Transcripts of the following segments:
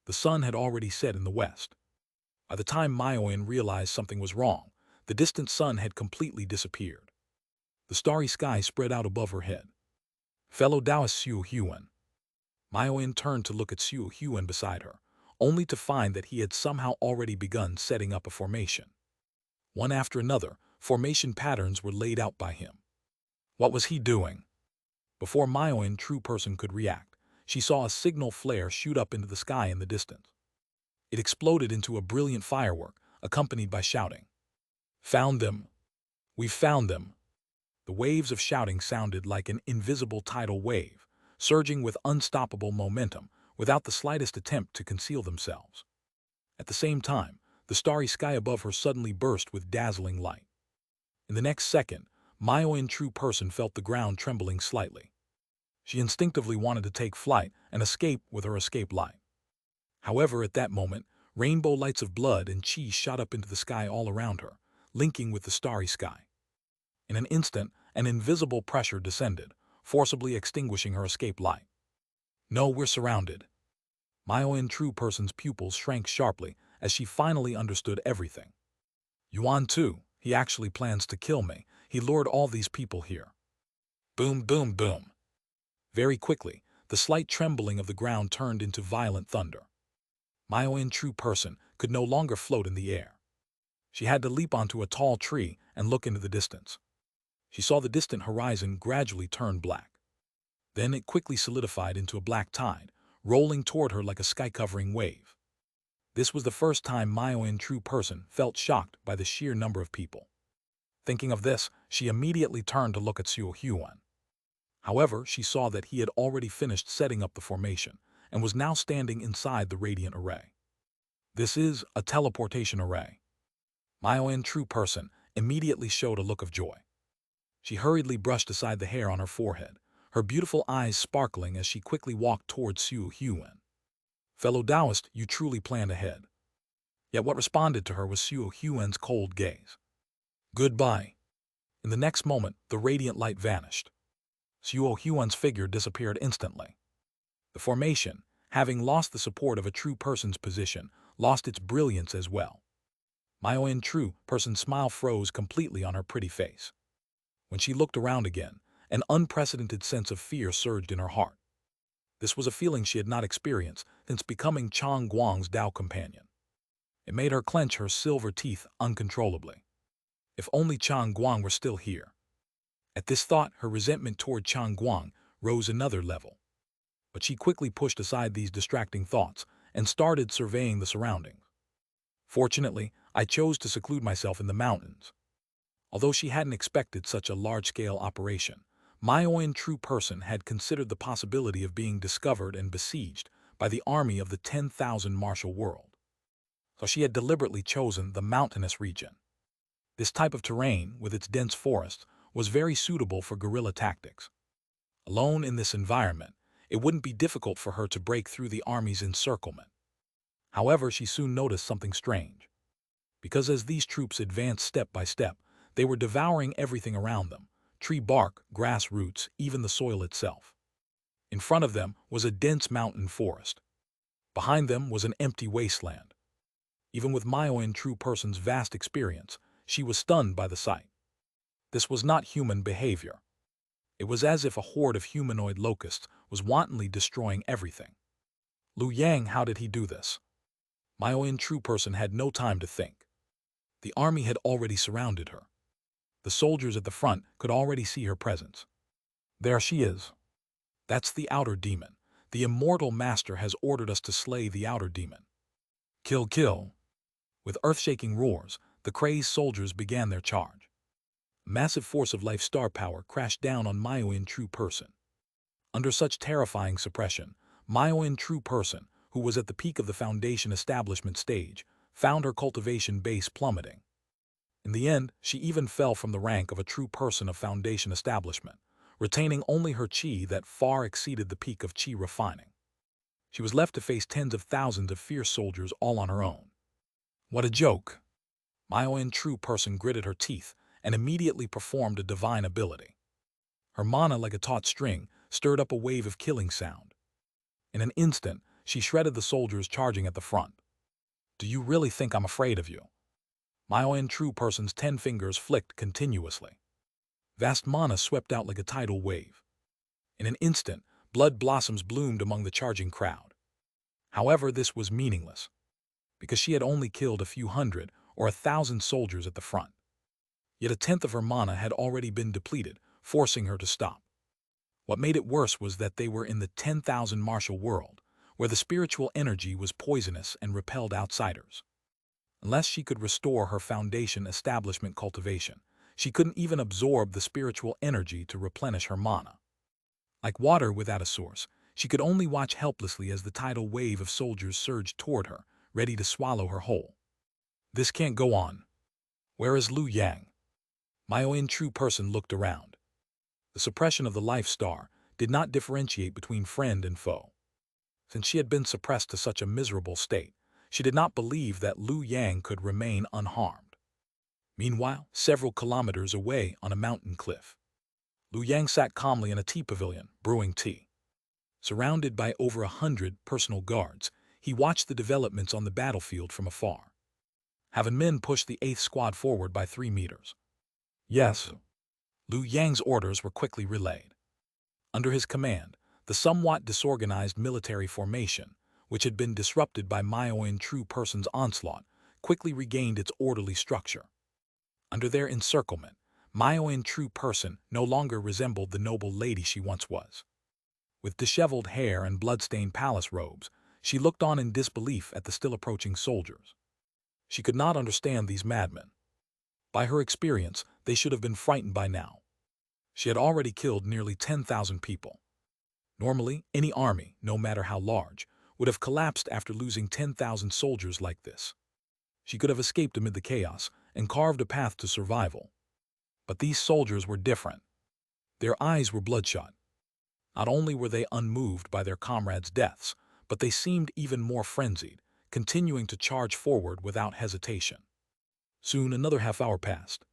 The sun had already set in the west. By the time Myoin realized something was wrong, the distant sun had completely disappeared. The starry sky spread out above her head. Fellow Taoist Xiu Huan. Myoin turned to look at Xiu Huan beside her, only to find that he had somehow already begun setting up a formation. One after another, formation patterns were laid out by him. What was he doing? Before Myoin true person could react, she saw a signal flare shoot up into the sky in the distance. It exploded into a brilliant firework, accompanied by shouting. Found them! We've found them! The waves of shouting sounded like an invisible tidal wave, surging with unstoppable momentum, without the slightest attempt to conceal themselves. At the same time, the starry sky above her suddenly burst with dazzling light. In the next second, Myoin true person felt the ground trembling slightly. She instinctively wanted to take flight and escape with her escape light. However, at that moment, rainbow lights of blood and chi shot up into the sky all around her, linking with the starry sky. In an instant, an invisible pressure descended, forcibly extinguishing her escape light. No, we're surrounded. Myoin true person's pupils shrank sharply as she finally understood everything. Yuan too, he actually plans to kill me. He lured all these people here. Boom, boom, boom. Very quickly, the slight trembling of the ground turned into violent thunder. Myoin true person could no longer float in the air. She had to leap onto a tall tree and look into the distance. She saw the distant horizon gradually turn black. Then it quickly solidified into a black tide, rolling toward her like a sky-covering wave. This was the first time Myoin true person felt shocked by the sheer number of people. Thinking of this, she immediately turned to look at Xiu Huan. However, she saw that he had already finished setting up the formation and was now standing inside the radiant array. This is a teleportation array. Myoin true person immediately showed a look of joy. She hurriedly brushed aside the hair on her forehead, her beautiful eyes sparkling as she quickly walked towards Xiu Huan. Fellow Taoist, you truly planned ahead. Yet what responded to her was Xiu Huan's cold gaze. Goodbye. In the next moment, the radiant light vanished. Xiu Huan's figure disappeared instantly. The formation, having lost the support of a true person's position, lost its brilliance as well. Myoin true person's smile froze completely on her pretty face. When she looked around again, an unprecedented sense of fear surged in her heart. This was a feeling she had not experienced since becoming Chang Guang's Tao companion. It made her clench her silver teeth uncontrollably. If only Chang Guang were still here. At this thought, her resentment toward Chang Guang rose another level. But she quickly pushed aside these distracting thoughts and started surveying the surroundings. Fortunately, I chose to seclude myself in the mountains. Although she hadn't expected such a large-scale operation, Myoin true person had considered the possibility of being discovered and besieged by the army of the 10,000 martial world. So she had deliberately chosen the mountainous region. This type of terrain, with its dense forests, was very suitable for guerrilla tactics. Alone in this environment, it wouldn't be difficult for her to break through the army's encirclement. However, she soon noticed something strange. Because as these troops advanced step by step, they were devouring everything around them, tree bark, grass roots, even the soil itself. In front of them was a dense mountain forest. Behind them was an empty wasteland. Even with Myoin true person's vast experience, she was stunned by the sight. This was not human behavior. It was as if a horde of humanoid locusts was wantonly destroying everything. Lu Yang, how did he do this? Myoin true person had no time to think. The army had already surrounded her. The soldiers at the front could already see her presence. There she is. That's the outer demon. The immortal master has ordered us to slay the outer demon. Kill, kill. With earth-shaking roars, the crazed soldiers began their charge. A massive force of life star power crashed down on Myoin true person. Under such terrifying suppression, Myoin true person, who was at the peak of the foundation establishment stage, found her cultivation base plummeting. In the end, she even fell from the rank of a true person of foundation establishment, retaining only her chi that far exceeded the peak of chi refining. She was left to face tens of thousands of fierce soldiers all on her own. What a joke! Myoin true person gritted her teeth and immediately performed a divine ability. Her mana, like a taut string, stirred up a wave of killing sound. In an instant, she shredded the soldiers charging at the front. "Do you really think I'm afraid of you?" Maoyan True Person's 10 fingers flicked continuously. Vast mana swept out like a tidal wave. In an instant, blood blossoms bloomed among the charging crowd. However, this was meaningless, because she had only killed a few hundred or 1,000 soldiers at the front. Yet a tenth of her mana had already been depleted, forcing her to stop. What made it worse was that they were in the 10,000 martial world, where the spiritual energy was poisonous and repelled outsiders. Unless she could restore her foundation establishment cultivation, she couldn't even absorb the spiritual energy to replenish her mana. Like water without a source, she could only watch helplessly as the tidal wave of soldiers surged toward her, ready to swallow her whole. This can't go on. Where is Lu Yang? Maoyan True Person looked around. The suppression of the life star did not differentiate between friend and foe. Since she had been suppressed to such a miserable state, she did not believe that Lu Yang could remain unharmed. Meanwhile, several kilometers away on a mountain cliff, Lu Yang sat calmly in a tea pavilion, brewing tea. Surrounded by over 100 personal guards, he watched the developments on the battlefield from afar. Having men pushed the 8th squad forward by 3 meters. Yes. Lu Yang's orders were quickly relayed. Under his command, the somewhat disorganized military formation, which had been disrupted by Maoyan True Person's onslaught, quickly regained its orderly structure. Under their encirclement, Maoyan True Person no longer resembled the noble lady she once was. With disheveled hair and blood-stained palace robes, she looked on in disbelief at the still approaching soldiers. She could not understand these madmen. By her experience, they should have been frightened by now. She had already killed nearly 10,000 people. Normally, any army, no matter how large, would have collapsed after losing 10,000 soldiers like this. She could have escaped amid the chaos and carved a path to survival. But these soldiers were different. Their eyes were bloodshot. Not only were they unmoved by their comrades' deaths, but they seemed even more frenzied, continuing to charge forward without hesitation. Soon another half-hour passed.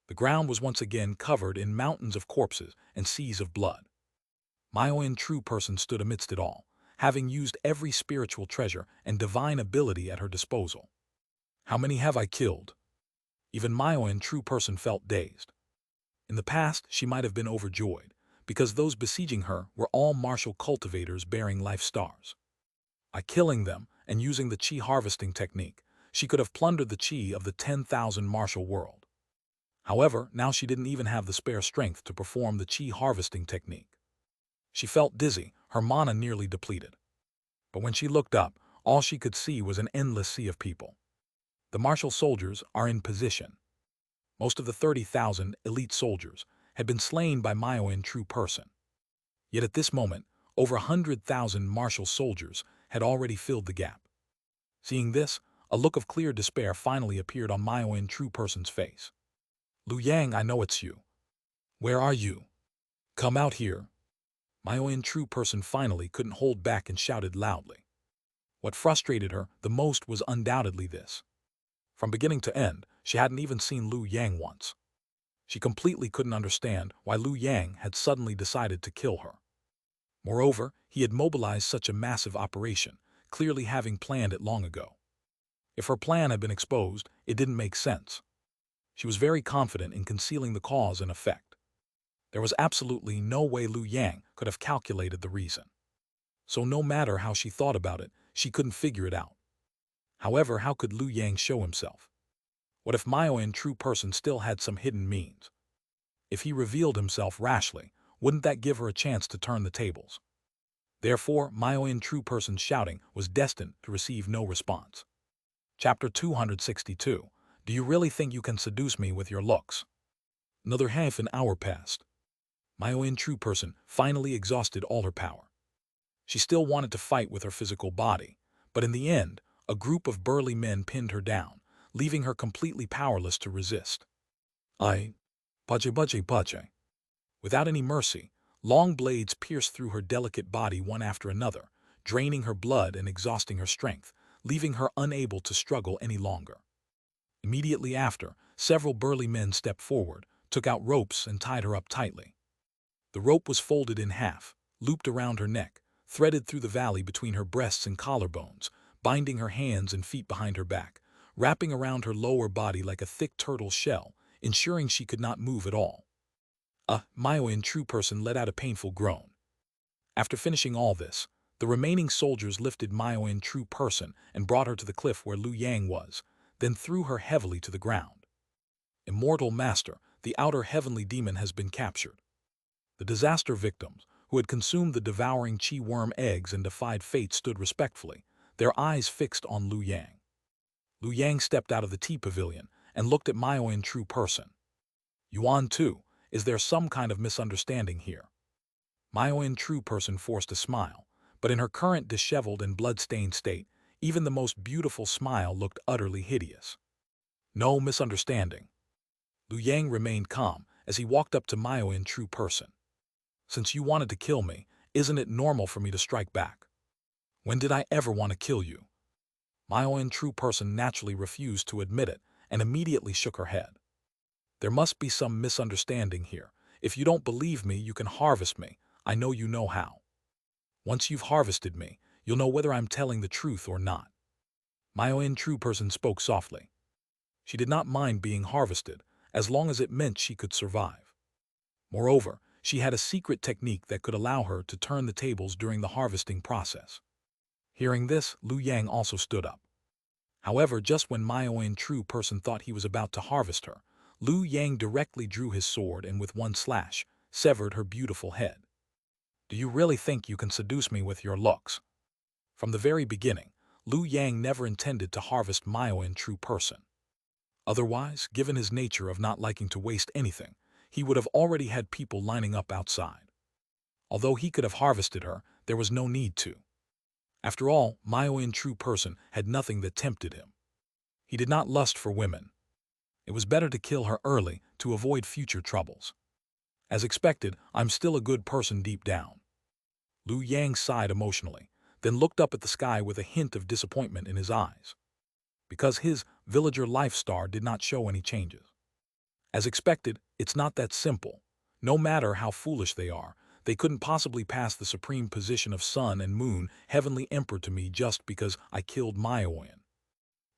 The ground was once again covered in mountains of corpses and seas of blood. Maoyan True Person stood amidst it all, having used every spiritual treasure and divine ability at her disposal. How many have I killed? Even Maoyan True Person felt dazed. In the past, she might have been overjoyed, because those besieging her were all martial cultivators bearing life stars. By killing them and using the chi harvesting technique, she could have plundered the chi of the 10,000 martial world. However, now she didn't even have the spare strength to perform the chi harvesting technique. She felt dizzy, her mana nearly depleted. But when she looked up, all she could see was an endless sea of people. The martial soldiers are in position. Most of the 30,000 elite soldiers had been slain by Maoyan True Person. Yet at this moment, over 100,000 martial soldiers had already filled the gap. Seeing this, a look of clear despair finally appeared on Maoyan True Person's face. Lu Yang, I know it's you. Where are you? Come out here. Maoyan True Person finally couldn't hold back and shouted loudly. What frustrated her the most was undoubtedly this. From beginning to end, she hadn't even seen Lu Yang once. She completely couldn't understand why Lu Yang had suddenly decided to kill her. Moreover, he had mobilized such a massive operation, clearly having planned it long ago. If her plan had been exposed, it didn't make sense. She was very confident in concealing the cause and effect. There was absolutely no way Lu Yang could have calculated the reason. So no matter how she thought about it, she couldn't figure it out. However, how could Lu Yang show himself? What if Maoyan True Person still had some hidden means? If he revealed himself rashly, wouldn't that give her a chance to turn the tables? Therefore, Maoyan True Person's shouting was destined to receive no response. Chapter 262. Do you really think you can seduce me with your looks? Another half an hour passed. Maoyan True Person finally exhausted all her power. She still wanted to fight with her physical body, but in the end, a group of burly men pinned her down, leaving her completely powerless to resist. Pache. Without any mercy, long blades pierced through her delicate body one after another, draining her blood and exhausting her strength, leaving her unable to struggle any longer. Immediately after, several burly men stepped forward, took out ropes and tied her up tightly. The rope was folded in half, looped around her neck, threaded through the valley between her breasts and collarbones, binding her hands and feet behind her back, wrapping around her lower body like a thick turtle shell, ensuring she could not move at all. Myoin true person let out a painful groan. After finishing all this, the remaining soldiers lifted Myoin true person and brought her to the cliff where Lu Yang was, then threw her heavily to the ground. Immortal Master, the outer heavenly demon has been captured. The disaster victims, who had consumed the devouring chi worm eggs and defied fate, stood respectfully, their eyes fixed on Lu Yang. Lu Yang stepped out of the tea pavilion and looked at Myoin true person. Yuan too, is there some kind of misunderstanding here? Myoin true person forced a smile, but in her current disheveled and blood-stained state, even the most beautiful smile looked utterly hideous. No misunderstanding. Lu Yang remained calm as he walked up to Myoin true person. Since you wanted to kill me, isn't it normal for me to strike back? When did I ever want to kill you? Myoin true person naturally refused to admit it and immediately shook her head. There must be some misunderstanding here. If you don't believe me, you can harvest me. I know you know how. Once you've harvested me, you'll know whether I'm telling the truth or not. Myoin true person spoke softly. She did not mind being harvested, as long as it meant she could survive. Moreover, she had a secret technique that could allow her to turn the tables during the harvesting process. Hearing this, Lu Yang also stood up. However, just when Myoin true person thought he was about to harvest her, Lu Yang directly drew his sword and with one slash, severed her beautiful head. Do you really think you can seduce me with your looks? From the very beginning, Lu Yang never intended to harvest Myoin true person. Otherwise, given his nature of not liking to waste anything, he would have already had people lining up outside. Although he could have harvested her, there was no need to. After all, Myoin true person had nothing that tempted him. He did not lust for women. It was better to kill her early to avoid future troubles. As expected, I'm still a good person deep down. Lu Yang sighed emotionally, then looked up at the sky with a hint of disappointment in his eyes. Because his villager life star did not show any changes. As expected, it's not that simple. No matter how foolish they are, they couldn't possibly pass the supreme position of sun and moon, heavenly emperor to me just because I killed Myoin.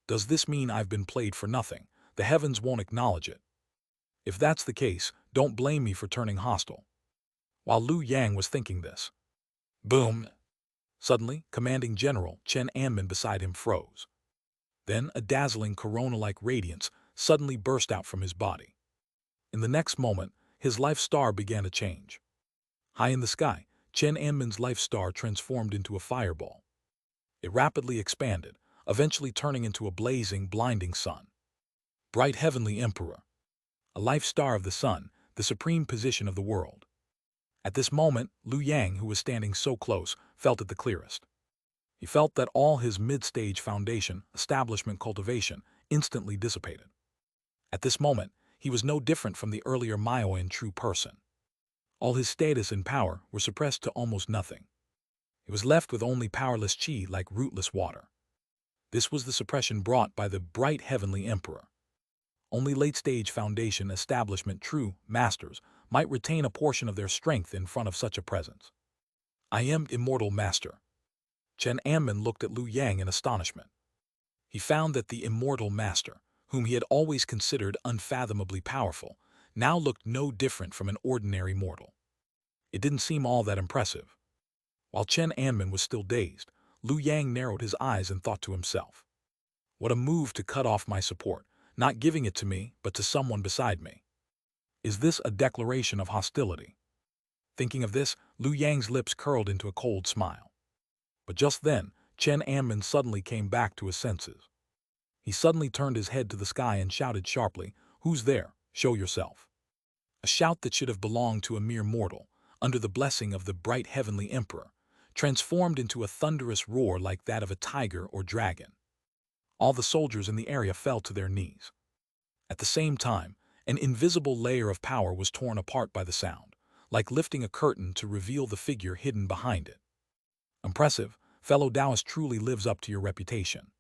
Does this mean I've been played for nothing? The heavens won't acknowledge it. If that's the case, don't blame me for turning hostile. While Lu Yang was thinking this, boom! Suddenly, commanding general Chen Anmin beside him froze. Then a dazzling corona-like radiance suddenly burst out from his body. In the next moment, his life star began to change. High in the sky, Chen Anmin's life star transformed into a fireball. It rapidly expanded, eventually turning into a blazing, blinding sun. Bright heavenly emperor. A life star of the sun, the supreme position of the world. At this moment, Lu Yang, who was standing so close, felt it the clearest. He felt that all his mid-stage foundation, establishment cultivation, instantly dissipated. At this moment, he was no different from the earlier Myoin true person. All his status and power were suppressed to almost nothing. He was left with only powerless chi like rootless water. This was the suppression brought by the bright heavenly emperor. Only late-stage foundation establishment true masters might retain a portion of their strength in front of such a presence. I am immortal master. Chen Anmin looked at Lu Yang in astonishment. He found that the immortal master, whom he had always considered unfathomably powerful, now looked no different from an ordinary mortal. It didn't seem all that impressive. While Chen Anmin was still dazed, Lu Yang narrowed his eyes and thought to himself, what a move to cut off my support, not giving it to me, but to someone beside me. Is this a declaration of hostility? Thinking of this, Lu Yang's lips curled into a cold smile. But just then, Chen Anmin suddenly came back to his senses. He suddenly turned his head to the sky and shouted sharply, "Who's there? Show yourself." A shout that should have belonged to a mere mortal, under the blessing of the bright heavenly emperor, transformed into a thunderous roar like that of a tiger or dragon. All the soldiers in the area fell to their knees. At the same time, an invisible layer of power was torn apart by the sound, like lifting a curtain to reveal the figure hidden behind it. Impressive, fellow Taoist truly lives up to your reputation.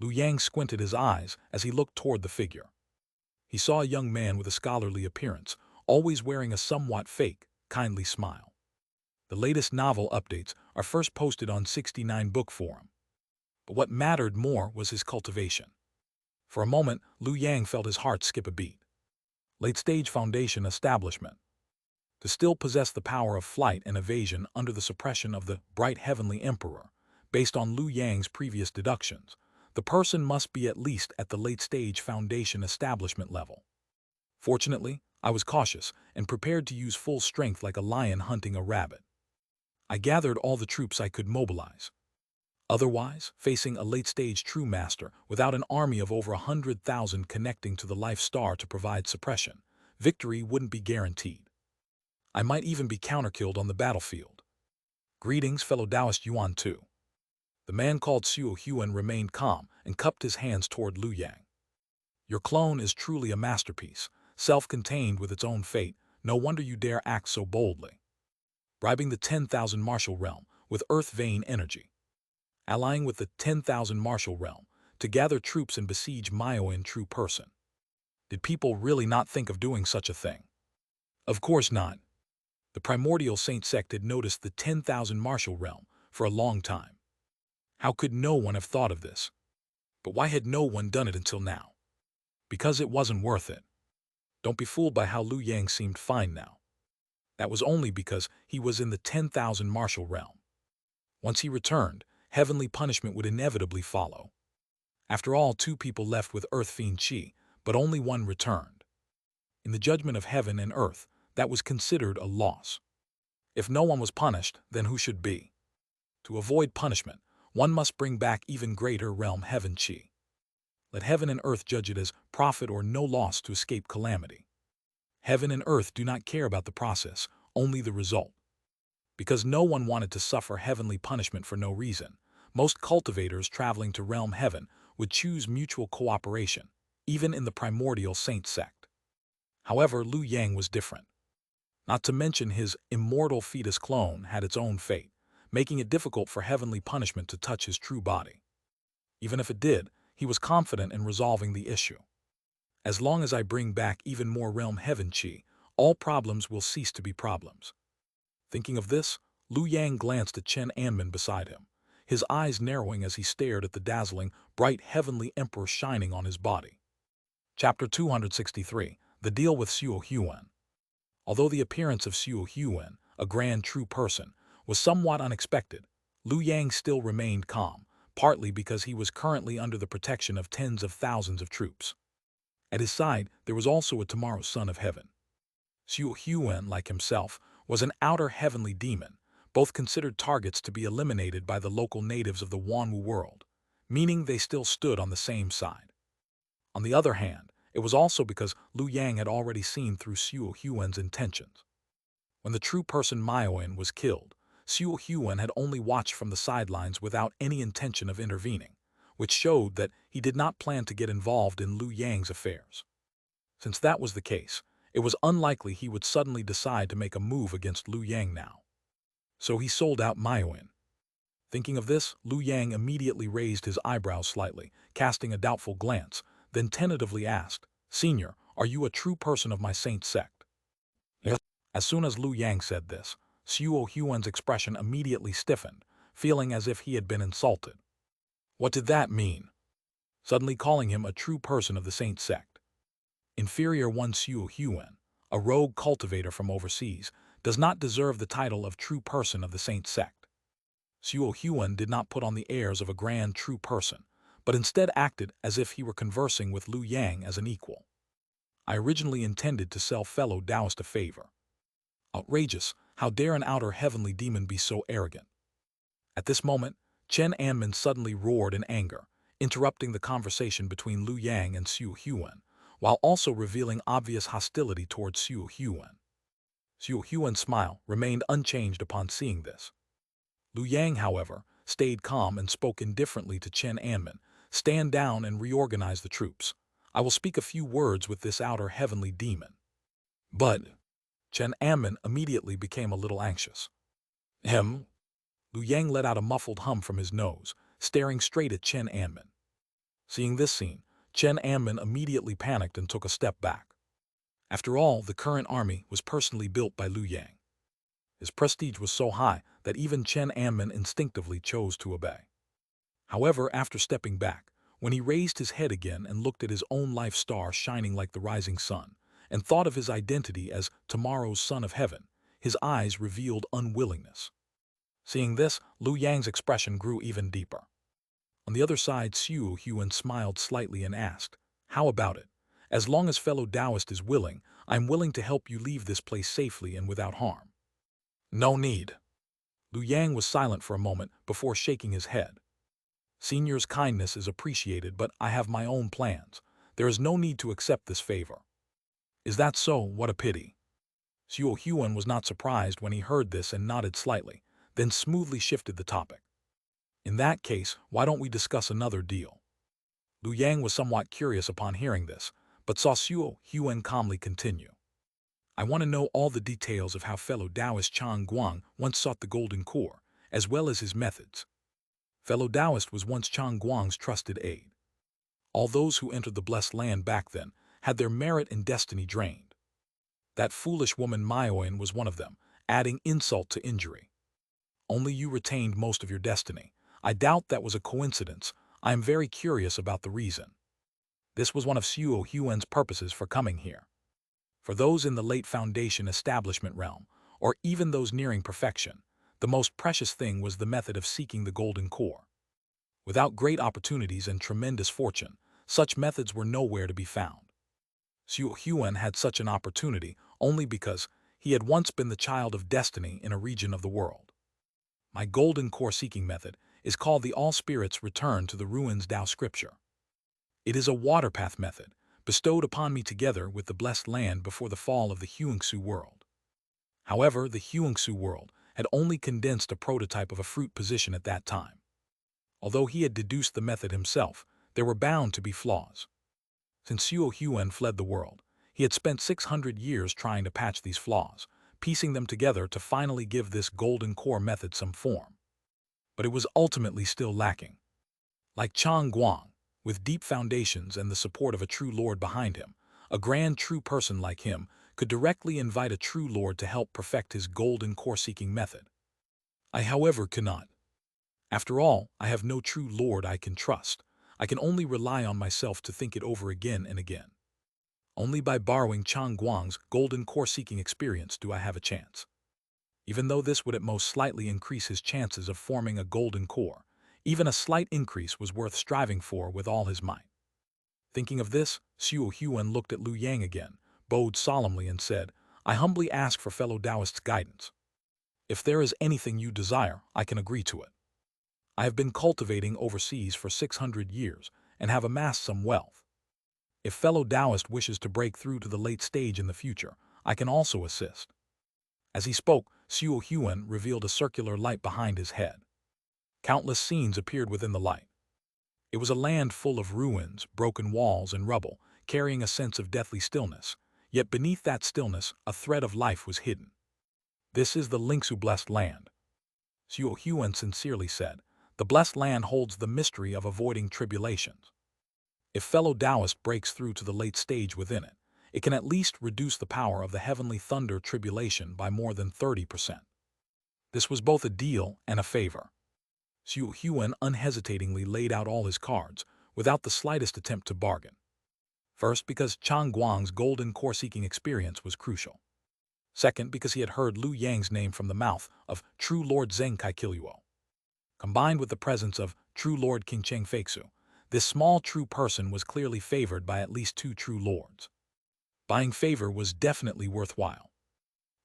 Lu Yang squinted his eyes as he looked toward the figure. He saw a young man with a scholarly appearance, always wearing a somewhat fake, kindly smile. The latest novel updates are first posted on 69 Book Forum. But what mattered more was his cultivation. For a moment, Liu Yang felt his heart skip a beat. Late-stage foundation establishment. To still possess the power of flight and evasion under the suppression of the bright heavenly emperor, based on Liu Yang's previous deductions, the person must be at least at the late-stage foundation establishment level. Fortunately, I was cautious and prepared to use full strength like a lion hunting a rabbit. I gathered all the troops I could mobilize. Otherwise, facing a late-stage true master without an army of over 100,000 connecting to the life star to provide suppression, victory wouldn't be guaranteed. I might even be counterkilled on the battlefield. Greetings, fellow Taoist Yuan too. The man called Xiu Huan remained calm and cupped his hands toward Liu Yang. Your clone is truly a masterpiece, self-contained with its own fate. No wonder you dare act so boldly. Bribing the 10,000 martial realm with earth vein energy. Allying with the 10,000 martial realm to gather troops and besiege Mayo in true person. Did people really not think of doing such a thing? Of course not. The Primordial Saint Sect had noticed the 10,000 martial realm for a long time. How could no one have thought of this? But why had no one done it until now? Because it wasn't worth it. Don't be fooled by how Liu Yang seemed fine now. That was only because he was in the 10,000 martial realm. Once he returned, heavenly punishment would inevitably follow. After all, 2 people left with Earth Fiend Qi, but only 1 returned. In the judgment of heaven and earth, that was considered a loss. If no one was punished, then who should be? To avoid punishment, one must bring back even greater realm heaven Qi. Let heaven and earth judge it as profit or no loss to escape calamity. Heaven and earth do not care about the process, only the result. Because no one wanted to suffer heavenly punishment for no reason, most cultivators traveling to realm heaven would choose mutual cooperation, even in the Primordial Saint Sect. However, Liu Yang was different. Not to mention his immortal fetus clone had its own fate, making it difficult for heavenly punishment to touch his true body. Even if it did, he was confident in resolving the issue. As long as I bring back even more realm heaven Qi, all problems will cease to be problems. Thinking of this, Liu Yang glanced at Chen Anmen beside him, his eyes narrowing as he stared at the dazzling, bright heavenly emperor shining on his body. Chapter 263, The Deal with Xiu Huan. Although the appearance of Xiu Huan, a grand true person, was somewhat unexpected, Liu Yang still remained calm, partly because he was currently under the protection of tens of thousands of troops. At his side, there was also a tomorrow son of heaven. Xiu Huan, like himself, was an outer heavenly demon, both considered targets to be eliminated by the local natives of the Wanwu world, meaning they still stood on the same side. On the other hand, it was also because Liu Yang had already seen through Xiu Huan's intentions. When the true person Maoin was killed, Xiu Huan had only watched from the sidelines without any intention of intervening, which showed that he did not plan to get involved in Liu Yang's affairs. Since that was the case, it was unlikely he would suddenly decide to make a move against Liu Yang now. So he sold out Maoin. Thinking of this, Liu Yang immediately raised his eyebrows slightly, casting a doubtful glance, then tentatively asked, "Senior, are you a true person of my Saint Sect?" Yes. As soon as Liu Yang said this, Xiu Huan's expression immediately stiffened, feeling as if he had been insulted. What did that mean? Suddenly calling him a true person of the Saint Sect. Inferior one Xiu Huan, a rogue cultivator from overseas, does not deserve the title of true person of the Saint Sect. Xiu Huan did not put on the airs of a grand true person, but instead acted as if he were conversing with Liu Yang as an equal. I originally intended to sell fellow Taoist a favor. Outrageous, how dare an outer heavenly demon be so arrogant? At this moment, Chen Anmen suddenly roared in anger, interrupting the conversation between Liu Yang and Xiu Huan, while also revealing obvious hostility towards Xiu Huan. Xiu Huan's smile remained unchanged upon seeing this. Liu Yang, however, stayed calm and spoke indifferently to Chen Anmen, "Stand down and reorganize the troops. I will speak a few words with this outer heavenly demon." But Chen Anmen immediately became a little anxious. Liu Yang let out a muffled hum from his nose, staring straight at Chen Anmen. Seeing this scene, Chen Anmen immediately panicked and took a step back. After all, the current army was personally built by Liu Yang. His prestige was so high that even Chen Anmen instinctively chose to obey. However, after stepping back, when he raised his head again and looked at his own life star shining like the rising sun, and thought of his identity as tomorrow's son of heaven, his eyes revealed unwillingness. Seeing this, Lu Yang's expression grew even deeper. On the other side, Xiu Huan smiled slightly and asked, "How about it? As long as fellow Taoist is willing, I'm willing to help you leave this place safely and without harm." "No need." Lu Yang was silent for a moment before shaking his head. "Senior's kindness is appreciated, but I have my own plans. There is no need to accept this favor." "Is that so? What a pity." Xiu Huan was not surprised when he heard this and nodded slightly, then smoothly shifted the topic. "In that case, why don't we discuss another deal?" Lu Yang was somewhat curious upon hearing this, but saw Xiu Huan calmly continue. "I want to know all the details of how fellow Taoist Chang Guang once sought the golden core, as well as his methods. Fellow Taoist was once Chang Guang's trusted aide. All those who entered the blessed land back then had their merit and destiny drained. That foolish woman Maioin was one of them, adding insult to injury. Only you retained most of your destiny. I doubt that was a coincidence. I am very curious about the reason." This was one of Xiu Huan's purposes for coming here. For those in the late foundation establishment realm, or even those nearing perfection, the most precious thing was the method of seeking the golden core. Without great opportunities and tremendous fortune, such methods were nowhere to be found. Xiu Huan had such an opportunity only because he had once been the child of destiny in a region of the world. "My golden core seeking method is called the All Spirits Return to the Ruins Tao Scripture. It is a waterpath method, bestowed upon me together with the blessed land before the fall of the Xianxia world. However, the Xianxia world had only condensed a prototype of a fruit position at that time. Although he had deduced the method himself, there were bound to be flaws. Since Xiu Huan fled the world, he had spent 600 years trying to patch these flaws, piecing them together to finally give this golden core method some form. But it was ultimately still lacking. Like Chang Guang, with deep foundations and the support of a true lord behind him, a grand true person like him could directly invite a true lord to help perfect his golden core-seeking method. I, however, cannot. After all, I have no true lord I can trust. I can only rely on myself to think it over again and again. Only by borrowing Chang Guang's golden core-seeking experience do I have a chance. Even though this would at most slightly increase his chances of forming a golden core, even a slight increase was worth striving for with all his might." Thinking of this, Xiu Huan looked at Lu Yang again, bowed solemnly and said, "I humbly ask for fellow Taoist's guidance. If there is anything you desire, I can agree to it. I have been cultivating overseas for 600 years and have amassed some wealth. If fellow Taoist wishes to break through to the late stage in the future, I can also assist." As he spoke, Xiu Huan revealed a circular light behind his head. Countless scenes appeared within the light. It was a land full of ruins, broken walls, and rubble, carrying a sense of deathly stillness. Yet beneath that stillness, a thread of life was hidden. "This is the Lingsu blessed land," Xiu Huan sincerely said. "The blessed land holds the mystery of avoiding tribulations. If fellow Taoist breaks through to the late stage within it, it can at least reduce the power of the heavenly thunder tribulation by more than 30%. This was both a deal and a favor. Xiu Huan unhesitatingly laid out all his cards, without the slightest attempt to bargain. First, because Chang Guang's golden core-seeking experience was crucial. Second, because he had heard Lu Yang's name from the mouth of True Lord Zheng Kaikiluo. Combined with the presence of True Lord King Cheng Feixu, this small true person was clearly favored by at least 2 true lords. Buying favor was definitely worthwhile.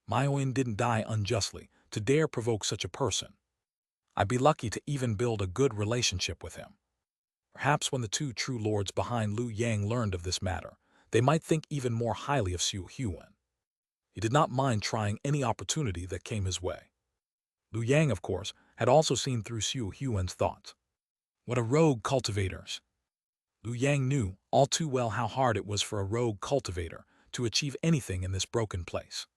Maioin didn't die unjustly to dare provoke such a person. I'd be lucky to even build a good relationship with him. Perhaps when the 2 true lords behind Lu Yang learned of this matter, they might think even more highly of Xiu Huan. He did not mind trying any opportunity that came his way. Lu Yang, of course, had also seen through Xiu Huan's thoughts. What a rogue cultivators! Lu Yang knew all too well how hard it was for a rogue cultivator to achieve anything in this broken place.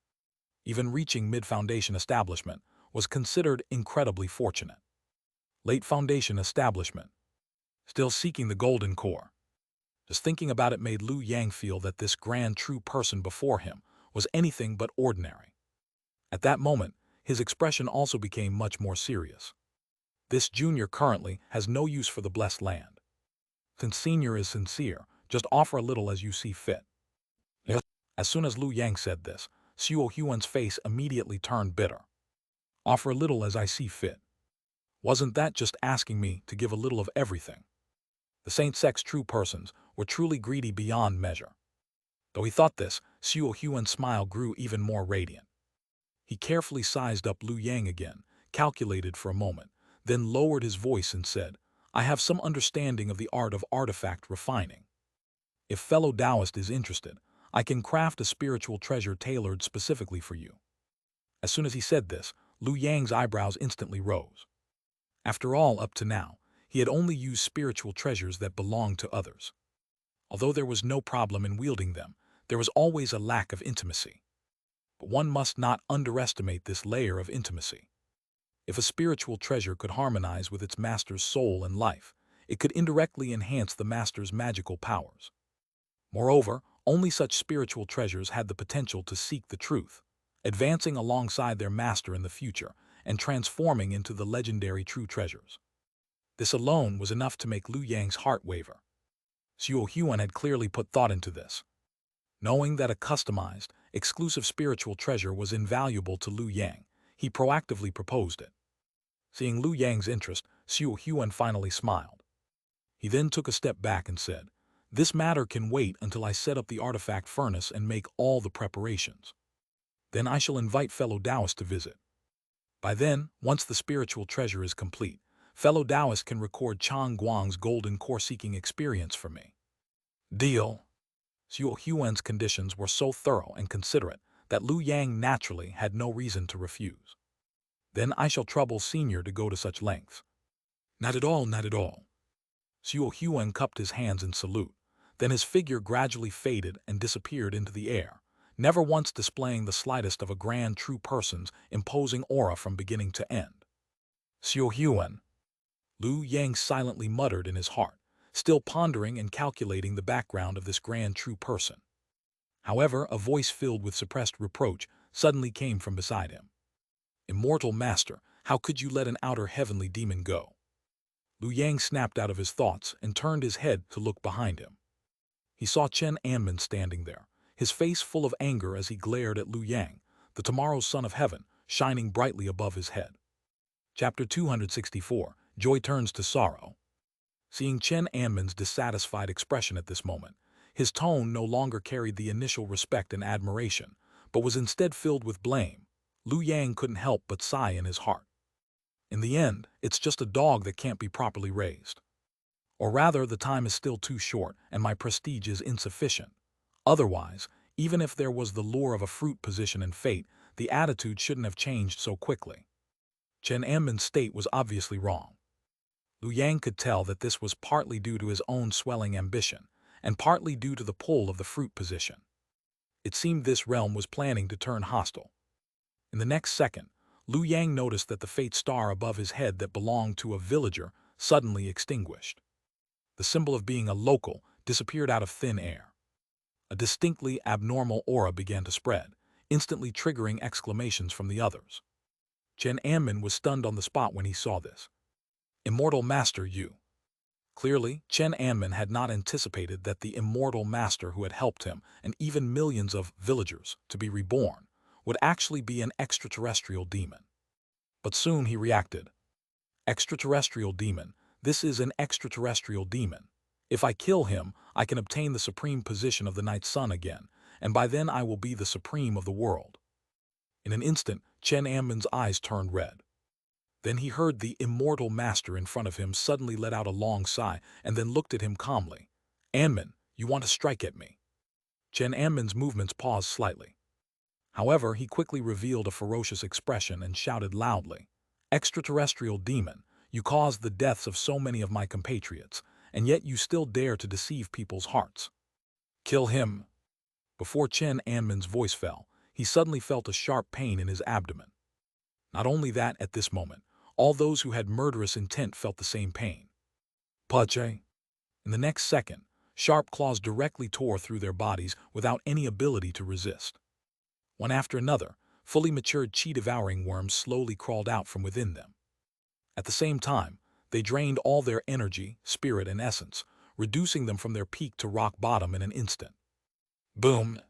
Even reaching mid-foundation establishment was considered incredibly fortunate. Late foundation establishment. Still seeking the golden core. Just thinking about it made Lu Yang feel that this grand true person before him was anything but ordinary. At that moment, His expression also became much more serious. This junior currently has no use for the blessed land. Since senior is sincere, just offer a little as you see fit. Yes. As soon as Lu Yang said this, Xiao Huan's face immediately turned bitter. Offer a little as I see fit. Wasn't that just asking me to give a little of everything? The Saint Sect's true persons were truly greedy beyond measure. Though he thought this, Xiao Huan's smile grew even more radiant. He carefully sized up Lu Yang again, calculated for a moment, then lowered his voice and said, I have some understanding of the art of artifact refining. If fellow Taoist is interested, I can craft a spiritual treasure tailored specifically for you. As soon as he said this, Lu Yang's eyebrows instantly rose. After all, up to now, he had only used spiritual treasures that belonged to others. Although there was no problem in wielding them, there was always a lack of intimacy. But one must not underestimate this layer of intimacy. If a spiritual treasure could harmonize with its master's soul and life, it could indirectly enhance the master's magical powers. Moreover, only such spiritual treasures had the potential to seek the truth, advancing alongside their master in the future and transforming into the legendary true treasures. This alone was enough to make Lu Yang's heart waver. Xiao Huan had clearly put thought into this. Knowing that a customized, exclusive spiritual treasure was invaluable to Lu Yang, he proactively proposed it. Seeing Lu Yang's interest, Xiao Huan finally smiled. He then took a step back and said, This matter can wait until I set up the artifact furnace and make all the preparations. Then I shall invite fellow Taoists to visit. By then, once the spiritual treasure is complete, fellow Taoists can record Chang Guang's golden core-seeking experience for me. Deal. Xiao Huan's conditions were so thorough and considerate that Lu Yang naturally had no reason to refuse. Then I shall trouble Senior to go to such lengths. Not at all, not at all. Xiao Huan cupped his hands in salute. Then his figure gradually faded and disappeared into the air, never once displaying the slightest of a grand true person's imposing aura from beginning to end. Xiao Huan. Lu Yang silently muttered in his heart, still pondering and calculating the background of this grand true person. However, a voice filled with suppressed reproach suddenly came from beside him. Immortal Master, how could you let an outer heavenly demon go? Lu Yang snapped out of his thoughts and turned his head to look behind him. He saw Chen Anmin standing there, his face full of anger as he glared at Lu Yang, the tomorrow's son of heaven, shining brightly above his head. Chapter 264, Joy Turns to Sorrow. Seeing Chen Anmin's dissatisfied expression at this moment, his tone no longer carried the initial respect and admiration, but was instead filled with blame. Lu Yang couldn't help but sigh in his heart. In the end, it's just a dog that can't be properly raised. Or rather, the time is still too short and my prestige is insufficient. Otherwise, even if there was the lure of a fruit position and fate, the attitude shouldn't have changed so quickly. Chen Anmin's state was obviously wrong. Lu Yang could tell that this was partly due to his own swelling ambition, and partly due to the pull of the fruit position. It seemed this realm was planning to turn hostile. In the next second, Lu Yang noticed that the fate star above his head that belonged to a villager suddenly extinguished. The symbol of being a local disappeared out of thin air. A distinctly abnormal aura began to spread, instantly triggering exclamations from the others. Chen Anmin was stunned on the spot when he saw this. Immortal Master, you. Clearly, Chen Anmin had not anticipated that the immortal master who had helped him and even millions of villagers to be reborn would actually be an extraterrestrial demon. But soon he reacted. Extraterrestrial demon, this is an extraterrestrial demon. If I kill him, I can obtain the supreme position of the night sun again, and by then I will be the supreme of the world. In an instant, Chen Anmin's eyes turned red. Then he heard the immortal master in front of him suddenly let out a long sigh and then looked at him calmly. Anmin, you want to strike at me? Chen Anmin's movements paused slightly. However, he quickly revealed a ferocious expression and shouted loudly, Extraterrestrial demon, you caused the deaths of so many of my compatriots, and yet you still dare to deceive people's hearts. Kill him. Before Chen Anmin's voice fell, he suddenly felt a sharp pain in his abdomen. Not only that, at this moment, all those who had murderous intent felt the same pain. Pache. In the next second, sharp claws directly tore through their bodies without any ability to resist. One after another, fully matured qi-devouring worms slowly crawled out from within them. At the same time, they drained all their energy, spirit, and essence, reducing them from their peak to rock bottom in an instant. Boom!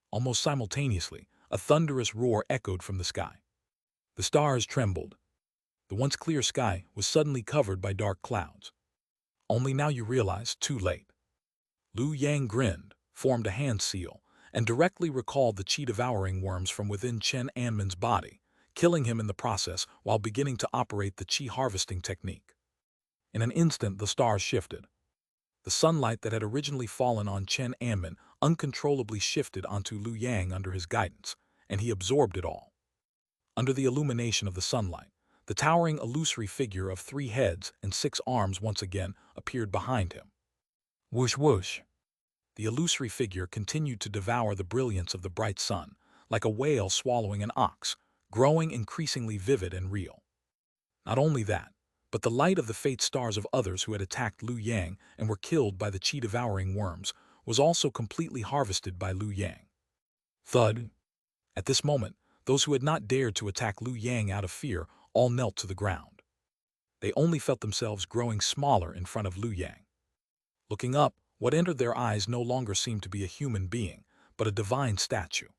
Almost simultaneously, a thunderous roar echoed from the sky. The stars trembled. The once clear sky was suddenly covered by dark clouds. Only now you realize, too late. Lu Yang grinned, formed a hand seal, and directly recalled the qi-devouring worms from within Chen Anmen's body, killing him in the process while beginning to operate the qi harvesting technique. In an instant, the stars shifted. The sunlight that had originally fallen on Chen Anmen uncontrollably shifted onto Lu Yang under his guidance, and he absorbed it all. Under the illumination of the sunlight, the towering illusory figure of 3 heads and 6 arms once again appeared behind him. Whoosh whoosh! The illusory figure continued to devour the brilliance of the bright sun, like a whale swallowing an ox, growing increasingly vivid and real. Not only that, but the light of the fate stars of others who had attacked Lu Yang and were killed by the qi-devouring worms was also completely harvested by Lu Yang. Thud! At this moment, those who had not dared to attack Lu Yang out of fear all knelt to the ground. They only felt themselves growing smaller in front of Lu Yang. Looking up, what entered their eyes no longer seemed to be a human being, but a divine statue.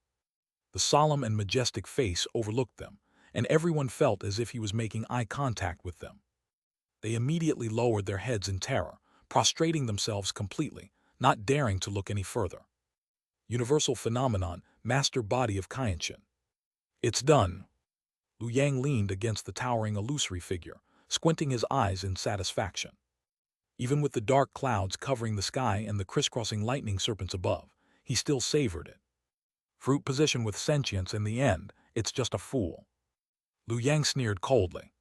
The solemn and majestic face overlooked them, and everyone felt as if he was making eye contact with them. They immediately lowered their heads in terror, prostrating themselves completely, not daring to look any further. Universal phenomenon, master body of Xianxia. It's done. Lu Yang leaned against the towering illusory figure, squinting his eyes in satisfaction. Even with the dark clouds covering the sky and the crisscrossing lightning serpents above, he still savored it. Fruit position with sentience in the end, it's just a fool. Lu Yang sneered coldly.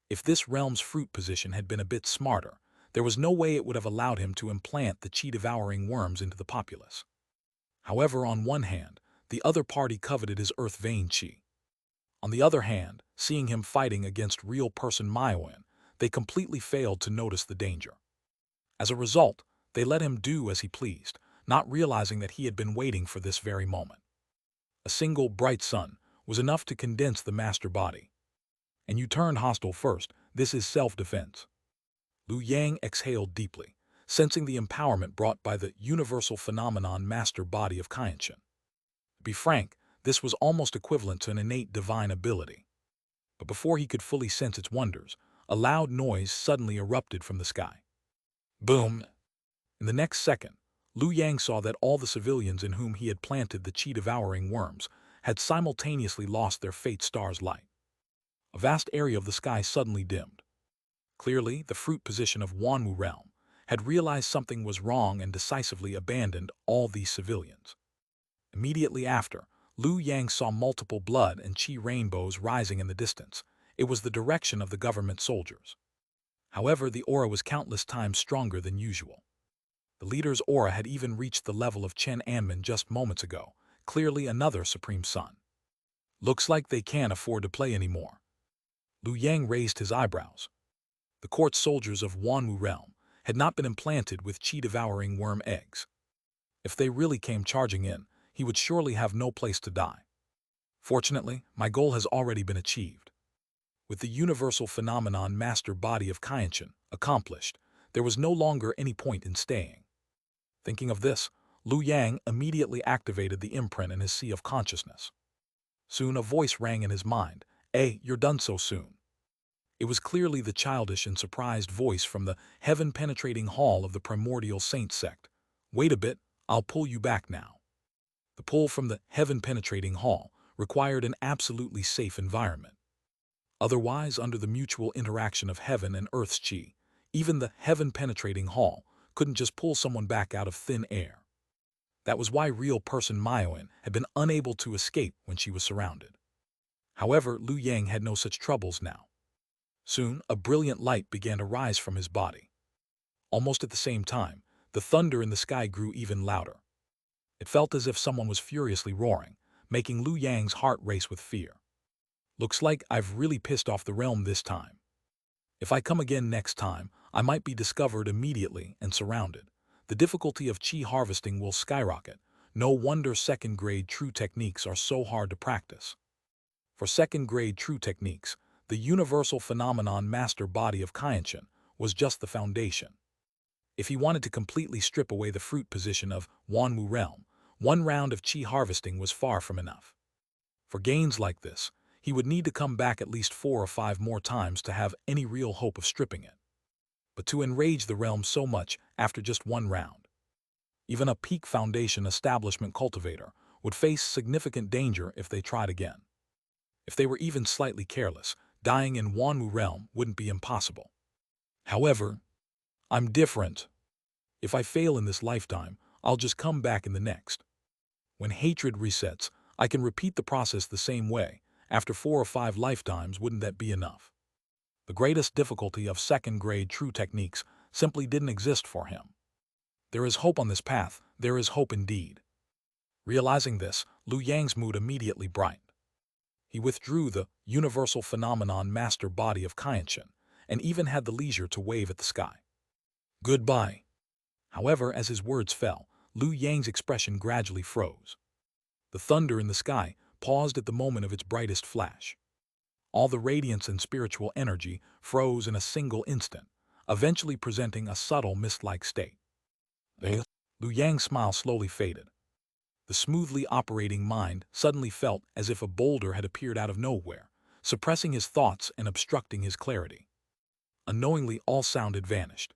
If this realm's fruit position had been a bit smarter, there was no way it would have allowed him to implant the qi-devouring worms into the populace. However, on one hand, the other party coveted his earth vein qi. On the other hand, seeing him fighting against real person Maioin, they completely failed to notice the danger. As a result, they let him do as he pleased, not realizing that he had been waiting for this very moment. A single bright sun was enough to condense the master body. And you turned hostile first, this is self-defense. Lu Yang exhaled deeply, sensing the empowerment brought by the universal phenomenon master body of Xianxia. To be frank, this was almost equivalent to an innate divine ability. But before he could fully sense its wonders, a loud noise suddenly erupted from the sky. Boom! In the next second, Lu Yang saw that all the civilians in whom he had planted the qi-devouring worms had simultaneously lost their fate star's light. A vast area of the sky suddenly dimmed. Clearly, the fruit position of Wanwu realm had realized something was wrong and decisively abandoned all these civilians. Immediately after, Lu Yang saw multiple blood and qi rainbows rising in the distance. It was the direction of the government soldiers. However, the aura was countless times stronger than usual. The leader's aura had even reached the level of Chen Anmen just moments ago, clearly another supreme son. Looks like they can't afford to play anymore. Lu Yang raised his eyebrows. The court soldiers of Wanwu realm had not been implanted with qi-devouring worm eggs. If they really came charging in, he would surely have no place to die. Fortunately, my goal has already been achieved. With the universal phenomenon master body of Xianxia accomplished, there was no longer any point in staying. Thinking of this, Lu Yang immediately activated the imprint in his sea of consciousness. Soon a voice rang in his mind, you're done so soon." It was clearly the childish and surprised voice from the heaven-penetrating hall of the Primordial Saint Sect. "Wait a bit, I'll pull you back now." The pull from the heaven-penetrating hall required an absolutely safe environment. Otherwise, under the mutual interaction of heaven and earth's qi, even the heaven-penetrating hall couldn't just pull someone back out of thin air. That was why real person Maioin had been unable to escape when she was surrounded. However, Lu Yang had no such troubles now. Soon, a brilliant light began to rise from his body. Almost at the same time, the thunder in the sky grew even louder. It felt as if someone was furiously roaring, making Lu Yang's heart race with fear. Looks like I've really pissed off the realm this time. If I come again next time, I might be discovered immediately and surrounded. The difficulty of qi harvesting will skyrocket. No wonder second-grade true techniques are so hard to practice. For second-grade true techniques, the universal phenomenon master body of Xianxia was just the foundation. If he wanted to completely strip away the fruit position of Wanwu realm, one round of qi harvesting was far from enough. For gains like this, he would need to come back at least 4 or 5 more times to have any real hope of stripping it. But to enrage the realm so much after just one round, even a peak foundation establishment cultivator would face significant danger if they tried again. If they were even slightly careless, dying in Wanwu realm wouldn't be impossible. However, I'm different. If I fail in this lifetime, I'll just come back in the next. When hatred resets, I can repeat the process the same way. After 4 or 5 lifetimes, wouldn't that be enough? The greatest difficulty of second-grade true techniques simply didn't exist for him. There is hope on this path, there is hope indeed. Realizing this, Lu Yang's mood immediately brightened. He withdrew the universal phenomenon master body of Xianxia and even had the leisure to wave at the sky. Goodbye. However, as his words fell, Lu Yang's expression gradually froze. The thunder in the sky paused at the moment of its brightest flash. All the radiance and spiritual energy froze in a single instant, eventually presenting a subtle mist-like state. Lu Yang's smile slowly faded. The smoothly operating mind suddenly felt as if a boulder had appeared out of nowhere, suppressing his thoughts and obstructing his clarity. Unknowingly, all sound had vanished.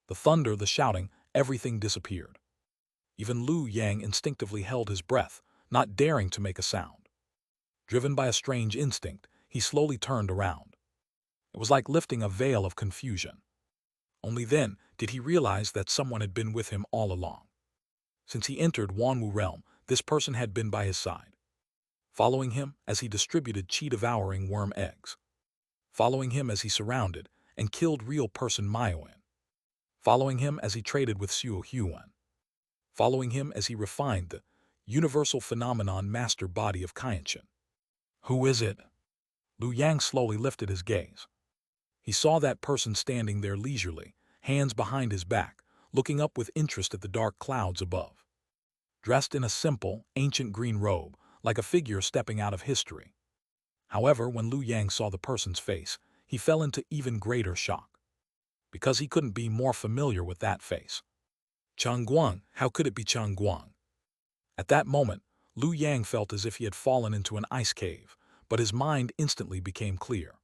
The thunder, the shouting, everything disappeared. Even Lu Yang instinctively held his breath, not daring to make a sound. Driven by a strange instinct, he slowly turned around. It was like lifting a veil of confusion. Only then did he realize that someone had been with him all along. Since he entered Wanwu realm, this person had been by his side, following him as he distributed qi-devouring worm eggs, following him as he surrounded and killed real person Maoyin, following him as he traded with Suo Huan, following him as he refined the universal phenomenon master body of Xianxia. Who is it? Lu Yang slowly lifted his gaze. He saw that person standing there leisurely, hands behind his back, looking up with interest at the dark clouds above. Dressed in a simple, ancient green robe, like a figure stepping out of history. However, when Lu Yang saw the person's face, he fell into even greater shock. Because he couldn't be more familiar with that face. Changguang, how could it be Changguang? At that moment, Lu Yang felt as if he had fallen into an ice cave, but his mind instantly became clear.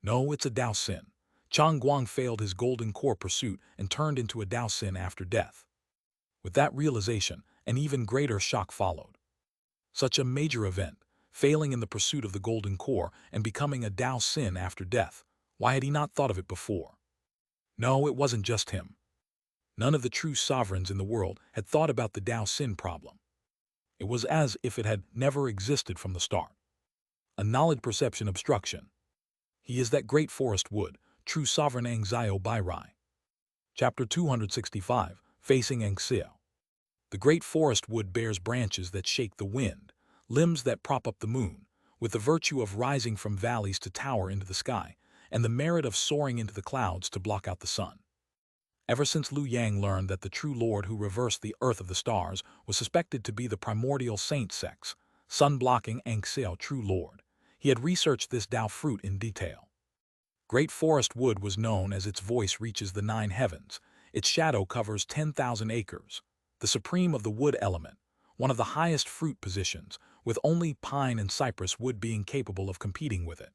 No, it's a Dao Sin. Changguang failed his golden core pursuit and turned into a Dao Sin after death. With that realization, an even greater shock followed. Such a major event, failing in the pursuit of the golden core and becoming a Dao Sin after death, why had he not thought of it before? No, it wasn't just him. None of the true sovereigns in the world had thought about the Dao Sin problem. It was as if it had never existed from the start. A knowledge perception obstruction. He is that great forest wood, true sovereign Xianxia Bai Rai. Chapter 265, Facing Xianxia. The great forest wood bears branches that shake the wind, limbs that prop up the moon, with the virtue of rising from valleys to tower into the sky, and the merit of soaring into the clouds to block out the sun. Ever since Lu Yang learned that the true lord who reversed the earth of the stars was suspected to be the Primordial Saint Sect, sun-blocking Xianxia true lord, he had researched this Dao fruit in detail. Great forest wood was known as its voice reaches the 9 heavens, its shadow covers 10,000 acres, the supreme of the wood element, one of the highest fruit positions, with only pine and cypress wood being capable of competing with it.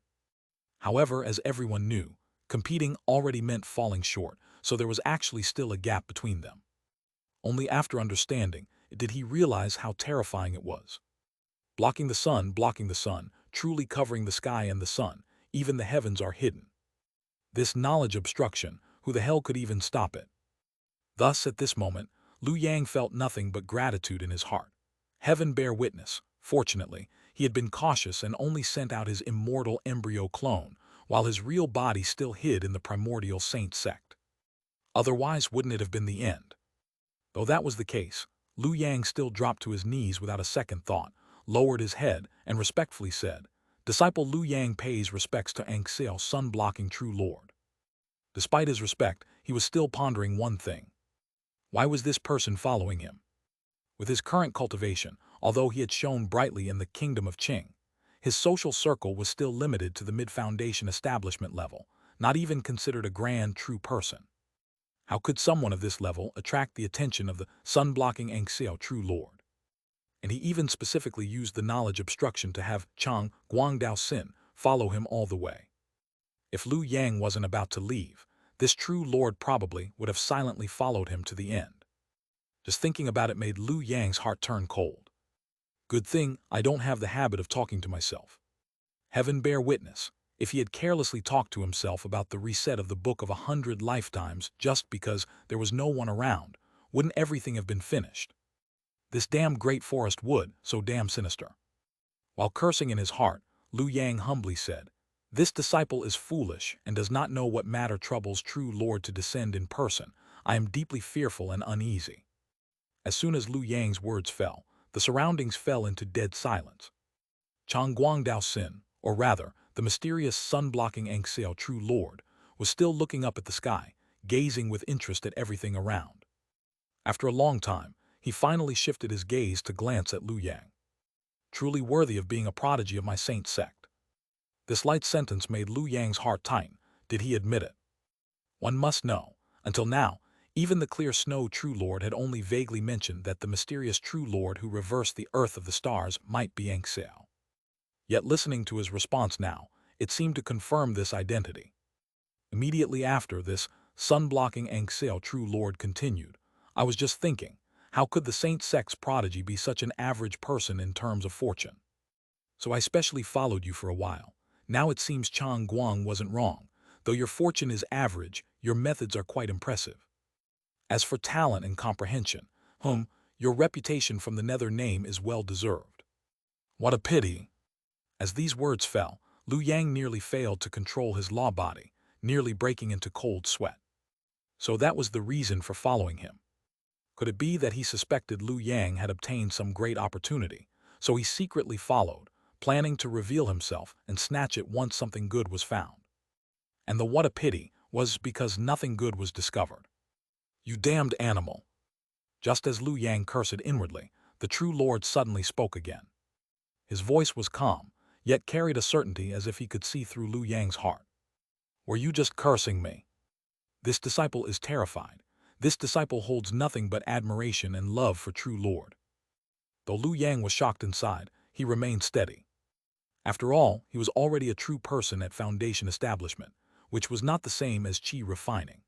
However, as everyone knew, competing already meant falling short, so there was actually still a gap between them. Only after understanding did he realize how terrifying it was. Blocking the sun, truly covering the sky and the sun, even the heavens are hidden. This knowledge obstruction, who the hell could even stop it? Thus, at this moment, Lu Yang felt nothing but gratitude in his heart. Heaven bear witness, fortunately, he had been cautious and only sent out his immortal embryo clone, while his real body still hid in the Primordial Saint Sect. Otherwise, wouldn't it have been the end? Though that was the case, Lu Yang still dropped to his knees without a second thought, lowered his head, and respectfully said, "Disciple Lu Yang pays respects to Xianxia, sun-blocking true lord." Despite his respect, he was still pondering one thing. Why was this person following him? With his current cultivation, although he had shone brightly in the kingdom of Qing, His social circle was still limited to the mid-foundation establishment level, not even considered a grand true person. How could someone of this level attract the attention of the sun-blocking Xianxia true lord? And he even specifically used the knowledge obstruction to have Chang Guangdao Sin follow him all the way. If Liu Yang wasn't about to leave, this true lord probably would have silently followed him to the end. Just thinking about it made Liu Yang's heart turn cold. Good thing I don't have the habit of talking to myself. Heaven bear witness, if he had carelessly talked to himself about the reset of the Book of 100 Lifetimes just because there was no one around, wouldn't everything have been finished? This damn great forest wood, so damn sinister. While cursing in his heart, Liu Yang humbly said, "This disciple is foolish and does not know what matter troubles true Lord to descend in person. I am deeply fearful and uneasy." As soon as Liu Yang's words fell, the surroundings fell into dead silence. Chang Guangdao Sin, or rather, the mysterious sun-blocking Xiao true lord, was still looking up at the sky, gazing with interest at everything around. After a long time, he finally shifted his gaze to glance at Liu Yang. Truly worthy of being a prodigy of my Saint Sect. This light sentence made Liu Yang's heart tighten. Did he admit it? One must know, until now, even the clear snow true lord had only vaguely mentioned that the mysterious true lord who reversed the earth of the stars might be Xiao. Yet listening to his response now, it seemed to confirm this identity. Immediately after this, sun-blocking Xiao true lord continued, "I was just thinking, how could the Saint Sect's prodigy be such an average person in terms of fortune? So I specially followed you for a while. Now it seems Chang Guang wasn't wrong. Though your fortune is average, your methods are quite impressive. As for talent and comprehension, your reputation from the nether name is well deserved." What a pity! As these words fell, Liu Yang nearly failed to control his law body, nearly breaking into cold sweat. So that was the reason for following him. Could it be that he suspected Liu Yang had obtained some great opportunity, so he secretly followed, planning to reveal himself and snatch it once something good was found? And the what a pity was because nothing good was discovered. "You damned animal!" Just as Liu Yang cursed inwardly, the true lord suddenly spoke again. His voice was calm, yet carried a certainty as if he could see through Liu Yang's heart. "Were you just cursing me?" This disciple is terrified. This disciple holds nothing but admiration and love for true lord. Though Liu Yang was shocked inside, he remained steady. After all, he was already a true person at foundation establishment, which was not the same as qi refining.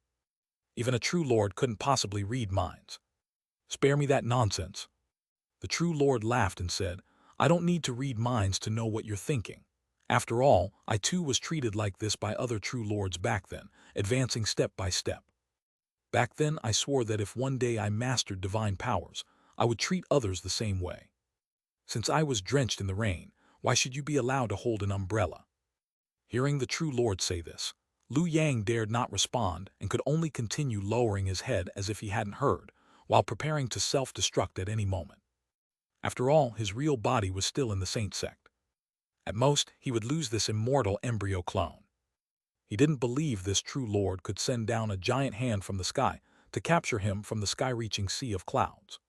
Even a true lord couldn't possibly read minds. "Spare me that nonsense." The true lord laughed and said, "I don't need to read minds to know what you're thinking. After all, I too was treated like this by other true lords back then, advancing step by step. Back then I swore that if one day I mastered divine powers, I would treat others the same way. Since I was drenched in the rain, why should you be allowed to hold an umbrella?" Hearing the true lord say this, Liu Yang dared not respond and could only continue lowering his head as if he hadn't heard, while preparing to self-destruct at any moment. After all, his real body was still in the Saint Sect. At most, he would lose this immortal embryo clone. He didn't believe this true lord could send down a giant hand from the sky to capture him from the sky-reaching sea of clouds.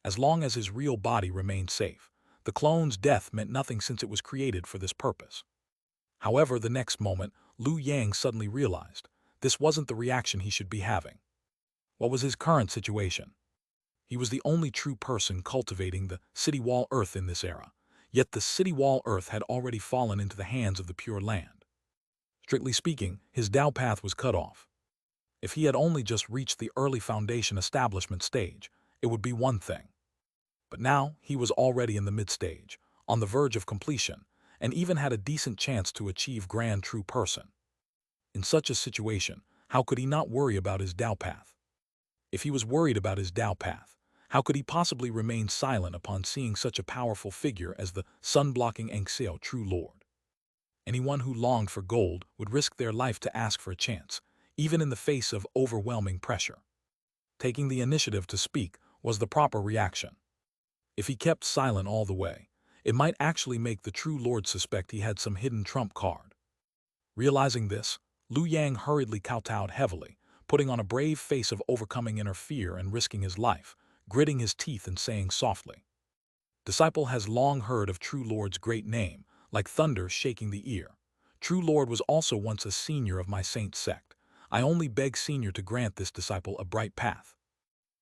As long as his real body remained safe, the clone's death meant nothing since it was created for this purpose. However, the next moment, Liu Yang suddenly realized this wasn't the reaction he should be having. What was his current situation? He was the only true person cultivating the city wall earth in this era, yet the city wall earth had already fallen into the hands of the Pure Land. Strictly speaking, his Dao path was cut off. If he had only just reached the early foundation establishment stage, it would be one thing. But now he was already in the mid-stage, on the verge of completion, and even had a decent chance to achieve grand true person. In such a situation, how could he not worry about his Dao path? If he was worried about his Dao path, how could he possibly remain silent upon seeing such a powerful figure as the sun-blocking Xiao true lord? Anyone who longed for gold would risk their life to ask for a chance, even in the face of overwhelming pressure. Taking the initiative to speak was the proper reaction. If he kept silent all the way, it might actually make the true lord suspect he had some hidden trump card. Realizing this, Liu Yang hurriedly kowtowed heavily, putting on a brave face of overcoming inner fear and risking his life, gritting his teeth and saying softly, "Disciple has long heard of true lord's great name. like thunder shaking the ear. True Lord was also once a senior of my saint sect. I only beg senior to grant this disciple a bright path.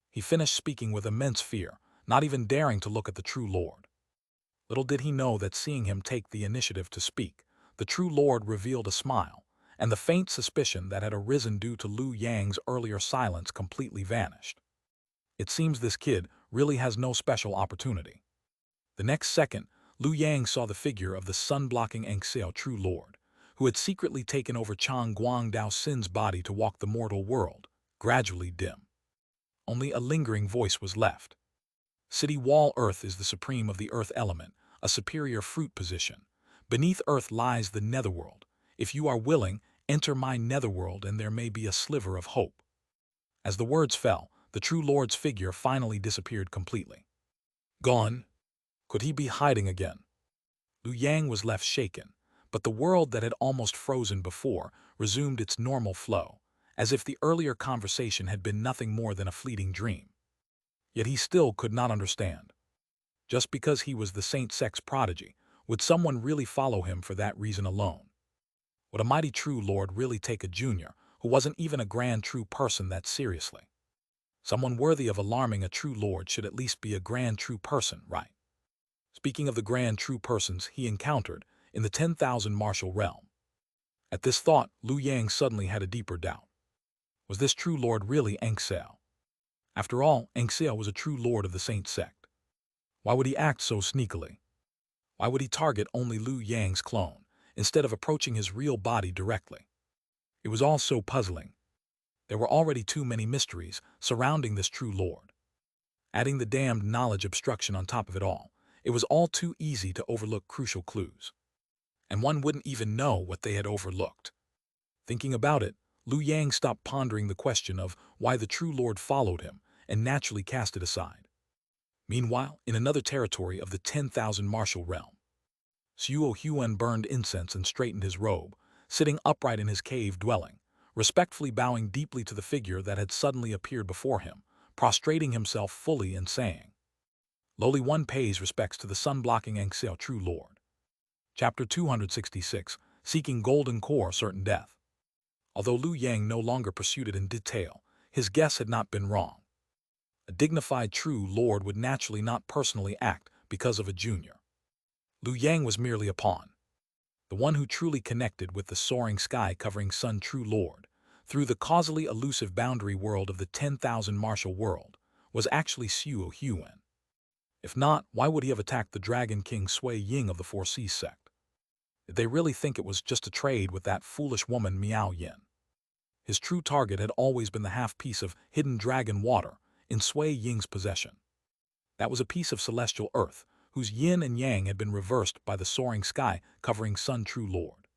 He finished speaking with immense fear, not even daring to look at the true Lord. Little did he know that seeing him take the initiative to speak, the true Lord revealed a smile, and the faint suspicion that had arisen due to Liu Yang's earlier silence completely vanished. It seems this kid really has no special opportunity. The next second, Liu Yang saw the figure of the sun-blocking Xianxia true Lord, who had secretly taken over Chang Guang Dao Sin's body to walk the mortal world, gradually dim. Only a lingering voice was left. City Wall Earth is the supreme of the earth element, a superior fruit position. Beneath earth lies the netherworld. If you are willing, enter my netherworld and there may be a sliver of hope. As the words fell, the true Lord's figure finally disappeared completely. Gone? Could he be hiding again? Liu Yang was left shaken, but the world that had almost frozen before resumed its normal flow, as if the earlier conversation had been nothing more than a fleeting dream. Yet he still could not understand. Just because he was the Saint Sect's prodigy, would someone really follow him for that reason alone? Would a mighty true Lord really take a junior, who wasn't even a grand true person, that seriously? Someone worthy of alarming a true Lord should at least be a grand true person, right? Speaking of the grand true persons he encountered in the 10,000 martial realm. At this thought, Liu Yang suddenly had a deeper doubt. Was this true Lord really Xianxia? After all, Xianxia was a true Lord of the Saint Sect. Why would he act so sneakily? Why would he target only Liu Yang's clone, instead of approaching his real body directly? It was all so puzzling. There were already too many mysteries surrounding this true Lord. Adding the damned knowledge obstruction on top of it all, it was all too easy to overlook crucial clues. And one wouldn't even know what they had overlooked. Thinking about it, Liu Yang stopped pondering the question of why the true Lord followed him and naturally cast it aside. Meanwhile, in another territory of the 10,000 martial realm, Xiao Huan burned incense and straightened his robe, sitting upright in his cave dwelling, respectfully bowing deeply to the figure that had suddenly appeared before him, prostrating himself fully and saying, Lowly one pays respects to the sun-blocking Xiao true Lord. Chapter 266, Seeking Golden Core Certain Death. Although Liu Yang no longer pursued it in detail, his guess had not been wrong. A dignified true Lord would naturally not personally act because of a junior. Liu Yang was merely a pawn. The one who truly connected with the soaring sky-covering sun true Lord, through the causally elusive boundary world of the 10,000 martial world, was actually Xiao Huan. If not, why would he have attacked the Dragon King Sui Ying of the Four Seas sect? Did they really think it was just a trade with that foolish woman Miao Yin? His true target had always been the half-piece of hidden dragon water in Sui Ying's possession. That was a piece of celestial earth, whose yin and yang had been reversed by the soaring sky covering sun true Lord.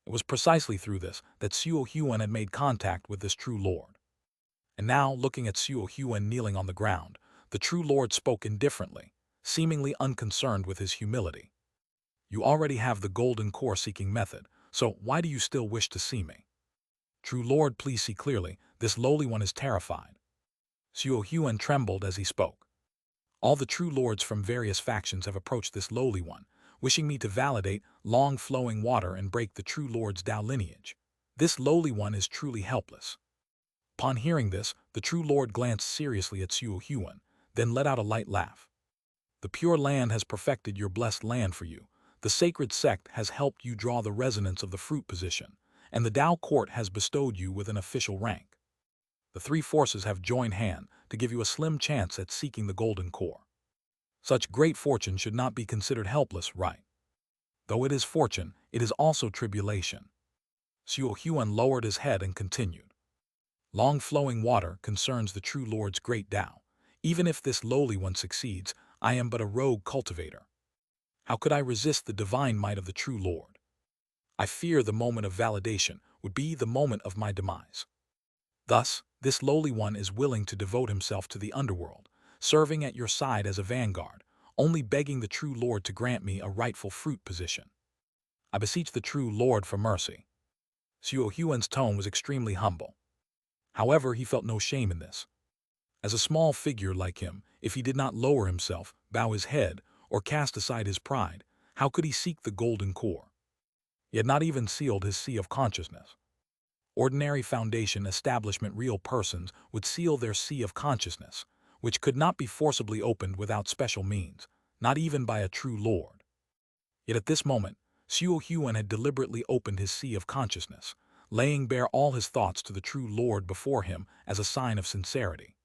It was precisely through this that Xiao Huan had made contact with this true Lord. And now, looking at Xiao Huan kneeling on the ground, the true Lord spoke indifferently, seemingly unconcerned with his humility. You already have the golden core seeking method, so why do you still wish to see me? True Lord, please see clearly, this lowly one is terrified. Xiao Huan trembled as he spoke. All the true lords from various factions have approached this lowly one, wishing me to validate long-flowing water and break the true lord's Dao lineage. This lowly one is truly helpless. Upon hearing this, the true lord glanced seriously at Xiao Huan, then let out a light laugh. The pure land has perfected your blessed land for you. The sacred sect has helped you draw the resonance of the fruit position, and the Dao court has bestowed you with an official rank. The three forces have joined hand to give you a slim chance at seeking the golden core. Such great fortune should not be considered helpless, right? Though it is fortune, it is also tribulation. Xiao Huan lowered his head and continued. Long-flowing water concerns the true Lord's great Dao. Even if this lowly one succeeds, I am but a rogue cultivator. How could I resist the divine might of the true Lord? I fear the moment of validation would be the moment of my demise. Thus, this lowly one is willing to devote himself to the underworld, serving at your side as a vanguard, only begging the true Lord to grant me a rightful fruit position. I beseech the true Lord for mercy. Xiao Huan's tone was extremely humble. However, he felt no shame in this. As a small figure like him, if he did not lower himself, bow his head, or cast aside his pride, How could he seek the golden core? He had not even sealed his sea of consciousness. Ordinary foundation establishment real persons would seal their sea of consciousness, which could not be forcibly opened without special means, not even by a true lord. Yet at this moment, Xiao Huan had deliberately opened his sea of consciousness, laying bare all his thoughts to the true lord before him as a sign of sincerity.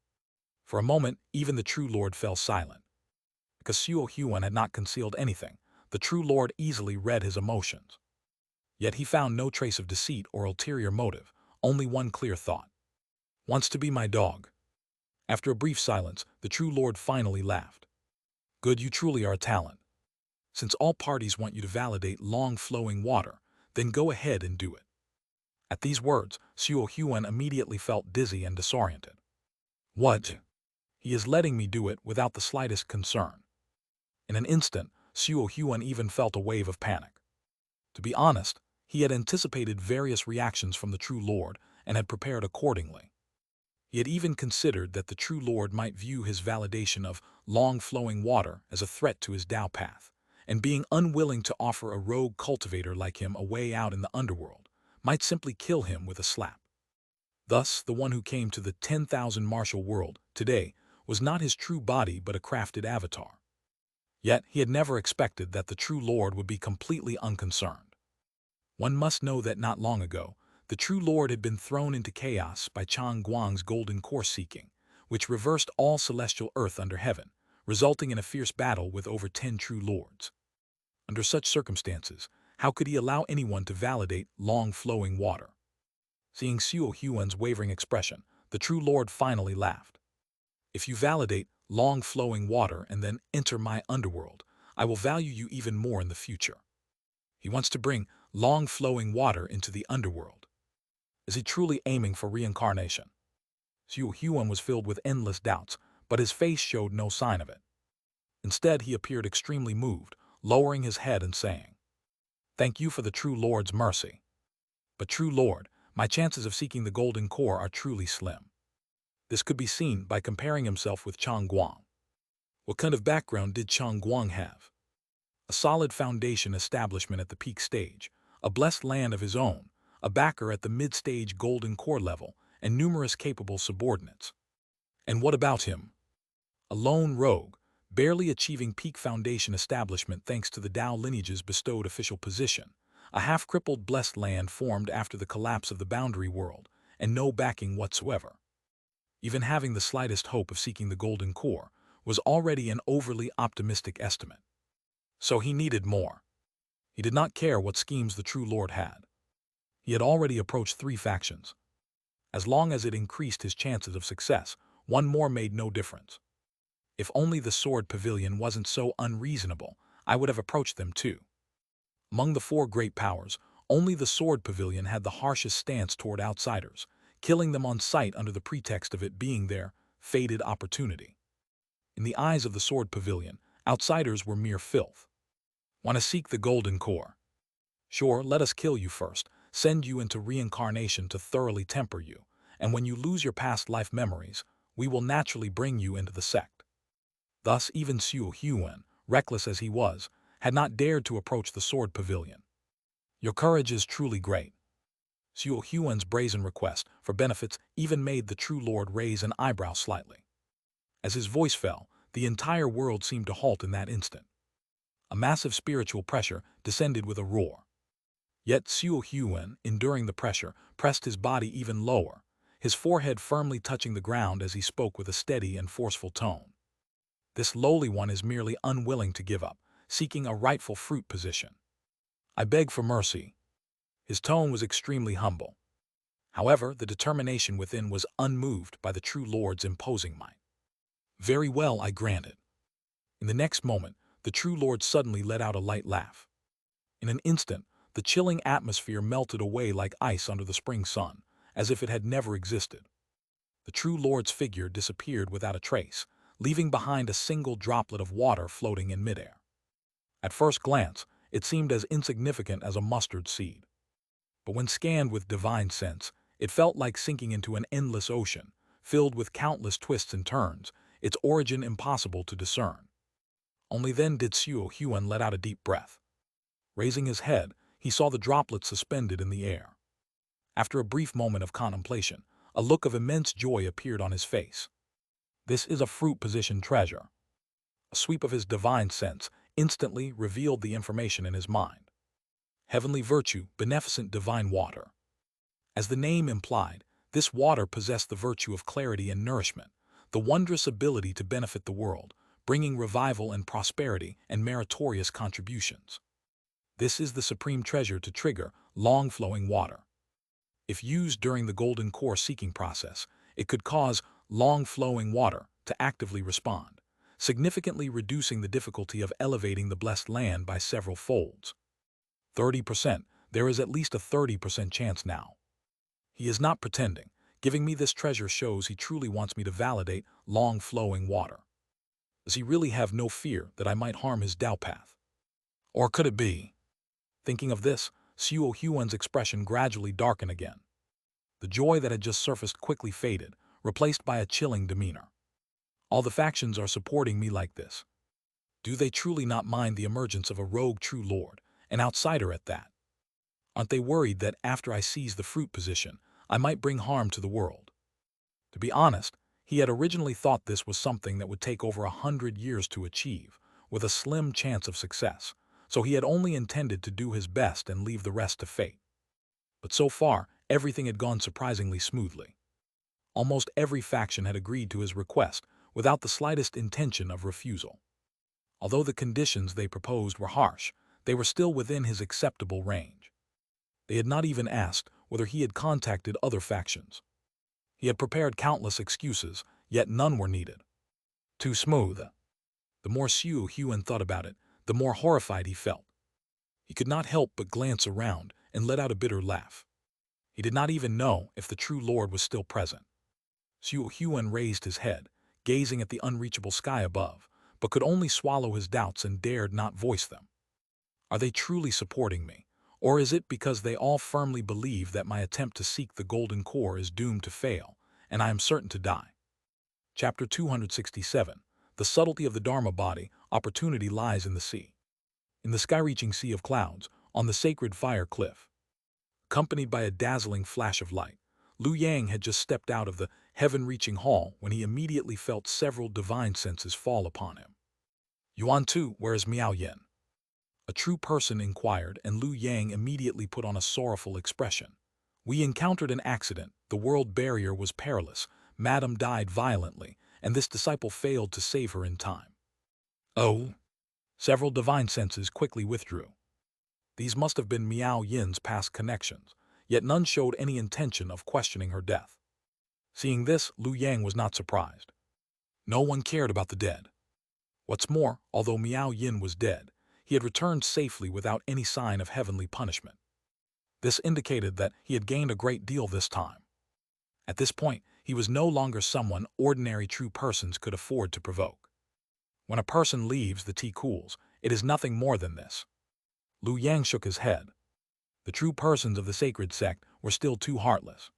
For a moment, even the true lord fell silent. Because Xiao Huan had not concealed anything, the true lord easily read his emotions. Yet he found no trace of deceit or ulterior motive, only one clear thought. Wants to be my dog. After a brief silence, the true lord finally laughed. Good, you truly are a talent. Since all parties want you to validate long-flowing water, then go ahead and do it. At these words, Xiao Huan immediately felt dizzy and disoriented. What? He is letting me do it without the slightest concern. In an instant, Xiao Huan even felt a wave of panic. To be honest, he had anticipated various reactions from the true lord and had prepared accordingly. He had even considered that the true lord might view his validation of long-flowing water as a threat to his Tao path, and being unwilling to offer a rogue cultivator like him a way out in the underworld, might simply kill him with a slap. Thus, the one who came to the 10,000 martial world today was not his true body but a crafted avatar. Yet he had never expected that the true lord would be completely unconcerned. One must know that not long ago, the true lord had been thrown into chaos by Chang Guang's golden core seeking, which reversed all celestial earth under heaven, resulting in a fierce battle with over 10 true lords. Under such circumstances, how could he allow anyone to validate long-flowing water? Seeing Xiao Huan's wavering expression, the true lord finally laughed. If you validate long-flowing water and then enter my underworld, I will value you even more in the future. He wants to bring long-flowing water into the underworld. Is he truly aiming for reincarnation? Xiao Huan was filled with endless doubts, but his face showed no sign of it. Instead, he appeared extremely moved, lowering his head and saying, "Thank you for the true lord's mercy. But true lord, my chances of seeking the golden core are truly slim." This could be seen by comparing himself with Chang Guang. What kind of background did Chang Guang have? A solid foundation establishment at the peak stage, a blessed land of his own, a backer at the mid-stage golden core level, and numerous capable subordinates. And what about him? A lone rogue, barely achieving peak foundation establishment thanks to the Tao lineage's bestowed official position, a half-crippled blessed land formed after the collapse of the boundary world, and no backing whatsoever. Even having the slightest hope of seeking the golden core was already an overly optimistic estimate. So he needed more. He did not care what schemes the true lord had. He had already approached 3 factions. As long as it increased his chances of success, one more made no difference. If only the sword pavilion wasn't so unreasonable, I would have approached them too. Among the 4 great powers, only the sword pavilion had the harshest stance toward outsiders, killing them on sight under the pretext of it being their fated opportunity. In the eyes of the sword pavilion, outsiders were mere filth. Want to seek the golden core? Sure, let us kill you first, send you into reincarnation to thoroughly temper you, and when you lose your past life memories, we will naturally bring you into the sect. Thus, even Xiao Huan, reckless as he was, had not dared to approach the sword pavilion. Your courage is truly great. Xiao Huan's brazen request for benefits even made the true lord raise an eyebrow slightly. As his voice fell, the entire world seemed to halt in that instant. A massive spiritual pressure descended with a roar. Yet Xiao Huan, enduring the pressure, pressed his body even lower, his forehead firmly touching the ground as he spoke with a steady and forceful tone. This lowly one is merely unwilling to give up, seeking a rightful fruit position. I beg for mercy. His tone was extremely humble. However, the determination within was unmoved by the true lord's imposing might. Very well, I grant it. In the next moment, the true lord suddenly let out a light laugh. In an instant, the chilling atmosphere melted away like ice under the spring sun, as if it had never existed. The true lord's figure disappeared without a trace, leaving behind a single droplet of water floating in midair. At first glance, it seemed as insignificant as a mustard seed. But when scanned with divine sense, it felt like sinking into an endless ocean, filled with countless twists and turns, its origin impossible to discern. Only then did Xiu Huan let out a deep breath. Raising his head, he saw the droplets suspended in the air. After a brief moment of contemplation, a look of immense joy appeared on his face. This is a fruit-position treasure. A sweep of his divine sense instantly revealed the information in his mind. Heavenly virtue, beneficent divine water. As the name implied, this water possessed the virtue of clarity and nourishment, the wondrous ability to benefit the world, bringing revival and prosperity and meritorious contributions. This is the supreme treasure to trigger long-flowing water. If used during the golden core seeking process, it could cause long-flowing water to actively respond, significantly reducing the difficulty of elevating the blessed land by several folds. 30%, there is at least a 30% chance now. He is not pretending. Giving me this treasure shows he truly wants me to validate long-flowing water. Does he really have no fear that I might harm his Tao path? Or could it be? Thinking of this, Xiu Huan's expression gradually darkened again. The joy that had just surfaced quickly faded, replaced by a chilling demeanor. All the factions are supporting me like this. Do they truly not mind the emergence of a rogue true lord, an outsider at that? Aren't they worried that after I seize the fruit position, I might bring harm to the world? To be honest, he had originally thought this was something that would take over 100 years to achieve, with a slim chance of success, so he had only intended to do his best and leave the rest to fate. But so far, everything had gone surprisingly smoothly. Almost every faction had agreed to his request without the slightest intention of refusal. Although the conditions they proposed were harsh, they were still within his acceptable range. They had not even asked whether he had contacted other factions. He had prepared countless excuses, yet none were needed. Too smooth. The more Xiu Huan thought about it, the more horrified he felt. He could not help but glance around and let out a bitter laugh. He did not even know if the true lord was still present. Xiu Huan raised his head, gazing at the unreachable sky above, but could only swallow his doubts and dared not voice them. Are they truly supporting me, or is it because they all firmly believe that my attempt to seek the golden core is doomed to fail, and I am certain to die? Chapter 267. The subtlety of the Dharma body, opportunity lies in the sea. In the sky-reaching sea of clouds, on the sacred fire cliff. Accompanied by a dazzling flash of light, Liu Yang had just stepped out of the heaven-reaching hall when he immediately felt several divine senses fall upon him. Yuan Tu, where is Miao Yin? A true person inquired, and Liu Yang immediately put on a sorrowful expression. We encountered an accident, the world barrier was perilous, Madam died violently, and this disciple failed to save her in time. Oh? Several divine senses quickly withdrew. These must have been Miao Yin's past connections, yet none showed any intention of questioning her death. Seeing this, Liu Yang was not surprised. No one cared about the dead. What's more, although Miao Yin was dead, he had returned safely without any sign of heavenly punishment. This indicated that he had gained a great deal this time. At this point, he was no longer someone ordinary true persons could afford to provoke. When a person leaves, the tea cools. It is nothing more than this. Liu Yang shook his head. The true persons of the sacred sect were still too heartless.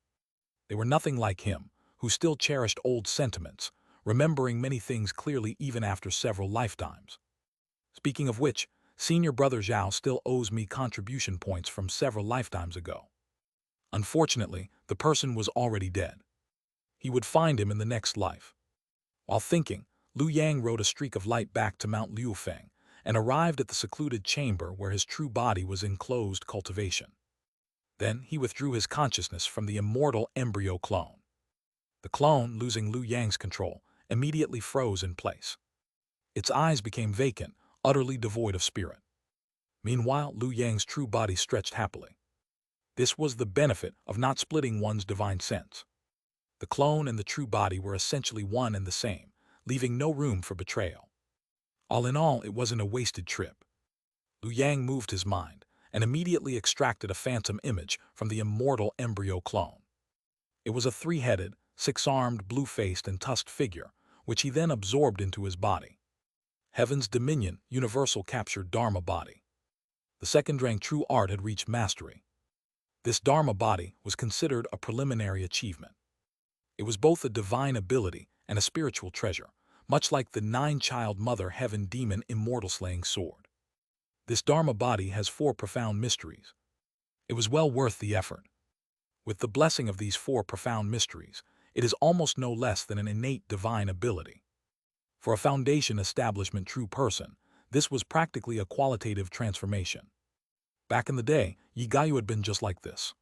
They were nothing like him, who still cherished old sentiments, remembering many things clearly even after several lifetimes. Speaking of which, senior brother Zhao still owes me contribution points from several lifetimes ago. Unfortunately, the person was already dead. He would find him in the next life. While thinking, Liu Yang rode a streak of light back to Mount Liufeng and arrived at the secluded chamber where his true body was in closed cultivation. Then he withdrew his consciousness from the immortal embryo clone. The clone, losing Liu Yang's control, immediately froze in place. Its eyes became vacant, utterly devoid of spirit. Meanwhile, Liu Yang's true body stretched happily. This was the benefit of not splitting one's divine sense. The clone and the true body were essentially one and the same, leaving no room for betrayal. All in all, it wasn't a wasted trip. Liu Yang moved his mind and immediately extracted a phantom image from the immortal embryo clone. It was a three-headed, six-armed, blue-faced and tusked figure, which he then absorbed into his body. Heaven's dominion, universal captured Dharma body. The second rank true art had reached mastery. This Dharma body was considered a preliminary achievement. It was both a divine ability and a spiritual treasure, much like the nine-child mother heaven demon immortal slaying sword. This Dharma body has 4 profound mysteries. It was well worth the effort. With the blessing of these 4 profound mysteries, it is almost no less than an innate divine ability. For a foundation establishment true person, this was practically a qualitative transformation. Back in the day, Yigayu had been just like this.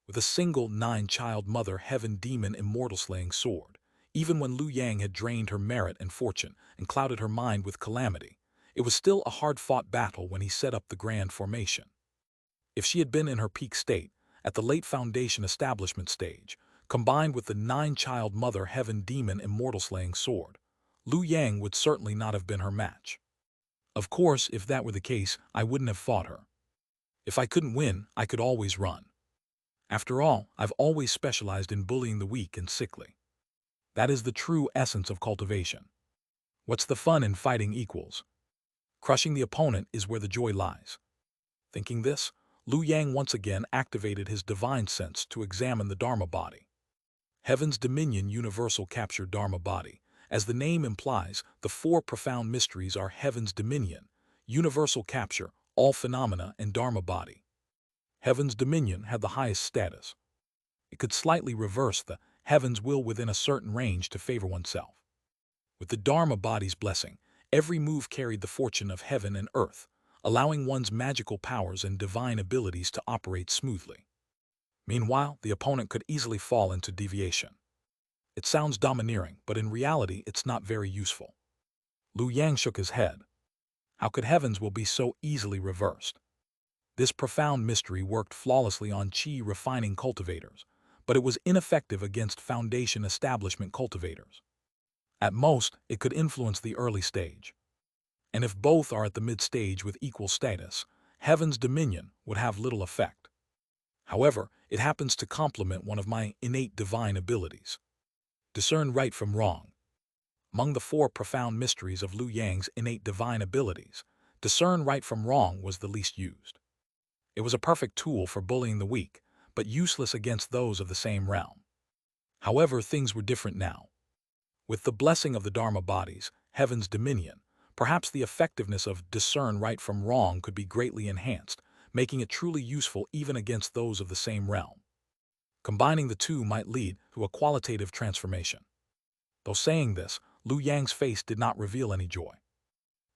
With a single 9-child mother heaven demon immortal slaying sword, even when Liu Yang had drained her merit and fortune and clouded her mind with calamity, it was still a hard-fought battle when he set up the grand formation. If she had been in her peak state, at the late foundation establishment stage, combined with the 9-child mother heaven demon immortal slaying sword, Liu Yang would certainly not have been her match. Of course, if that were the case, I wouldn't have fought her. If I couldn't win, I could always run. After all, I've always specialized in bullying the weak and sickly. That is the true essence of cultivation. What's the fun in fighting equals? Crushing the opponent is where the joy lies. Thinking this, Liu Yang once again activated his divine sense to examine the Dharma body. Heaven's Dominion Universal Capture Dharma body. As the name implies, the 4 profound mysteries are Heaven's Dominion, Universal Capture, all phenomena, and Dharma body. Heaven's Dominion had the highest status. It could slightly reverse the heaven's will within a certain range to favor oneself. With the Dharma body's blessing, every move carried the fortune of heaven and earth, allowing one's magical powers and divine abilities to operate smoothly. Meanwhile, the opponent could easily fall into deviation. It sounds domineering, but in reality it's not very useful. Liu Yang shook his head. How could heaven's will be so easily reversed? This profound mystery worked flawlessly on qi refining cultivators, but it was ineffective against foundation establishment cultivators. At most, it could influence the early stage. And if both are at the mid-stage with equal status, Heaven's Dominion would have little effect. However, it happens to complement one of my innate divine abilities. Discern right from wrong. Among the 4 profound mysteries of Liu Yang's innate divine abilities, discern right from wrong was the least used. It was a perfect tool for bullying the weak, but useless against those of the same realm. However, things were different now. With the blessing of the Dharma bodies, Heaven's Dominion, perhaps the effectiveness of discern right from wrong could be greatly enhanced, making it truly useful even against those of the same realm. Combining the 2 might lead to a qualitative transformation. Though saying this, Liu Yang's face did not reveal any joy.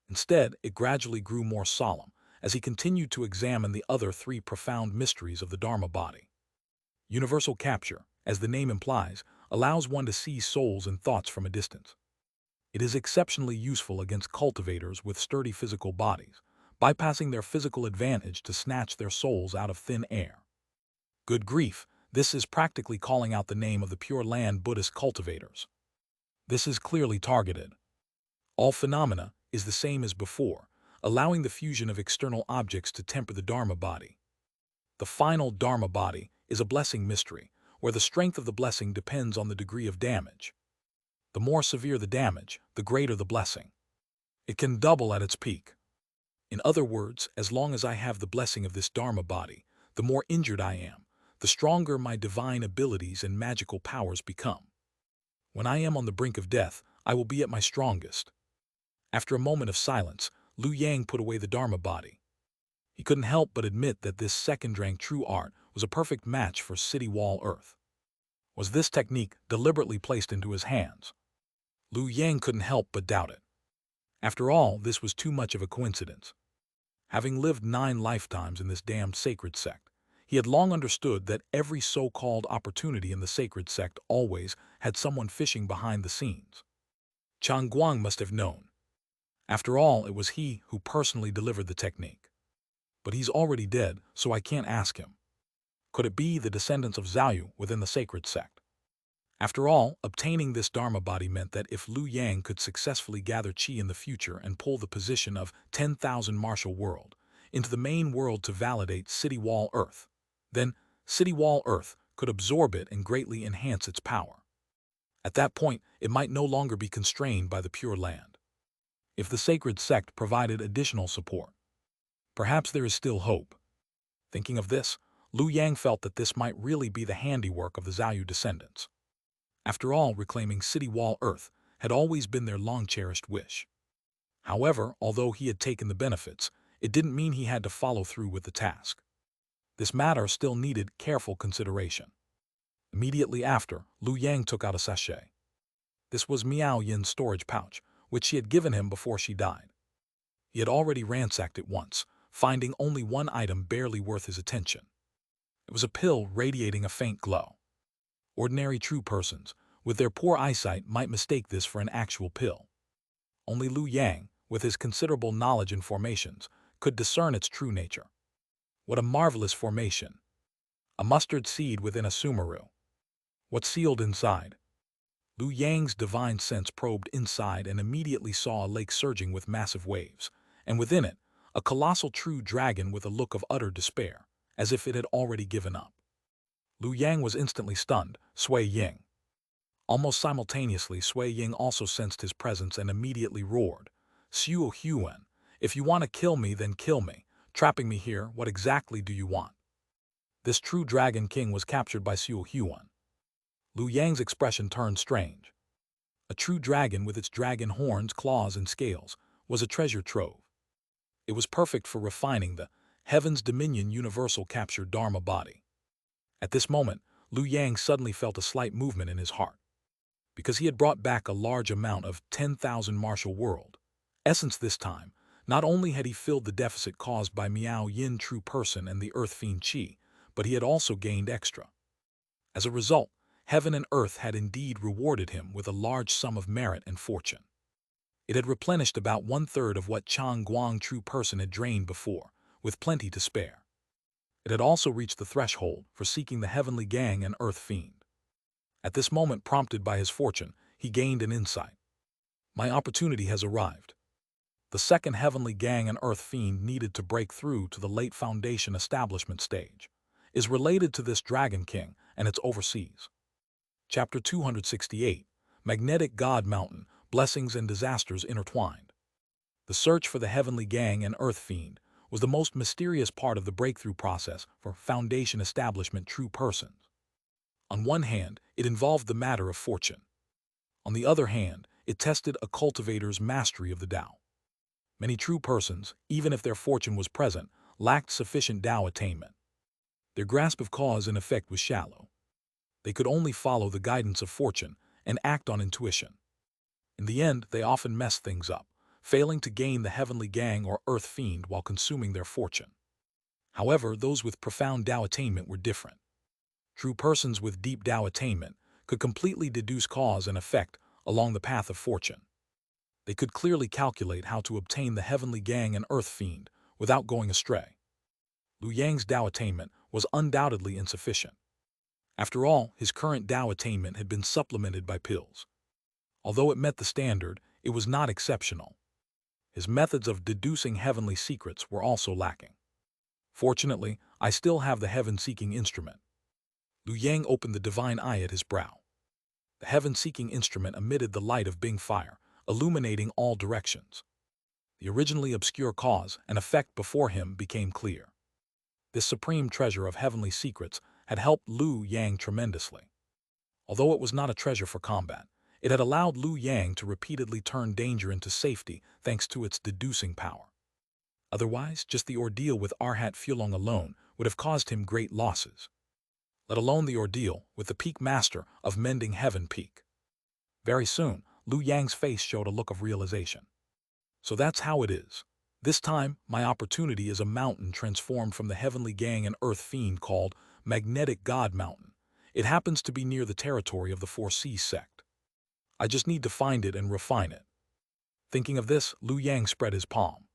Instead, it gradually grew more solemn as he continued to examine the other 3 profound mysteries of the Dharma body. Universal capture, as the name implies, allows one to see souls and thoughts from a distance. It is exceptionally useful against cultivators with sturdy physical bodies, bypassing their physical advantage to snatch their souls out of thin air. Good grief, this is practically calling out the name of the Pure Land Buddhist cultivators. This is clearly targeted. All phenomena is the same as before, allowing the fusion of external objects to temper the Dharma body. The final Dharma body is a blessing mystery, where the strength of the blessing depends on the degree of damage. The more severe the damage, the greater the blessing. It can double at its peak. In other words, as long as I have the blessing of this Dharma body, the more injured I am, the stronger my divine abilities and magical powers become. When I am on the brink of death, I will be at my strongest. After a moment of silence, Liu Yang put away the Dharma body. He couldn't help but admit that this second-rank true art was a perfect match for City Wall Earth. Was this technique deliberately placed into his hands? Liu Yang couldn't help but doubt it. After all, this was too much of a coincidence. Having lived 9 lifetimes in this damned sacred sect, he had long understood that every so-called opportunity in the sacred sect always had someone fishing behind the scenes. Chang Guang must have known. After all, it was he who personally delivered the technique. But he's already dead, so I can't ask him. Could it be the descendants of Xiaoyu within the sacred sect? After all, obtaining this Dharma body meant that if Liu Yang could successfully gather qi in the future and pull the position of 10,000 martial world into the main world to validate City Wall Earth, then City Wall Earth could absorb it and greatly enhance its power. At that point, it might no longer be constrained by the Pure Land. If the sacred sect provided additional support, perhaps there is still hope. Thinking of this, Liu Yang felt that this might really be the handiwork of the Xiaoyu descendants. After all, reclaiming City Wall Earth had always been their long-cherished wish. However, although he had taken the benefits, it didn't mean he had to follow through with the task. This matter still needed careful consideration. Immediately after, Lu Yang took out a sachet. This was Miao Yin's storage pouch, which she had given him before she died. He had already ransacked it once, finding only one item barely worth his attention. It was a pill radiating a faint glow. Ordinary true persons, with their poor eyesight, might mistake this for an actual pill. Only Lu Yang, with his considerable knowledge in formations, could discern its true nature. What a marvelous formation! A mustard seed within a sumaru. What's sealed inside? Lu Yang's divine sense probed inside and immediately saw a lake surging with massive waves, and within it, a colossal true dragon with a look of utter despair, as if it had already given up. Lu Yang was instantly stunned. Sui Ying. Almost simultaneously, Sui Ying also sensed his presence and immediately roared, "Xiu Huan, if you want to kill me, then kill me. Trapping me here, what exactly do you want?" This true dragon king was captured by Xiu Huan. Lu Yang's expression turned strange. A true dragon with its dragon horns, claws, and scales was a treasure trove. It was perfect for refining the Heaven's Dominion Universal Capture Dharma body. At this moment, Lu Yang suddenly felt a slight movement in his heart. Because he had brought back a large amount of 10,000 martial world essence this time, not only had he filled the deficit caused by Miao Yin true person and the earth fiend Qi, but he had also gained extra. As a result, heaven and earth had indeed rewarded him with a large sum of merit and fortune. It had replenished about 1/3 of what Chang Guang true person had drained before, with plenty to spare. It had also reached the threshold for seeking the heavenly gang and earth fiend. At this moment, prompted by his fortune, he gained an insight. My opportunity has arrived. The second heavenly gang and earth fiend needed to break through to the late foundation establishment stage is related to this Dragon King and its overseas. Chapter 268, Magnetic God Mountain, Blessings and Disasters Intertwined. The search for the heavenly gang and earth fiend was the most mysterious part of the breakthrough process for foundation establishment true persons. On one hand, it involved the matter of fortune. On the other hand, it tested a cultivator's mastery of the Tao. Many true persons, even if their fortune was present, lacked sufficient Tao attainment. Their grasp of cause and effect was shallow. They could only follow the guidance of fortune and act on intuition. In the end, they often messed things up, failing to gain the heavenly gang or earth fiend while consuming their fortune. However, those with profound Tao attainment were different. True persons with deep Tao attainment could completely deduce cause and effect along the path of fortune. They could clearly calculate how to obtain the heavenly gang and earth fiend without going astray. Lu Yang's Tao attainment was undoubtedly insufficient. After all, his current Tao attainment had been supplemented by pills. Although it met the standard, it was not exceptional. His methods of deducing heavenly secrets were also lacking. Fortunately, I still have the heaven-seeking instrument. Lu Yang opened the divine eye at his brow. The heaven-seeking instrument emitted the light of Bing fire, illuminating all directions. The originally obscure cause and effect before him became clear. This supreme treasure of heavenly secrets had helped Lu Yang tremendously. Although it was not a treasure for combat, it had allowed Lu Yang to repeatedly turn danger into safety thanks to its deducing power. Otherwise, just the ordeal with Arhat Fulong alone would have caused him great losses. Let alone the ordeal with the peak master of Mending Heaven Peak. Very soon, Lu Yang's face showed a look of realization. So that's how it is. This time, my opportunity is a mountain transformed from the heavenly gang and earth fiend called Magnetic God Mountain. It happens to be near the territory of the 4C sect. I just need to find it and refine it. Thinking of this, Lu Yang spread his palm.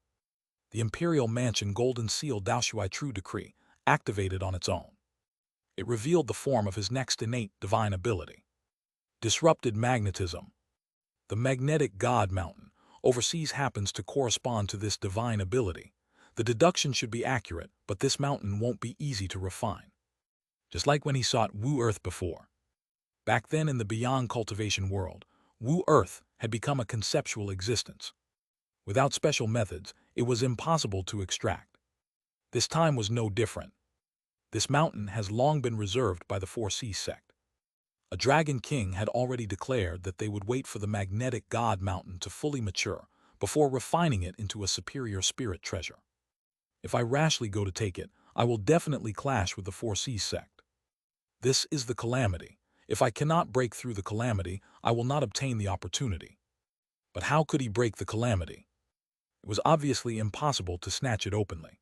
The Imperial Mansion Golden Seal Daoshui True Decree activated on its own. It revealed the form of his next innate divine ability. Disrupted magnetism. The Magnetic God Mountain overseas happens to correspond to this divine ability. The deduction should be accurate, but this mountain won't be easy to refine. Just like when he sought Wu Earth before. Back then in the beyond cultivation world, Wu Earth had become a conceptual existence. Without special methods, it was impossible to extract. This time was no different. This mountain has long been reserved by the 4C sect. A Dragon King had already declared that they would wait for the magnetic god mountain to fully mature before refining it into a superior spirit treasure. If I rashly go to take it, I will definitely clash with the 4C sect. This is the calamity. If I cannot break through the calamity, I will not obtain the opportunity. But how could he break the calamity? It was obviously impossible to snatch it openly.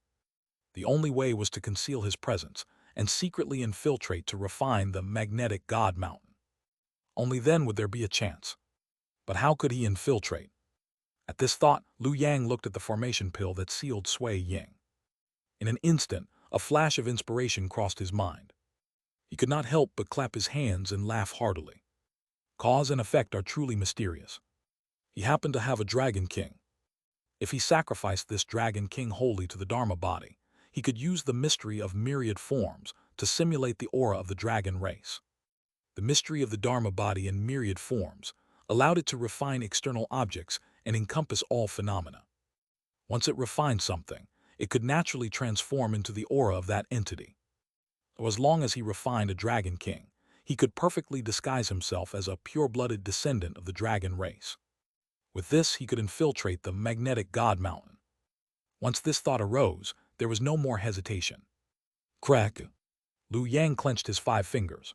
The only way was to conceal his presence and secretly infiltrate to refine the magnetic god mountain. Only then would there be a chance. But how could he infiltrate? At this thought, Liu Yang looked at the formation pill that sealed Sui Ying. In an instant, a flash of inspiration crossed his mind. He could not help but clap his hands and laugh heartily. Cause and effect are truly mysterious. He happened to have a Dragon King. If he sacrificed this Dragon King wholly to the Dharma body, he could use the mystery of myriad forms to simulate the aura of the dragon race. The mystery of the Dharma body in myriad forms allowed it to refine external objects and encompass all phenomena. Once it refined something, it could naturally transform into the aura of that entity. So as long as he refined a Dragon King, he could perfectly disguise himself as a pure-blooded descendant of the dragon race. With this, he could infiltrate the magnetic god mountain. Once this thought arose, there was no more hesitation. Crack! Liu Yang clenched his 5 fingers.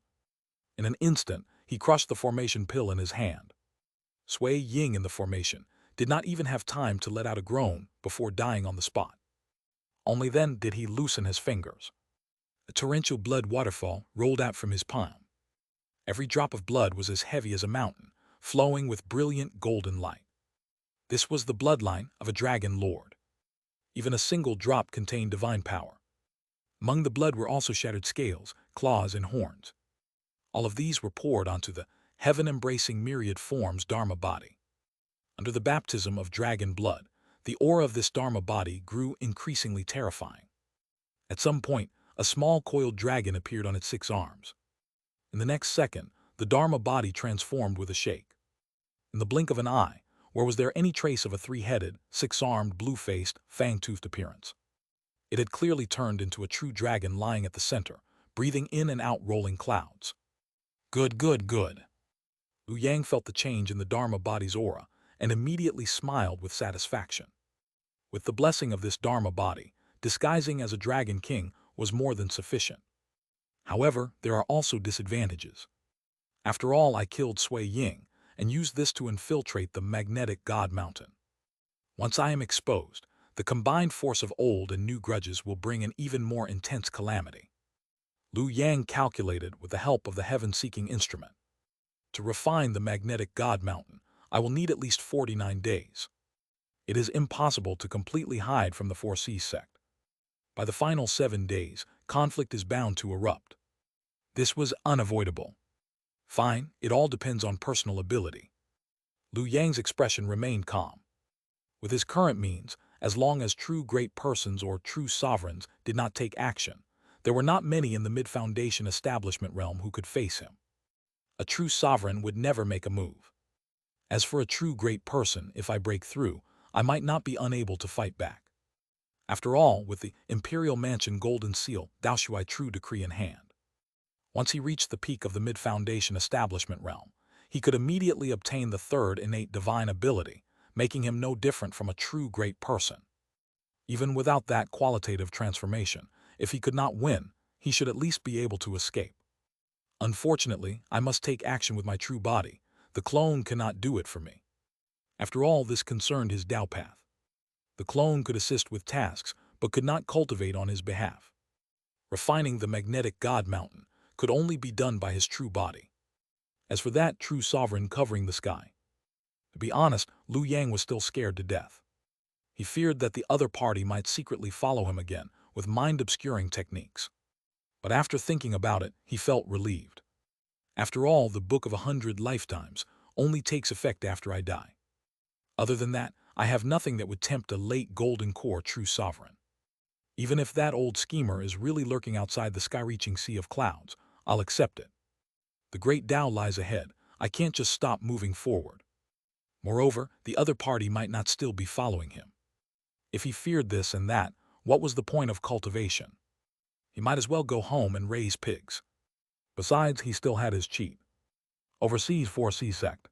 In an instant, he crushed the formation pill in his hand. Sui Ying in the formation did not even have time to let out a groan before dying on the spot. Only then did he loosen his fingers. A torrential blood waterfall rolled out from his palm. Every drop of blood was as heavy as a mountain, flowing with brilliant golden light. This was the bloodline of a dragon lord. Even a single drop contained divine power. Among the blood were also shattered scales, claws, and horns. All of these were poured onto the heaven-embracing myriad forms Dharma body. Under the baptism of dragon blood, the aura of this Dharma body grew increasingly terrifying. At some point, a small coiled dragon appeared on its 6 arms. In the next second, the Dharma body transformed with a shake. In the blink of an eye, where was there any trace of a 3-headed, 6-armed, blue-faced, fang-toothed appearance? It had clearly turned into a true dragon lying at the center, breathing in and out rolling clouds. Good, good, good. Liu Yang felt the change in the Dharma body's aura and immediately smiled with satisfaction. With the blessing of this Dharma body, disguising as a Dragon King was more than sufficient. However, there are also disadvantages. After all, I killed Sui Ying and used this to infiltrate the magnetic god mountain. Once I am exposed, the combined force of old and new grudges will bring an even more intense calamity. Liu Yang calculated with the help of the heaven-seeking instrument. To refine the magnetic god mountain, I will need at least 49 days. It is impossible to completely hide from the 4C sect. By the final 7 days, conflict is bound to erupt. This was unavoidable. Fine, it all depends on personal ability. Liu Yang's expression remained calm. With his current means, as long as true great persons or true sovereigns did not take action, there were not many in the mid-foundation establishment realm who could face him. A true sovereign would never make a move. As for a true great person, if I break through, I might not be unable to fight back. After all, with the Imperial Mansion Golden Seal, Daoshui True Decree in hand. Once he reached the peak of the mid-foundation establishment realm, he could immediately obtain the 3rd innate divine ability, making him no different from a true great person. Even without that qualitative transformation, if he could not win, he should at least be able to escape. Unfortunately, I must take action with my true body. The clone cannot do it for me. After all, this concerned his Tao path. The clone could assist with tasks, but could not cultivate on his behalf. Refining the magnetic god mountain could only be done by his true body. As for that true sovereign covering the sky, to be honest, Liu Yang was still scared to death. He feared that the other party might secretly follow him again with mind-obscuring techniques. But after thinking about it, he felt relieved. After all, the Book of 100 Lifetimes only takes effect after I die. Other than that, I have nothing that would tempt a late Golden Core true sovereign. Even if that old schemer is really lurking outside the sky-reaching sea of clouds, I'll accept it. The great Tao lies ahead. I can't just stop moving forward. Moreover, the other party might not still be following him. If he feared this and that, what was the point of cultivation? He might as well go home and raise pigs. Besides, he still had his cheat. Overseas 4C Sect.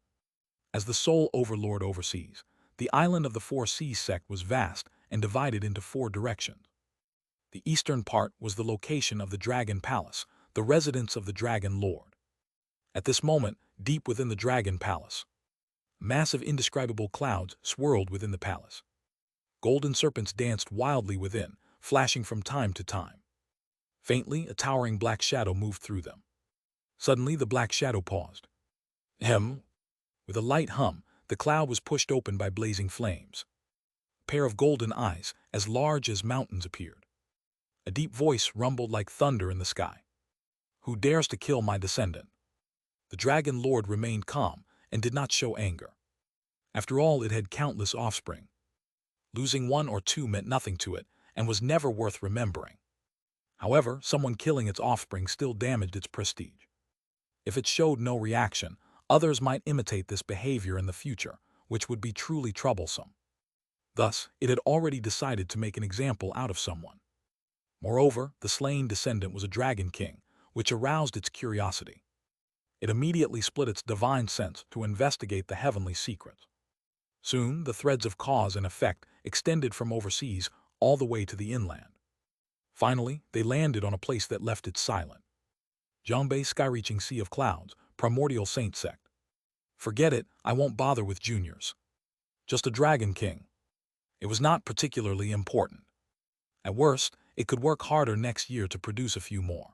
As the sole overlord overseas, the island of the 4C Sect was vast and divided into 4 directions. The eastern part was the location of the Dragon Palace, the residence of the Dragon Lord. At this moment, deep within the Dragon Palace, massive indescribable clouds swirled within the palace. Golden serpents danced wildly within, flashing from time to time. Faintly, a towering black shadow moved through them. Suddenly, the black shadow paused. Hem! With a light hum, the cloud was pushed open by blazing flames. A pair of golden eyes, as large as mountains, appeared. A deep voice rumbled like thunder in the sky. Who dares to kill my descendant? The Dragon Lord remained calm and did not show anger. After all, it had countless offspring. Losing 1 or 2 meant nothing to it and was never worth remembering. However, someone killing its offspring still damaged its prestige. If it showed no reaction, others might imitate this behavior in the future, which would be truly troublesome. Thus, it had already decided to make an example out of someone. Moreover, the slain descendant was a dragon king, which aroused its curiosity. It immediately split its divine sense to investigate the heavenly secrets. Soon, the threads of cause and effect extended from overseas all the way to the inland. Finally, they landed on a place that left it silent. Zhongbei, sky-reaching sea of clouds, Primordial Saint Sect. Forget it, I won't bother with juniors. Just a dragon king. It was not particularly important. At worst, it could work harder next year to produce a few more.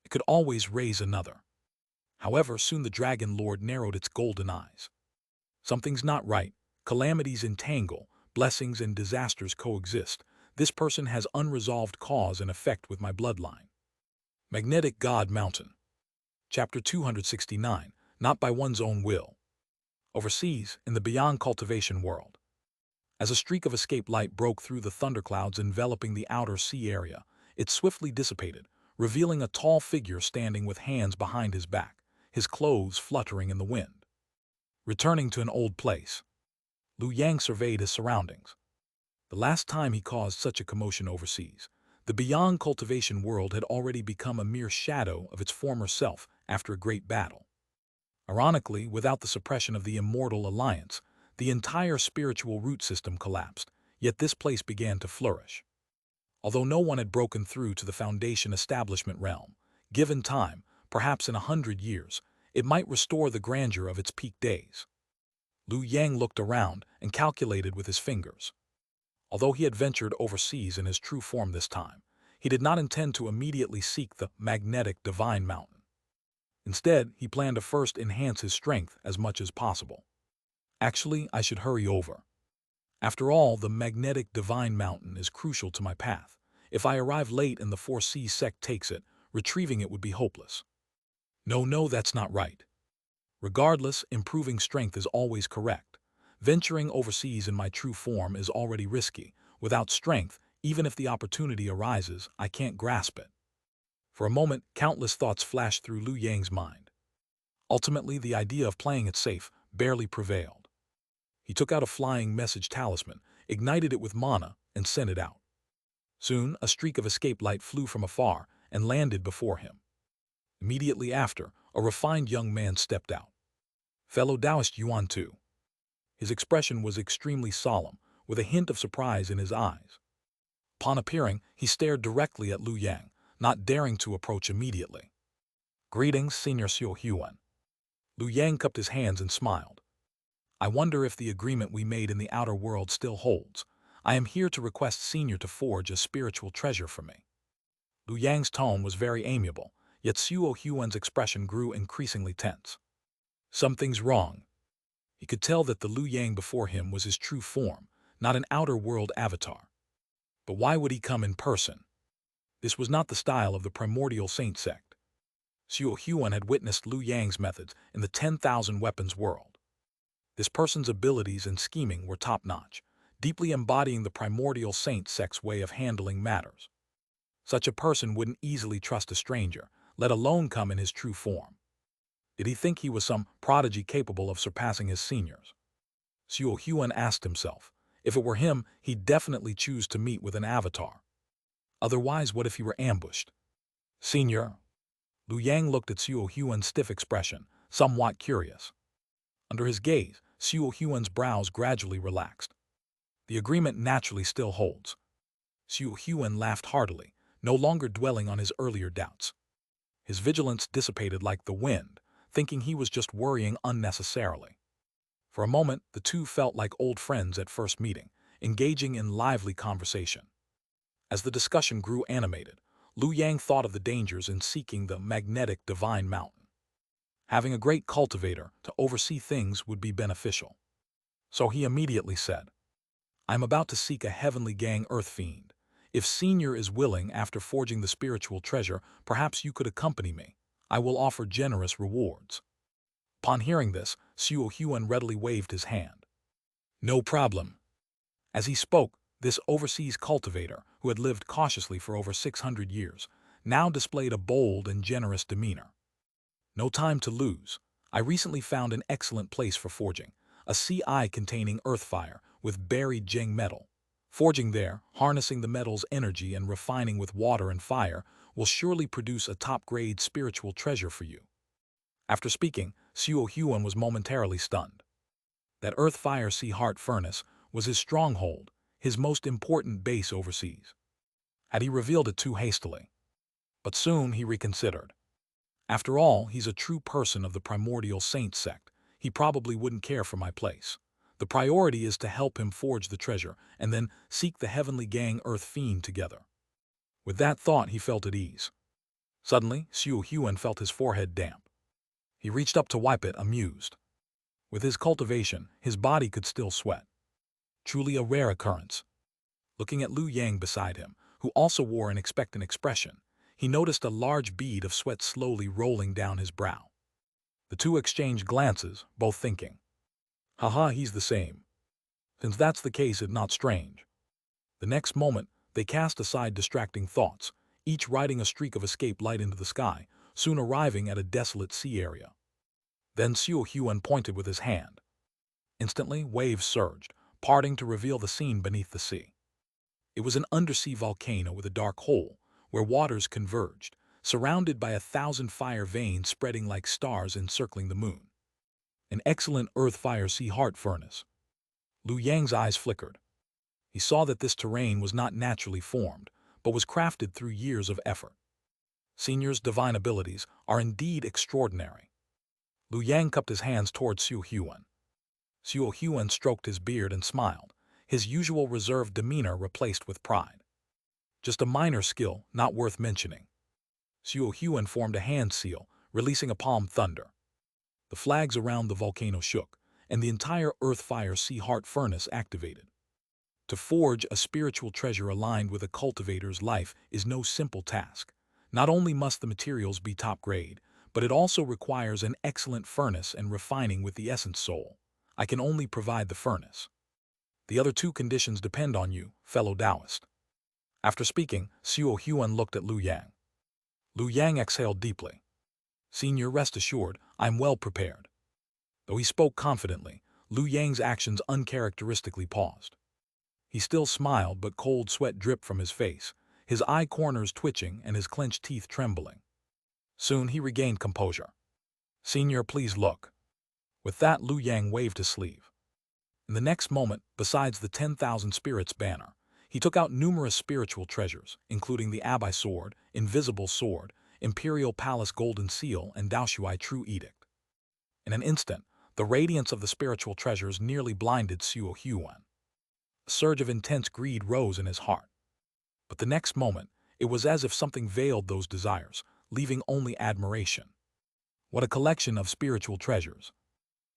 It could always raise another. However, soon the Dragon Lord narrowed its golden eyes. Something's not right. Calamities entangle, blessings and disasters coexist. This person has unresolved cause and effect with my bloodline. Magnetic God Mountain. Chapter 269. Not by one's own will. Overseas, in the beyond cultivation world. As a streak of escape light broke through the thunderclouds enveloping the outer sea area, it swiftly dissipated, revealing a tall figure standing with hands behind his back, his clothes fluttering in the wind. Returning to an old place, Lu Yang surveyed his surroundings. The last time he caused such a commotion overseas, the beyond cultivation world had already become a mere shadow of its former self after a great battle. Ironically, without the suppression of the Immortal Alliance, the entire spiritual root system collapsed, yet this place began to flourish. Although no one had broken through to the Foundation establishment realm, given time, perhaps in 100 years, it might restore the grandeur of its peak days. Lu Yang looked around and calculated with his fingers. Although he had ventured overseas in his true form this time, he did not intend to immediately seek the magnetic divine mountain. Instead, he planned to first enhance his strength as much as possible. Actually, I should hurry over. After all, the magnetic divine mountain is crucial to my path. If I arrive late and the 4C sect takes it, retrieving it would be hopeless. No, that's not right. Regardless, improving strength is always correct. Venturing overseas in my true form is already risky. Without strength, even if the opportunity arises, I can't grasp it. For a moment, countless thoughts flashed through Lu Yang's mind. Ultimately, the idea of playing it safe barely prevailed. He took out a flying message talisman, ignited it with mana, and sent it out. Soon, a streak of escape light flew from afar and landed before him. Immediately after, a refined young man stepped out. Fellow Taoist Yuan Tu. His expression was extremely solemn, with a hint of surprise in his eyes. Upon appearing, he stared directly at Lu Yang, not daring to approach immediately. Greetings, Senior Xianxia. Lu Yang cupped his hands and smiled. I wonder if the agreement we made in the outer world still holds. I am here to request Senior to forge a spiritual treasure for me. Lu Yang's tone was very amiable, yet Xianxia's expression grew increasingly tense. Something's wrong. He could tell that the Lu Yang before him was his true form, not an outer world avatar. But why would he come in person? This was not the style of the Primordial Saint Sect. Xianxia had witnessed Lu Yang's methods in the 10,000 weapons world. This person's abilities and scheming were top-notch, deeply embodying the Primordial Saint Sect's way of handling matters. Such a person wouldn't easily trust a stranger, let alone come in his true form. Did he think he was some prodigy capable of surpassing his seniors? Xianxia asked himself. If it were him, he'd definitely choose to meet with an avatar. Otherwise, what if he were ambushed? Senior. Lu Yang looked at Xianxia's stiff expression, somewhat curious. Under his gaze, Xiu Huan's brows gradually relaxed. The agreement naturally still holds. Xiu Huan laughed heartily, no longer dwelling on his earlier doubts. His vigilance dissipated like the wind, thinking he was just worrying unnecessarily. For a moment, the two felt like old friends at first meeting, engaging in lively conversation. As the discussion grew animated, Lu Yang thought of the dangers in seeking the magnetic divine mountain. Having a great cultivator to oversee things would be beneficial. So he immediately said, "I'm about to seek a heavenly gang earth fiend. If Senior is willing after forging the spiritual treasure, perhaps you could accompany me. I will offer generous rewards." Upon hearing this, Xiu Huan readily waved his hand. "No problem." As he spoke, this overseas cultivator, who had lived cautiously for over 600 years, now displayed a bold and generous demeanor. "No time to lose. I recently found an excellent place for forging, a CI containing earth fire with buried Jing metal. Forging there, harnessing the metal's energy and refining with water and fire, will surely produce a top-grade spiritual treasure for you." After speaking, Xiu Huan was momentarily stunned. That earth fire sea heart furnace was his stronghold, his most important base overseas. Had he revealed it too hastily? But soon he reconsidered. After all, he's a true person of the Primordial Saint Sect. He probably wouldn't care for my place. The priority is to help him forge the treasure and then seek the heavenly gang earth fiend together. With that thought, he felt at ease. Suddenly, Xiu Huan felt his forehead damp. He reached up to wipe it, amused. With his cultivation, his body could still sweat. Truly a rare occurrence. Looking at Lu Yang beside him, who also wore an expectant expression, he noticed a large bead of sweat slowly rolling down his brow. The two exchanged glances, both thinking, "Haha, he's the same." Since that's the case, it's not strange. The next moment, they cast aside distracting thoughts, each riding a streak of escape light into the sky, soon arriving at a desolate sea area. Then Xiu Huan pointed with his hand. Instantly, waves surged, parting to reveal the scene beneath the sea. It was an undersea volcano with a dark hole, where waters converged, surrounded by 1,000 fire veins spreading like stars encircling the moon. An excellent earth fire sea heart furnace. Lu Yang's eyes flickered. He saw that this terrain was not naturally formed, but was crafted through years of effort. Senior's divine abilities are indeed extraordinary. Lu Yang cupped his hands towards Xiu Huan. Xiu Huan stroked his beard and smiled, his usual reserved demeanor replaced with pride. "Just a minor skill, not worth mentioning." Xiu Huan formed a hand seal, releasing a palm thunder. The flags around the volcano shook, and the entire earth fire sea heart furnace activated. To forge a spiritual treasure aligned with a cultivator's life is no simple task. Not only must the materials be top grade, but it also requires an excellent furnace and refining with the essence soul. I can only provide the furnace. The other two conditions depend on you, fellow Taoist. After speaking, Xiu Huan looked at Lu Yang. Lu Yang exhaled deeply. "Senior, rest assured, I'm well prepared." Though he spoke confidently, Lu Yang's actions uncharacteristically paused. He still smiled, but cold sweat dripped from his face, his eye corners twitching and his clenched teeth trembling. Soon he regained composure. "Senior, please look." With that, Lu Yang waved his sleeve. In the next moment, besides the 10,000 spirits banner, he took out numerous spiritual treasures, including the Abai sword, invisible sword, Imperial Palace golden seal, and Daoshuai true edict. In an instant, the radiance of the spiritual treasures nearly blinded Xiu Huan. A surge of intense greed rose in his heart. But the next moment, it was as if something veiled those desires, leaving only admiration. What a collection of spiritual treasures!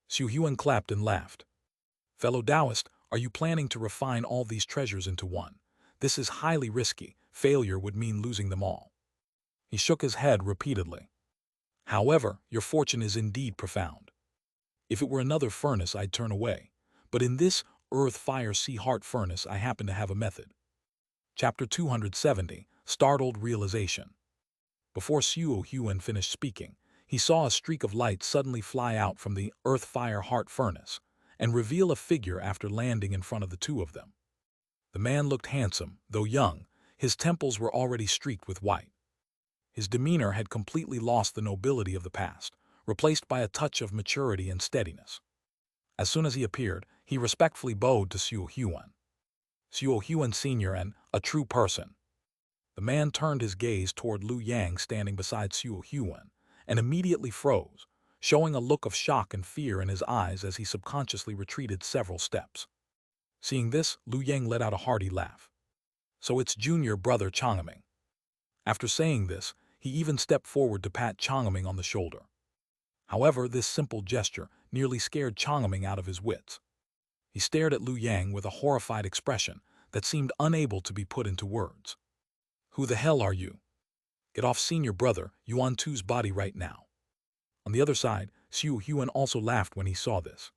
Xiu Huan clapped and laughed. "Fellow Taoist, are you planning to refine all these treasures into one? This is highly risky. Failure would mean losing them all." He shook his head repeatedly. "However, your fortune is indeed profound. If it were another furnace, I'd turn away. But in this earth fire sea heart furnace, I happen to have a method." Chapter 270, Startled Realization. Before Xiu Huan finished speaking, he saw a streak of light suddenly fly out from the earth fire heart furnace and reveal a figure after landing in front of the two of them. The man looked handsome, though young. His temples were already streaked with white. His demeanor had completely lost the nobility of the past, replaced by a touch of maturity and steadiness. As soon as he appeared, he respectfully bowed to Xiu Huan. Xiu Huan Sr. and a true person. The man turned his gaze toward Lu Yang standing beside Xiu Huan and immediately froze, showing a look of shock and fear in his eyes as he subconsciously retreated several steps. Seeing this, Lu Yang let out a hearty laugh. So it's junior brother Changming. After saying this, he even stepped forward to pat Changming on the shoulder. However, this simple gesture nearly scared Changming out of his wits. He stared at Lu Yang with a horrified expression that seemed unable to be put into words. Who the hell are you? Get off senior brother Yuan Tu's body right now. On the other side, Xiu Huan also laughed when he saw this.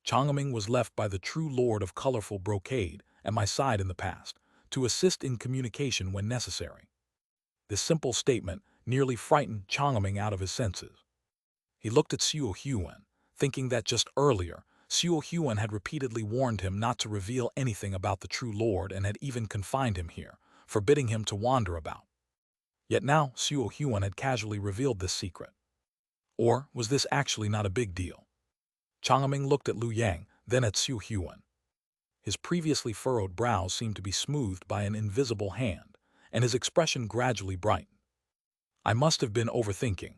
Changming was left by the true lord of colorful brocade at my side in the past, to assist in communication when necessary. This simple statement nearly frightened Changming out of his senses. He looked at Xiu Huan, thinking that just earlier, Xiu Huan had repeatedly warned him not to reveal anything about the true lord and had even confined him here, forbidding him to wander about. Yet now Xiu Huan had casually revealed this secret. Or was this actually not a big deal? Changming looked at Lu Yang, then at Xiu Huan. His previously furrowed brows seemed to be smoothed by an invisible hand, and his expression gradually brightened. I must have been overthinking.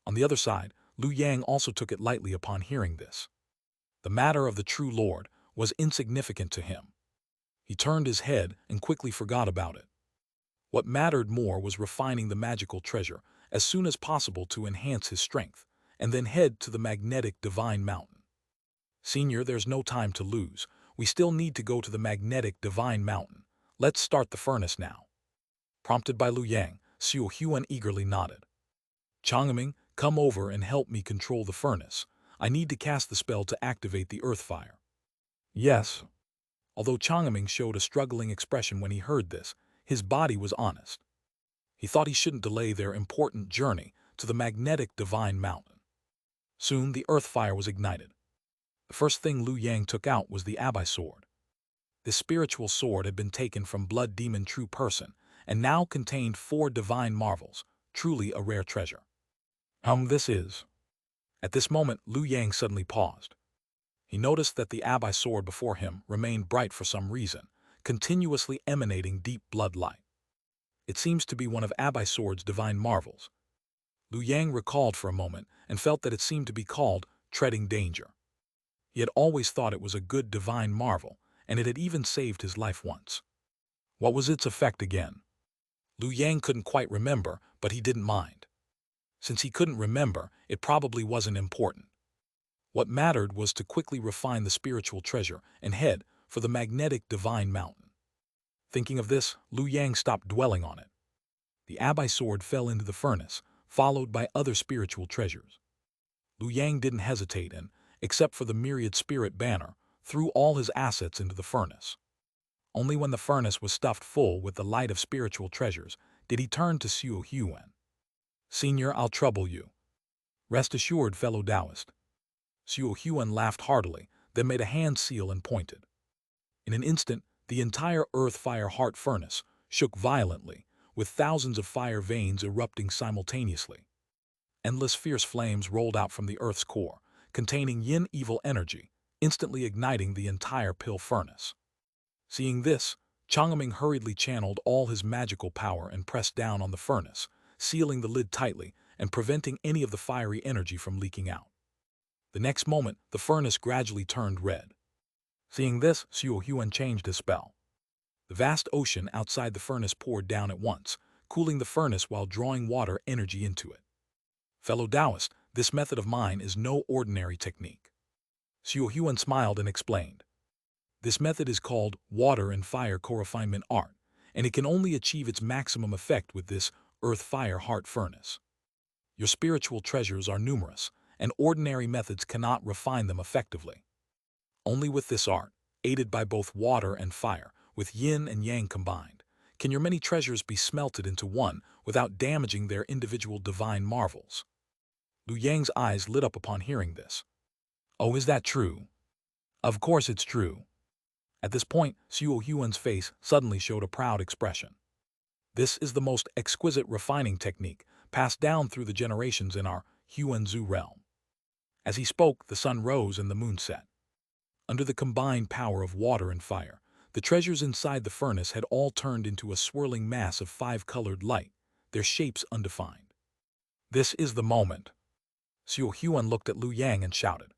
On the other side, Lu Yang also took it lightly upon hearing this. The matter of the true lord was insignificant to him. He turned his head and quickly forgot about it. What mattered more was refining the magical treasure as soon as possible to enhance his strength, and then head to the magnetic divine mountain. Senior, there's no time to lose. We still need to go to the magnetic divine mountain. Let's start the furnace now. Prompted by Lu Yang, Xiu Huan eagerly nodded. Changming, come over and help me control the furnace. I need to cast the spell to activate the earth fire. Yes. Although Changming showed a struggling expression when he heard this, his body was honest. He thought he shouldn't delay their important journey to the magnetic divine mountain. Soon the earth fire was ignited. The first thing Lu Yang took out was the Abai sword. This spiritual sword had been taken from Blood Demon True Person and now contained 4 divine marvels, truly a rare treasure. This is. At this moment, Lu Yang suddenly paused. He noticed that the Abai sword before him remained bright for some reason, continuously emanating deep blood light. It seems to be one of Abai sword's divine marvels. Lu Yang recalled for a moment and felt that it seemed to be called treading danger. He had always thought it was a good divine marvel, and it had even saved his life once. What was its effect again? Lu Yang couldn't quite remember, but he didn't mind. Since he couldn't remember, it probably wasn't important. What mattered was to quickly refine the spiritual treasure and head for the magnetic divine mountain. Thinking of this, Lu Yang stopped dwelling on it. The Abai sword fell into the furnace, followed by other spiritual treasures. Lu Yang didn't hesitate and, except for the myriad spirit banner, threw all his assets into the furnace. Only when the furnace was stuffed full with the light of spiritual treasures did he turn to Xiu Huan. Senior, I'll trouble you. Rest assured, fellow Taoist. Xiu Huan laughed heartily, then made a hand seal and pointed. In an instant, the entire earth-fire heart furnace shook violently, with thousands of fire veins erupting simultaneously. Endless fierce flames rolled out from the earth's core, containing yin evil energy, instantly igniting the entire pill furnace. Seeing this, Changming hurriedly channeled all his magical power and pressed down on the furnace, sealing the lid tightly and preventing any of the fiery energy from leaking out. The next moment, the furnace gradually turned red. Seeing this, Xiu Huan changed his spell. The vast ocean outside the furnace poured down at once, cooling the furnace while drawing water energy into it. Fellow Taoist, this method of mine is no ordinary technique. Xiu Huan smiled and explained. This method is called water and fire co-refinement art, and it can only achieve its maximum effect with this earth-fire heart furnace. Your spiritual treasures are numerous, and ordinary methods cannot refine them effectively. Only with this art, aided by both water and fire, with yin and yang combined, can your many treasures be smelted into one without damaging their individual divine marvels. Lu Yang's eyes lit up upon hearing this. Oh, is that true? Of course it's true. At this point, Xiu Huan's face suddenly showed a proud expression. This is the most exquisite refining technique passed down through the generations in our Huanzu realm. As he spoke, the sun rose and the moon set. Under the combined power of water and fire, the treasures inside the furnace had all turned into a swirling mass of five-colored light, their shapes undefined. This is the moment. Xiu Huan looked at Lu Yang and shouted,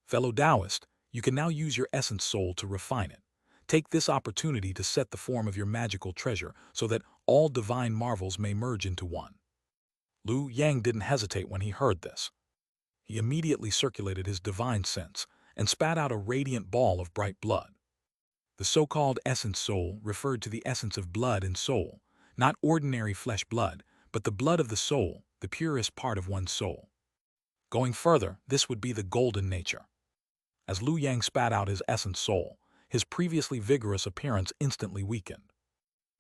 "Fellow Taoist, you can now use your essence soul to refine it. Take this opportunity to set the form of your magical treasure so that all divine marvels may merge into one." Lu Yang didn't hesitate when he heard this. He immediately circulated his divine sense and spat out a radiant ball of bright blood. The so-called essence soul referred to the essence of blood and soul, not ordinary flesh blood, but the blood of the soul, the purest part of one's soul. Going further, this would be the golden nature. As Lu Yang spat out his essence soul, his previously vigorous appearance instantly weakened.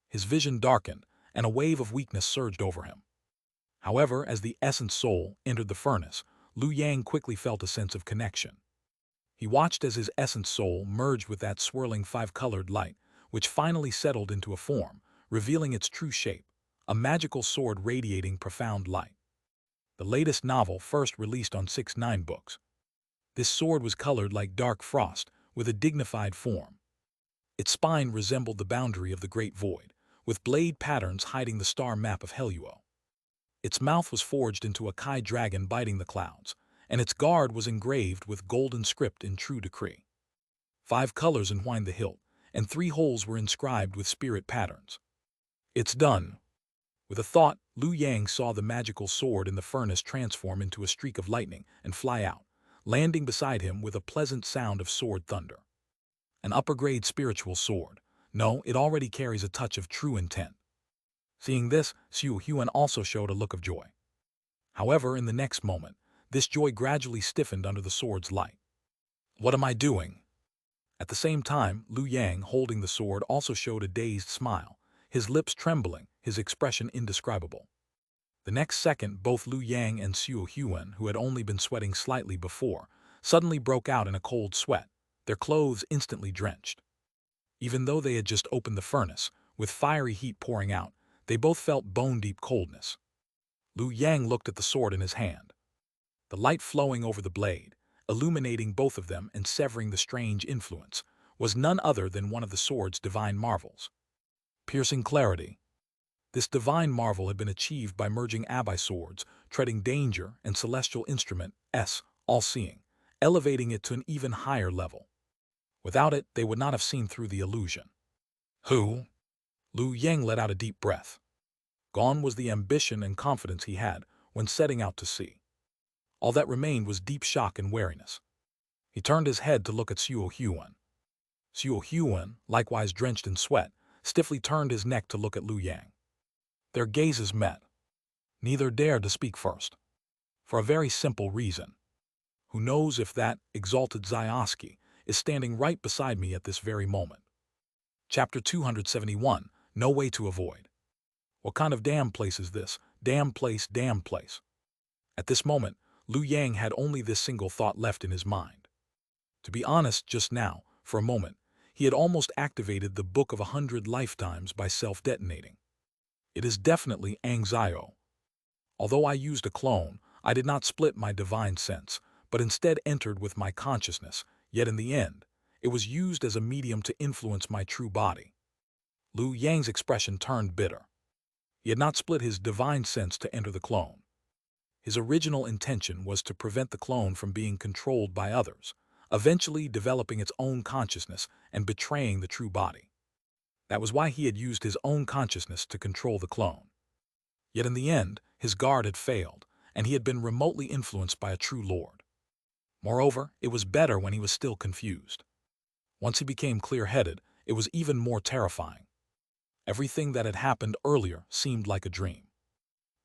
His vision darkened, and a wave of weakness surged over him. However, as the essence soul entered the furnace, Lu Yang quickly felt a sense of connection. He watched as his essence soul merged with that swirling five-colored light, which finally settled into a form, revealing its true shape, a magical sword radiating profound light. The latest novel first released on 6-9 books. This sword was colored like dark frost, with a dignified form. Its spine resembled the boundary of the great void, with blade patterns hiding the star map of Heluo. Its mouth was forged into a Kai dragon biting the clouds, and its guard was engraved with golden script in true decree. 5 colors entwined the hilt, and 3 holes were inscribed with spirit patterns. "It's done." With a thought, Lu Yang saw the magical sword in the furnace transform into a streak of lightning and fly out, landing beside him with a pleasant sound of sword thunder. An upper-grade spiritual sword. No, it already carries a touch of true intent. Seeing this, Xiu Huan also showed a look of joy. However, in the next moment, this joy gradually stiffened under the sword's light. "What am I doing?" At the same time, Lu Yang, holding the sword, also showed a dazed smile, his lips trembling, his expression indescribable. The next second, both Lu Yang and Xiu Huan, who had only been sweating slightly before, suddenly broke out in a cold sweat, their clothes instantly drenched. Even though they had just opened the furnace, with fiery heat pouring out, they both felt bone-deep coldness. Lu Yang looked at the sword in his hand. The light flowing over the blade, illuminating both of them and severing the strange influence, was none other than one of the sword's divine marvels. Piercing clarity. This divine marvel had been achieved by merging Abai swords, treading danger and celestial instrument, all-seeing, elevating it to an even higher level. Without it, they would not have seen through the illusion. Who? Lu Yang let out a deep breath. Gone was the ambition and confidence he had when setting out to sea. All that remained was deep shock and wariness. He turned his head to look at Xiu Huan. Xiu Huan, likewise drenched in sweat, stiffly turned his neck to look at Lu Yang. Their gazes met. Neither dared to speak first. For a very simple reason. Who knows if that exalted Xianxia is standing right beside me at this very moment? Chapter 271, No Way to Avoid. What kind of damn place is this? Damn place, damn place. At this moment, Lu Yang had only this single thought left in his mind. To be honest, just now, for a moment, he had almost activated the Book of 100 Lifetimes by self-detonating. It is definitely Angzio. Although I used a clone, I did not split my divine sense, but instead entered with my consciousness, yet in the end, it was used as a medium to influence my true body. Lu Yang's expression turned bitter. He had not split his divine sense to enter the clone. His original intention was to prevent the clone from being controlled by others, eventually developing its own consciousness and betraying the true body. That was why he had used his own consciousness to control the clone. Yet in the end, his guard had failed, and he had been remotely influenced by a true lord. Moreover, it was better when he was still confused. Once he became clear-headed, it was even more terrifying. Everything that had happened earlier seemed like a dream.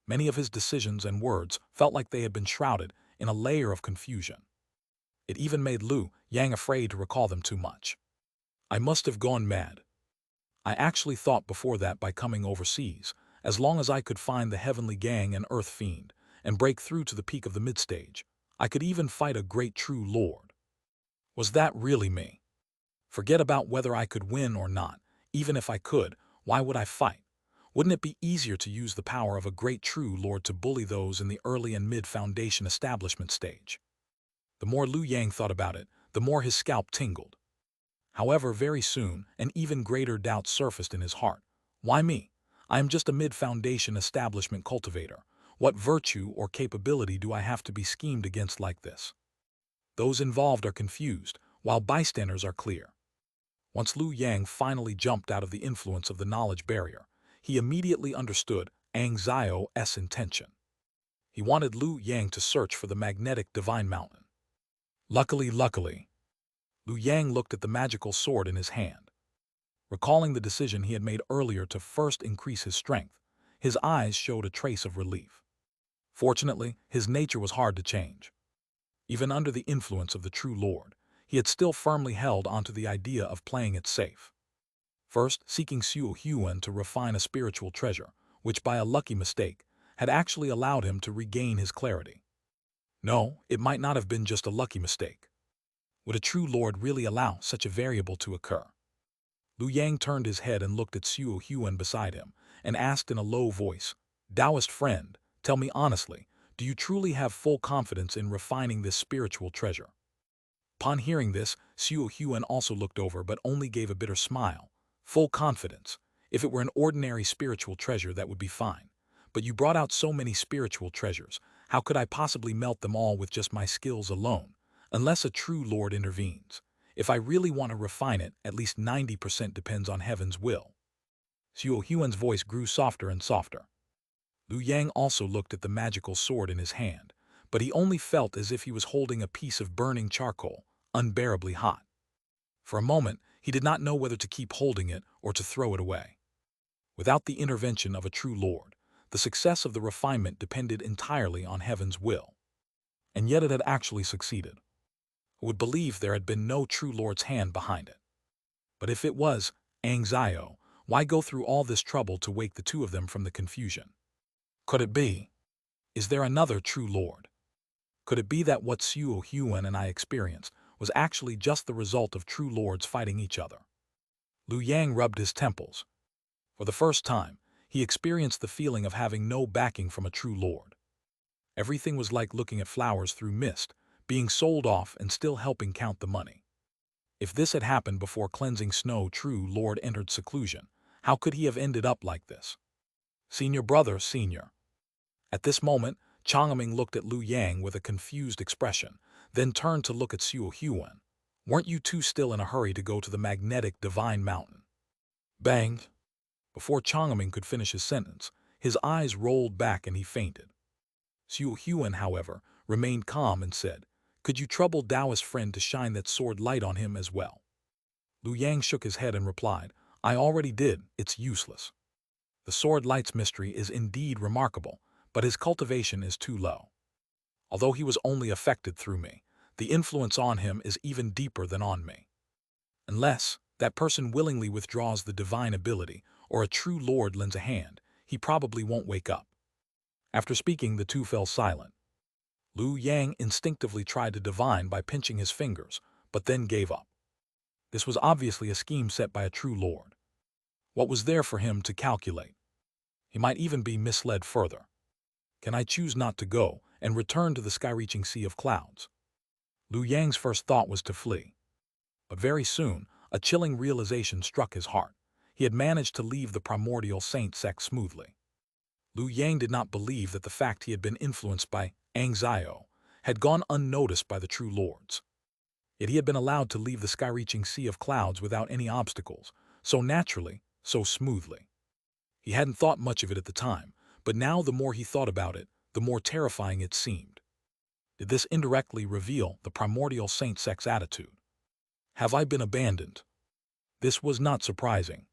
Many of his decisions and words felt like they had been shrouded in a layer of confusion. It even made Lu Yang afraid to recall them too much. I must have gone mad. I actually thought before that by coming overseas, as long as I could find the Heavenly Gang and Earth Fiend, and break through to the peak of the midstage, I could even fight a great true lord. Was that really me? Forget about whether I could win or not. Even if I could, why would I fight? Wouldn't it be easier to use the power of a great true lord to bully those in the early and mid-foundation establishment stage? The more Liu Yang thought about it, the more his scalp tingled. However, very soon, an even greater doubt surfaced in his heart. Why me? I am just a mid-foundation establishment cultivator. What virtue or capability do I have to be schemed against like this? Those involved are confused, while bystanders are clear. Once Liu Yang finally jumped out of the influence of the knowledge barrier, he immediately understood Xianxia's intention. He wanted Liu Yang to search for the magnetic divine mountain. Luckily, Liu Yang looked at the magical sword in his hand. Recalling the decision he had made earlier to first increase his strength, his eyes showed a trace of relief. Fortunately, his nature was hard to change. Even under the influence of the true lord, he had still firmly held onto the idea of playing it safe. First, seeking Xianxia to refine a spiritual treasure, which by a lucky mistake, had actually allowed him to regain his clarity. No, it might not have been just a lucky mistake. Would a true lord really allow such a variable to occur? Liu Yang turned his head and looked at Xianxia beside him, and asked in a low voice, "Taoist friend, tell me honestly, do you truly have full confidence in refining this spiritual treasure?" Upon hearing this, Xianxia also looked over but only gave a bitter smile. Full confidence. If it were an ordinary spiritual treasure, that would be fine. But you brought out so many spiritual treasures, how could I possibly melt them all with just my skills alone? Unless a true lord intervenes. If I really want to refine it, at least 90% depends on heaven's will. Xianxia's voice grew softer and softer. Liu Yang also looked at the magical sword in his hand, but he only felt as if he was holding a piece of burning charcoal, unbearably hot. For a moment, he did not know whether to keep holding it or to throw it away. Without the intervention of a true lord, the success of the refinement depended entirely on heaven's will. And yet it had actually succeeded. Who would believe there had been no true lord's hand behind it? But if it was Xianxia, why go through all this trouble to wake the two of them from the confusion? Could it be? Is there another true lord? Could it be that what Xianxia and I experienced was actually just the result of true lords fighting each other? Liu Yang rubbed his temples. For the first time, he experienced the feeling of having no backing from a true lord. Everything was like looking at flowers through mist, being sold off and still helping count the money. If this had happened before cleansing snow true lord entered seclusion, how could he have ended up like this? Senior brother, senior. At this moment, Changming looked at Liu Yang with a confused expression, then turned to look at Xianxia. Weren't you two still in a hurry to go to the magnetic divine mountain? Bang! Before Changming could finish his sentence, his eyes rolled back and he fainted. Xianxia, however, remained calm and said, "Could you trouble Taoist friend to shine that sword light on him as well?" Liu Yang shook his head and replied, "I already did, it's useless." The sword light's mystery is indeed remarkable, but his cultivation is too low. Although he was only affected through me, the influence on him is even deeper than on me. Unless that person willingly withdraws the divine ability, or a true lord lends a hand, he probably won't wake up. After speaking, the two fell silent. Liu Yang instinctively tried to divine by pinching his fingers, but then gave up. This was obviously a scheme set by a true lord. What was there for him to calculate? He might even be misled further. Can I choose not to go and return to the sky-reaching sea of clouds? Liu Yang's first thought was to flee. But very soon, a chilling realization struck his heart. He had managed to leave the Primordial Saint Sect smoothly. Liu Yang did not believe that the fact he had been influenced by Xianxia had gone unnoticed by the true lords. Yet he had been allowed to leave the sky-reaching sea of clouds without any obstacles, so naturally, so smoothly. He hadn't thought much of it at the time, but now the more he thought about it, the more terrifying it seemed. Did this indirectly reveal the Primordial Saint Sect's attitude? Have I been abandoned? This was not surprising.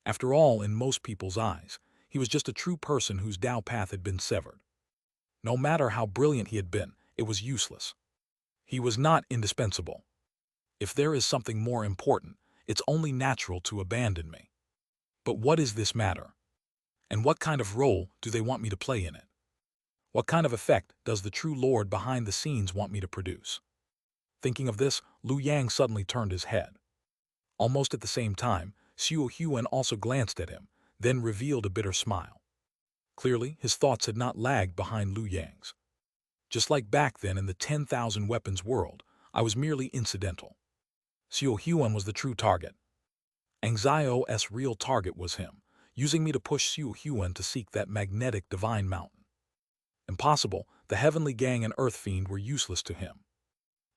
After all, in most people's eyes, he was just a true person whose Tao path had been severed. No matter how brilliant he had been, it was useless. He was not indispensable. If there is something more important, it's only natural to abandon me. But what is this matter? And what kind of role do they want me to play in it? What kind of effect does the true lord behind the scenes want me to produce? Thinking of this, Liu Yang suddenly turned his head. Almost at the same time, Xianxia also glanced at him, then revealed a bitter smile. Clearly, his thoughts had not lagged behind Liu Yang's. Just like back then in the 10,000 weapons world, I was merely incidental. Xiu Huan was the true target. Xianxia's real target was him, using me to push Xiu Huan to seek that magnetic divine mountain. Impossible, the heavenly gang and earth fiend were useless to him.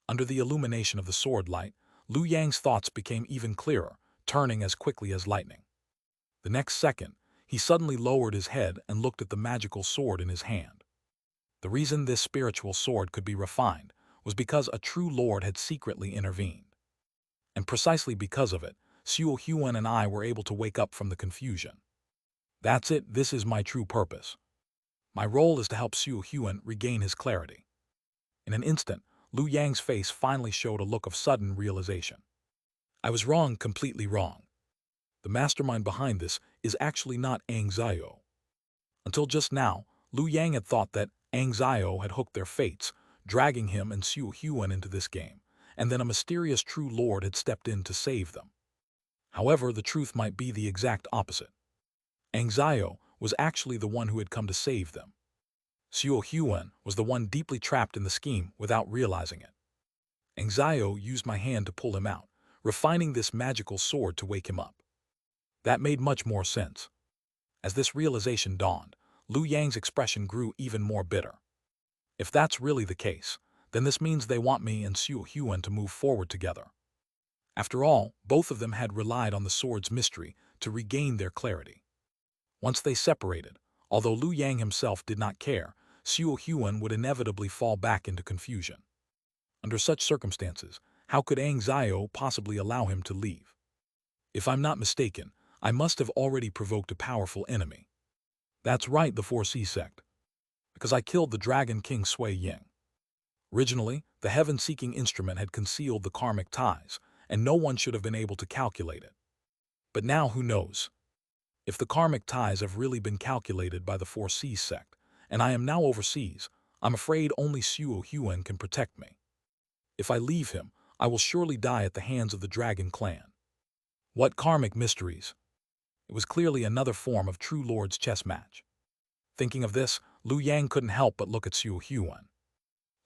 Under the illumination of the sword light, Liu Yang's thoughts became even clearer, turning as quickly as lightning. The next second, he suddenly lowered his head and looked at the magical sword in his hand. The reason this spiritual sword could be refined was because a true lord had secretly intervened. And precisely because of it, Xiu Huan and I were able to wake up from the confusion. That's it, this is my true purpose. My role is to help Xiu Huan regain his clarity. In an instant, Liu Yang's face finally showed a look of sudden realization. I was wrong, completely wrong. The mastermind behind this is actually not Xianxia. Until just now, Liu Yang had thought that Xianxia had hooked their fates, dragging him and Xiu Huan into this game, and then a mysterious true lord had stepped in to save them. However, the truth might be the exact opposite. Xianxia was actually the one who had come to save them. Xiu Huan was the one deeply trapped in the scheme without realizing it. Xianxia used my hand to pull him out, refining this magical sword to wake him up. That made much more sense. As this realization dawned, Liu Yang's expression grew even more bitter. If that's really the case, then this means they want me and Xiu Huan to move forward together. After all, both of them had relied on the sword's mystery to regain their clarity. Once they separated, although Liu Yang himself did not care, Xiu Huan would inevitably fall back into confusion. Under such circumstances, how could Xianxia possibly allow him to leave? If I'm not mistaken, I must have already provoked a powerful enemy. That's right, the 4C sect. Because I killed the Dragon King Sui Ying. Originally, the heaven-seeking instrument had concealed the karmic ties, and no one should have been able to calculate it. But now who knows? If the karmic ties have really been calculated by the 4C sect, and I am now overseas, I'm afraid only Xiu Huan can protect me. If I leave him, I will surely die at the hands of the Dragon Clan. What karmic mysteries! It was clearly another form of True Lord's chess match. Thinking of this, Liu Yang couldn't help but look at Xiu Huan.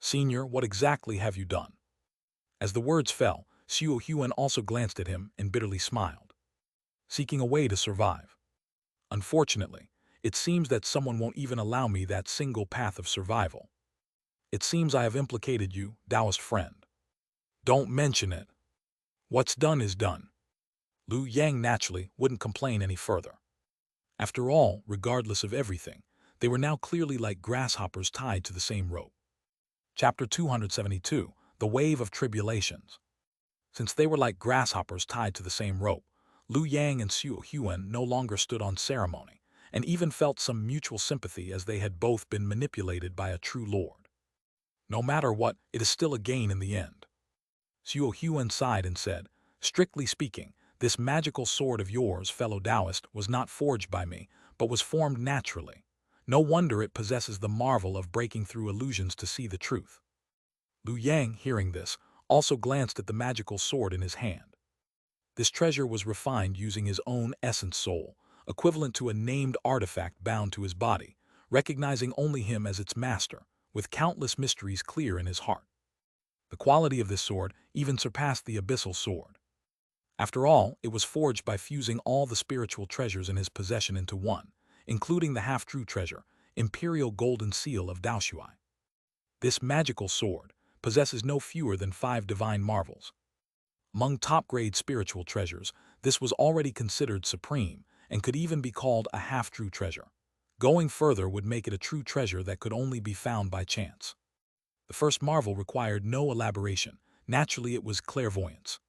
Senior, what exactly have you done? As the words fell, Xiu Huan also glanced at him and bitterly smiled. Seeking a way to survive. Unfortunately, it seems that someone won't even allow me that single path of survival. It seems I have implicated you, Taoist friend. Don't mention it. What's done is done. Liu Yang naturally wouldn't complain any further. After all, regardless of everything, they were now clearly like grasshoppers tied to the same rope. Chapter 272, The Wave of Tribulations. Since they were like grasshoppers tied to the same rope, Liu Yang and Xiu Huan no longer stood on ceremony, and even felt some mutual sympathy as they had both been manipulated by a true lord. No matter what, it is still a gain in the end. Xiu Huan sighed and said, strictly speaking, this magical sword of yours, fellow Taoist, was not forged by me, but was formed naturally. No wonder it possesses the marvel of breaking through illusions to see the truth. Liu Yang, hearing this, also glanced at the magical sword in his hand. This treasure was refined using his own essence soul, equivalent to a named artifact bound to his body, recognizing only him as its master, with countless mysteries clear in his heart. The quality of this sword even surpassed the abyssal sword. After all, it was forged by fusing all the spiritual treasures in his possession into one, including the half-true treasure, Imperial Golden Seal of Daoshui. This magical sword possesses no fewer than 5 divine marvels. Among top-grade spiritual treasures, this was already considered supreme and could even be called a half-true treasure. Going further would make it a true treasure that could only be found by chance. The first marvel required no elaboration. Naturally, it was clairvoyance.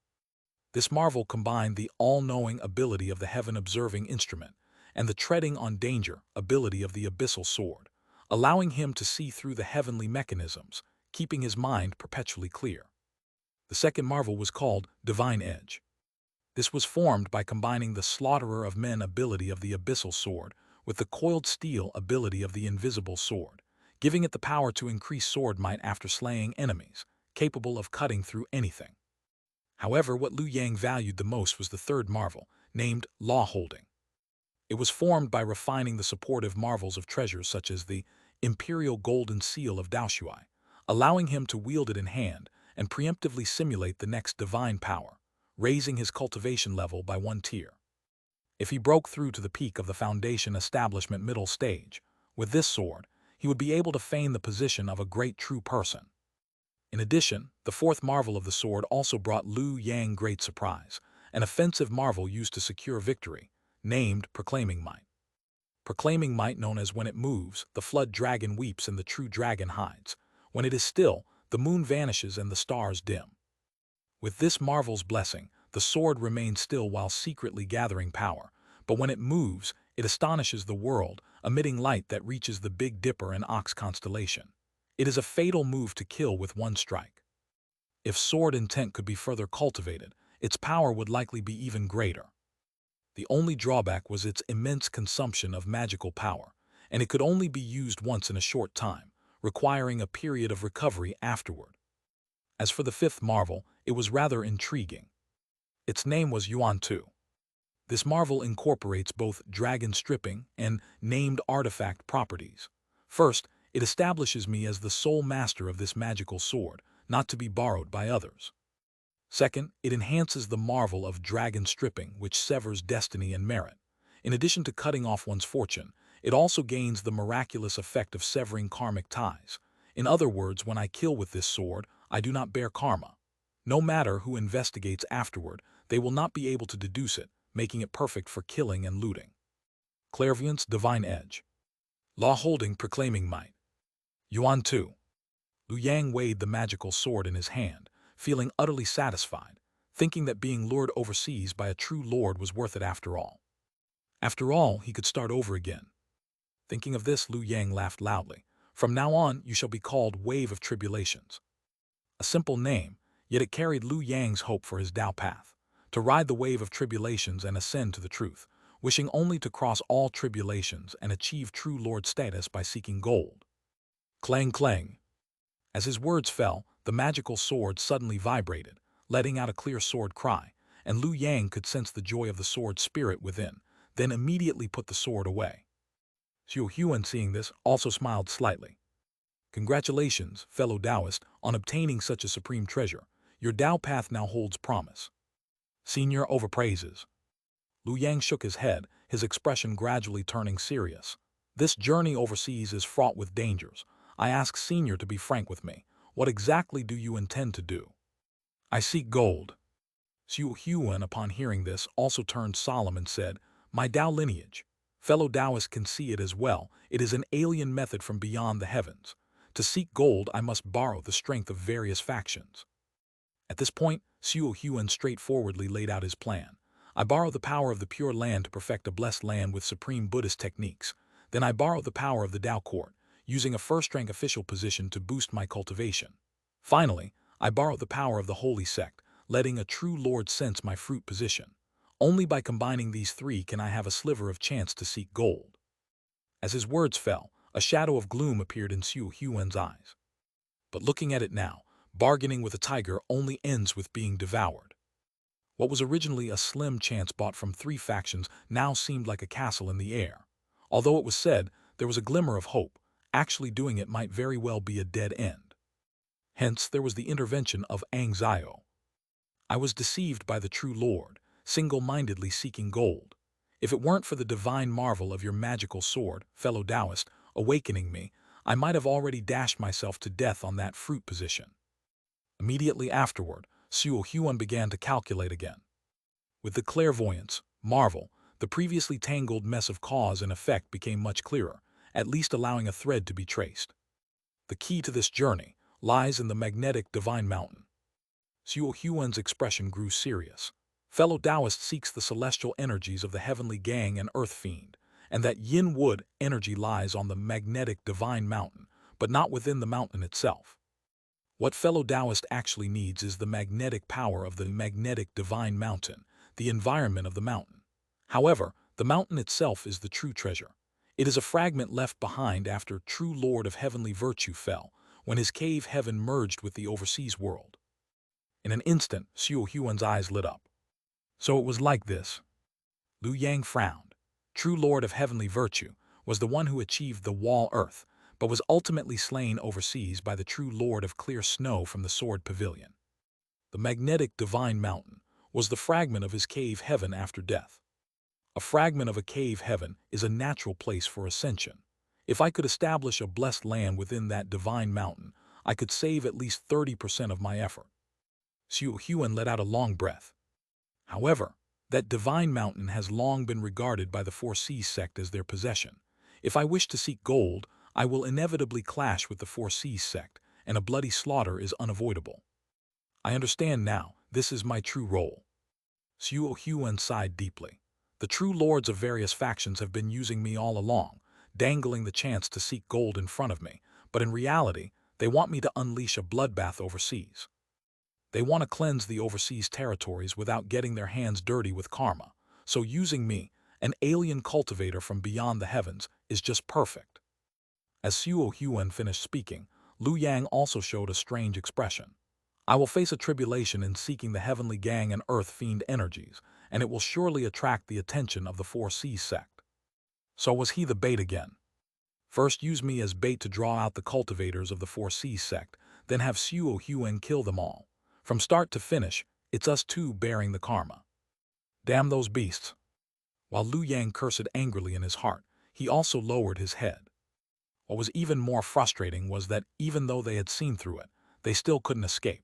This marvel combined the all-knowing ability of the heaven-observing instrument and the treading on danger ability of the abyssal sword, allowing him to see through the heavenly mechanisms, keeping his mind perpetually clear. The second marvel was called Divine Edge. This was formed by combining the slaughterer of men ability of the abyssal sword with the coiled steel ability of the invisible sword, giving it the power to increase sword might after slaying enemies, capable of cutting through anything. However, what Liu Yang valued the most was the third marvel, named Law Holding. It was formed by refining the supportive marvels of treasures such as the imperial golden seal of Daoshui, allowing him to wield it in hand and preemptively simulate the next divine power, raising his cultivation level by one tier. If he broke through to the peak of the Foundation Establishment middle stage, with this sword, he would be able to feign the position of a great true person. In addition, the fourth marvel of the sword also brought Liu Yang great surprise, an offensive marvel used to secure victory, named Proclaiming Might. Proclaiming Might, known as when it moves, the flood dragon weeps and the true dragon hides. When it is still, the moon vanishes and the stars dim. With this marvel's blessing, the sword remains still while secretly gathering power, but when it moves, it astonishes the world, emitting light that reaches the Big Dipper and Ox constellation. It is a fatal move to kill with one strike. If sword intent could be further cultivated, its power would likely be even greater. The only drawback was its immense consumption of magical power, and it could only be used once in a short time, requiring a period of recovery afterward. As for the fifth marvel, it was rather intriguing. Its name was Yuan Tu. This marvel incorporates both dragon stripping and named artifact properties. First, it establishes me as the sole master of this magical sword, not to be borrowed by others. Second, it enhances the marvel of dragon stripping, which severs destiny and merit. In addition to cutting off one's fortune, it also gains the miraculous effect of severing karmic ties. In other words, when I kill with this sword, I do not bear karma. No matter who investigates afterward, they will not be able to deduce it, making it perfect for killing and looting. Clairvoyance, divine edge. Law holding, proclaiming might. Yuan Tu. Liu Yang weighed the magical sword in his hand, feeling utterly satisfied, thinking that being lured overseas by a true lord was worth it after all. After all, he could start over again. Thinking of this, Liu Yang laughed loudly. From now on, you shall be called Wave of Tribulations. A simple name, yet it carried Liu Yang's hope for his Tao path, to ride the wave of tribulations and ascend to the truth, wishing only to cross all tribulations and achieve true lord status by seeking gold. Clang clang. As his words fell, the magical sword suddenly vibrated, letting out a clear sword cry, and Liu Yang could sense the joy of the sword spirit within, then immediately put the sword away. Xiu Huan, seeing this, also smiled slightly. Congratulations, fellow Taoist, on obtaining such a supreme treasure. Your Tao path now holds promise. Senior overpraises. Liu Yang shook his head, his expression gradually turning serious. This journey overseas is fraught with dangers. I ask Senior to be frank with me. What exactly do you intend to do? I seek gold. Xiu Huan, upon hearing this, also turned solemn and said, My Tao lineage. Fellow Taoists can see it as well. It is an alien method from beyond the heavens. To seek gold, I must borrow the strength of various factions. At this point, Xiu Huan straightforwardly laid out his plan. I borrow the power of the Pure Land to perfect a blessed land with supreme Buddhist techniques. Then I borrow the power of the Tao Court, using a first-rank official position to boost my cultivation. Finally, I borrow the power of the Holy Sect, letting a true lord sense my fruit position. Only by combining these three can I have a sliver of chance to seek gold. As his words fell, a shadow of gloom appeared in Xiu Huan's eyes. But looking at it now, bargaining with a tiger only ends with being devoured. What was originally a slim chance bought from three factions now seemed like a castle in the air. Although it was said there was a glimmer of hope, actually doing it might very well be a dead end. Hence, there was the intervention of Xianxia. I was deceived by the true lord, single-mindedly seeking gold. If it weren't for the divine marvel of your magical sword, fellow Taoist, awakening me, I might have already dashed myself to death on that fruit position. Immediately afterward, Xiu Huan began to calculate again. With the clairvoyance, marvel, the previously tangled mess of cause and effect became much clearer, at least allowing a thread to be traced. The key to this journey lies in the magnetic divine mountain. Xiu Huan's expression grew serious. Fellow Taoist seeks the celestial energies of the heavenly gang and earth fiend, and that yin wood energy lies on the magnetic divine mountain, but not within the mountain itself. What fellow Taoist actually needs is the magnetic power of the magnetic divine mountain, the environment of the mountain. However, the mountain itself is the true treasure. It is a fragment left behind after true Lord of Heavenly Virtue fell, when his cave heaven merged with the overseas world. In an instant, Xiu Huan's eyes lit up. So it was like this. Liu Yang frowned. true lord of heavenly virtue, was the one who achieved the wall earth, but was ultimately slain overseas by the true lord of clear snow from the sword pavilion. The magnetic divine mountain was the fragment of his cave heaven after death. A fragment of a cave heaven is a natural place for ascension. If I could establish a blessed land within that divine mountain, I could save at least 30% of my effort. Xiu Huan let out a long breath. However, that divine mountain has long been regarded by the 4C sect as their possession. If I wish to seek gold, I will inevitably clash with the 4C sect, and a bloody slaughter is unavoidable. I understand now, this is my true role. Xiu Huan sighed deeply. The true lords of various factions have been using me all along, dangling the chance to seek gold in front of me, but in reality, they want me to unleash a bloodbath overseas. They want to cleanse the overseas territories without getting their hands dirty with karma, so using me, an alien cultivator from beyond the heavens, is just perfect. As Xiu Huan finished speaking, Lu Yang also showed a strange expression. I will face a tribulation in seeking the heavenly gang and earth fiend energies, and it will surely attract the attention of the 4C sect. So was he the bait again? First use me as bait to draw out the cultivators of the 4C sect, then have Xiu Huan kill them all. From start to finish, it's us two bearing the karma. Damn those beasts. While Lu Yang cursed angrily in his heart, he also lowered his head. What was even more frustrating was that even though they had seen through it, they still couldn't escape.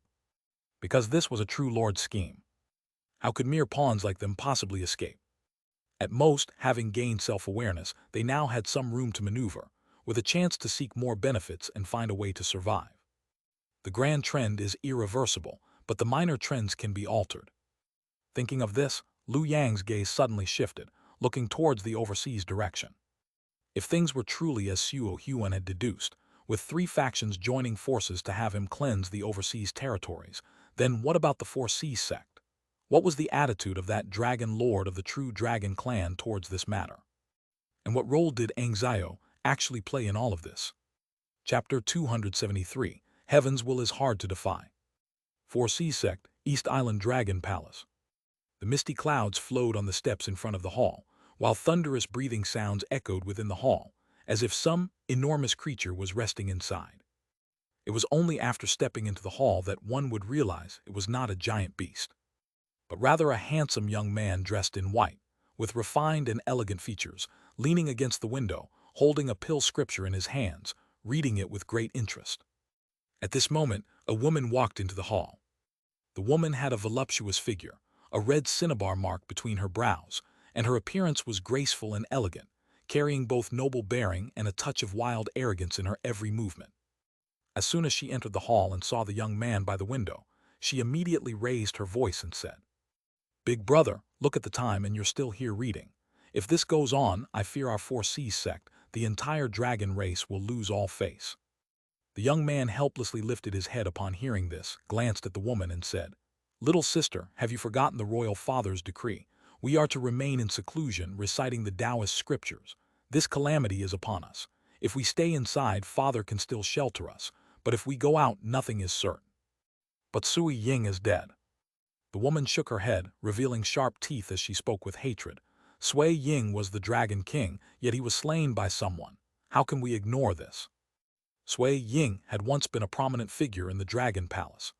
Because this was a true lord's scheme. How could mere pawns like them possibly escape? At most, having gained self-awareness, they now had some room to maneuver, with a chance to seek more benefits and find a way to survive. The grand trend is irreversible, but the minor trends can be altered. Thinking of this, Lu Yang's gaze suddenly shifted, looking towards the overseas direction. If things were truly as Xiu Huan had deduced, with 3 factions joining forces to have him cleanse the overseas territories, then what about the 4C sect? What was the attitude of that dragon lord of the true dragon clan towards this matter? And what role did Xianxia actually play in all of this? Chapter 273, Heaven's Will is Hard to Defy. 4C Sect, East Island Dragon Palace. The misty clouds flowed on the steps in front of the hall, while thunderous breathing sounds echoed within the hall, as if some enormous creature was resting inside. It was only after stepping into the hall that one would realize it was not a giant beast, but rather a handsome young man dressed in white, with refined and elegant features, leaning against the window, holding a pill scripture in his hands, reading it with great interest. At this moment, a woman walked into the hall. The woman had a voluptuous figure, a red cinnabar mark between her brows, and her appearance was graceful and elegant, carrying both noble bearing and a touch of wild arrogance in her every movement. As soon as she entered the hall and saw the young man by the window, she immediately raised her voice and said, "Big brother, look at the time and you're still here reading. If this goes on, I fear our 4C sect, the entire dragon race, will lose all face." The young man helplessly lifted his head upon hearing this, glanced at the woman and said, "Little sister, have you forgotten the royal father's decree? We are to remain in seclusion, reciting the Taoist scriptures. This calamity is upon us. If we stay inside, father can still shelter us, but if we go out, nothing is certain." "But Sui Ying is dead." The woman shook her head, revealing sharp teeth as she spoke with hatred. "Sui Ying was the Dragon King, yet he was slain by someone. How can we ignore this?" Sui Ying had once been a prominent figure in the Dragon Palace,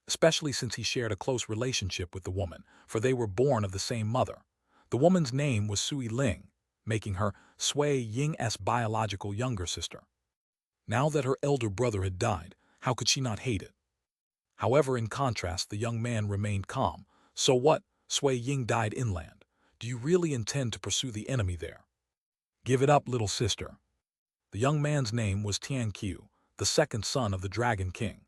especially since he shared a close relationship with the woman, for they were born of the same mother. The woman's name was Sui Ling, making her Sui Ying's biological younger sister. Now that her elder brother had died, how could she not hate it? However, in contrast, the young man remained calm. "So what? Sui Ying died inland. Do you really intend to pursue the enemy there?" "Give it up, little sister." The young man's name was Tianqiu, the second son of the Dragon King.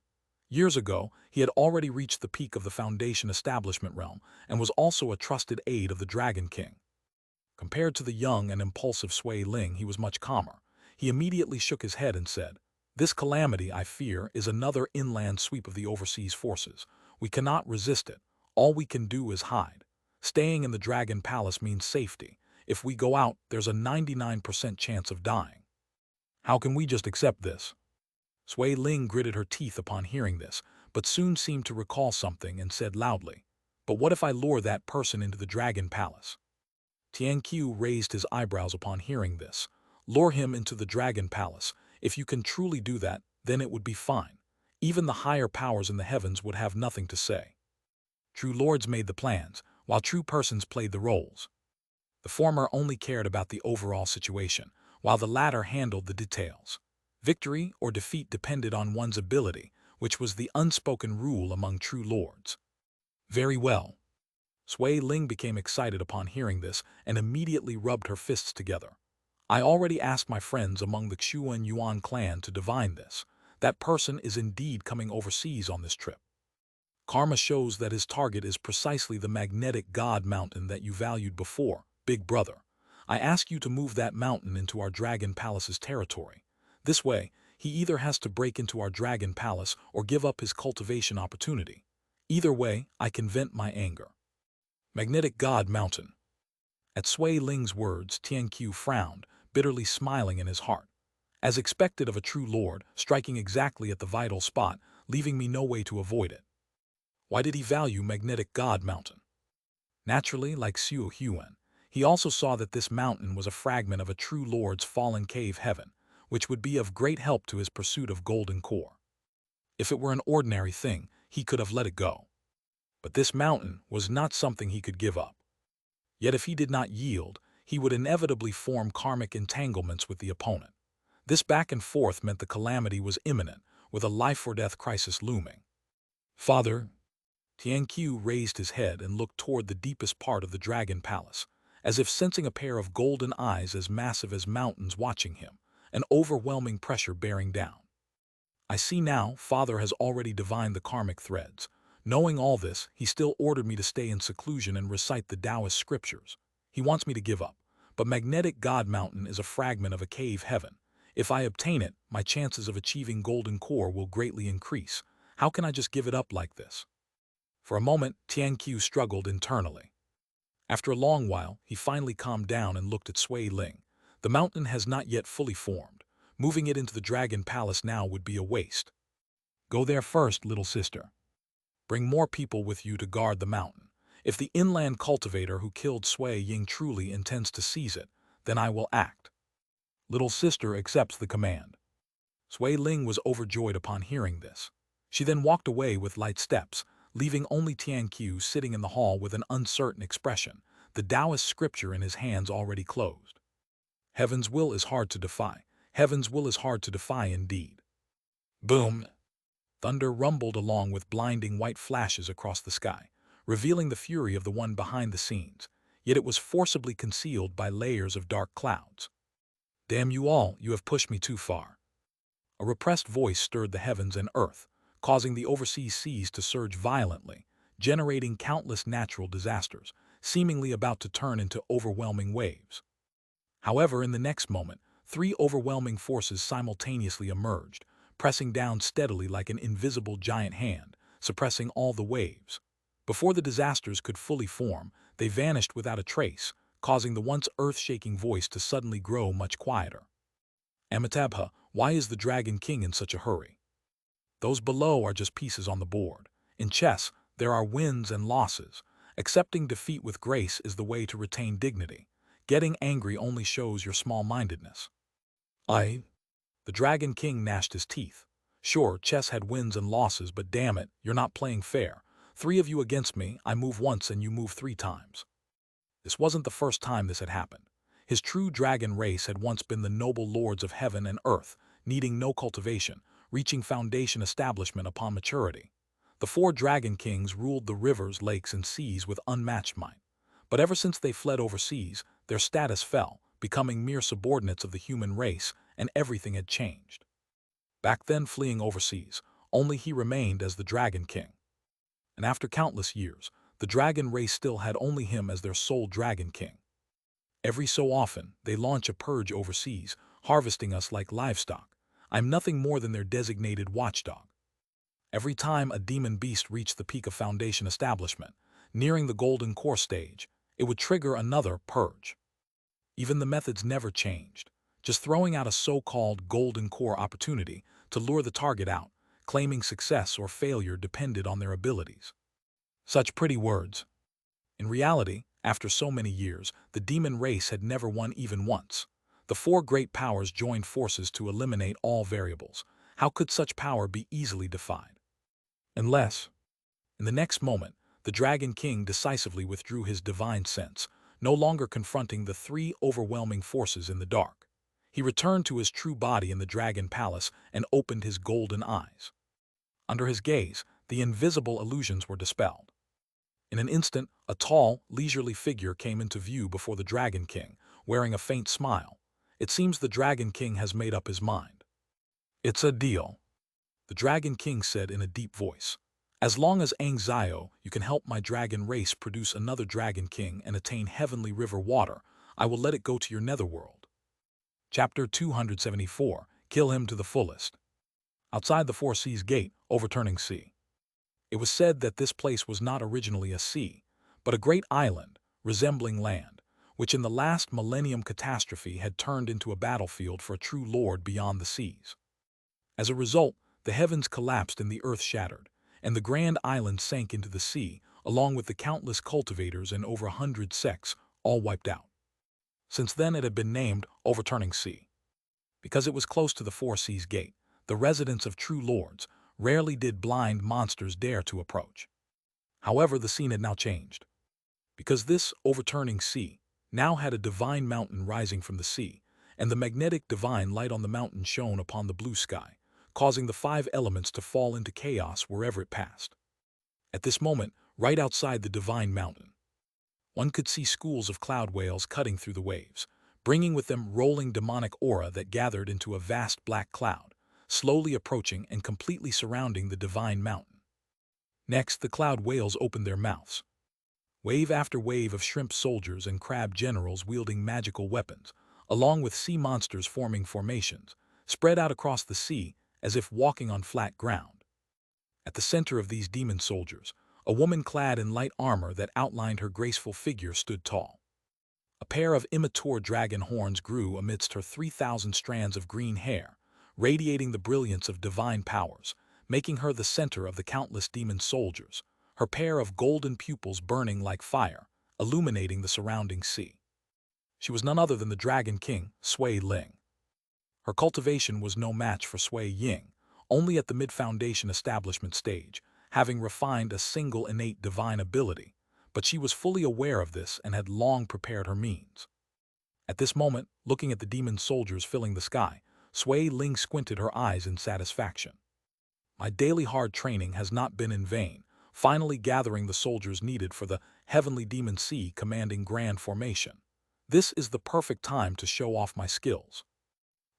Years ago, he had already reached the peak of the Foundation establishment realm and was also a trusted aide of the Dragon King. Compared to the young and impulsive Sui Ling, he was much calmer. He immediately shook his head and said, "This calamity, I fear, is another inland sweep of the overseas forces. We cannot resist it. All we can do is hide. Staying in the Dragon Palace means safety. If we go out, there's a 99% chance of dying. How can we just accept this?" Sui Ling gritted her teeth upon hearing this, but soon seemed to recall something and said loudly, "But what if I lure that person into the Dragon Palace?" Tianqiu raised his eyebrows upon hearing this. Lure him into the dragon palace. If you can truly do that, then it would be fine. Even the higher powers in the heavens would have nothing to say. True lords made the plans, while true persons played the roles. The former only cared about the overall situation, while the latter handled the details. Victory or defeat depended on one's ability, which was the unspoken rule among true lords. Very well. Sui Ling became excited upon hearing this and immediately rubbed her fists together. I already asked my friends among the Xuan Yuan clan to divine this. That person is indeed coming overseas on this trip. Karma shows that his target is precisely the magnetic god mountain that you valued before, big brother. I ask you to move that mountain into our dragon palace's territory. This way, he either has to break into our dragon palace or give up his cultivation opportunity. Either way, I can vent my anger. Magnetic God Mountain. At Sui Ling's words, Tianqiu frowned, bitterly smiling in his heart. As expected of a true lord, striking exactly at the vital spot, leaving me no way to avoid it. Why did he value Magnetic God Mountain? Naturally, like Xiu Huan, he also saw that this mountain was a fragment of a true lord's fallen cave heaven, which would be of great help to his pursuit of golden core. If it were an ordinary thing, he could have let it go. But this mountain was not something he could give up. Yet if he did not yield, he would inevitably form karmic entanglements with the opponent. This back and forth meant the calamity was imminent, with a life-or-death crisis looming. Father, Tianqiu raised his head and looked toward the deepest part of the dragon palace, as if sensing a pair of golden eyes as massive as mountains watching him, an overwhelming pressure bearing down. I see now, Father has already divined the karmic threads. Knowing all this, he still ordered me to stay in seclusion and recite the Taoist scriptures. He wants me to give up. But Magnetic God Mountain is a fragment of a cave heaven. If I obtain it, my chances of achieving golden core will greatly increase. How can I just give it up like this? For a moment, Tianqiu struggled internally. After a long while, he finally calmed down and looked at Sui Ling. The mountain has not yet fully formed. Moving it into the dragon palace now would be a waste. Go there first, little sister. Bring more people with you to guard the mountain. If the inland cultivator who killed Sui Ying truly intends to seize it, then I will act. Little sister accepts the command. Sui Ling was overjoyed upon hearing this. She then walked away with light steps, leaving only Tianqiu sitting in the hall with an uncertain expression, the Taoist scripture in his hands already closed. Heaven's will is hard to defy. Heaven's will is hard to defy indeed. Boom! Thunder rumbled along with blinding white flashes across the sky, revealing the fury of the one behind the scenes, yet it was forcibly concealed by layers of dark clouds. Damn you all, you have pushed me too far. A repressed voice stirred the heavens and earth, causing the overseas seas to surge violently, generating countless natural disasters, seemingly about to turn into overwhelming waves. However, in the next moment, three overwhelming forces simultaneously emerged, pressing down steadily like an invisible giant hand, suppressing all the waves. Before the disasters could fully form, they vanished without a trace, causing the once earth-shaking voice to suddenly grow much quieter. Amitabha, why is the Dragon King in such a hurry? Those below are just pieces on the board. In chess, there are wins and losses. Accepting defeat with grace is the way to retain dignity. Getting angry only shows your small-mindedness. The Dragon King gnashed his teeth. Sure, chess had wins and losses, but damn it, you're not playing fair. 3 of you against me, I move once and you move 3 times. This wasn't the first time this had happened. His true dragon race had once been the noble lords of heaven and earth, needing no cultivation, reaching foundation establishment upon maturity. The 4 Dragon Kings ruled the rivers, lakes, and seas with unmatched might. But ever since they fled overseas, their status fell, becoming mere subordinates of the human race, and everything had changed. Back then, fleeing overseas, only he remained as the Dragon King. And after countless years, the dragon race still had only him as their sole Dragon King. Every so often, they launch a purge overseas, harvesting us like livestock. I'm nothing more than their designated watchdog. Every time a demon beast reached the peak of foundation establishment, nearing the golden core stage, it would trigger another purge. Even the methods never changed, just throwing out a so-called golden core opportunity to lure the target out, claiming success or failure depended on their abilities. Such pretty words. In reality, After so many years, the demon race had never won even once. The four great powers joined forces to eliminate all variables. How could such power be easily defied? Unless, in the next moment, the Dragon King decisively withdrew his divine sense, no longer confronting the three overwhelming forces in the dark. He returned to his true body in the Dragon Palace and opened his golden eyes. Under his gaze, the invisible illusions were dispelled. In an instant, a tall, leisurely figure came into view before the Dragon King, wearing a faint smile. It seems the Dragon King has made up his mind. It's a deal, the Dragon King said in a deep voice. As long as Xianxia, you can help my dragon race produce another Dragon King and attain heavenly river water, I will let it go to your netherworld. Chapter 274, Kill Him to the Fullest. Outside the Four Seas Gate, overturning sea. It was said that this place was not originally a sea, but a great island, resembling land, which in the last millennium catastrophe had turned into a battlefield for a true lord beyond the seas. As a result, the heavens collapsed and the earth shattered, and the grand island sank into the sea, along with the countless cultivators and over 100 sects, all wiped out. Since then it had been named Overturning Sea. Because it was close to the Four Seas Gate, the residence of true lords, rarely did blind monsters dare to approach. However, the scene had now changed. Because this overturning sea now had a divine mountain rising from the sea, and the magnetic divine light on the mountain shone upon the blue sky, causing the five elements to fall into chaos wherever it passed. At this moment, right outside the divine mountain, one could see schools of cloud whales cutting through the waves, bringing with them rolling demonic aura that gathered into a vast black cloud, slowly approaching and completely surrounding the divine mountain. Next, the cloud whales opened their mouths. Wave after wave of shrimp soldiers and crab generals wielding magical weapons, along with sea monsters forming formations, spread out across the sea as if walking on flat ground. At the center of these demon soldiers, a woman clad in light armor that outlined her graceful figure stood tall. A pair of immature dragon horns grew amidst her 3,000 strands of green hair, radiating the brilliance of divine powers, making her the center of the countless demon soldiers, her pair of golden pupils burning like fire, illuminating the surrounding sea. She was none other than the Dragon King, Sui Ling. Her cultivation was no match for Sui Ying, only at the mid-foundation establishment stage, having refined a single innate divine ability, but she was fully aware of this and had long prepared her means. At this moment, looking at the demon soldiers filling the sky, Sui Ling squinted her eyes in satisfaction. My daily hard training has not been in vain, finally gathering the soldiers needed for the heavenly demon sea commanding grand formation. This is the perfect time to show off my skills.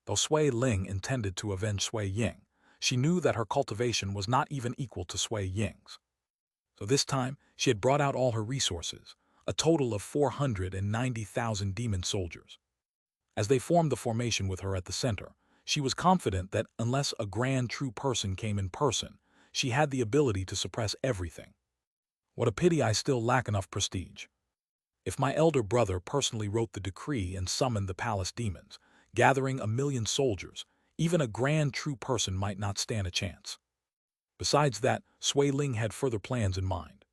Though Sui Ling intended to avenge Sui Ying, she knew that her cultivation was not even equal to Sui Ying's. So this time, she had brought out all her resources, a total of 490,000 demon soldiers. As they formed the formation with her at the center, she was confident that unless a grand true person came in person, she had the ability to suppress everything. What a pity I still lack enough prestige. If my elder brother personally wrote the decree and summoned the palace demons, gathering 1,000,000 soldiers, even a grand true person might not stand a chance. Besides that, Sui Ling had further plans in mind.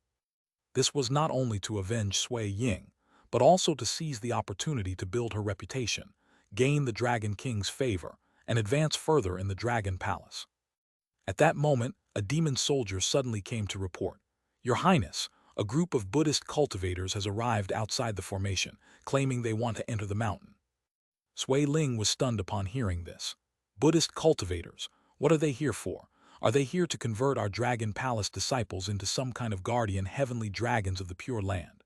This was not only to avenge Sui Ying, but also to seize the opportunity to build her reputation, gain the Dragon King's favor, and advance further in the Dragon Palace. At that moment, a demon soldier suddenly came to report. Your Highness, a group of Buddhist cultivators has arrived outside the formation, claiming they want to enter the mountain. Sui Ling was stunned upon hearing this. Buddhist cultivators, what are they here for? Are they here to convert our Dragon Palace disciples into some kind of guardian heavenly dragons of the Pure Land?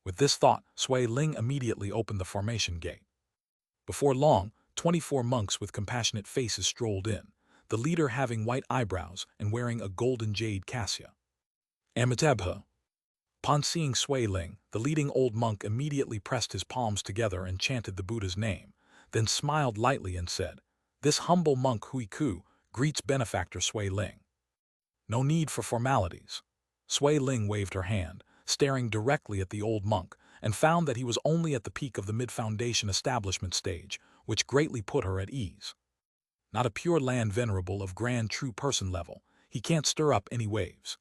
With this thought, Sui Ling immediately opened the formation gate. Before long, 24 monks with compassionate faces strolled in, the leader having white eyebrows and wearing a golden jade cassia. Amitabha. Upon seeing Sui Ling, the leading old monk immediately pressed his palms together and chanted the Buddha's name, then smiled lightly and said, This humble monk Hui Ku greets benefactor Sui Ling. No need for formalities. Sui Ling waved her hand, staring directly at the old monk, and found that he was only at the peak of the mid-foundation establishment stage, which greatly put her at ease. Not a Pure Land venerable of grand true person level, he can't stir up any waves.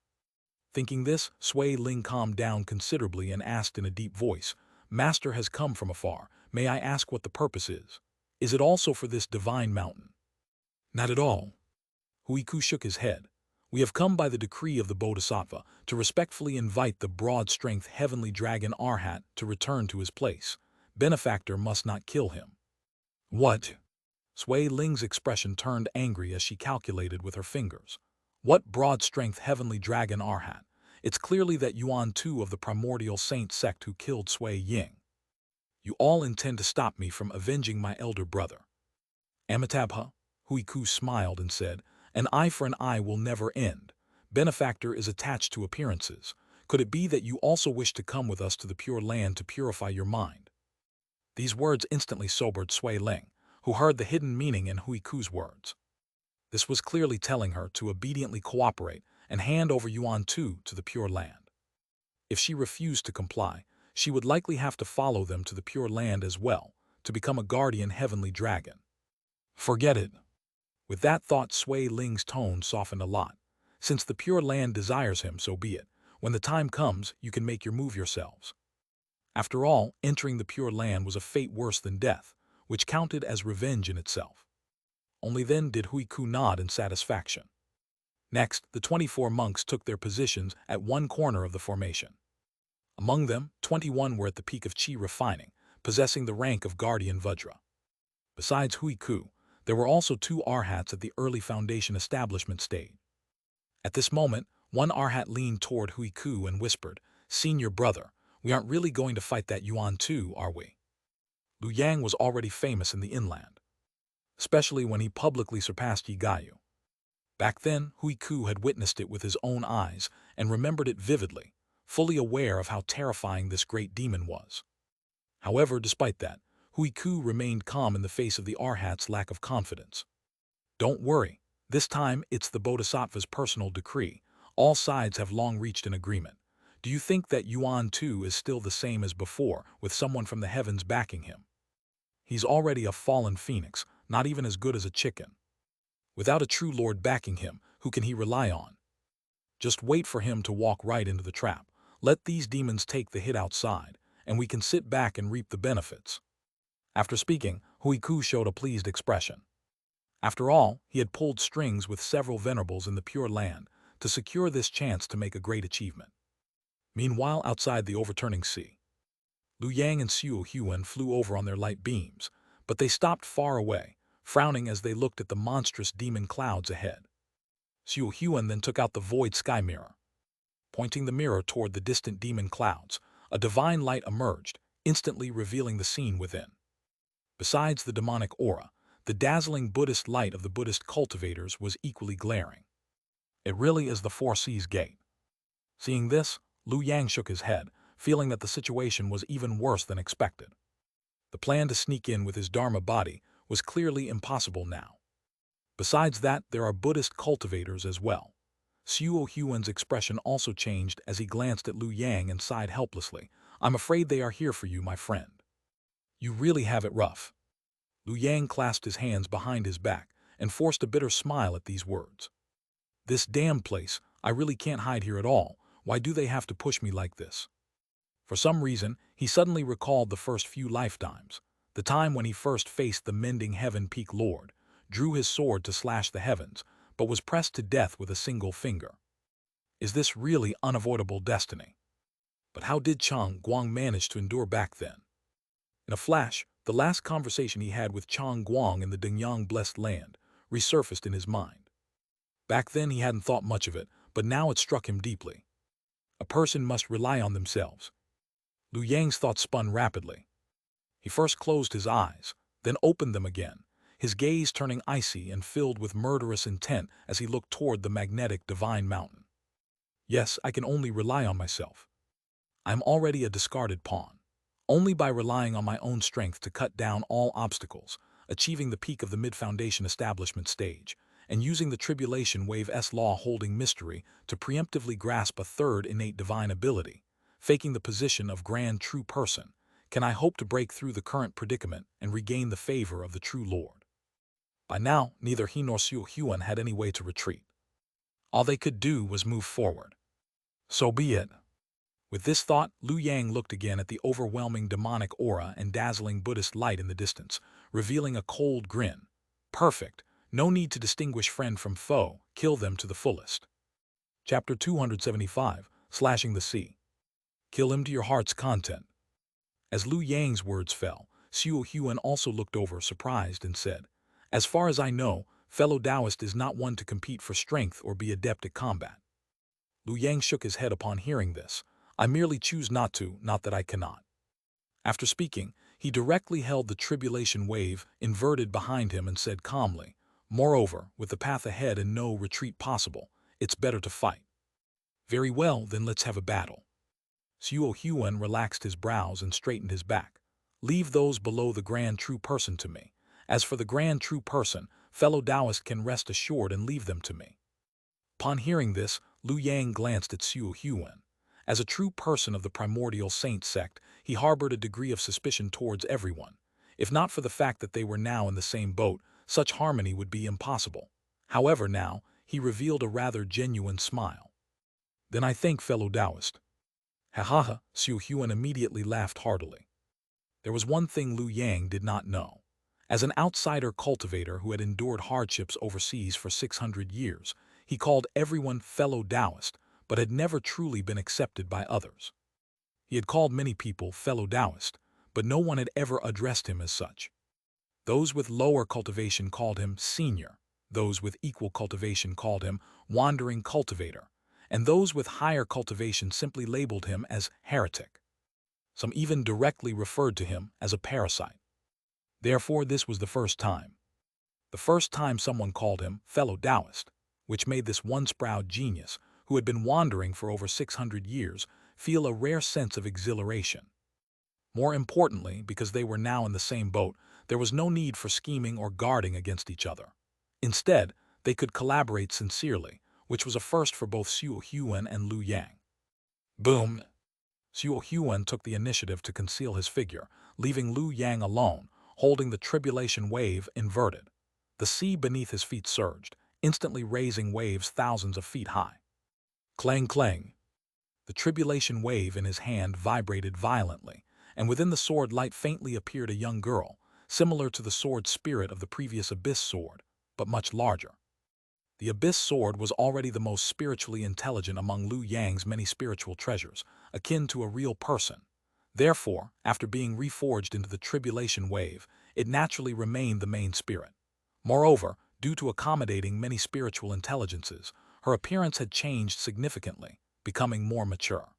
Thinking this, Sui Ling calmed down considerably and asked in a deep voice, "Master has come from afar. May I ask what the purpose is? Is it also for this divine mountain?" "Not at all." Huiku shook his head. "We have come by the decree of the Bodhisattva to respectfully invite the broad-strength heavenly dragon Arhat to return to his place. Benefactor must not kill him." "What?" Sui Ling's expression turned angry as she calculated with her fingers. "What broad-strength heavenly dragon Arhat? It's clearly that Yuan Tu of the Primordial Saint Sect who killed Sui Ying. You all intend to stop me from avenging my elder brother." "Amitabha," Huiku smiled and said, "an eye for an eye will never end. Benefactor is attached to appearances. Could it be that you also wish to come with us to the Pure Land to purify your mind?" These words instantly sobered Sui Ling, who heard the hidden meaning in Huiku's words. This was clearly telling her to obediently cooperate and hand over Yuan Tu to the Pure Land. If she refused to comply, she would likely have to follow them to the Pure Land as well, to become a guardian heavenly dragon. "Forget it." With that thought, Sui Ling's tone softened a lot. "Since the Pure Land desires him, so be it. When the time comes, you can make your move yourselves." After all, entering the Pure Land was a fate worse than death, which counted as revenge in itself. Only then did Huiku nod in satisfaction. Next, the 24 monks took their positions at one corner of the formation. Among them, 21 were at the peak of Qi refining, possessing the rank of Guardian Vajra. Besides Huiku, there were also 2 Arhats at the early foundation establishment stage. At this moment, one Arhat leaned toward Huiku and whispered, "Senior brother, we aren't really going to fight that Yuan Tu, are we?" Lu Yang was already famous in the inland, especially when he publicly surpassed Yi Gayu. Back then, Huiku had witnessed it with his own eyes and remembered it vividly, fully aware of how terrifying this great demon was. However, despite that, Huiku remained calm in the face of the Arhat's lack of confidence. "Don't worry, this time it's the Bodhisattva's personal decree. All sides have long reached an agreement. Do you think that Yuan Tu is still the same as before, with someone from the heavens backing him? He's already a fallen phoenix, not even as good as a chicken. Without a true lord backing him, who can he rely on? Just wait for him to walk right into the trap. Let these demons take the hit outside, and we can sit back and reap the benefits." After speaking, Huiku showed a pleased expression. After all, he had pulled strings with several venerables in the Pure Land to secure this chance to make a great achievement. Meanwhile, outside the overturning sea, Lu Yang and Xiu Huan flew over on their light beams, but they stopped far away, frowning as they looked at the monstrous demon clouds ahead. Xiu Huan then took out the void sky mirror. Pointing the mirror toward the distant demon clouds, a divine light emerged, instantly revealing the scene within. Besides the demonic aura, the dazzling Buddhist light of the Buddhist cultivators was equally glaring. It really is the Four Seas Gate. Seeing this, Lu Yang shook his head, feeling that the situation was even worse than expected. The plan to sneak in with his Dharma body was clearly impossible now. Besides that, there are Buddhist cultivators as well. Xiu Huan's expression also changed as he glanced at Lu Yang and sighed helplessly. "I'm afraid they are here for you, my friend. You really have it rough." Lu Yang clasped his hands behind his back and forced a bitter smile at these words. "This damned place, I really can't hide here at all. Why do they have to push me like this?" For some reason, he suddenly recalled the first few lifetimes, the time when he first faced the Mending Heaven Peak Lord, drew his sword to slash the heavens, but was pressed to death with a single finger. Is this really unavoidable destiny? But how did Chang Guang manage to endure back then? In a flash, the last conversation he had with Chang Guang in the Dingyang Blessed Land resurfaced in his mind. Back then he hadn't thought much of it, but now it struck him deeply. A person must rely on themselves. Lu Yang's thoughts spun rapidly. He first closed his eyes, then opened them again, his gaze turning icy and filled with murderous intent as he looked toward the magnetic divine mountain. "Yes, I can only rely on myself. I am already a discarded pawn. Only by relying on my own strength to cut down all obstacles, achieving the peak of the mid-foundation establishment stage, and using the tribulation wave S-law holding mystery to preemptively grasp a third innate divine ability, faking the position of grand true person, can I hope to break through the current predicament and regain the favor of the true Lord." By now, neither he nor Xiu Huan had any way to retreat. All they could do was move forward. So be it. With this thought, Lu Yang looked again at the overwhelming demonic aura and dazzling Buddhist light in the distance, revealing a cold grin. Perfect. No need to distinguish friend from foe. Kill them to the fullest. Chapter 275, Slashing the Sea. Kill him to your heart's content. As Lu Yang's words fell, Xiu Huan also looked over, surprised, and said, "As far as I know, fellow Taoist is not one to compete for strength or be adept at combat." Lu Yang shook his head upon hearing this. "I merely choose not to, not that I cannot." After speaking, he directly held the tribulation wave inverted behind him and said calmly, "Moreover, with the path ahead and no retreat possible, it's better to fight." "Very well, then let's have a battle." Xiu Huan relaxed his brows and straightened his back. "Leave those below the Grand True Person to me. As for the Grand True Person, fellow Taoist can rest assured and leave them to me." Upon hearing this, Lu Yang glanced at Xiu Huan. As a true person of the Primordial Saint Sect, he harbored a degree of suspicion towards everyone. If not for the fact that they were now in the same boat, such harmony would be impossible. However, now, he revealed a rather genuine smile. "Then I think, fellow Taoist." "Ha ha ha," Xiu Huan immediately laughed heartily. There was one thing Lu Yang did not know. As an outsider cultivator who had endured hardships overseas for 600 years, he called everyone fellow Taoist, but had never truly been accepted by others. He had called many people fellow Taoist, but no one had ever addressed him as such. Those with lower cultivation called him senior, those with equal cultivation called him wandering cultivator, and those with higher cultivation simply labeled him as heretic. Some even directly referred to him as a parasite. Therefore, this was the first time. The first time someone called him fellow Taoist, which made this once proud genius, who had been wandering for over 600 years, feel a rare sense of exhilaration. More importantly, because they were now in the same boat, there was no need for scheming or guarding against each other. Instead, they could collaborate sincerely, which was a first for both Xiu Huan and Lu Yang. Boom! Xiu Huan took the initiative to conceal his figure, leaving Lu Yang alone, holding the tribulation wave inverted. The sea beneath his feet surged, instantly raising waves thousands of feet high. Clang clang! The tribulation wave in his hand vibrated violently, and within the sword light faintly appeared a young girl, similar to the sword spirit of the previous Abyss sword, but much larger. The Abyss sword was already the most spiritually intelligent among Lu Yang's many spiritual treasures, akin to a real person. Therefore, after being reforged into the tribulation wave, it naturally remained the main spirit. Moreover, due to accommodating many spiritual intelligences, her appearance had changed significantly, becoming more mature.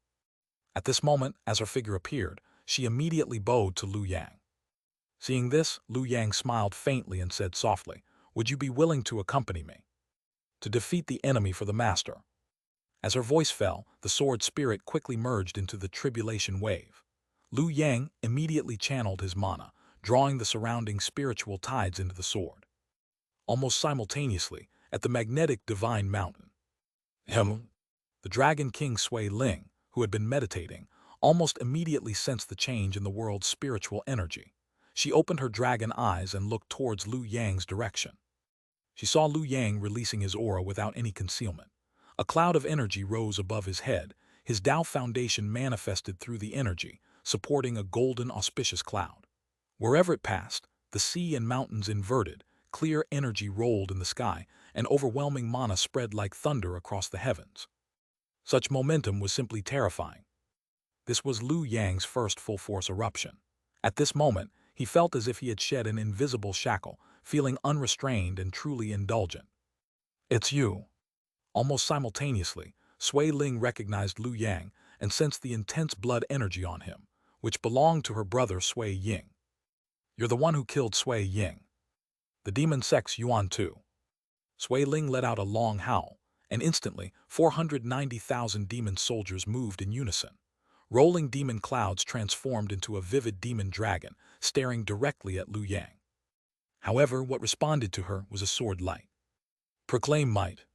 At this moment, as her figure appeared, she immediately bowed to Lu Yang. Seeing this, Lu Yang smiled faintly and said softly, "Would you be willing to accompany me to defeat the enemy for the master?" As her voice fell, the sword spirit quickly merged into the tribulation wave. Lu Yang immediately channeled his mana, drawing the surrounding spiritual tides into the sword. Almost simultaneously, at the magnetic divine mountain, the Dragon King Sui Ling, who had been meditating, almost immediately sensed the change in the world's spiritual energy. She opened her dragon eyes and looked towards Lu Yang's direction. She saw Lu Yang releasing his aura without any concealment. A cloud of energy rose above his head, his Tao foundation manifested through the energy, supporting a golden auspicious cloud. Wherever it passed, the sea and mountains inverted, clear energy rolled in the sky, and overwhelming mana spread like thunder across the heavens. Such momentum was simply terrifying. This was Lu Yang's first full-force eruption. At this moment, he felt as if he had shed an invisible shackle, feeling unrestrained and truly indulgent. "It's you." Almost simultaneously, Sui Ling recognized Lu Yang and sensed the intense blood energy on him, which belonged to her brother Sui Ying. "You're the one who killed Sui Ying. The demon sect's Yuan too." Sui Ling let out a long howl, and instantly 490,000 demon soldiers moved in unison. Rolling demon clouds transformed into a vivid demon dragon, staring directly at Lu Yang. However, what responded to her was a sword light. "Proclaim might."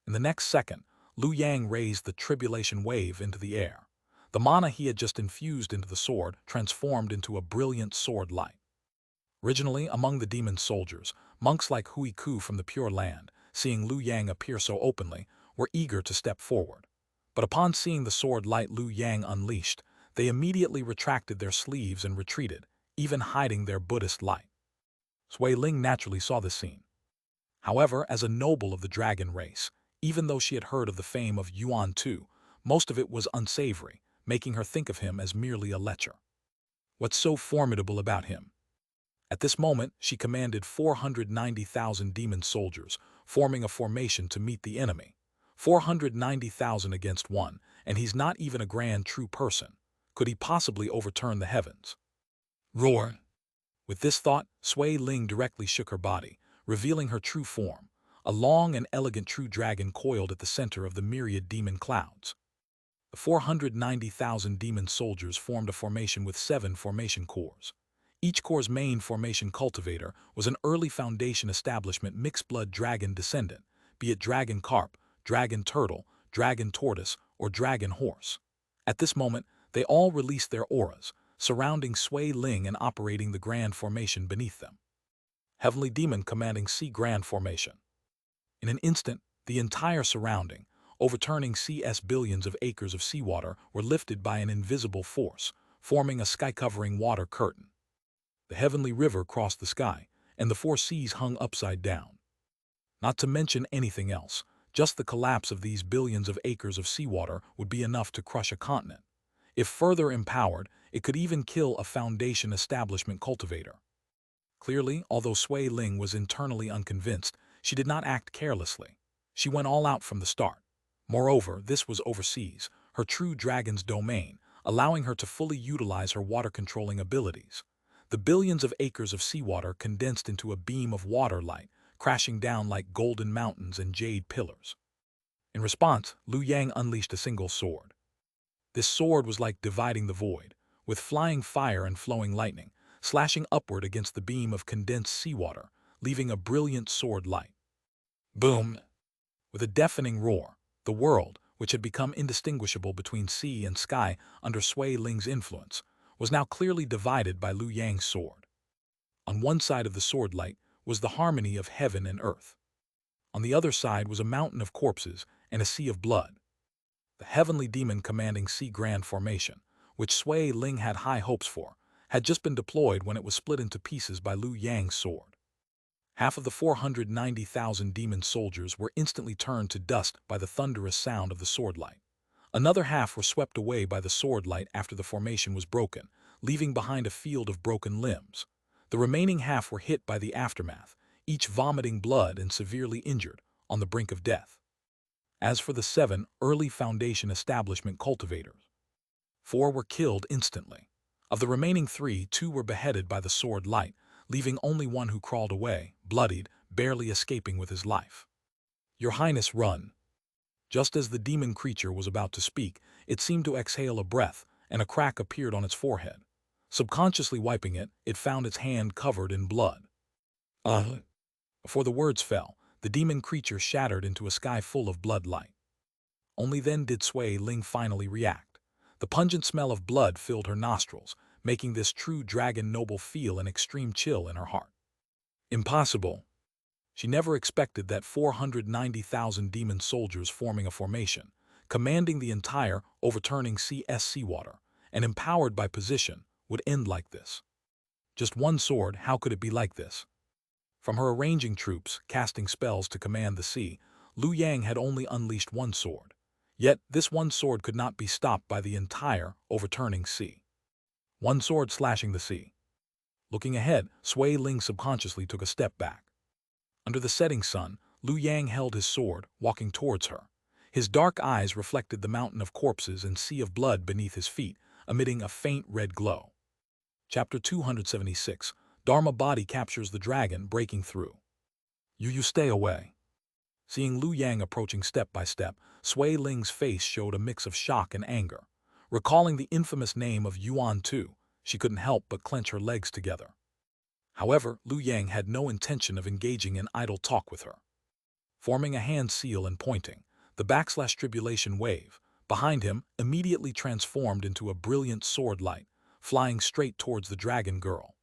In the next second, Lu Yang raised the tribulation wave into the air. The mana he had just infused into the sword transformed into a brilliant sword light. Originally, among the demon soldiers, monks like Hui Ku from the Pure Land, seeing Lu Yang appear so openly, were eager to step forward. But upon seeing the sword light Lu Yang unleashed, they immediately retracted their sleeves and retreated, even hiding their Buddhist light. Sui Ling naturally saw this scene. However, as a noble of the dragon race, even though she had heard of the fame of Yuan Tu, most of it was unsavory, making her think of him as merely a lecher. What's so formidable about him? At this moment, she commanded 490,000 demon soldiers, forming a formation to meet the enemy. 490,000 against one, and he's not even a grand true person. Could he possibly overturn the heavens? Roar! With this thought, Sui Ling directly shook her body, revealing her true form, a long and elegant true dragon coiled at the center of the myriad demon clouds. The 490,000 demon soldiers formed a formation with 7 formation cores. Each core's main formation cultivator was an early Foundation establishment mixed-blood dragon descendant, be it dragon carp, dragon turtle, dragon tortoise, or dragon horse. At this moment, they all released their auras, surrounding Sui Ling and operating the grand formation beneath them. Heavenly Demon commanding Sea Grand Formation. In an instant, the entire surrounding, overturning CS billions of acres of seawater, were lifted by an invisible force, forming a sky-covering water curtain. The heavenly river crossed the sky, and the 4 seas hung upside down. Not to mention anything else, just the collapse of these billions of acres of seawater would be enough to crush a continent. If further empowered, it could even kill a Foundation establishment cultivator. Clearly, although Sui Ling was internally unconvinced, she did not act carelessly. She went all out from the start. Moreover, this was overseas, her true dragon's domain, allowing her to fully utilize her water-controlling abilities. The billions of acres of seawater condensed into a beam of water light, crashing down like golden mountains and jade pillars. In response, Lu Yang unleashed a single sword. This sword was like dividing the void, with flying fire and flowing lightning, slashing upward against the beam of condensed seawater, leaving a brilliant sword light. Boom! With a deafening roar, the world, which had become indistinguishable between sea and sky under Sui Ling's influence, was now clearly divided by Lu Yang's sword. On one side of the sword light was the harmony of heaven and earth. On the other side was a mountain of corpses and a sea of blood. The heavenly demon commanding Sea Grand Formation, which Sui Ling had high hopes for, had just been deployed when it was split into pieces by Lu Yang's sword. Half of the 490,000 demon soldiers were instantly turned to dust by the thunderous sound of the sword light. Another half were swept away by the sword light after the formation was broken, leaving behind a field of broken limbs. The remaining half were hit by the aftermath, each vomiting blood and severely injured, on the brink of death. As for the 7 early Foundation establishment cultivators, 4 were killed instantly. Of the remaining 3, 2 were beheaded by the sword light, leaving only one who crawled away, bloodied, barely escaping with his life. Your Highness, run! Just as the demon creature was about to speak, it seemed to exhale a breath, and a crack appeared on its forehead. Subconsciously wiping it, it found its hand covered in blood. Before the words fell, the demon creature shattered into a sky full of blood light. Only then did Sui Ling finally react. The pungent smell of blood filled her nostrils, making this true dragon noble feel an extreme chill in her heart. Impossible. She never expected that 490,000 demon soldiers forming a formation, commanding the entire overturning CS seawater, and empowered by position, would end like this. Just one sword, how could it be like this? From her arranging troops, casting spells to command the sea, Lu Yang had only unleashed one sword. Yet this one sword could not be stopped by the entire overturning sea. One sword slashing the sea. Looking ahead, Sui Ling subconsciously took a step back. Under the setting sun, Lu Yang held his sword, walking towards her. His dark eyes reflected the mountain of corpses and sea of blood beneath his feet, emitting a faint red glow. Chapter 276. Dharma body captures the dragon, breaking through. You stay away. Seeing Lu Yang approaching step by step, Sui Ling's face showed a mix of shock and anger. Recalling the infamous name of Yuan Tu, she couldn't help but clench her legs together. However, Lu Yang had no intention of engaging in idle talk with her. Forming a hand seal and pointing, the /tribulation wave, behind him, immediately transformed into a brilliant sword light, flying straight towards the dragon girl.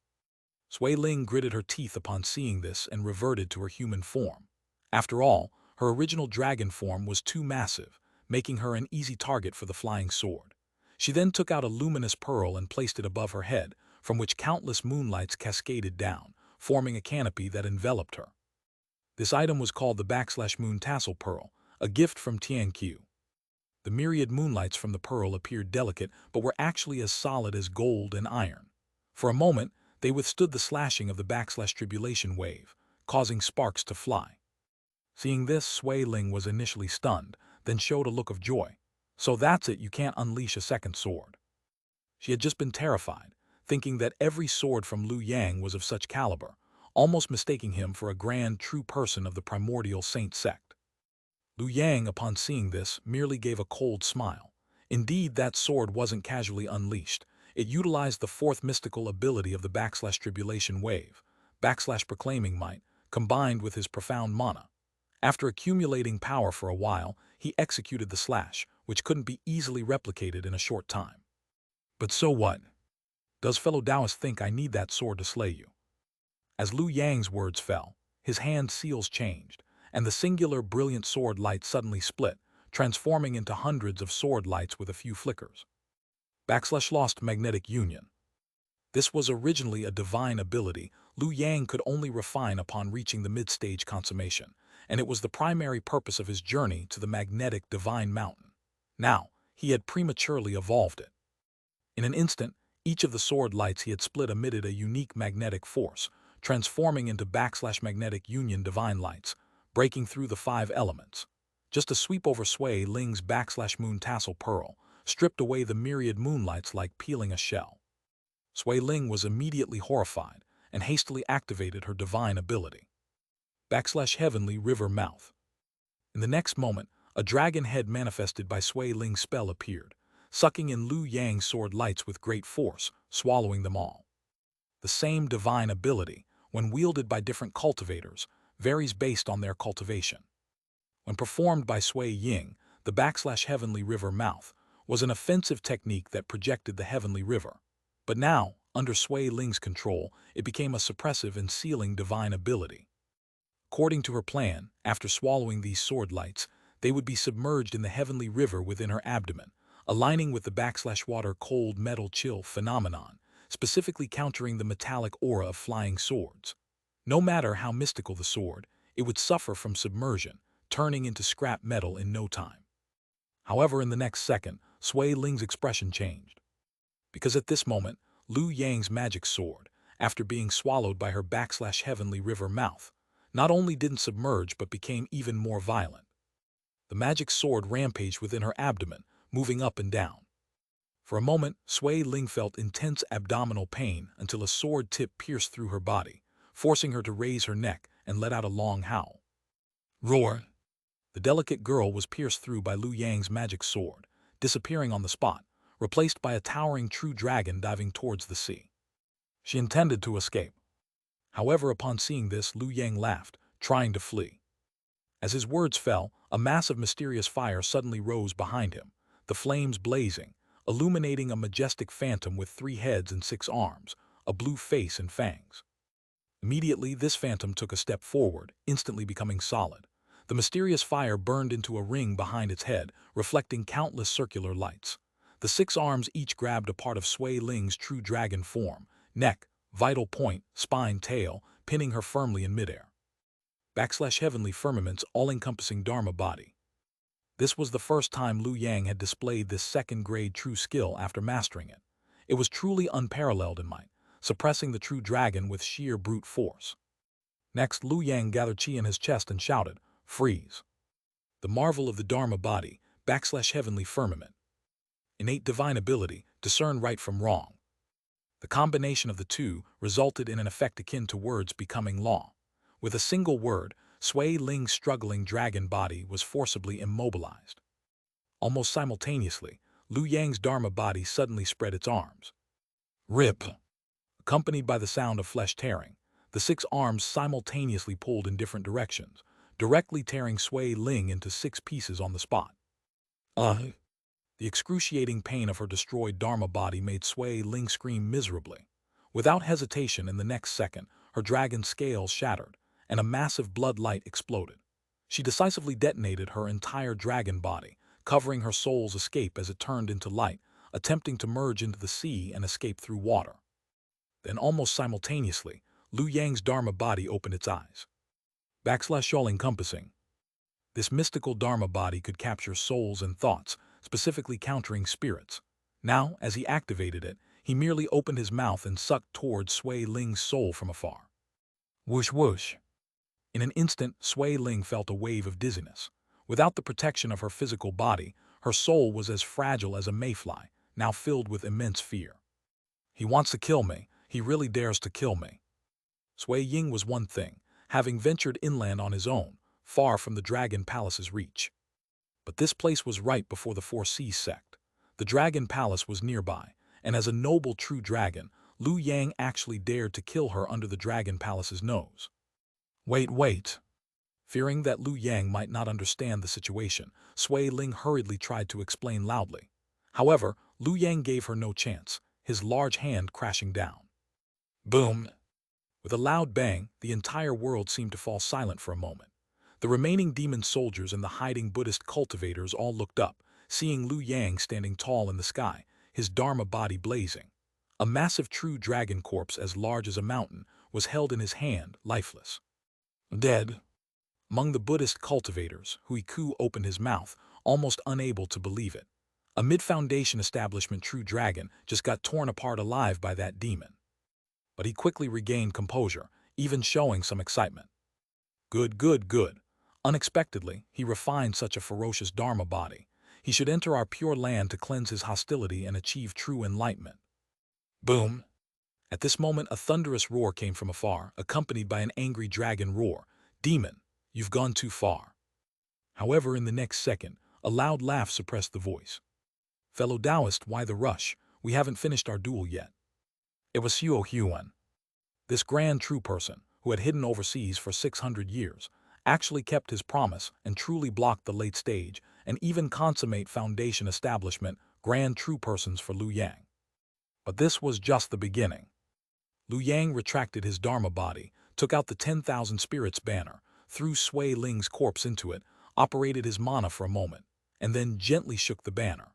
Sui Ling gritted her teeth upon seeing this and reverted to her human form. After all, her original dragon form was too massive, making her an easy target for the flying sword. She then took out a luminous pearl and placed it above her head, from which countless moonlights cascaded down, forming a canopy that enveloped her. This item was called the /moon tassel pearl, a gift from Xianxia. The myriad moonlights from the pearl appeared delicate but were actually as solid as gold and iron. For a moment, they withstood the slashing of the tribulation wave, causing sparks to fly. Seeing this, Sui Ling was initially stunned, then showed a look of joy. So that's it, you can't unleash a second sword. She had just been terrified, thinking that every sword from Liu Yang was of such caliber, almost mistaking him for a grand true person of the Primordial Saint Sect. Liu Yang, upon seeing this, merely gave a cold smile. Indeed, that sword wasn't casually unleashed. It utilized the fourth mystical ability of the tribulation wave, proclaiming might, combined with his profound mana. After accumulating power for a while, he executed the slash, which couldn't be easily replicated in a short time. But so what? Does fellow Taoist think I need that sword to slay you? As Liu Yang's words fell, his hand seals changed, and the singular brilliant sword light suddenly split, transforming into hundreds of sword lights with a few flickers. Lost magnetic union. This was originally a divine ability Liu Yang could only refine upon reaching the mid-stage consummation, and it was the primary purpose of his journey to the magnetic divine mountain. Now, he had prematurely evolved it. In an instant, each of the sword lights he had split emitted a unique magnetic force, transforming into magnetic union divine lights, breaking through the 5 elements. Just a sweep over Sui Ling's /moon tassel pearl, stripped away the myriad moonlights like peeling a shell. Sui Ling was immediately horrified and hastily activated her divine ability. Heavenly River Mouth. In the next moment, a dragon head manifested by Sui Ling's spell appeared, sucking in Liu Yang's sword lights with great force, swallowing them all. The same divine ability, when wielded by different cultivators, varies based on their cultivation. When performed by Sui Ying, the Heavenly River Mouth was an offensive technique that projected the heavenly river. But now, under Sui Ling's control, it became a suppressive and sealing divine ability. According to her plan, after swallowing these sword lights, they would be submerged in the heavenly river within her abdomen, aligning with the water cold metal chill phenomenon, specifically countering the metallic aura of flying swords. No matter how mystical the sword, it would suffer from submersion, turning into scrap metal in no time. However, in the next second, Sui Ling's expression changed. Because at this moment, Liu Yang's magic sword, after being swallowed by her heavenly river mouth, not only didn't submerge but became even more violent. The magic sword rampaged within her abdomen, moving up and down. For a moment, Sui Ling felt intense abdominal pain until a sword tip pierced through her body, forcing her to raise her neck and let out a long howl. Roar! The delicate girl was pierced through by Liu Yang's magic sword, disappearing on the spot, replaced by a towering true dragon diving towards the sea. She intended to escape. However, upon seeing this, Liu Yang laughed, trying to flee. As his words fell, a massive mysterious fire suddenly rose behind him, the flames blazing, illuminating a majestic phantom with 3 heads and 6 arms, a blue face and fangs. Immediately, this phantom took a step forward, instantly becoming solid. The mysterious fire burned into a ring behind its head, reflecting countless circular lights. The 6 arms each grabbed a part of Sui Ling's true dragon form, neck, vital point, spine, tail, pinning her firmly in midair. Heavenly firmament's all-encompassing Dharma body. This was the first time Liu Yang had displayed this second-grade true skill after mastering it. It was truly unparalleled in might, suppressing the true dragon with sheer brute force. Next, Liu Yang gathered chi in his chest and shouted, "Freeze!" The marvel of the Dharma body, Heavenly firmament. Innate divine ability, discern right from wrong. The combination of the two resulted in an effect akin to words becoming law. With a single word, Sui Ling's struggling dragon body was forcibly immobilized. Almost simultaneously, Liu Yang's Dharma body suddenly spread its arms. Rip! Accompanied by the sound of flesh tearing, the 6 arms simultaneously pulled in different directions, directly tearing Sui Ling into 6 pieces on the spot. The excruciating pain of her destroyed Dharma body made Sui Ling scream miserably. Without hesitation, in the next second, her dragon scales shattered, and a massive blood light exploded. She decisively detonated her entire dragon body, covering her soul's escape as it turned into light, attempting to merge into the sea and escape through water. Then, almost simultaneously, Lu Yang's Dharma body opened its eyes. All-encompassing. This mystical Dharma body could capture souls and thoughts, specifically countering spirits. Now, as he activated it, he merely opened his mouth and sucked towards Sui Ling's soul from afar. Whoosh whoosh. In an instant, Sui Ling felt a wave of dizziness. Without the protection of her physical body, her soul was as fragile as a mayfly, now filled with immense fear. He wants to kill me. He really dares to kill me. Sui Ying was one thing, having ventured inland on his own, far from the Dragon Palace's reach. But this place was right before the Four Seas sect. The Dragon Palace was nearby, and as a noble true dragon, Lu Yang actually dared to kill her under the Dragon Palace's nose. Wait. Fearing that Lu Yang might not understand the situation, Sui Ling hurriedly tried to explain loudly. However, Lu Yang gave her no chance, his large hand crashing down. Boom! With a loud bang, the entire world seemed to fall silent for a moment. The remaining demon soldiers and the hiding Buddhist cultivators all looked up, seeing Lu Yang standing tall in the sky, his Dharma body blazing. A massive true dragon corpse as large as a mountain was held in his hand, lifeless. Dead. Among the Buddhist cultivators, Huiku opened his mouth, almost unable to believe it. A mid-foundation establishment true dragon just got torn apart alive by that demon. But he quickly regained composure, even showing some excitement. Good. Unexpectedly, he refined such a ferocious Dharma body. He should enter our pure land to cleanse his hostility and achieve true enlightenment. Boom! At this moment, a thunderous roar came from afar, accompanied by an angry dragon roar. Demon, you've gone too far. However, in the next second, a loud laugh suppressed the voice. Fellow Taoist, why the rush? We haven't finished our duel yet. It was Xiao Huan. This grand true person, who had hidden overseas for 600 years, actually kept his promise and truly blocked the late stage and even consummate foundation establishment grand true persons for Lu Yang. But this was just the beginning. Lu Yang retracted his Dharma body, took out the 10,000 spirits banner, threw Sui Ling's corpse into it, operated his mana for a moment, and then gently shook the banner.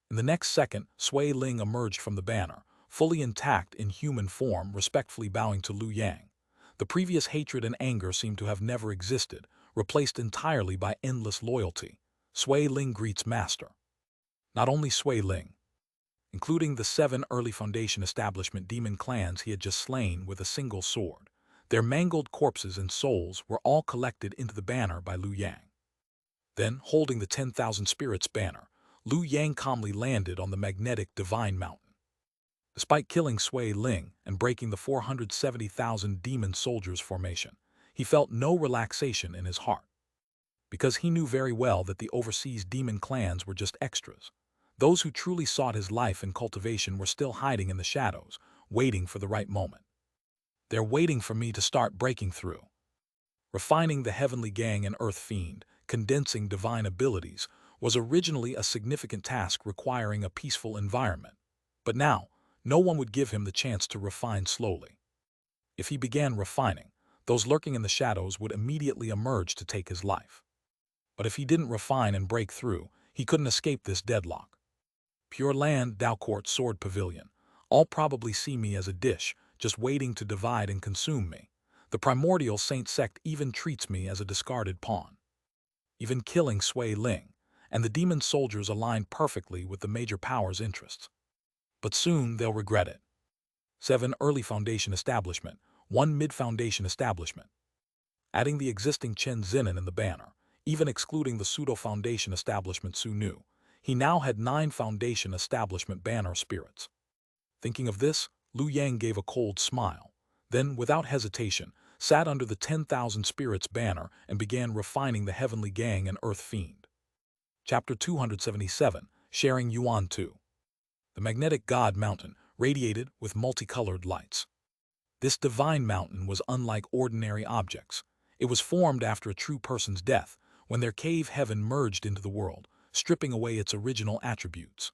In the next second, Sui Ling emerged from the banner, fully intact in human form, respectfully bowing to Lu Yang. The previous hatred and anger seemed to have never existed, replaced entirely by endless loyalty. Sui Ling greets master. Not only Sui Ling, including the 7 early Foundation establishment demon clans he had just slain with a single sword. Their mangled corpses and souls were all collected into the banner by Lu Yang. Then, holding the 10,000 spirits banner, Lu Yang calmly landed on the magnetic Divine Mountain. Despite killing Sui Ling and breaking the 470,000 demon soldiers formation, he felt no relaxation in his heart. Because he knew very well that the overseas demon clans were just extras. Those who truly sought his life and cultivation were still hiding in the shadows, waiting for the right moment. They're waiting for me to start breaking through. Refining the Heavenly Gang and Earth Fiend, condensing divine abilities, was originally a significant task requiring a peaceful environment. But now, no one would give him the chance to refine slowly. If he began refining, those lurking in the shadows would immediately emerge to take his life. But if he didn't refine and break through, he couldn't escape this deadlock. Pure Land, Tao Court, Sword Pavilion, all probably see me as a dish, just waiting to divide and consume me. The Primordial Saint Sect even treats me as a discarded pawn. Even killing Sui Ling, and the demon soldiers align perfectly with the major powers' interests. But soon they'll regret it. 7 early Foundation establishment, 1 mid-Foundation establishment. Adding the existing Chen Zinen in the banner, even excluding the pseudo-Foundation establishment Su Nu, he now had 9 Foundation establishment banner spirits. Thinking of this, Lu Yang gave a cold smile, then, without hesitation, sat under the 10,000 spirits banner and began refining the Heavenly Gang and Earth Fiend. Chapter 277, Sharing Yuan 2. The magnetic God Mountain radiated with multicolored lights. This divine mountain was unlike ordinary objects. It was formed after a true person's death, when their cave heaven merged into the world, stripping away its original attributes.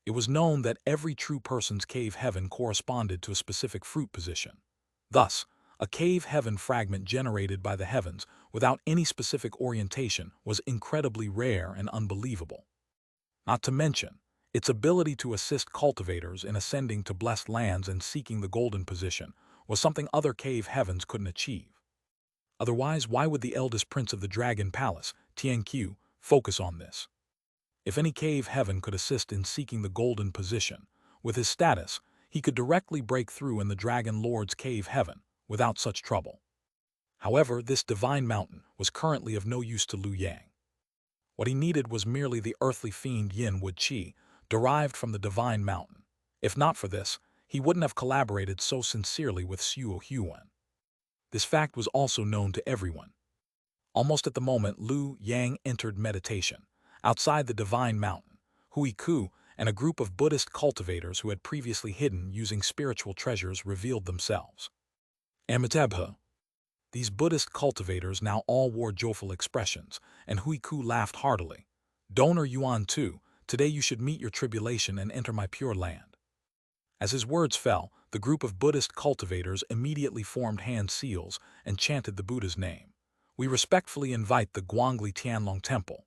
It was known that every true person's cave heaven corresponded to a specific fruit position. Thus, A cave heaven fragment generated by the heavens without any specific orientation was incredibly rare and unbelievable. Not to mention, its ability to assist cultivators in ascending to blessed lands and seeking the golden position was something other cave heavens couldn't achieve. Otherwise, why would the eldest prince of the Dragon Palace, Xianxia, focus on this? If any cave heaven could assist in seeking the golden position, with his status, he could directly break through in the Dragon Lord's cave heaven without such trouble. However, this divine mountain was currently of no use to Liu Yang. What he needed was merely the earthly fiend Yin Wood Qi, derived from the divine mountain. If not for this, he wouldn't have collaborated so sincerely with Xiu Huan. This fact was also known to everyone. Almost at the moment Liu Yang entered meditation, outside the divine mountain, Hui Ku and a group of Buddhist cultivators who had previously hidden using spiritual treasures revealed themselves. Amitabha. These Buddhist cultivators now all wore joyful expressions, and Hui Ku laughed heartily. Donor Yuan too, today you should meet your tribulation and enter my pure land. As his words fell, the group of Buddhist cultivators immediately formed hand seals and chanted the Buddha's name. We respectfully invite the Guangli Tianlong Temple.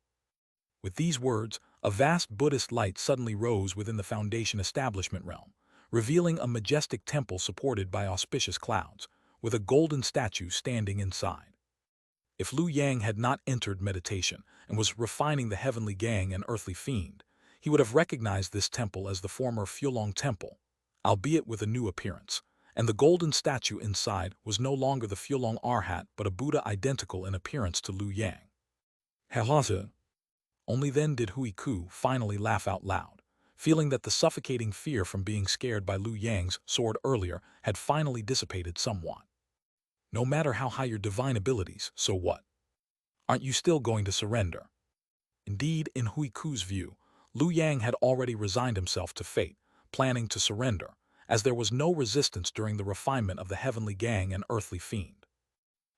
With these words, a vast Buddhist light suddenly rose within the Foundation establishment realm, revealing a majestic temple supported by auspicious clouds, with a golden statue standing inside. If Liu Yang had not entered meditation and was refining the heavenly gang and earthly fiend, he would have recognized this temple as the former Fulong Temple, albeit with a new appearance, and the golden statue inside was no longer the Fulong Arhat but a Buddha identical in appearance to Liu Yang. Halasa. Only then did Hui Ku finally laugh out loud, feeling that the suffocating fear from being scared by Liu Yang's sword earlier had finally dissipated somewhat. No matter how high your divine abilities, so what? Aren't you still going to surrender? Indeed, in Hui Ku's view, Liu Yang had already resigned himself to fate, planning to surrender, as there was no resistance during the refinement of the heavenly gang and earthly fiend.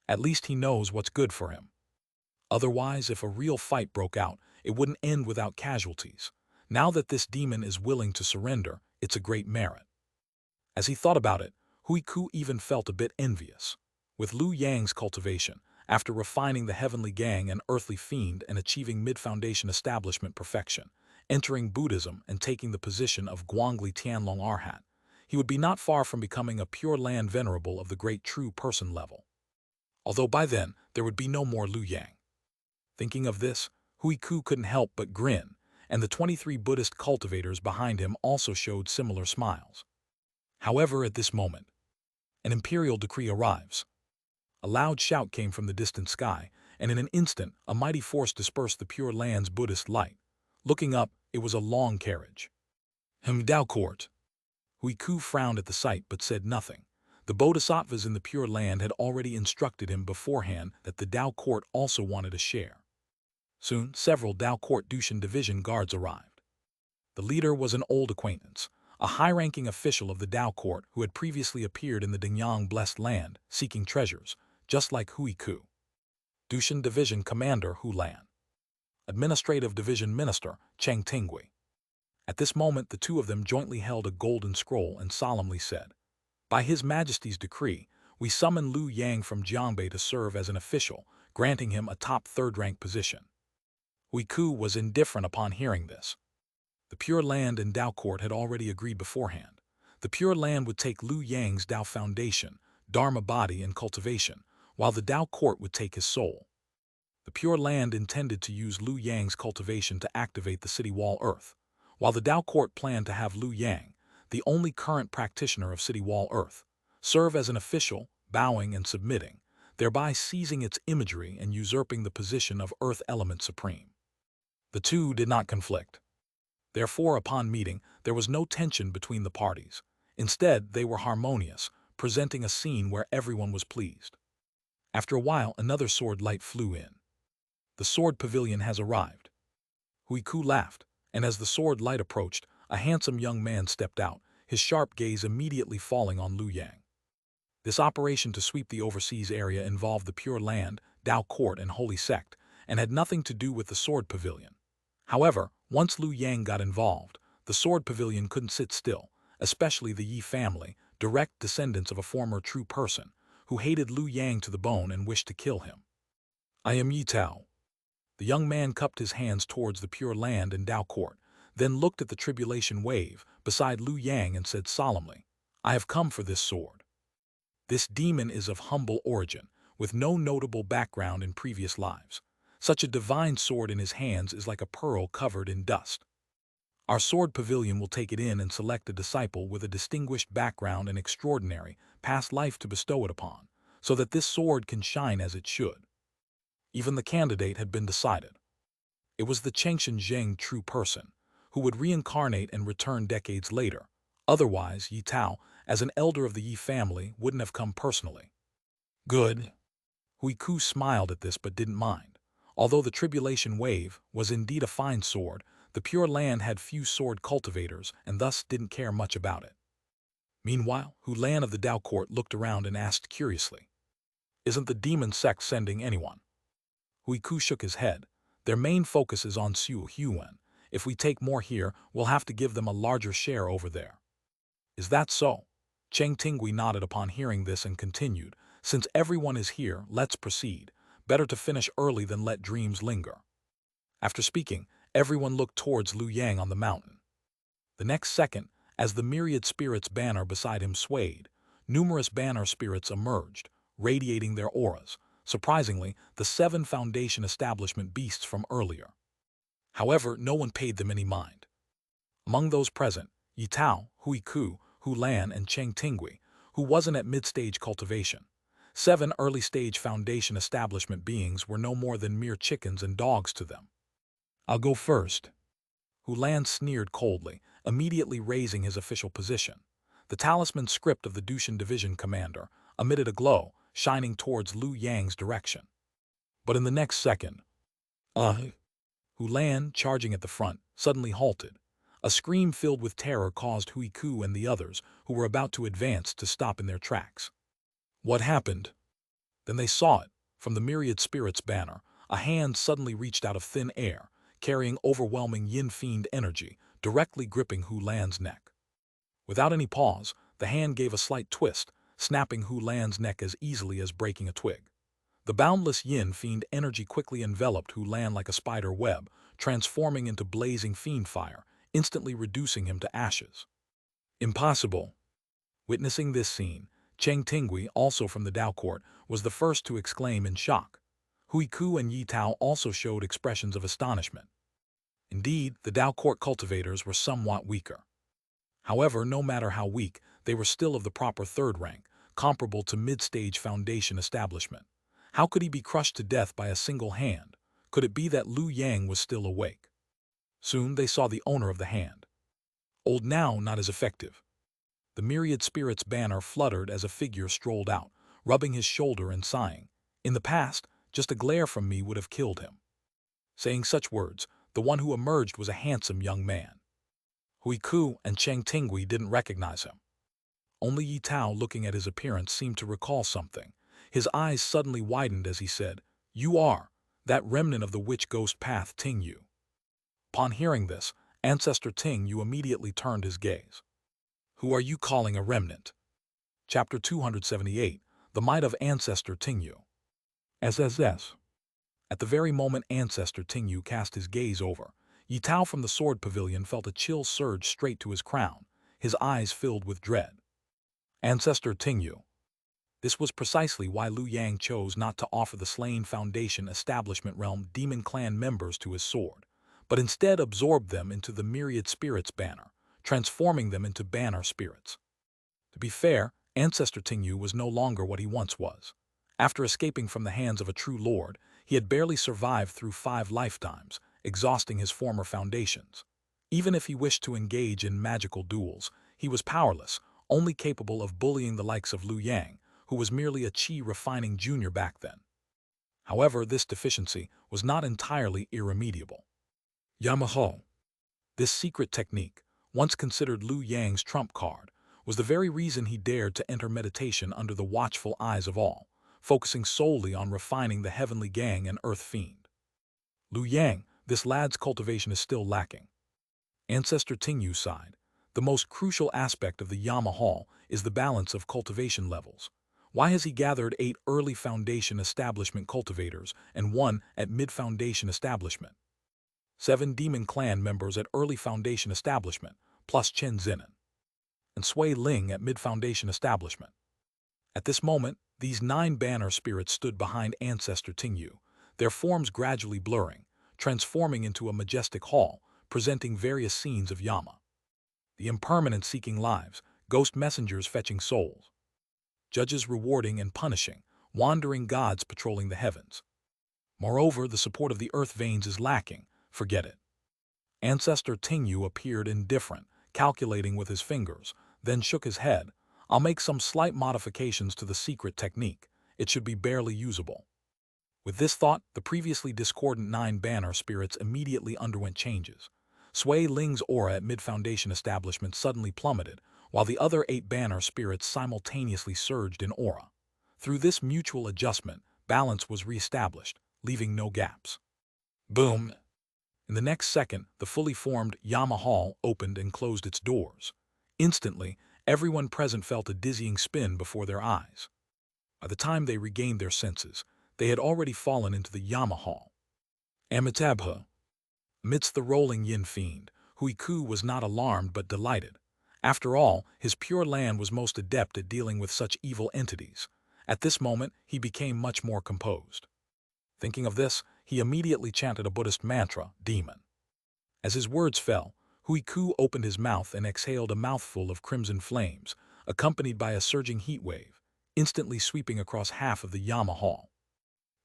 At least he knows what's good for him. Otherwise, if a real fight broke out, it wouldn't end without casualties. Now that this demon is willing to surrender, it's a great merit. As he thought about it, Hui Ku even felt a bit envious. With Liu Yang's cultivation, after refining the heavenly gang and earthly fiend and achieving mid-foundation establishment perfection, entering Buddhism and taking the position of Guangli Tianlong Arhat, he would be not far from becoming a pure land venerable of the great true person level. Although by then, there would be no more Liu Yang. Thinking of this, Hui Ku couldn't help but grin, and the 23 Buddhist cultivators behind him also showed similar smiles. However, at this moment, an imperial decree arrives. A loud shout came from the distant sky, and in an instant, a mighty force dispersed the Pure Land's Buddhist light. Looking up, it was a long carriage. Dao Court. Hui Ku frowned at the sight but said nothing. The bodhisattvas in the Pure Land had already instructed him beforehand that the Dao Court also wanted a share. Soon, several Dao Court Dushan Division guards arrived. The leader was an old acquaintance, a high-ranking official of the Dao Court who had previously appeared in the Dingyang Blessed Land, seeking treasures, just like Hui Ku. Dushan Division Commander Hu Lan. Administrative Division Minister Cheng Tingui. At this moment, the two of them jointly held a golden scroll and solemnly said, "By His Majesty's decree, we summon Liu Yang from Jiangbei to serve as an official, granting him a top third-rank position." Hui Ku was indifferent upon hearing this. The Pure Land and Dao Court had already agreed beforehand. The Pure Land would take Liu Yang's Dao Foundation, Dharma body, and cultivation, while the Dao Court would take his soul. The Pure Land intended to use Liu Yang's cultivation to activate the City Wall Earth, while the Dao Court planned to have Liu Yang, the only current practitioner of City Wall Earth, serve as an official, bowing and submitting, thereby seizing its imagery and usurping the position of Earth Element Supreme. The two did not conflict. Therefore, upon meeting, there was no tension between the parties. Instead, they were harmonious, presenting a scene where everyone was pleased. After a while, another sword light flew in. "The sword pavilion has arrived." Hui Ku laughed, and as the sword light approached, a handsome young man stepped out, his sharp gaze immediately falling on Liu Yang. This operation to sweep the overseas area involved the Pure Land, Dao Court, and Holy Sect, and had nothing to do with the sword pavilion. However, once Liu Yang got involved, the sword pavilion couldn't sit still, especially the Yi family, direct descendants of a former true person, who hated Lu Yang to the bone and wished to kill him. I am Yi Tao. The young man cupped his hands towards the Pure Land and Dao Court, then looked at the tribulation wave beside Lu Yang and said solemnly, I have come for this sword. This demon is of humble origin, with no notable background in previous lives. Such a divine sword in his hands is like a pearl covered in dust. Our sword pavilion will take it in and select a disciple with a distinguished background and extraordinary past life to bestow it upon, so that this sword can shine as it should. Even the candidate had been decided. It was the Xianxia Zheng true person, who would reincarnate and return decades later. Otherwise, Yi Tao, as an elder of the Yi family, wouldn't have come personally. Good. Hui Ku smiled at this but didn't mind. Although the tribulation wave was indeed a fine sword, the Pure Land had few sword cultivators and thus didn't care much about it. Meanwhile, Hu Lan of the Dao Court looked around and asked curiously, Isn't the demon sect sending anyone? Hui Ku shook his head. Their main focus is on Su Huan. If we take more here, we'll have to give them a larger share over there. Is that so? Cheng Tingui nodded upon hearing this and continued, Since everyone is here, let's proceed. Better to finish early than let dreams linger. After speaking, everyone looked towards Lu Yang on the mountain. The next second, as the myriad spirits banner beside him swayed, numerous banner spirits emerged, radiating their auras, surprisingly, the 7 foundation establishment beasts from earlier. However, no one paid them any mind. Among those present, Yi Tao, Hui Ku, Hu Lan, and Cheng Tingui, who wasn't at mid-stage cultivation. 7 early-stage foundation establishment beings were no more than mere chickens and dogs to them. I'll go first. Hu Lan sneered coldly, immediately raising his official position. The talisman script of the Dushan Division commander emitted a glow, shining towards Lu Yang's direction. But in the next second, Hu Lan, charging at the front, suddenly halted. A scream filled with terror caused Hui Ku and the others, who were about to advance, to stop in their tracks. What happened? Then they saw it. From the myriad spirits banner, a hand suddenly reached out of thin air, carrying overwhelming yin fiend energy, directly gripping Hu Lan's neck. Without any pause, the hand gave a slight twist, snapping Hu Lan's neck as easily as breaking a twig. The boundless yin fiend energy quickly enveloped Hu Lan like a spider web, transforming into blazing fiend fire, instantly reducing him to ashes. Impossible. Witnessing this scene, Cheng Tingui, also from the Dao Court, was the first to exclaim in shock. Hui Ku and Yi Tao also showed expressions of astonishment. Indeed, the Dao Court cultivators were somewhat weaker. However, no matter how weak, they were still of the proper third rank, comparable to mid-stage foundation establishment. How could he be crushed to death by a single hand? Could it be that Lu Yang was still awake? Soon they saw the owner of the hand. Old now, not as effective. The myriad spirits banner fluttered as a figure strolled out, rubbing his shoulder and sighing. In the past, just a glare from me would have killed him. Saying such words, the one who emerged was a handsome young man. Hui Ku and Cheng Tingui didn't recognize him. Only Yi Tao, looking at his appearance, seemed to recall something. His eyes suddenly widened as he said, You are that remnant of the witch ghost path Ting Yu. Upon hearing this, Ancestor Ting Yu immediately turned his gaze. Who are you calling a remnant? Chapter 278, The Might of Ancestor Ting Yu. SSS. At the very moment Ancestor Ting Yu cast his gaze over, Yi Tao from the sword pavilion felt a chill surge straight to his crown, his eyes filled with dread. Ancestor Ting Yu. This was precisely why Lu Yang chose not to offer the slain Foundation Establishment Realm Demon Clan members to his sword, but instead absorbed them into the myriad spirits banner, transforming them into banner spirits. To be fair, Ancestor Ting Yu was no longer what he once was. After escaping from the hands of a true lord, he had barely survived through 5 lifetimes, exhausting his former foundations. Even if he wished to engage in magical duels, he was powerless, only capable of bullying the likes of Lu Yang, who was merely a chi-refining junior back then. However, this deficiency was not entirely irremediable. Yamaho. This secret technique, once considered Lu Yang's trump card, was the very reason he dared to enter meditation under the watchful eyes of all, focusing solely on refining the heavenly gang and earth fiend. Lu Yang, this lad's cultivation is still lacking. Ancestor Ting Yu sighed. The most crucial aspect of the Yama Hall is the balance of cultivation levels. Why has he gathered 8 early Foundation establishment cultivators and 1 at mid-Foundation establishment? 7 Demon Clan members at early Foundation establishment, plus Chen Zinan and Sui Ling at mid-Foundation establishment. At this moment, these 9 banner spirits stood behind Ancestor Tingyu, their forms gradually blurring, transforming into a majestic hall, presenting various scenes of Yama. The impermanent seeking lives, ghost messengers fetching souls, judges rewarding and punishing, wandering gods patrolling the heavens. Moreover, the support of the earth veins is lacking, forget it. Ancestor Tingyu appeared indifferent, calculating with his fingers, then shook his head. I'll make some slight modifications to the secret technique. It should be barely usable. With this thought, the previously discordant 9 banner spirits immediately underwent changes. Sui Ling's aura at mid-Foundation establishment suddenly plummeted, while the other 8 banner spirits simultaneously surged in aura. Through this mutual adjustment, balance was re-established, leaving no gaps. Boom! In the next second, the fully formed Yama Hall opened and closed its doors. Instantly, everyone present felt a dizzying spin before their eyes. By the time they regained their senses, they had already fallen into the Yama Hall. Amitabha. Amidst the rolling yin fiend, Huiku was not alarmed but delighted. After all, his pure land was most adept at dealing with such evil entities. At this moment, he became much more composed. Thinking of this, he immediately chanted a Buddhist mantra, demon. As his words fell, Huiku opened his mouth and exhaled a mouthful of crimson flames, accompanied by a surging heat wave, instantly sweeping across half of the Yama Hall.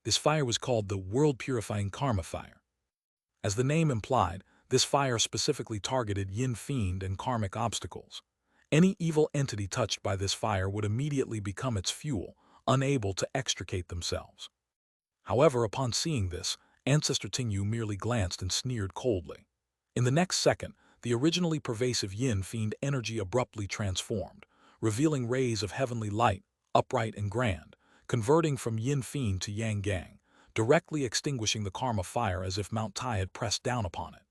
This fire was called the world-purifying karma fire. As the name implied, this fire specifically targeted yin fiend and karmic obstacles. Any evil entity touched by this fire would immediately become its fuel, unable to extricate themselves. However, upon seeing this, Ancestor Tingyu merely glanced and sneered coldly. In the next second, the originally pervasive yin fiend energy abruptly transformed, revealing rays of heavenly light, upright and grand, converting from yin fiend to yang gang, directly extinguishing the karma fire as if Mount Tai had pressed down upon it.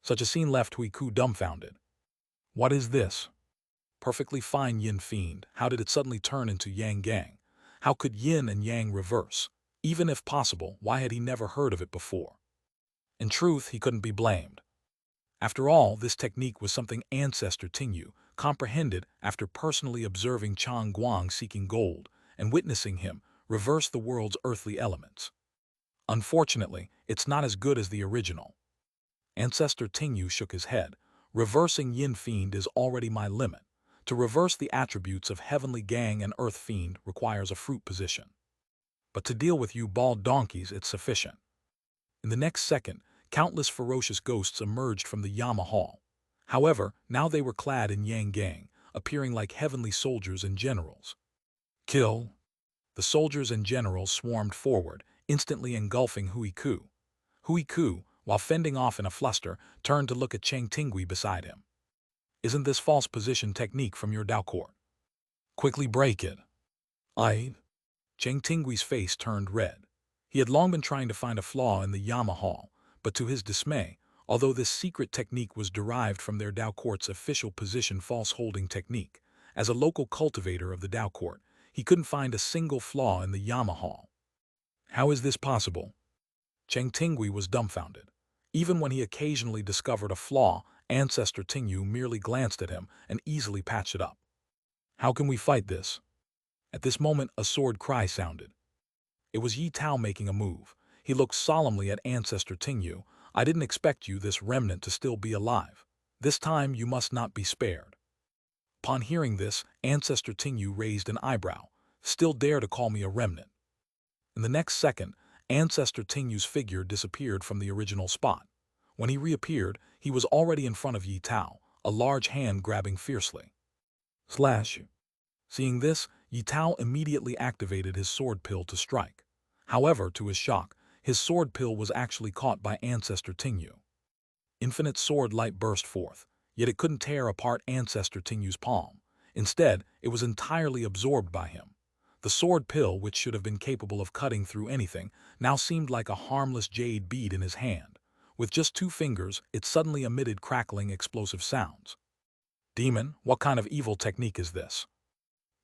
Such a scene left Huiku dumbfounded. What is this? Perfectly fine yin fiend, how did it suddenly turn into yang gang? How could yin and yang reverse? Even if possible, why had he never heard of it before? In truth, he couldn't be blamed. After all, this technique was something Ancestor Tingyu comprehended after personally observing Chang Guang seeking gold and witnessing him reverse the world's earthly elements. Unfortunately, it's not as good as the original. Ancestor Tingyu shook his head. Reversing Yin Fiend is already my limit. To reverse the attributes of Heavenly Gang and Earth Fiend requires a fruit position. But to deal with you bald donkeys, it's sufficient. In the next second, countless ferocious ghosts emerged from the Yama Hall. However, now they were clad in Yang Gang, appearing like heavenly soldiers and generals. Kill! The soldiers and generals swarmed forward, instantly engulfing Huiku. Huiku, while fending off in a fluster, turned to look at Cheng Tingui beside him. Isn't this false position technique from your Dao court? Quickly break it. Cheng Tingui's face turned red. He had long been trying to find a flaw in the Yama Hall, but to his dismay, although this secret technique was derived from their Dao Court's official position false-holding technique, as a local cultivator of the Dao Court, he couldn't find a single flaw in the Yama Hall. How is this possible? Cheng Tingui was dumbfounded. Even when he occasionally discovered a flaw, Ancestor Tingyu merely glanced at him and easily patched it up. How can we fight this? At this moment, a sword cry sounded. It was Yi Tao making a move. He looked solemnly at Ancestor Tingyu. I didn't expect you, this remnant, to still be alive. This time you must not be spared. Upon hearing this, Ancestor Tingyu raised an eyebrow. Still dare to call me a remnant? In the next second, Ancestor Tingyu's figure disappeared from the original spot. When he reappeared, he was already in front of Yi Tao, a large hand grabbing fiercely. Slash! Seeing this, Yi Tao immediately activated his sword pill to strike. However, to his shock, his sword pill was actually caught by Ancestor Tingyu. Infinite sword light burst forth, yet it couldn't tear apart Ancestor Tingyu's palm. Instead, it was entirely absorbed by him. The sword pill, which should have been capable of cutting through anything, now seemed like a harmless jade bead in his hand. With just 2 fingers, it suddenly emitted crackling explosive sounds. Demon, what kind of evil technique is this?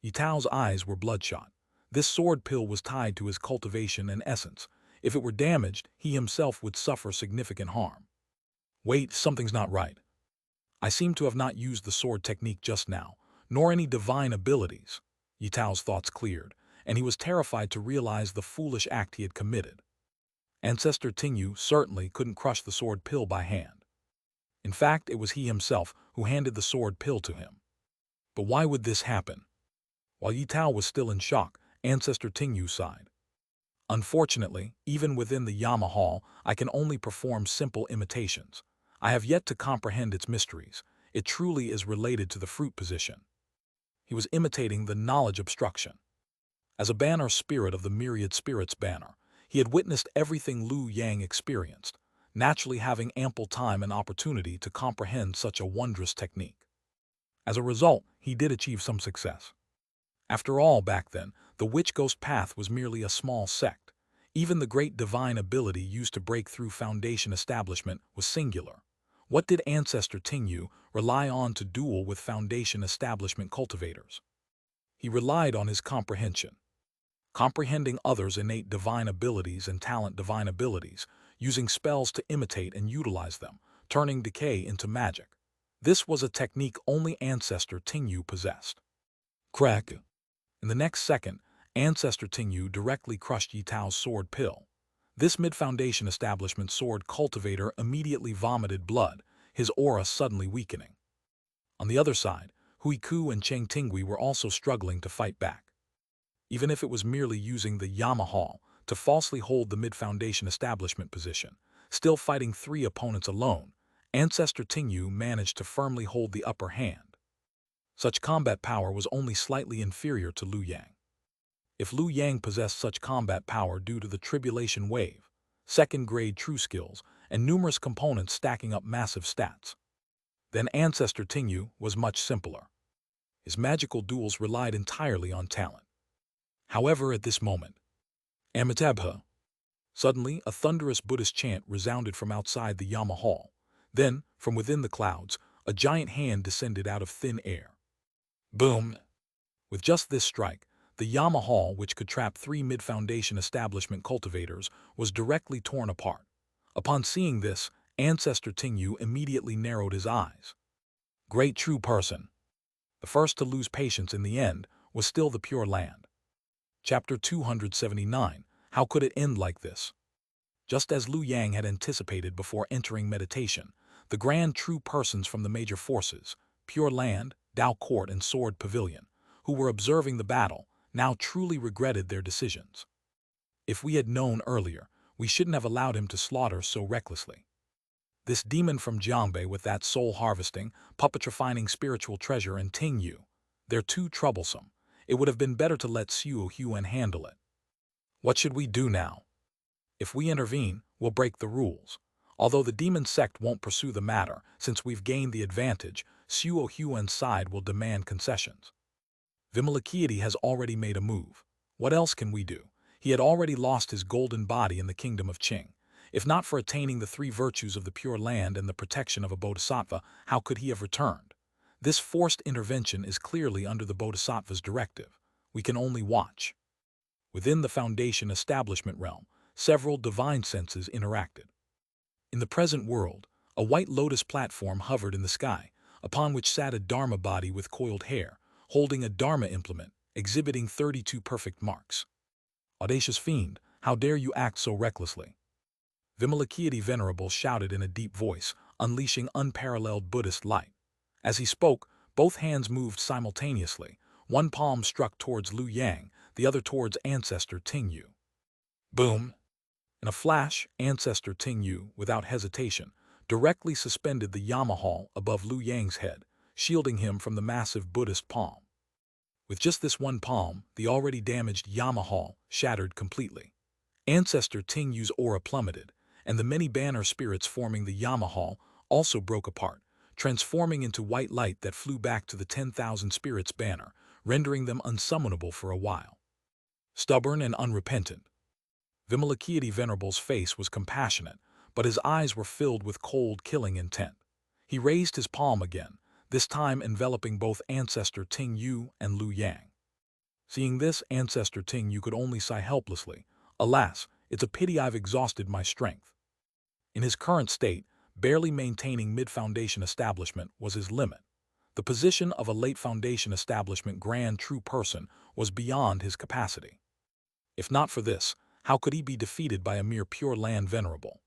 Yitao's eyes were bloodshot. This sword pill was tied to his cultivation and essence. If it were damaged, he himself would suffer significant harm. Wait, something's not right. I seem to have not used the sword technique just now, nor any divine abilities. Yitao's thoughts cleared, and he was terrified to realize the foolish act he had committed. Ancestor Tingyu certainly couldn't crush the sword pill by hand. In fact, it was he himself who handed the sword pill to him. But why would this happen? While Yitao was still in shock, Ancestor Tingyu sighed. Unfortunately, even within the Yama Hall, I can only perform simple imitations. I have yet to comprehend its mysteries. It truly is related to the fruit position. He was imitating the knowledge obstruction. As a banner spirit of the myriad spirits banner, he had witnessed everything Liu Yang experienced, naturally having ample time and opportunity to comprehend such a wondrous technique. As a result, he did achieve some success. After all, back then, the Witch Ghost Path was merely a small sect. Even the great divine ability used to break through Foundation establishment was singular. What did Ancestor Tingyu rely on to duel with Foundation establishment cultivators? He relied on his comprehension. Comprehending others' innate divine abilities and talent divine abilities, using spells to imitate and utilize them, turning decay into magic. This was a technique only Ancestor Tingyu possessed. Crack! In the next second, Ancestor Tingyu directly crushed Yitao's sword pill. This mid-foundation establishment sword cultivator immediately vomited blood, his aura suddenly weakening. On the other side, Huiku and Cheng Tingui were also struggling to fight back. Even if it was merely using the Yama Hall to falsely hold the mid-foundation establishment position, still fighting 3 opponents alone, Ancestor Tingyu managed to firmly hold the upper hand. Such combat power was only slightly inferior to Liu Yang. If Liu Yang possessed such combat power due to the Tribulation Wave, second-grade true skills, and numerous components stacking up massive stats, then Ancestor Tingyu was much simpler. His magical duels relied entirely on talent. However, at this moment, Amitabha. Suddenly, a thunderous Buddhist chant resounded from outside the Yama Hall. Then, from within the clouds, a giant hand descended out of thin air. Boom! With just this strike, the Yama Hall, which could trap 3 mid-foundation establishment cultivators, was directly torn apart. Upon seeing this, Ancestor Tingyu immediately narrowed his eyes. Great true person. The first to lose patience in the end was still the Pure Land. Chapter 279, How could it end like this? Just as Liu Yang had anticipated before entering meditation, the grand true persons from the major forces, Pure Land, Dao Court and Sword Pavilion, who were observing the battle, now truly regretted their decisions. If we had known earlier, we shouldn't have allowed him to slaughter so recklessly. This demon from Jiangbei with that soul-harvesting, puppet-refining spiritual treasure and Ting Yu, they're too troublesome. It would have been better to let Xiu Huan handle it. What should we do now? If we intervene, we'll break the rules. Although the demon sect won't pursue the matter, since we've gained the advantage, Xiu Huan's side will demand concessions. Vimalakirti has already made a move. What else can we do? He had already lost his golden body in the kingdom of Qing. If not for attaining the 3 virtues of the Pure Land and the protection of a bodhisattva, how could he have returned? This forced intervention is clearly under the bodhisattva's directive. We can only watch. Within the Foundation establishment realm, several divine senses interacted. In the present world, a white lotus platform hovered in the sky, upon which sat a Dharma body with coiled hair, holding a Dharma implement, exhibiting 32 perfect marks. Audacious fiend, how dare you act so recklessly? Vimalakirti Venerable shouted in a deep voice, unleashing unparalleled Buddhist light. As he spoke, both hands moved simultaneously, one palm struck towards Liu Yang, the other towards Ancestor Tingyu. Boom! In a flash, Ancestor Tingyu, without hesitation, directly suspended the Yama Hall above Liu Yang's head, shielding him from the massive Buddhist palm. With just this one palm, the already damaged Yama Hall shattered completely. Ancestor Tingyu's aura plummeted, and the many banner spirits forming the Yama Hall also broke apart, transforming into white light that flew back to the 10,000 spirits banner, rendering them unsummonable for a while. Stubborn and unrepentant. Vimalakirti Venerable's face was compassionate, but his eyes were filled with cold, killing intent. He raised his palm again, this time enveloping both Ancestor Ting Yu and Liu Yang. Seeing this, Ancestor Ting Yu could only sigh helplessly. Alas, it's a pity I've exhausted my strength. In his current state, barely maintaining mid-foundation establishment was his limit. The position of a late foundation establishment grand true person was beyond his capacity. If not for this, how could he be defeated by a mere pure land venerable?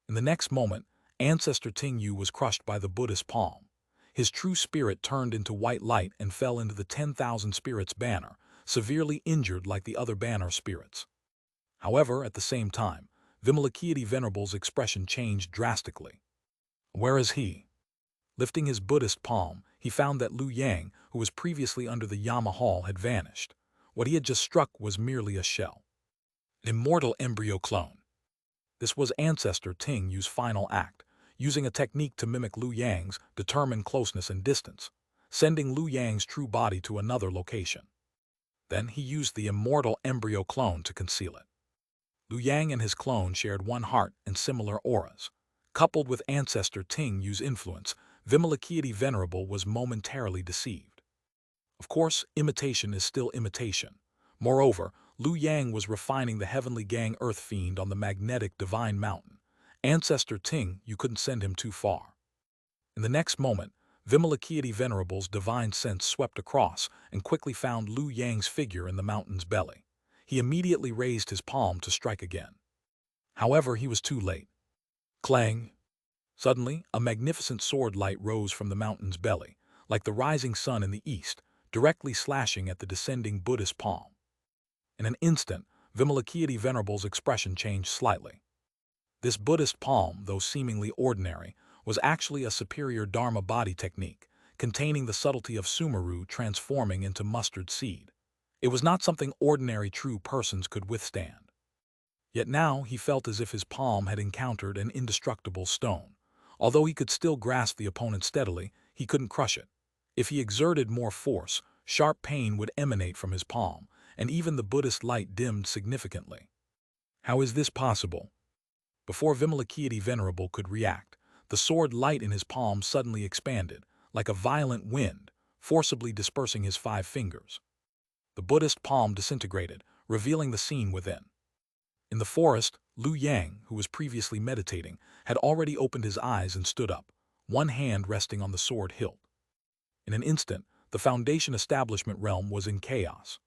In the next moment, Ancestor Ting Yu was crushed by the Buddhist palm. His true spirit turned into white light and fell into the 10,000 spirits banner, severely injured like the other banner spirits. However, at the same time, Vimalakirti Venerable's expression changed drastically. Where is he? Lifting his Buddhist palm, he found that Lu Yang, who was previously under the Yama Hall, had vanished. What he had just struck was merely a shell. An immortal embryo clone. This was Ancestor Ting Yu's final act, using a technique to mimic Lu Yang's, determine closeness and distance, sending Lu Yang's true body to another location. Then he used the immortal embryo clone to conceal it. Lu Yang and his clone shared one heart and similar auras. Coupled with Ancestor Ting Yu's influence, Vimalakirti Venerable was momentarily deceived. Of course, imitation is still imitation. Moreover, Lu Yang was refining the heavenly gang earth fiend on the magnetic divine mountain. Ancestor Ting Yu couldn't send him too far. In the next moment, Vimalakirti Venerable's divine sense swept across and quickly found Lu Yang's figure in the mountain's belly. He immediately raised his palm to strike again. However, he was too late. Clang! Suddenly, a magnificent sword light rose from the mountain's belly, like the rising sun in the east, directly slashing at the descending Buddhist palm. In an instant, Vimalakirti Venerable's expression changed slightly. This Buddhist palm, though seemingly ordinary, was actually a superior Dharma body technique, containing the subtlety of Sumeru transforming into mustard seed. It was not something ordinary true persons could withstand. Yet now he felt as if his palm had encountered an indestructible stone. Although he could still grasp the opponent steadily, he couldn't crush it. If he exerted more force, sharp pain would emanate from his palm, and even the Buddhist light dimmed significantly. How is this possible? Before Vimalakirti Venerable could react, the sword light in his palm suddenly expanded, like a violent wind, forcibly dispersing his 5 fingers. The Buddhist palm disintegrated, revealing the scene within. In the forest, Lu Yang, who was previously meditating, had already opened his eyes and stood up, one hand resting on the sword hilt. In an instant, the Foundation Establishment realm was in chaos.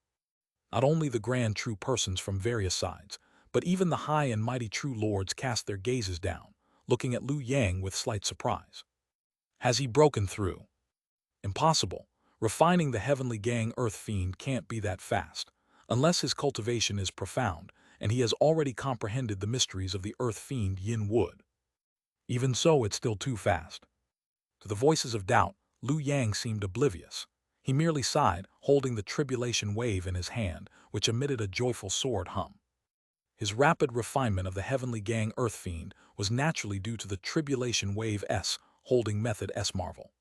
Not only the grand true persons from various sides, but even the high and mighty true lords cast their gazes down, looking at Lu Yang with slight surprise. Has he broken through? Impossible. Refining the heavenly gang earth fiend can't be that fast, unless his cultivation is profound, and he has already comprehended the mysteries of the earth fiend Yin Wood. Even so, it's still too fast. To the voices of doubt, Lu Yang seemed oblivious. He merely sighed, holding the tribulation wave in his hand, which emitted a joyful sword hum. His rapid refinement of the heavenly gang earth fiend was naturally due to the tribulation wave S holding method S marvel.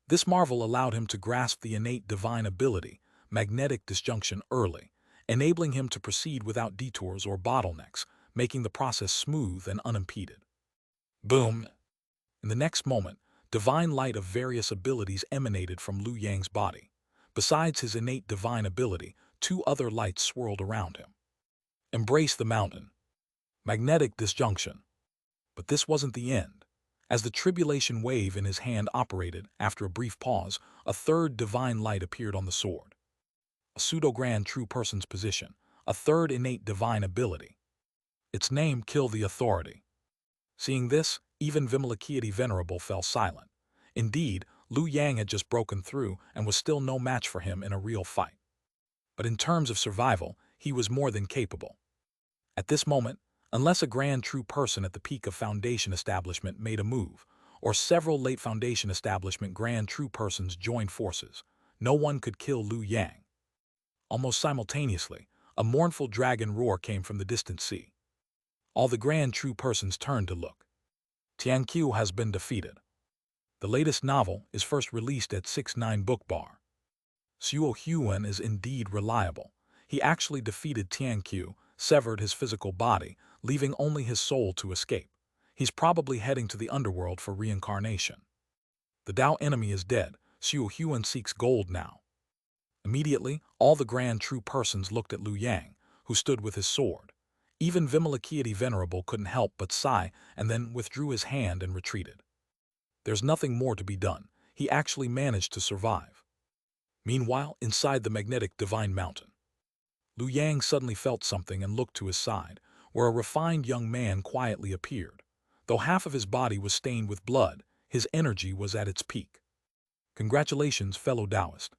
This marvel allowed him to grasp the innate divine ability, magnetic disjunction, early, enabling him to proceed without detours or bottlenecks, making the process smooth and unimpeded. Boom! In the next moment, divine light of various abilities emanated from Lu Yang's body. Besides his innate divine ability, 2 other lights swirled around him. Embrace the mountain. Magnetic disjunction. But this wasn't the end. As the tribulation wave in his hand operated, after a brief pause, a 3rd divine light appeared on the sword. A pseudo-grand true person's position, a 3rd innate divine ability. Its name, Kill the Authority. Seeing this, even Vimalakirti Venerable fell silent. Indeed, Lu Yang had just broken through and was still no match for him in a real fight. But in terms of survival, he was more than capable. At this moment, unless a grand true person at the peak of Foundation Establishment made a move, or several late Foundation Establishment grand true persons joined forces, no one could kill Lu Yang. Almost simultaneously, a mournful dragon roar came from the distant sea. All the grand true persons turned to look. Xianxia has been defeated. The latest novel is first released at 6-9 Book Bar. Xiao Huan is indeed reliable. He actually defeated Xianxia, severed his physical body, leaving only his soul to escape. He's probably heading to the underworld for reincarnation. The Tao enemy is dead. Xiao Huan seeks gold now. Immediately, all the grand true persons looked at Liu Yang, who stood with his sword. Even Vimalakirti Venerable couldn't help but sigh and then withdrew his hand and retreated. There's nothing more to be done. He actually managed to survive. Meanwhile, inside the magnetic divine mountain, Liu Yang suddenly felt something and looked to his side, where a refined young man quietly appeared. Though half of his body was stained with blood, his energy was at its peak. Congratulations, fellow Taoist.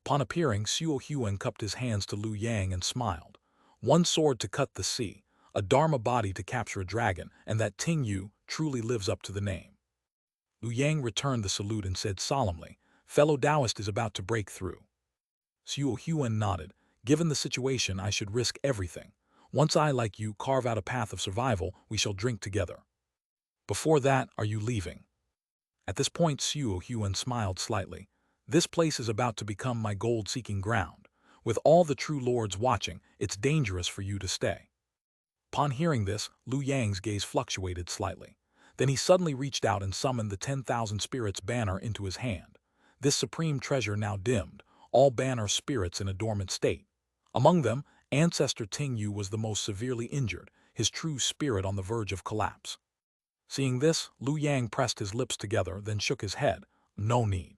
Upon appearing, Xiao Huan cupped his hands to Liu Yang and smiled. One sword to cut the sea, a Dharma body to capture a dragon, and that Ting Yu truly lives up to the name. Liu Yang returned the salute and said solemnly, fellow Taoist is about to break through. Xiao Huan nodded. Given the situation, I should risk everything. Once I, like you, carve out a path of survival, we shall drink together. Before that, are you leaving? At this point, Xiao Huan smiled slightly. This place is about to become my gold-seeking ground. With all the true lords watching, it's dangerous for you to stay. Upon hearing this, Liu Yang's gaze fluctuated slightly. Then he suddenly reached out and summoned the 10,000 spirits banner into his hand. This supreme treasure now dimmed, all banner spirits in a dormant state. Among them, Ancestor Ting Yu was the most severely injured, his true spirit on the verge of collapse. Seeing this, Liu Yang pressed his lips together, then shook his head. No need.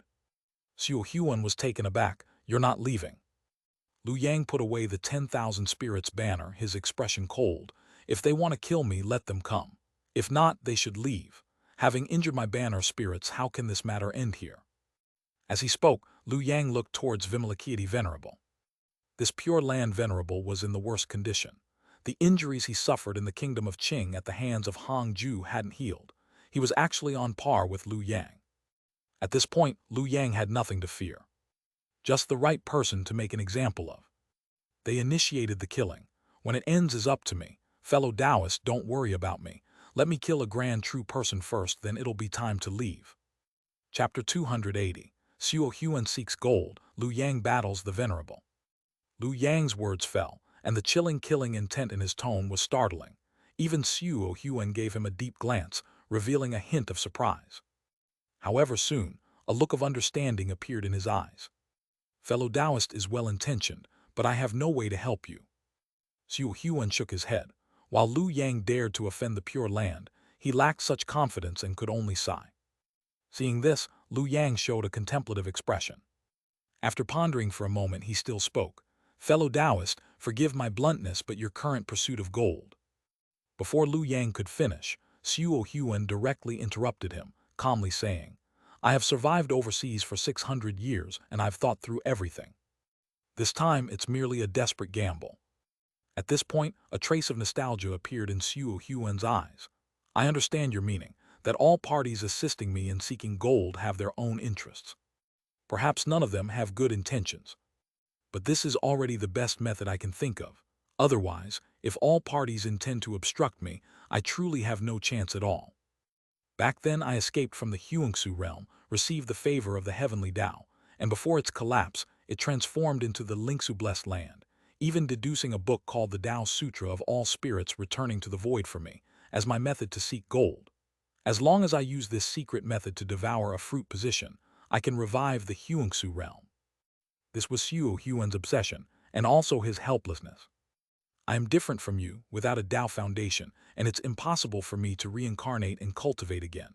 Xiao Huan was taken aback. You're not leaving. Liu Yang put away the 10,000 spirits banner, his expression cold. If they want to kill me, let them come. If not, they should leave. Having injured my banner spirits, how can this matter end here? As he spoke, Liu Yang looked towards Vimalakirti Venerable. This Pure Land Venerable was in the worst condition. The injuries he suffered in the kingdom of Qing at the hands of Hong Ju hadn't healed. He was actually on par with Liu Yang. At this point, Liu Yang had nothing to fear. Just the right person to make an example of. They initiated the killing. When it ends is up to me. Fellow Taoists, don't worry about me. Let me kill a grand true person first, then it'll be time to leave. Chapter 280. Xiao Huan seeks gold, Liu Yang battles the Venerable. Liu Yang's words fell, and the chilling killing intent in his tone was startling. Even Xiao Huan gave him a deep glance, revealing a hint of surprise. However, soon, a look of understanding appeared in his eyes. Fellow Taoist is well-intentioned, but I have no way to help you. Xiao Huan shook his head. While Liu Yang dared to offend the Pure Land, he lacked such confidence and could only sigh. Seeing this, Liu Yang showed a contemplative expression. After pondering for a moment, he still spoke. Fellow Taoist, forgive my bluntness, but your current pursuit of gold. Before Liu Yang could finish, Xiao Huan directly interrupted him, calmly saying, I have survived overseas for 600 years, and I've thought through everything. This time, it's merely a desperate gamble. At this point, a trace of nostalgia appeared in Xiao Huan's eyes. I understand your meaning, that all parties assisting me in seeking gold have their own interests. Perhaps none of them have good intentions. But this is already the best method I can think of. Otherwise, if all parties intend to obstruct me, I truly have no chance at all. Back then I escaped from the Xianxia realm, received the favor of the heavenly Tao, and before its collapse, it transformed into the Lingxu blessed land, even deducing a book called the Tao Sutra of all spirits returning to the void for me, as my method to seek gold. As long as I use this secret method to devour a fruit position, I can revive the Xianxia realm. This was Xiao Huan's obsession, and also his helplessness. I am different from you, without a Tao foundation, and it's impossible for me to reincarnate and cultivate again.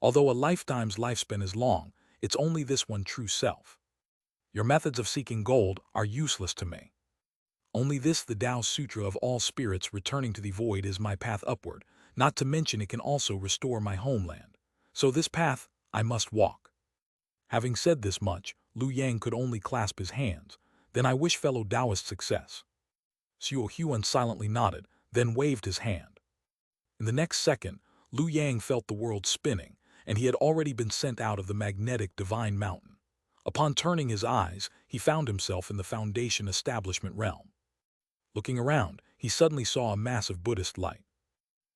Although a lifetime's lifespan is long, it's only this one true self. Your methods of seeking gold are useless to me. Only this, the Tao Sutra of all spirits returning to the void, is my path upward, not to mention it can also restore my homeland. So this path, I must walk. Having said this much, Liu Yang could only clasp his hands. Then I wish fellow Taoist success. Xiao Huan silently nodded, then waved his hand. In the next second, Liu Yang felt the world spinning, and he had already been sent out of the magnetic divine mountain. Upon turning his eyes, he found himself in the Foundation Establishment realm. Looking around, he suddenly saw a massive Buddhist light.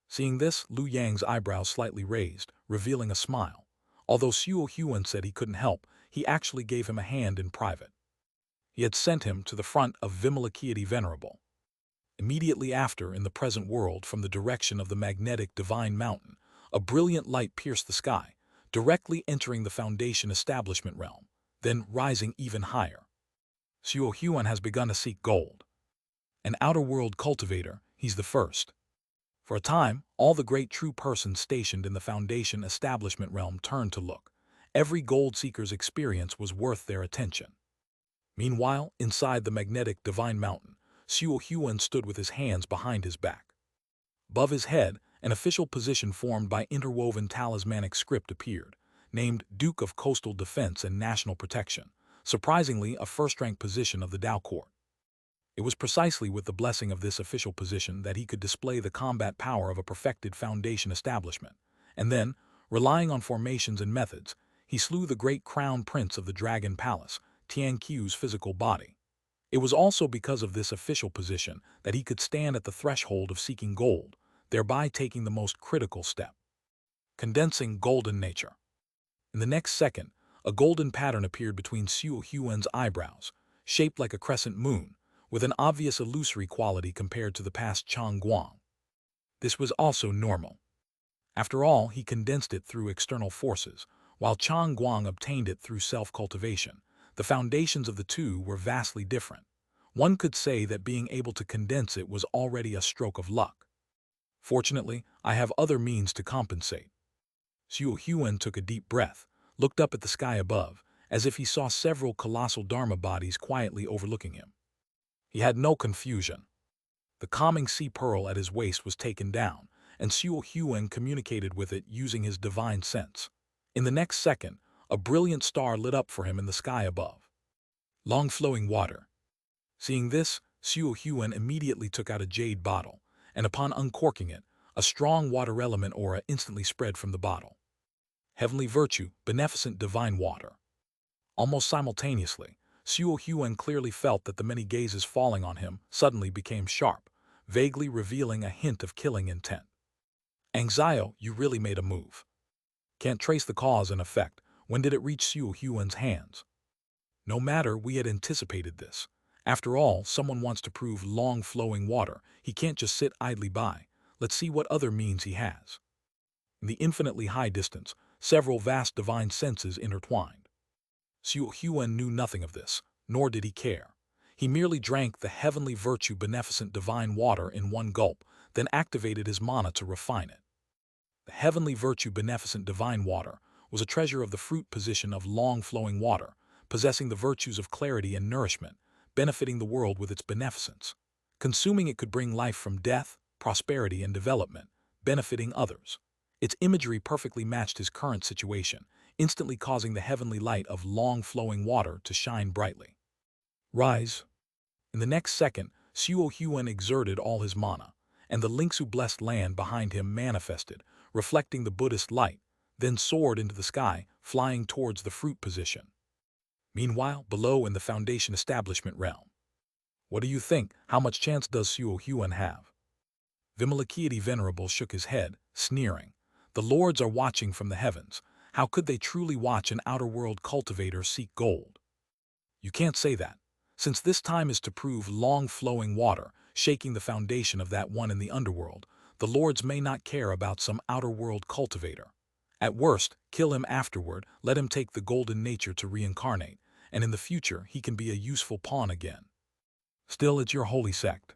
Seeing this, Liu Yang's eyebrows slightly raised, revealing a smile. Although Xiao Huan said he couldn't help, he actually gave him a hand in private. He had sent him to the front of Vimalakirti Venerable. Immediately after, in the present world, from the direction of the magnetic divine mountain, a brilliant light pierced the sky, directly entering the Foundation Establishment realm, then rising even higher. Xiu Huan has begun to seek gold. An outer-world cultivator, he's the first. For a time, all the great true persons stationed in the Foundation establishment realm turned to look. Every gold seeker's experience was worth their attention. Meanwhile, inside the magnetic divine mountain, Xiu Huan stood with his hands behind his back. Above his head, an official position formed by interwoven talismanic script appeared, named Duke of Coastal Defense and National Protection, surprisingly a first-rank position of the Dao Court. It was precisely with the blessing of this official position that he could display the combat power of a perfected Foundation establishment, and then, relying on formations and methods, he slew the great crown prince of the Dragon Palace, Tianqiu's physical body. It was also because of this official position that he could stand at the threshold of seeking gold, thereby taking the most critical step. Condensing golden nature. In the next second, a golden pattern appeared between Xiu Huan's eyebrows, shaped like a crescent moon, with an obvious illusory quality compared to the past Chang Guang. This was also normal. After all, he condensed it through external forces, while Chang Guang obtained it through self-cultivation. The foundations of the two were vastly different. One could say that being able to condense it was already a stroke of luck. Fortunately, I have other means to compensate. Xiu Huan took a deep breath, looked up at the sky above, as if he saw several colossal Dharma bodies quietly overlooking him. He had no confusion. The calming sea pearl at his waist was taken down, and Xiu Huan communicated with it using his divine sense. In the next second, a brilliant star lit up for him in the sky above. Long-flowing water. Seeing this, Xiu Huan immediately took out a jade bottle, and upon uncorking it, a strong water element aura instantly spread from the bottle. Heavenly virtue, beneficent divine water. Almost simultaneously, Xiu Huan clearly felt that the many gazes falling on him suddenly became sharp, vaguely revealing a hint of killing intent. Anxiety, you really made a move. Can't trace the cause and effect. When did it reach Xiu Huan's hands? No matter, we had anticipated this. After all, someone wants to prove long-flowing water. He can't just sit idly by. Let's see what other means he has. In the infinitely high distance, several vast divine senses intertwined. Xiu Huan knew nothing of this, nor did he care. He merely drank the heavenly virtue beneficent divine water in one gulp, then activated his mana to refine it. The heavenly virtue beneficent divine water was a treasure of the fruit position of long-flowing water, possessing the virtues of clarity and nourishment, benefiting the world with its beneficence. Consuming it could bring life from death, prosperity, and development, benefiting others. Its imagery perfectly matched his current situation, instantly causing the heavenly light of long-flowing water to shine brightly. Rise. In the next second, Xiu Huan exerted all his mana, and the Lingsu blessed land behind him manifested, reflecting the Buddhist light, then soared into the sky, flying towards the fruit position. Meanwhile, below in the Foundation establishment realm. What do you think? How much chance does Xiu Huan have? Vimalakirti Venerable shook his head, sneering. The lords are watching from the heavens. How could they truly watch an outer-world cultivator seek gold? You can't say that, since this time is to prove long-flowing water, shaking the foundation of that one in the underworld. The lords may not care about some outer-world cultivator. At worst, kill him afterward, let him take the golden nature to reincarnate, and in the future he can be a useful pawn again. Still, it's your holy sect.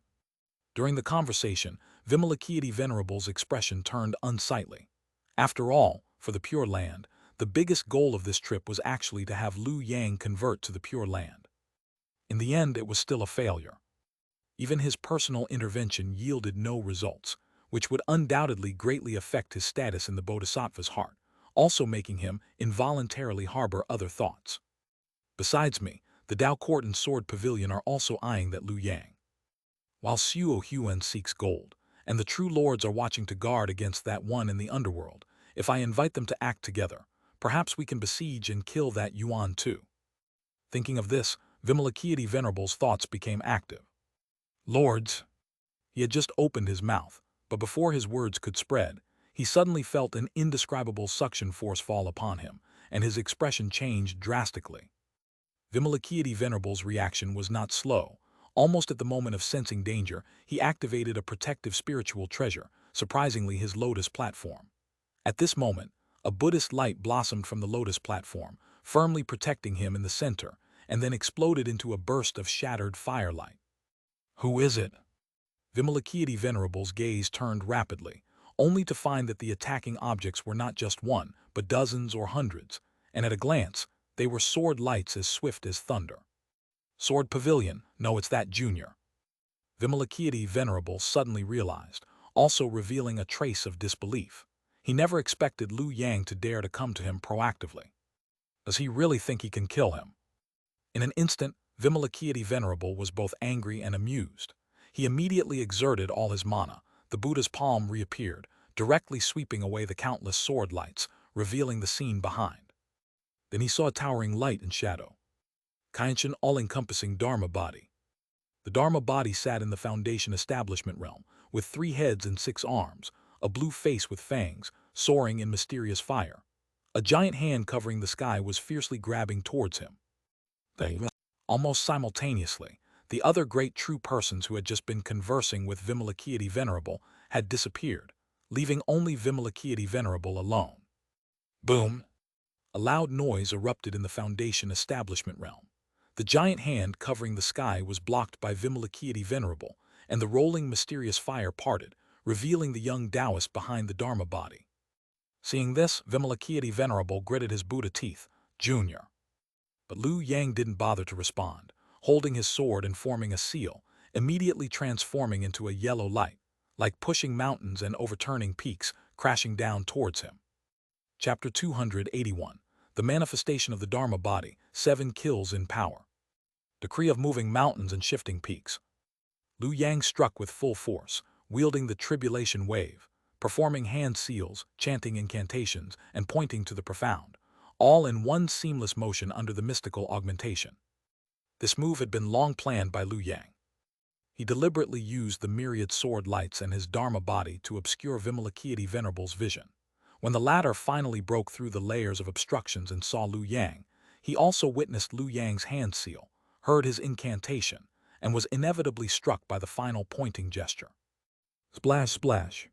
During the conversation, Vimalakirti Venerable's expression turned unsightly. After all, for the Pure Land, the biggest goal of this trip was actually to have Liu Yang convert to the Pure Land. In the end, it was still a failure. Even his personal intervention yielded no results, which would undoubtedly greatly affect his status in the Bodhisattva's heart, also making him involuntarily harbor other thoughts. Besides me, the Dao Court and Sword Pavilion are also eyeing that Liu Yang. While Xiu Huan seeks gold, and the true lords are watching to guard against that one in the underworld, if I invite them to act together, perhaps we can besiege and kill that Yuan too. Thinking of this, Vimalakirti Venerable's thoughts became active. Lords! He had just opened his mouth, but before his words could spread, he suddenly felt an indescribable suction force fall upon him, and his expression changed drastically. Vimalakirti Venerable's reaction was not slow. Almost at the moment of sensing danger, he activated a protective spiritual treasure, surprisingly his lotus platform. At this moment, a Buddhist light blossomed from the lotus platform, firmly protecting him in the center, and then exploded into a burst of shattered firelight. "Who is it?" Vimalakirti Venerable's gaze turned rapidly, only to find that the attacking objects were not just one, but dozens or hundreds, and at a glance, they were sword lights as swift as thunder. "Sword Pavilion, no, it's that junior," Vimalakirti Venerable suddenly realized, also revealing a trace of disbelief. He never expected Lu Yang to dare to come to him proactively. Does he really think he can kill him? In an instant, Vimalakirti Venerable was both angry and amused. He immediately exerted all his mana. The Buddha's palm reappeared, directly sweeping away the countless sword lights, revealing the scene behind. Then he saw a towering light and shadow. Xianxia all-encompassing Dharma body. The Dharma body sat in the Foundation establishment realm, with 3 heads and 6 arms, a blue face with fangs, soaring in mysterious fire. A giant hand covering the sky was fiercely grabbing towards him. Almost simultaneously, the other great true persons who had just been conversing with Vimalakirti Venerable had disappeared, leaving only Vimalakirti Venerable alone. Boom! A loud noise erupted in the Foundation establishment realm. The giant hand covering the sky was blocked by Vimalakirti Venerable, and the rolling mysterious fire parted, revealing the young Taoist behind the Dharma body. Seeing this, Vimalakirti Venerable gritted his Buddha teeth. "Junior." But Lu Yang didn't bother to respond, holding his sword and forming a seal, immediately transforming into a yellow light, like pushing mountains and overturning peaks, crashing down towards him. Chapter 281. The Manifestation of the Dharma Body, 7 Kills in Power. Decree of moving mountains and shifting peaks. Lu Yang struck with full force, wielding the tribulation wave, performing hand seals, chanting incantations, and pointing to the profound, all in one seamless motion under the mystical augmentation. This move had been long planned by Lu Yang. He deliberately used the myriad sword lights and his Dharma body to obscure Vimalakirti Venerable's vision. When the latter finally broke through the layers of obstructions and saw Lu Yang, he also witnessed Lu Yang's hand seal, heard his incantation, and was inevitably struck by the final pointing gesture. Splash, splash.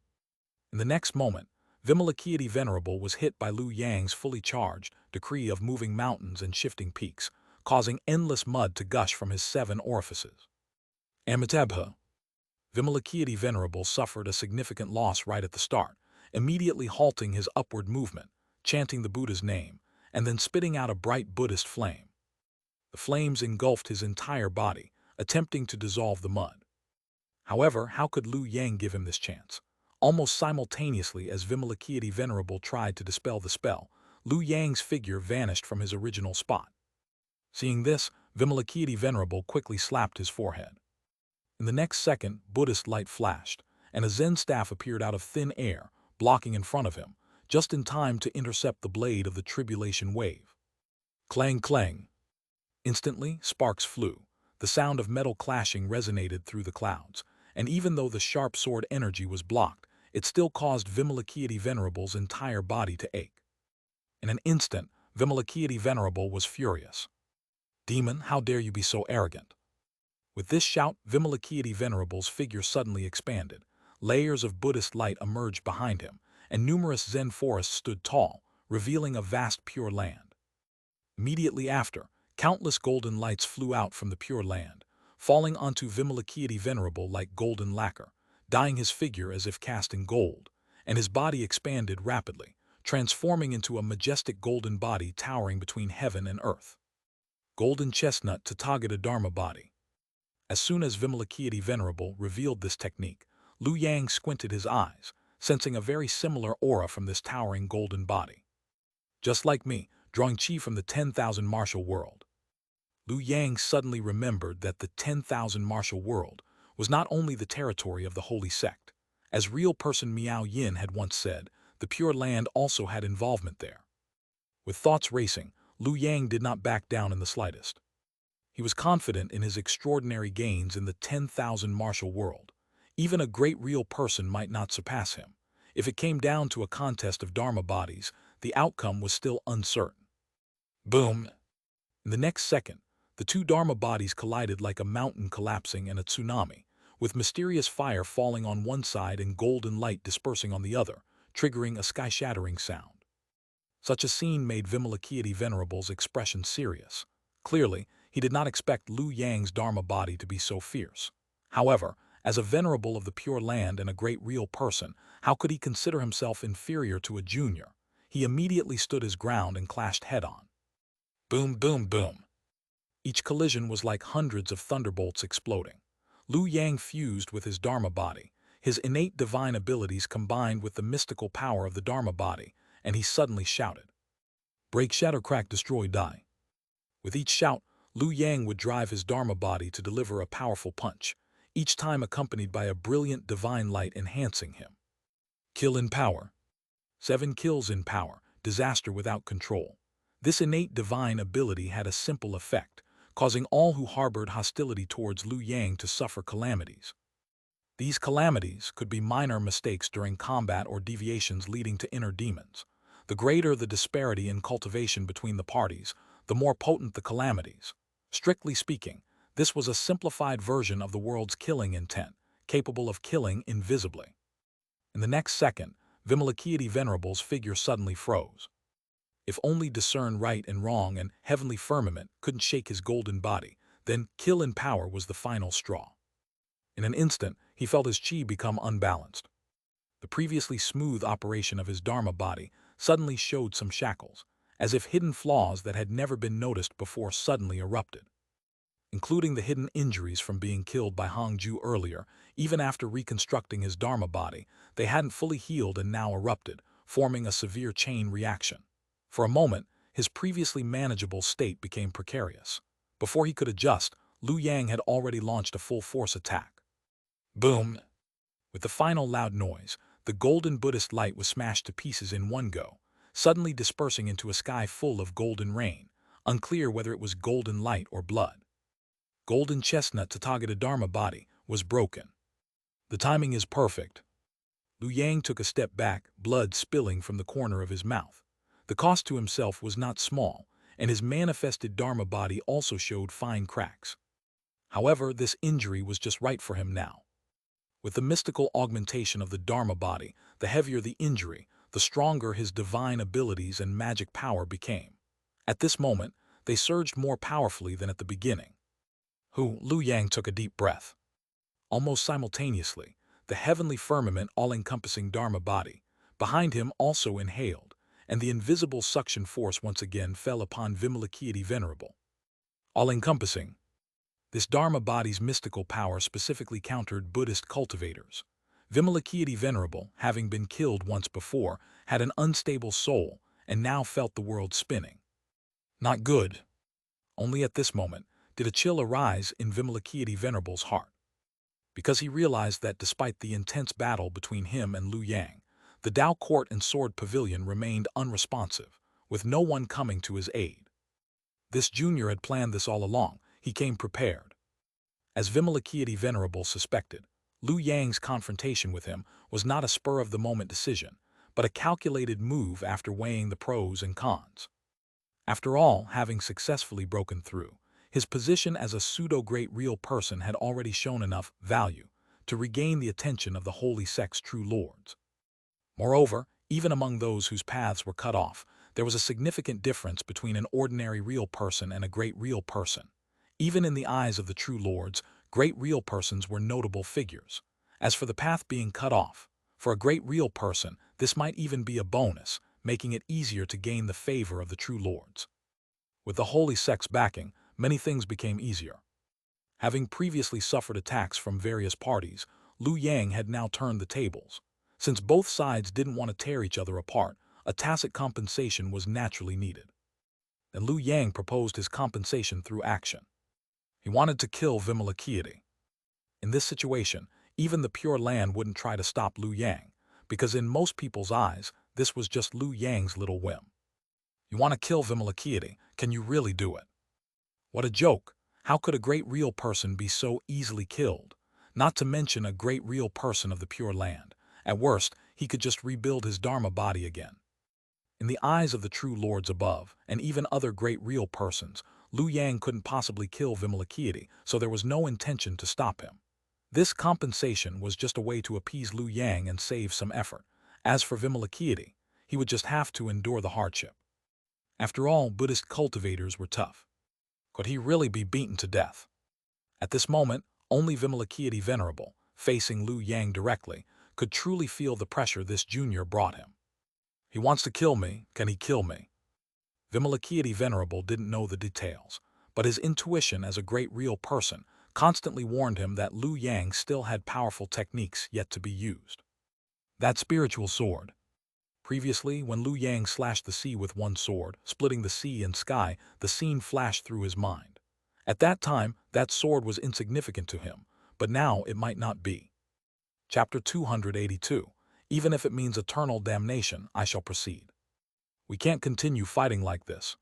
In the next moment, Vimalakirti Venerable was hit by Lu Yang's fully charged decree of moving mountains and shifting peaks, causing endless mud to gush from his 7 orifices. Amitabha. Vimalakirti Venerable suffered a significant loss right at the start, immediately halting his upward movement, chanting the Buddha's name, and then spitting out a bright Buddhist flame. The flames engulfed his entire body, attempting to dissolve the mud. However, how could Lu Yang give him this chance? Almost simultaneously as Vimalakirti Venerable tried to dispel the spell, Lu Yang's figure vanished from his original spot. Seeing this, Vimalakirti Venerable quickly slapped his forehead. In the next second, Buddhist light flashed, and a Zen staff appeared out of thin air, blocking in front of him, just in time to intercept the blade of the tribulation wave. Clang, clang. Instantly, sparks flew. The sound of metal clashing resonated through the clouds, and even though the sharp sword energy was blocked, it still caused Vimalakirti Venerable's entire body to ache. In an instant, Vimalakirti Venerable was furious. "Demon, how dare you be so arrogant?" With this shout, Vimalakirti Venerable's figure suddenly expanded. Layers of Buddhist light emerged behind him, and numerous Zen forests stood tall, revealing a vast pure land. Immediately after, countless golden lights flew out from the pure land, falling onto Vimalakirti Venerable like golden lacquer, dyeing his figure as if cast in gold, and his body expanded rapidly, transforming into a majestic golden body towering between heaven and earth. Golden Chestnut Tathagata Dharma Body. As soon as Vimalakirti Venerable revealed this technique, Lu Yang squinted his eyes, sensing a very similar aura from this towering golden body. Just like me, drawing chi from the 10,000 martial world. Lu Yang suddenly remembered that the 10,000 martial world was not only the territory of the holy sect. As real person Miao Yin had once said, the Pure Land also had involvement there. With thoughts racing, Lu Yang did not back down in the slightest. He was confident in his extraordinary gains in the 10,000 martial world. Even a great real person might not surpass him. If it came down to a contest of Dharma bodies, the outcome was still uncertain. Boom! In the next second, the 2 Dharma bodies collided like a mountain collapsing and a tsunami, with mysterious fire falling on one side and golden light dispersing on the other, triggering a sky-shattering sound. Such a scene made Vimalakirti Venerable's expression serious. Clearly, he did not expect Lu Yang's Dharma body to be so fierce. However, as a venerable of the Pure Land and a great real person, how could he consider himself inferior to a junior? He immediately stood his ground and clashed head-on. Boom, boom, boom. Each collision was like hundreds of thunderbolts exploding. Lu Yang fused with his Dharma body, his innate divine abilities combined with the mystical power of the Dharma body, and he suddenly shouted, "Break, shatter, crack, destroy, die." With each shout, Lu Yang would drive his Dharma body to deliver a powerful punch, each time accompanied by a brilliant divine light enhancing him. Kill in power. 7 kills in power, disaster without control. This innate divine ability had a simple effect, causing all who harbored hostility towards Lu Yang to suffer calamities. These calamities could be minor mistakes during combat or deviations leading to inner demons. The greater the disparity in cultivation between the parties, the more potent the calamities. Strictly speaking, this was a simplified version of the world's killing intent, capable of killing invisibly. In the next second, Vimalakirti Venerable's figure suddenly froze. If only discern right and wrong and heavenly firmament couldn't shake his golden body, then kill in power was the final straw. In an instant, he felt his chi become unbalanced. The previously smooth operation of his Dharma body suddenly showed some shackles, as if hidden flaws that had never been noticed before suddenly erupted. Including the hidden injuries from being killed by Hongju earlier, even after reconstructing his Dharma body, they hadn't fully healed and now erupted, forming a severe chain reaction. For a moment, his previously manageable state became precarious. Before he could adjust, Lu Yang had already launched a full-force attack. Boom! With the final loud noise, the golden Buddhist light was smashed to pieces in one go, suddenly dispersing into a sky full of golden rain, unclear whether it was golden light or blood. Golden chestnut Tathagata Dharma body was broken. The timing is perfect. Lu Yang took a step back, blood spilling from the corner of his mouth. The cost to himself was not small, and his manifested Dharma body also showed fine cracks. However, this injury was just right for him now. With the mystical augmentation of the Dharma body, the heavier the injury, the stronger his divine abilities and magic power became. At this moment, they surged more powerfully than at the beginning. Lu Yang took a deep breath. Almost simultaneously, the heavenly firmament all-encompassing Dharma body behind him also inhaled, and the invisible suction force once again fell upon Vimalakirti Venerable. All-encompassing. This Dharma body's mystical power specifically countered Buddhist cultivators. Vimalakirti Venerable, having been killed once before, had an unstable soul and now felt the world spinning. Not good. Only at this moment did a chill arise in Vimalakirti Venerable's heart. Because he realized that despite the intense battle between him and Lu Yang, the Tao Court and Sword Pavilion remained unresponsive, with no one coming to his aid. This junior had planned this all along. He came prepared. As Vimalakirti Venerable suspected, Lu Yang's confrontation with him was not a spur-of-the-moment decision, but a calculated move after weighing the pros and cons. After all, having successfully broken through, his position as a pseudo-great real person had already shown enough value to regain the attention of the Holy Sect's true lords. Moreover, even among those whose paths were cut off, there was a significant difference between an ordinary real person and a great real person. Even in the eyes of the true lords, great real persons were notable figures. As for the path being cut off, for a great real person, this might even be a bonus, making it easier to gain the favor of the true lords. With the Holy Sect's backing, many things became easier. Having previously suffered attacks from various parties, Lu Yang had now turned the tables. Since both sides didn't want to tear each other apart, a tacit compensation was naturally needed. Then Lu Yang proposed his compensation through action. He wanted to kill Vimalakirti. In this situation, even the Pure Land wouldn't try to stop Lu Yang, because in most people's eyes, this was just Lu Yang's little whim. You want to kill Vimalakirti, can you really do it? What a joke! How could a great real person be so easily killed? Not to mention a great real person of the Pure Land. At worst, he could just rebuild his Dharma body again. In the eyes of the true lords above, and even other great real persons, Lu Yang couldn't possibly kill Vimalakirti, so there was no intention to stop him. This compensation was just a way to appease Lu Yang and save some effort. As for Vimalakirti, he would just have to endure the hardship. After all, Buddhist cultivators were tough. Could he really be beaten to death? At this moment, only Vimalakirti Venerable, facing Liu Yang directly, could truly feel the pressure this junior brought him. He wants to kill me, can he kill me? Vimalakirti Venerable didn't know the details, but his intuition as a great real person constantly warned him that Liu Yang still had powerful techniques yet to be used. That spiritual sword. Previously, when Liu Yang slashed the sea with one sword, splitting the sea and sky, the scene flashed through his mind. At that time, that sword was insignificant to him, but now it might not be. Chapter 282. Even if it means eternal damnation, I shall proceed. We can't continue fighting like this.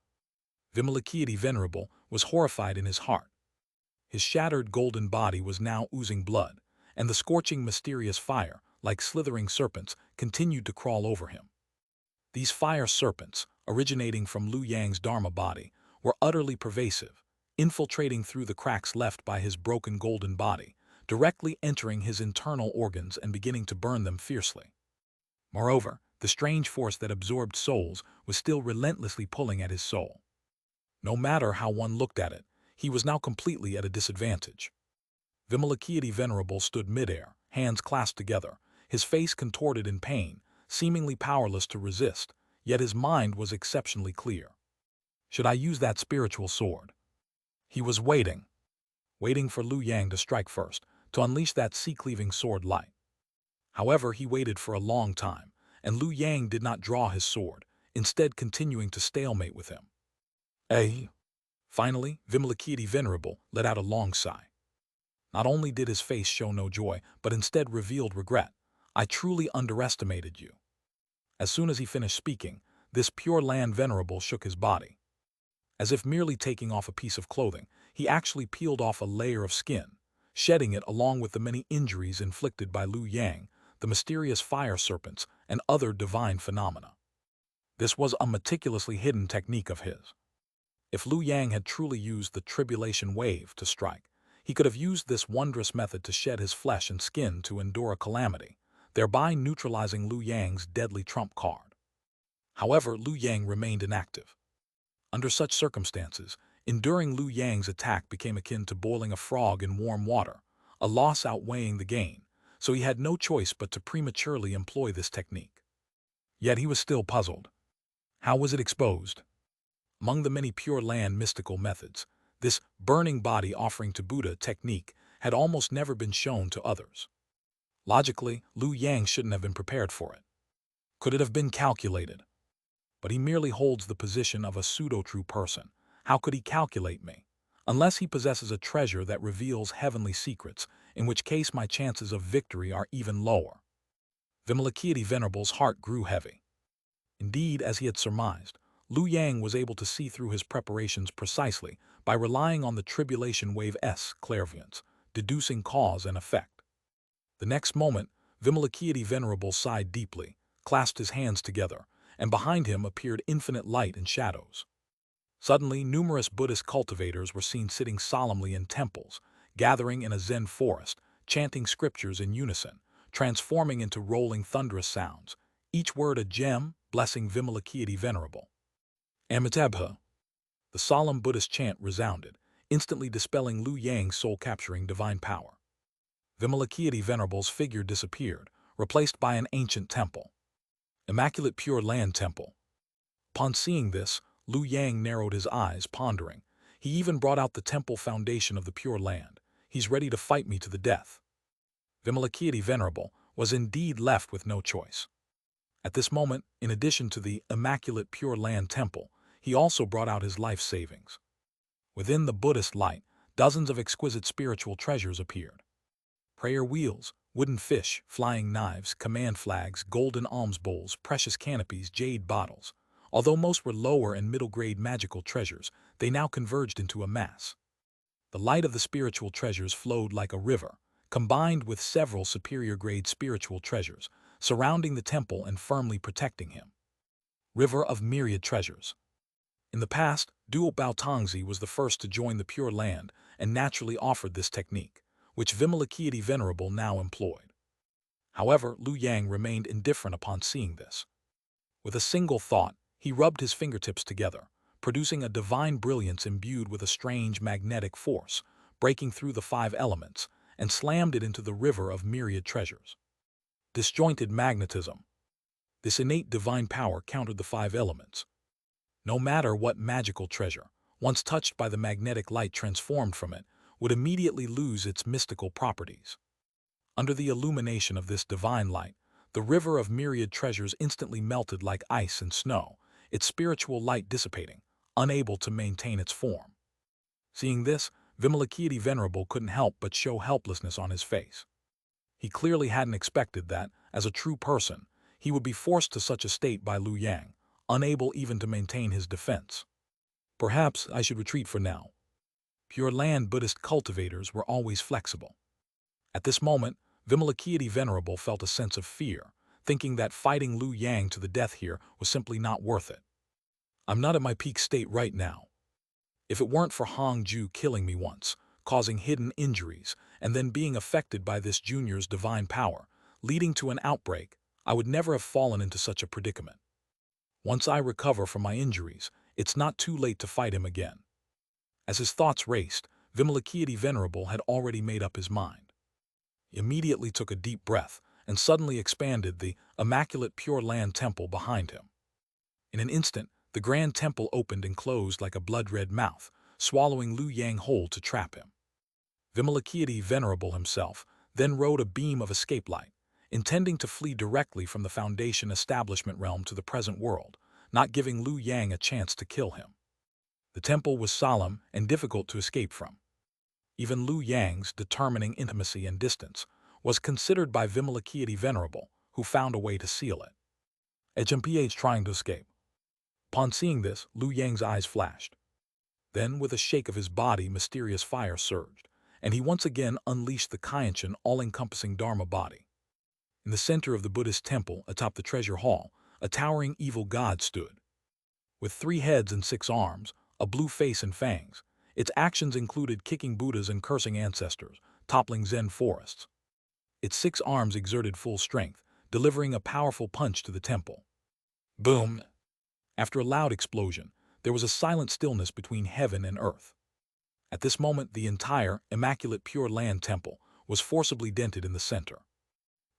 Vimalakirti Venerable was horrified in his heart. His shattered golden body was now oozing blood, and the scorching mysterious fire, like slithering serpents, continued to crawl over him. These fire serpents, originating from Liu Yang's Dharma body, were utterly pervasive, infiltrating through the cracks left by his broken golden body, directly entering his internal organs and beginning to burn them fiercely. Moreover, the strange force that absorbed souls was still relentlessly pulling at his soul. No matter how one looked at it, he was now completely at a disadvantage. Vimalakirti Venerable stood midair, hands clasped together, his face contorted in pain, seemingly powerless to resist, yet his mind was exceptionally clear. Should I use that spiritual sword? He was waiting for Liu Yang to strike first, to unleash that sea-cleaving sword light. However, he waited for a long time, and Liu Yang did not draw his sword, instead continuing to stalemate with him. Finally, Vimalakirti Venerable let out a long sigh. Not only did his face show no joy, but instead revealed regret. I truly underestimated you. As soon as he finished speaking, this Pure Land Venerable shook his body. As if merely taking off a piece of clothing, he actually peeled off a layer of skin, shedding it along with the many injuries inflicted by Liu Yang, the mysterious fire serpents, and other divine phenomena. This was a meticulously hidden technique of his. If Liu Yang had truly used the tribulation wave to strike, he could have used this wondrous method to shed his flesh and skin to endure a calamity, thereby neutralizing Liu Yang's deadly trump card. However, Liu Yang remained inactive. Under such circumstances, enduring Liu Yang's attack became akin to boiling a frog in warm water, a loss outweighing the gain, so he had no choice but to prematurely employ this technique. Yet he was still puzzled. How was it exposed? Among the many Pure Land mystical methods, this burning body offering to Buddha technique had almost never been shown to others. Logically, Liu Yang shouldn't have been prepared for it. Could it have been calculated? But he merely holds the position of a pseudo-true person. How could he calculate me? Unless he possesses a treasure that reveals heavenly secrets, in which case my chances of victory are even lower. Vimalakirti Venerable's heart grew heavy. Indeed, as he had surmised, Liu Yang was able to see through his preparations precisely by relying on the tribulation wave's clairvoyance, deducing cause and effect. The next moment, Vimalakirti Venerable sighed deeply, clasped his hands together, and behind him appeared infinite light and shadows. Suddenly, numerous Buddhist cultivators were seen sitting solemnly in temples, gathering in a Zen forest, chanting scriptures in unison, transforming into rolling thunderous sounds, each word a gem, blessing Vimalakirti Venerable. Amitabha. The solemn Buddhist chant resounded, instantly dispelling Liu Yang's soul-capturing divine power. Vimalakirti Venerable's figure disappeared, replaced by an ancient temple. Immaculate Pure Land Temple. Upon seeing this, Liu Yang narrowed his eyes, pondering. He even brought out the temple foundation of the Pure Land. He's ready to fight me to the death. Vimalakirti Venerable was indeed left with no choice. At this moment, in addition to the Immaculate Pure Land Temple, he also brought out his life savings. Within the Buddhist light, dozens of exquisite spiritual treasures appeared. Prayer wheels, wooden fish, flying knives, command flags, golden alms bowls, precious canopies, jade bottles. Although most were lower and middle-grade magical treasures, they now converged into a mass. The light of the spiritual treasures flowed like a river, combined with several superior-grade spiritual treasures, surrounding the temple and firmly protecting him. River of myriad treasures. In the past, Duo Baotongzi was the first to join the Pure Land and naturally offered this technique, which Vimalakirti Venerable now employed. However, Liu Yang remained indifferent upon seeing this. With a single thought, he rubbed his fingertips together, producing a divine brilliance imbued with a strange magnetic force, breaking through the 5 elements, and slammed it into the river of myriad treasures. Disjointed magnetism. This innate divine power countered the 5 elements. No matter what magical treasure, once touched by the magnetic light transformed from it, would immediately lose its mystical properties. Under the illumination of this divine light, the river of myriad treasures instantly melted like ice and snow, its spiritual light dissipating, unable to maintain its form. Seeing this, Vimalakirti Venerable couldn't help but show helplessness on his face. He clearly hadn't expected that, as a true person, he would be forced to such a state by Liu Yang, unable even to maintain his defense. Perhaps I should retreat for now. Pure Land Buddhist cultivators were always flexible. At this moment, Vimalakirti Venerable felt a sense of fear, thinking that fighting Liu Yang to the death here was simply not worth it. I'm not at my peak state right now. If it weren't for Hong Ju killing me once, causing hidden injuries, and then being affected by this junior's divine power, leading to an outbreak, I would never have fallen into such a predicament. Once I recover from my injuries, it's not too late to fight him again. As his thoughts raced, Vimalakirti Venerable had already made up his mind. He immediately took a deep breath and suddenly expanded the immaculate Pure Land temple behind him. In an instant, the grand temple opened and closed like a blood-red mouth, swallowing Liu Yang whole to trap him. Vimalakirti Venerable himself then rode a beam of escape light, intending to flee directly from the Foundation establishment realm to the present world, not giving Liu Yang a chance to kill him. The temple was solemn and difficult to escape from. Even Liu Yang's determining intimacy and distance was considered by Vimalakirti Venerable, who found a way to seal it. HMPH trying to escape. Upon seeing this, Liu Yang's eyes flashed. Then, with a shake of his body, mysterious fire surged, and he once again unleashed the Xianxia all-encompassing Dharma body. In the center of the Buddhist temple, atop the treasure hall, a towering evil god stood. With 3 heads and 6 arms, a blue face and fangs, its actions included kicking Buddhas and cursing ancestors, toppling Zen forests. Its 6 arms exerted full strength, delivering a powerful punch to the temple. Boom! After a loud explosion, there was a silent stillness between heaven and earth. At this moment, the entire immaculate Pure Land temple was forcibly dented in the center.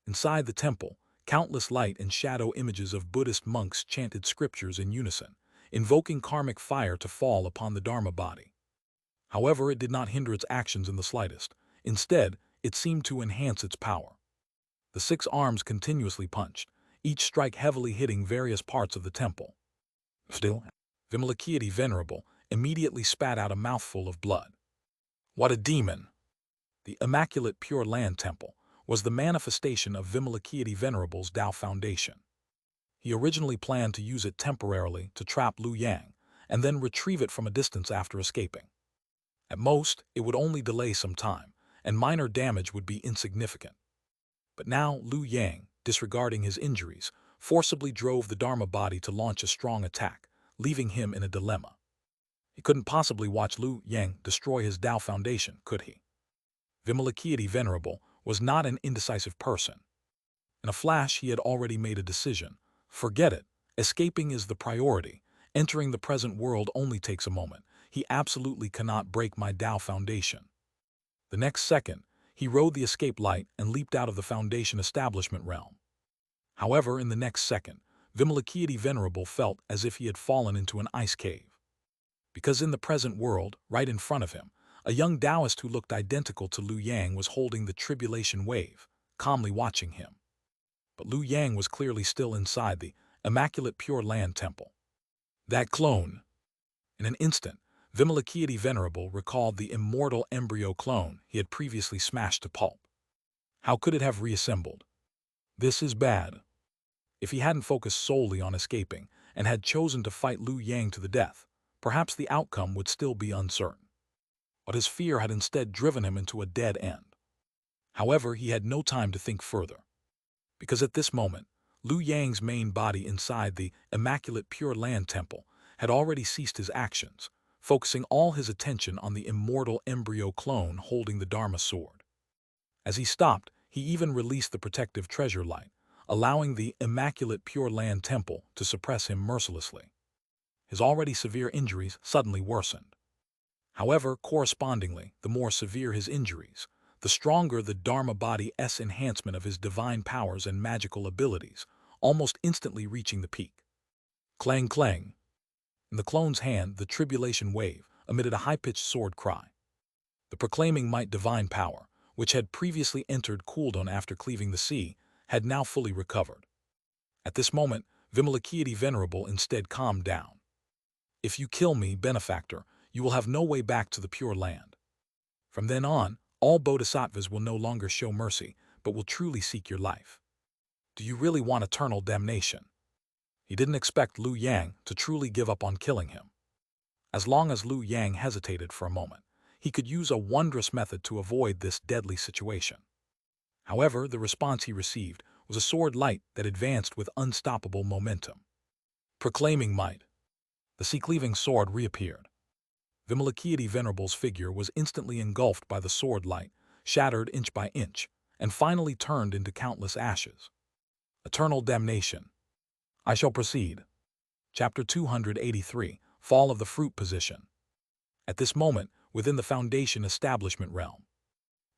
Inside the temple, countless light and shadow images of Buddhist monks chanted scriptures in unison, invoking karmic fire to fall upon the Dharma body. However, it did not hinder its actions in the slightest. Instead, it seemed to enhance its power. The 6 arms continuously punched, each strike heavily hitting various parts of the temple. Still, Vimalakirti Venerable immediately spat out a mouthful of blood. What a demon! The immaculate Pure Land temple was the manifestation of Vimalakirti Venerable's Tao foundation. He originally planned to use it temporarily to trap Liu Yang, and then retrieve it from a distance after escaping. At most, it would only delay some time, and minor damage would be insignificant. But now Liu Yang, disregarding his injuries, forcibly drove the Dharma body to launch a strong attack, leaving him in a dilemma. He couldn't possibly watch Liu Yang destroy his Tao foundation, could he? Vimalakirti Venerable was not an indecisive person. In a flash, he had already made a decision. Forget it. Escaping is the priority. Entering the present world only takes a moment. He absolutely cannot break my Tao foundation. The next second, he rode the escape light and leaped out of the Foundation establishment realm. However, in the next second, Vimalakirti Venerable felt as if he had fallen into an ice cave. Because in the present world, right in front of him, a young Taoist who looked identical to Liu Yang was holding the tribulation wave, calmly watching him. But Liu Yang was clearly still inside the immaculate Pure Land temple. That clone! In an instant, Vimalakirti Venerable recalled the immortal embryo clone he had previously smashed to pulp. How could it have reassembled? This is bad. If he hadn't focused solely on escaping and had chosen to fight Liu Yang to the death, perhaps the outcome would still be uncertain. But his fear had instead driven him into a dead end. However, he had no time to think further. Because at this moment, Liu Yang's main body inside the immaculate Pure Land temple had already ceased his actions, focusing all his attention on the immortal embryo clone holding the Dharma sword. As he stopped, he even released the protective treasure light, allowing the immaculate Pure Land temple to suppress him mercilessly. His already severe injuries suddenly worsened. However, correspondingly, the more severe his injuries, the stronger the Dharma body's enhancement of his divine powers and magical abilities, almost instantly reaching the peak. Clang clang. In the clone's hand, the tribulation wave emitted a high-pitched sword cry. The proclaiming might divine power, which had previously entered cooldown after cleaving the sea, had now fully recovered. At this moment, Vimalakirti Venerable instead calmed down. If you kill me, benefactor, you will have no way back to the Pure Land. From then on, all bodhisattvas will no longer show mercy, but will truly seek your life. Do you really want eternal damnation? He didn't expect Liu Yang to truly give up on killing him. As long as Liu Yang hesitated for a moment, he could use a wondrous method to avoid this deadly situation. However, the response he received was a sword light that advanced with unstoppable momentum. Proclaiming might. The sea-cleaving sword reappeared. Vimalakirti Venerable's figure was instantly engulfed by the sword light, shattered inch by inch, and finally turned into countless ashes. Eternal damnation. I shall proceed. Chapter 283, Fall of the Fruit Position. At this moment, within the Foundation Establishment realm,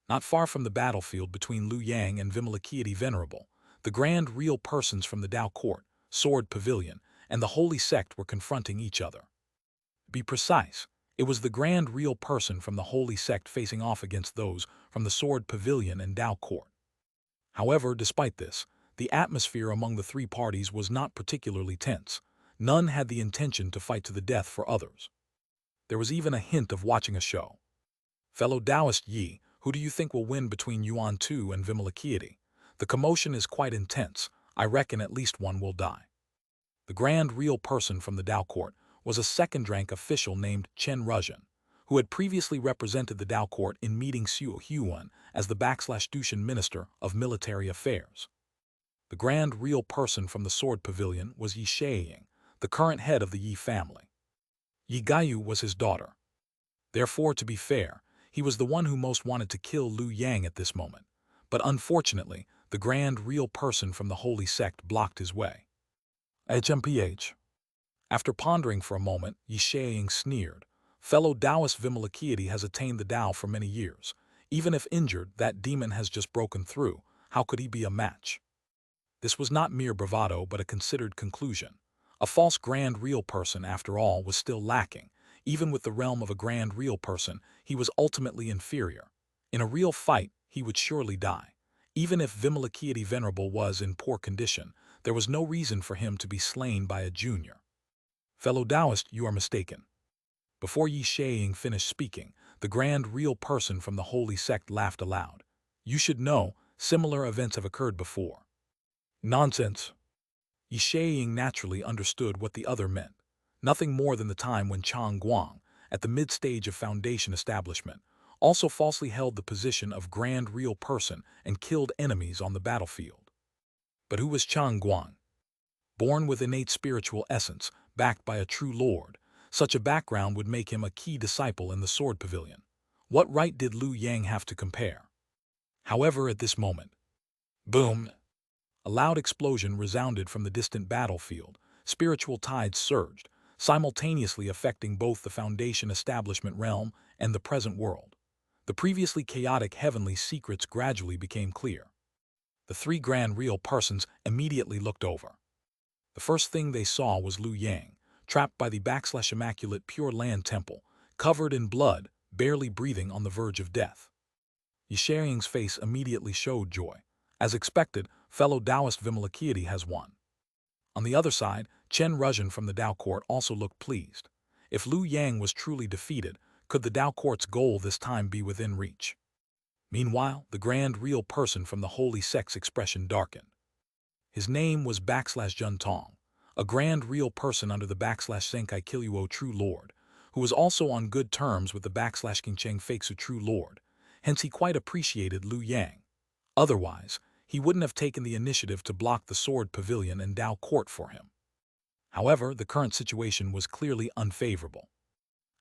not far from the battlefield between Liu Yang and Vimalakirti Venerable, the grand real persons from the Tao Court, Sword Pavilion, and the Holy Sect were confronting each other. To be precise, it was the grand real person from the Holy Sect facing off against those from the Sword Pavilion and Tao Court. However, despite this, the atmosphere among the three parties was not particularly tense. None had the intention to fight to the death for others. There was even a hint of watching a show. Fellow Taoist Yi, who do you think will win between Yuan Tu and Vimalakirti? The commotion is quite intense. I reckon at least one will die. The grand real person from the Tao Court was a second-rank official named Chen Ruzhen, who had previously represented the Tao Court in meeting Xu Huan as the Dushan Minister of Military Affairs. The grand real person from the Sword Pavilion was Yi Shaiying, the current head of the Yi family. Yi Gaiyu was his daughter. Therefore, to be fair, he was the one who most wanted to kill Liu Yang at this moment, but unfortunately, the grand real person from the Holy Sect blocked his way. HMPH. After pondering for a moment, Yi Shaiying sneered. Fellow Taoist Vimalakirti has attained the Tao for many years. Even if injured, that demon has just broken through. How could he be a match? This was not mere bravado, but a considered conclusion. A false grand real person, after all, was still lacking. Even with the realm of a grand real person, he was ultimately inferior. In a real fight, he would surely die. Even if Vimalakirti Venerable was in poor condition, there was no reason for him to be slain by a junior. Fellow Taoist, you are mistaken. Before Yi Shaiying finished speaking, the grand real person from the Holy Sect laughed aloud. You should know, similar events have occurred before. Nonsense. Yi Shaiying naturally understood what the other meant. Nothing more than the time when Chang Guang, at the mid-stage of Foundation establishment, also falsely held the position of grand real person and killed enemies on the battlefield. But who was Chang Guang? Born with innate spiritual essence, backed by a true lord, such a background would make him a key disciple in the Sword Pavilion. What right did Liu Yang have to compare? However, at this moment, boom! A loud explosion resounded from the distant battlefield. Spiritual tides surged, simultaneously affecting both the Foundation establishment realm and the present world. The previously chaotic heavenly secrets gradually became clear. The three grand real persons immediately looked over. The first thing they saw was Liu Yang, trapped by the /immaculate Pure Land Temple, covered in blood, barely breathing on the verge of death. Yi Shaiying's face immediately showed joy. As expected, fellow Taoist Vimalakirti has won. On the other side, Chen Ruzhen from the Tao Court also looked pleased. If Liu Yang was truly defeated, could the Tao Court's goal this time be within reach? Meanwhile, the grand real person from the Holy Sect's expression darkened. His name was Jun Tong, a grand real person under the Senkai Kiluo True Lord, who was also on good terms with the Qingcheng Feixu True Lord, hence he quite appreciated Liu Yang. Otherwise, he wouldn't have taken the initiative to block the Sword Pavilion and Tao Court for him. However, the current situation was clearly unfavorable.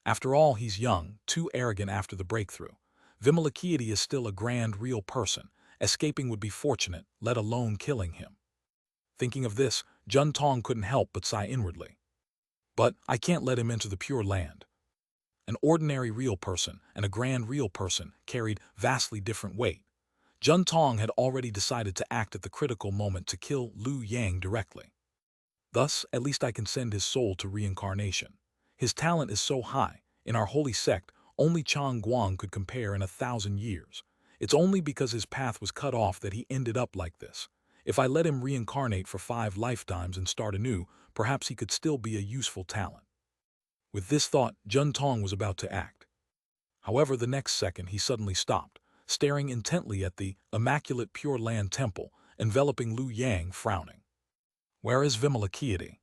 After all, he's young, too arrogant after the breakthrough. Vimalakirti is still a grand real person. Escaping would be fortunate, let alone killing him. Thinking of this, Jun Tong couldn't help but sigh inwardly. But I can't let him into the Pure Land. An ordinary real person and a grand real person carried vastly different weight. Jun Tong had already decided to act at the critical moment to kill Liu Yang directly. Thus, at least I can send his soul to reincarnation. His talent is so high, in our holy sect, only Chang Guang could compare in 1,000 years. It's only because his path was cut off that he ended up like this. If I let him reincarnate for 5 lifetimes and start anew, perhaps he could still be a useful talent. With this thought, Jun Tong was about to act. However, the next second he suddenly stopped, staring intently at the immaculate Pure Land temple, enveloping Liu Yang, frowning. Where is Vimalakirti?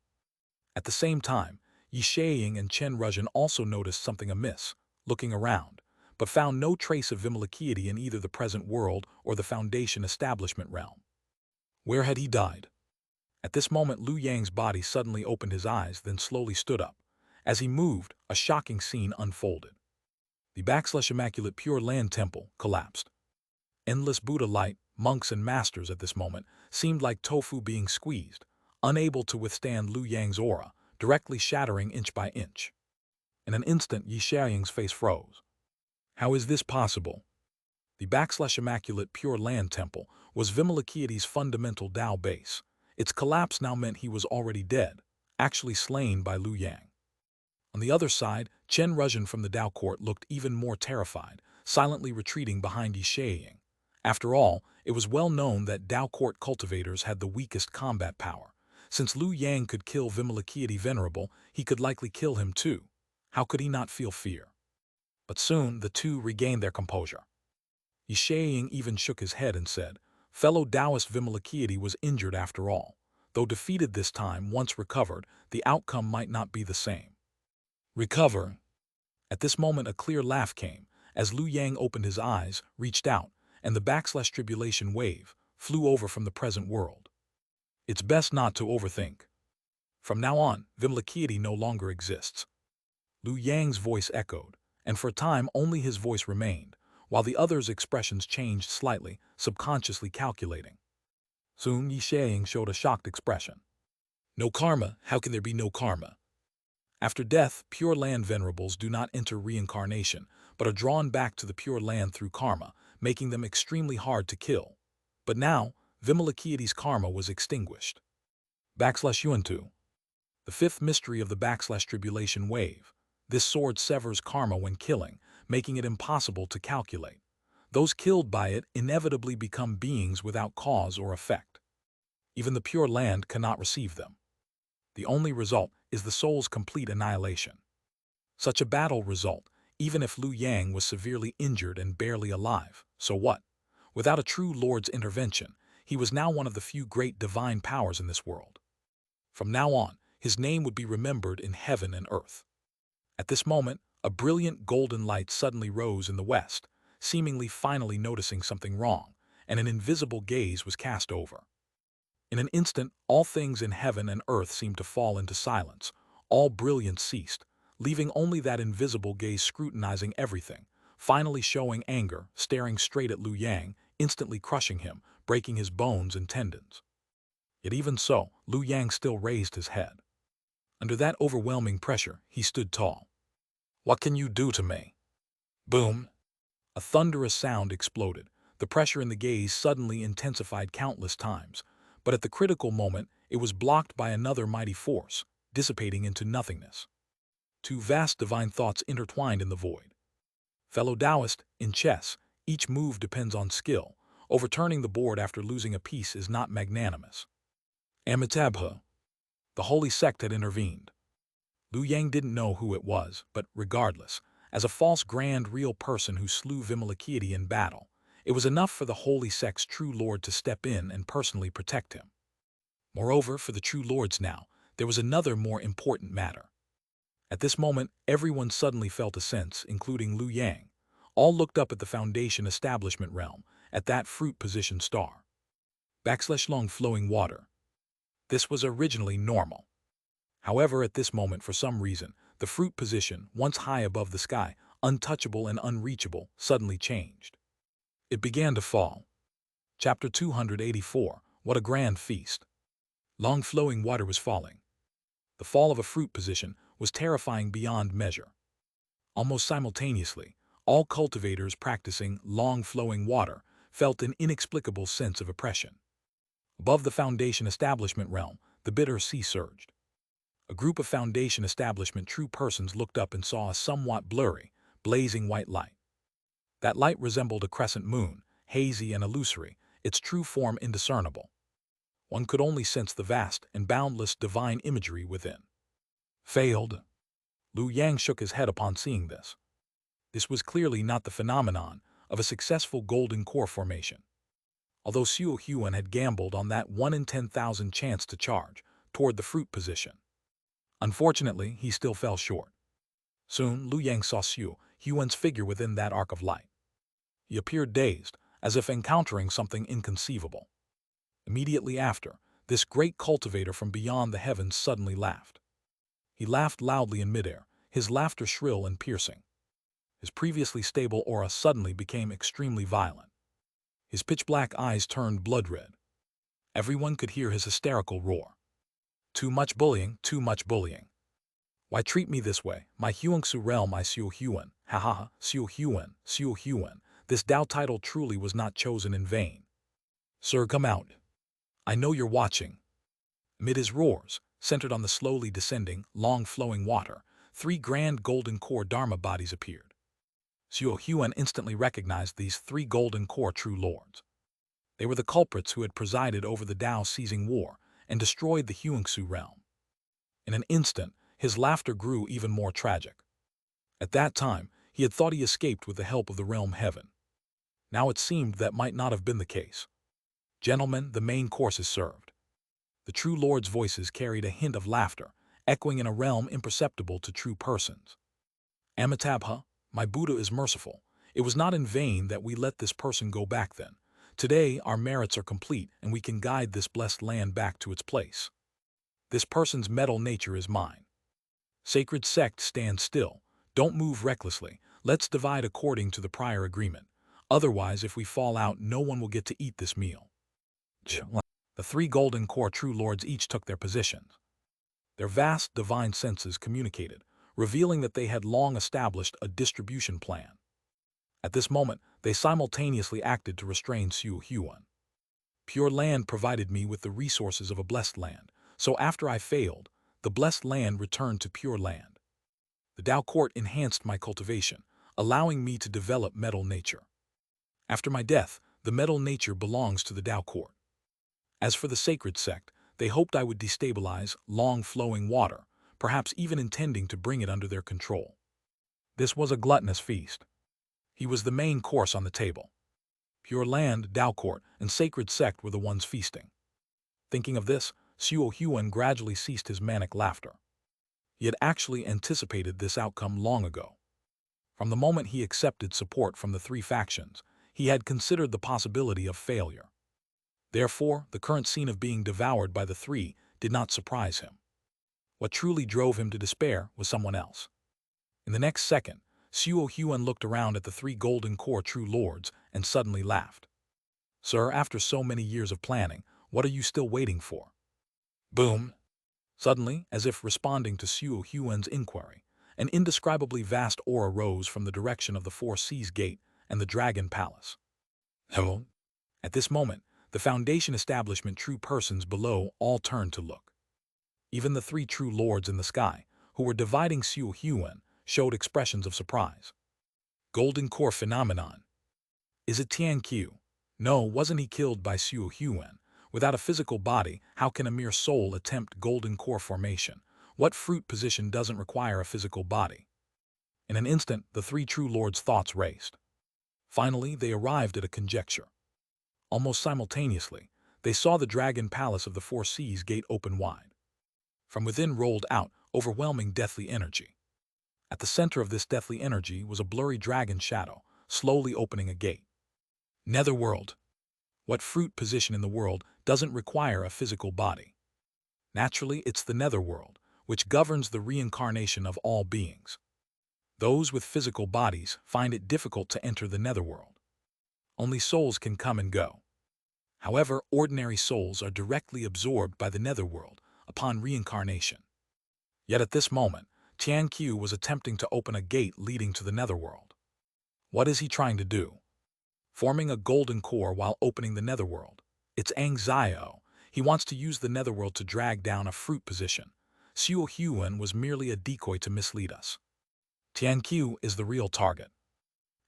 At the same time, Yi Shaiying and Chen Ruzhen also noticed something amiss, looking around, but found no trace of Vimalakirti in either the present world or the Foundation establishment realm. Where had he died? At this moment, Liu Yang's body suddenly opened his eyes, then slowly stood up. As he moved, a shocking scene unfolded. The /Immaculate Pure Land Temple collapsed. Endless Buddha light, monks and masters at this moment seemed like tofu being squeezed, unable to withstand Liu Yang's aura, directly shattering inch by inch. In an instant, Yi Shaiying's face froze. How is this possible? The /Immaculate Pure Land Temple was Vimalakirti's fundamental Tao base. Its collapse now meant he was already dead, actually slain by Liu Yang. On the other side, Chen Ruzhen from the Tao court looked even more terrified, silently retreating behind Yi Shaiying. After all, it was well known that Tao court cultivators had the weakest combat power. Since Liu Yang could kill Vimalakirti Venerable, he could likely kill him too. How could he not feel fear? But soon the two regained their composure. Yi Shaiying even shook his head and said, "Fellow Taoist Vimalakirti was injured after all. Though defeated this time, once recovered, the outcome might not be the same." Recover. At this moment a clear laugh came, as Liu Yang opened his eyes, reached out, and the tribulation wave flew over from the present world. It's best not to overthink. From now on, Vimalakirti no longer exists. Liu Yang's voice echoed, and for a time only his voice remained, while the others' expressions changed slightly, subconsciously calculating. Soon Yi Shaiying showed a shocked expression. No karma, how can there be no karma? After death, Pure Land Venerables do not enter reincarnation, but are drawn back to the Pure Land through karma, making them extremely hard to kill. But now, Vimalakirti's karma was extinguished. /Yuantu. The fifth mystery of the tribulation wave. This sword severs karma when killing, making it impossible to calculate. Those killed by it inevitably become beings without cause or effect. Even the Pure Land cannot receive them. The only result is the soul's complete annihilation. Such a battle result, even if Liu Yang was severely injured and barely alive, so what? Without a true Lord's intervention, he was now one of the few great divine powers in this world. From now on, his name would be remembered in heaven and earth. At this moment, a brilliant golden light suddenly rose in the west, seemingly finally noticing something wrong, and an invisible gaze was cast over. In an instant, all things in heaven and earth seemed to fall into silence. All brilliance ceased, leaving only that invisible gaze scrutinizing everything, finally showing anger, staring straight at Liu Yang, instantly crushing him, breaking his bones and tendons. Yet even so, Liu Yang still raised his head. Under that overwhelming pressure, he stood tall. What can you do to me? Boom! A thunderous sound exploded. The pressure in the gaze suddenly intensified countless times, but at the critical moment, it was blocked by another mighty force, dissipating into nothingness. Two vast divine thoughts intertwined in the void. Fellow Taoist, in chess, each move depends on skill. Overturning the board after losing a piece is not magnanimous. Amitabha. The holy sect had intervened. Liu Yang didn't know who it was, but regardless, as a false grand real person who slew Vimalakirti in battle, it was enough for the holy sect's true lord to step in and personally protect him. Moreover, for the true lords now, there was another more important matter. At this moment, everyone suddenly felt a sense, including Liu Yang. All looked up at the Foundation establishment realm, at that fruit-positioned star. /Long flowing water. This was originally normal. However, at this moment, for some reason, the fruit position, once high above the sky, untouchable and unreachable, suddenly changed. It began to fall. Chapter 284, What a Grand Feast. Long flowing water was falling. The fall of a fruit position was terrifying beyond measure. Almost simultaneously, all cultivators practicing long-flowing water felt an inexplicable sense of oppression. Above the Foundation establishment realm, the bitter sea surged. A group of Foundation establishment true persons looked up and saw a somewhat blurry, blazing white light. That light resembled a crescent moon, hazy and illusory, its true form indiscernible. One could only sense the vast and boundless divine imagery within. Failed. Liu Yang shook his head upon seeing this. This was clearly not the phenomenon of a successful golden core formation. Although Xiu Huan had gambled on that 1 in 10,000 chance to charge toward the fruit position. Unfortunately, he still fell short. Soon, Liu Yang saw Xiu Huan's figure within that arc of light. He appeared dazed, as if encountering something inconceivable. Immediately after, this great cultivator from beyond the heavens suddenly laughed. He laughed loudly in midair, his laughter shrill and piercing. His previously stable aura suddenly became extremely violent. His pitch-black eyes turned blood-red. Everyone could hear his hysterical roar. Too much bullying, too much bullying. Why treat me this way, my Xianxia realm, my Xiu Huan, ha ha ha, Xiu Huan, Xiu Huan. This Dao title truly was not chosen in vain. Sir, come out. I know you're watching. Amid his roars, centered on the slowly descending, long-flowing water, 3 grand golden core Dharma bodies appeared. Xiu Huan instantly recognized these 3 golden core true lords. They were the culprits who had presided over the Dao seizing war and destroyed the Xianxia realm. In an instant, his laughter grew even more tragic. At that time, he had thought he escaped with the help of the realm heaven. Now it seemed that might not have been the case. Gentlemen, the main course is served. The true lords' voices carried a hint of laughter, echoing in a realm imperceptible to true persons. Amitabha, my Buddha is merciful. It was not in vain that we let this person go back then. Today our merits are complete and we can guide this blessed land back to its place. This person's metal nature is mine. Sacred sect, stand still. Don't move recklessly. Let's divide according to the prior agreement. Otherwise, if we fall out, no one will get to eat this meal. The 3 golden core true lords each took their positions. Their vast divine senses communicated, revealing that they had long established a distribution plan. At this moment, they simultaneously acted to restrain Xiu Huan. Pure land provided me with the resources of a blessed land, so after I failed, the blessed land returned to pure land. The Tao Court enhanced my cultivation, allowing me to develop metal nature. After my death, the metal nature belongs to the Tao Court. As for the sacred sect, they hoped I would destabilize long-flowing water, perhaps even intending to bring it under their control. This was a gluttonous feast. He was the main course on the table. Pure land, Tao Court, and sacred sect were the ones feasting. Thinking of this, Xiu Huan gradually ceased his manic laughter. He had actually anticipated this outcome long ago. From the moment he accepted support from the 3 factions, he had considered the possibility of failure. Therefore, the current scene of being devoured by the 3 did not surprise him. What truly drove him to despair was someone else. In the next second, Xiu Huan looked around at the 3 golden core true lords and suddenly laughed. Sir, after so many years of planning, what are you still waiting for? Boom! Suddenly, as if responding to Xiu Huan's inquiry, an indescribably vast aura rose from the direction of the 4 Seas Gate and the Dragon Palace. Hello? At this moment, the Foundation establishment true persons below all turned to look. Even the 3 true lords in the sky, who were dividing Xiu Huan, showed expressions of surprise. Golden core phenomenon. Is it Tianqiu? No, wasn't he killed by Xiu Huan? Without a physical body, how can a mere soul attempt golden core formation? What fruit position doesn't require a physical body? In an instant, the 3 true lords' thoughts raced. Finally, they arrived at a conjecture. Almost simultaneously, they saw the Dragon Palace of the 4 Seas Gate open wide. From within rolled out overwhelming deathly energy. At the center of this deathly energy was a blurry dragon shadow, slowly opening a gate. Netherworld. What fruit position in the world doesn't require a physical body? Naturally, it's the netherworld, which governs the reincarnation of all beings. Those with physical bodies find it difficult to enter the netherworld. Only souls can come and go. However, ordinary souls are directly absorbed by the netherworld upon reincarnation. Yet at this moment, Tianqiu was attempting to open a gate leading to the netherworld. What is he trying to do? Forming a golden core while opening the netherworld. It's Xianxia. He wants to use the netherworld to drag down a fruit position. Xiu Huan was merely a decoy to mislead us. Tianqiu is the real target.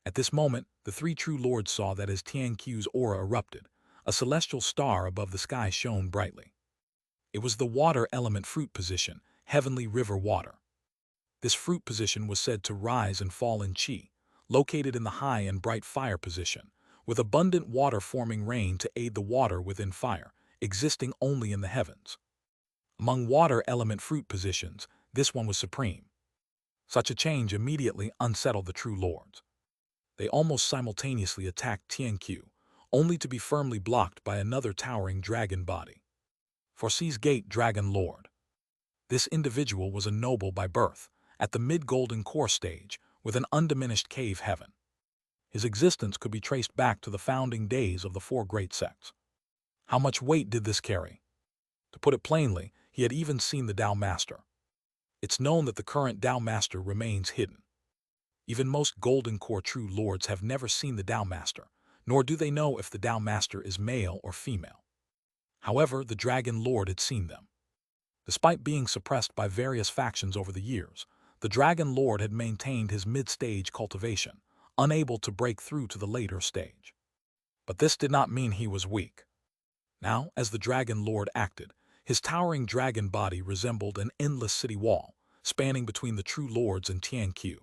At this moment, the three true lords saw that as Tianqiu's aura erupted, a celestial star above the sky shone brightly. It was the water element fruit position, heavenly river water. This fruit position was said to rise and fall in qi, located in the high and bright fire position, with abundant water forming rain to aid the water within fire, existing only in the heavens. Among water element fruit positions, this one was supreme. Such a change immediately unsettled the true lords. They almost simultaneously attacked Tianqiu, only to be firmly blocked by another towering dragon body. Foresee's Gate Dragon Lord. This individual was a noble by birth, at the mid-golden core stage, with an undiminished cave heaven. His existence could be traced back to the founding days of the four great sects. How much weight did this carry? To put it plainly, he had even seen the Tao Master. It's known that the current Tao Master remains hidden. Even most golden core true lords have never seen the Tao Master, nor do they know if the Tao Master is male or female. However, the Dragon Lord had seen them. Despite being suppressed by various factions over the years, the Dragon Lord had maintained his mid-stage cultivation, unable to break through to the later stage. But this did not mean he was weak. Now, as the Dragon Lord acted, his towering dragon body resembled an endless city wall, spanning between the true lords and Tianqiu.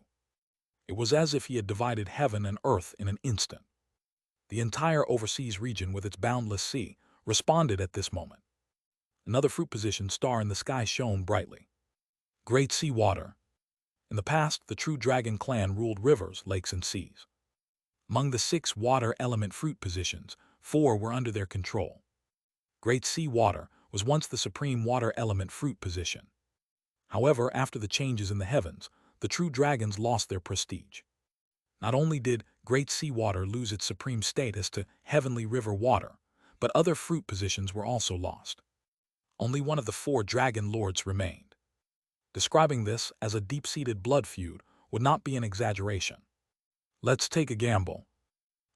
It was as if he had divided heaven and earth in an instant. The entire overseas region with its boundless sea responded at this moment. Another fruit-positioned star in the sky shone brightly. Great Sea Water. In the past, the true dragon clan ruled rivers, lakes, and seas. Among the 6 water element fruit positions, 4 were under their control. Great Sea Water was once the supreme water element fruit position. However, after the changes in the heavens, the true dragons lost their prestige. Not only did Great Sea Water lose its supreme status to heavenly river water, but other fruit positions were also lost. Only one of the 4 dragon lords remained. Describing this as a deep-seated blood feud would not be an exaggeration. Let's take a gamble.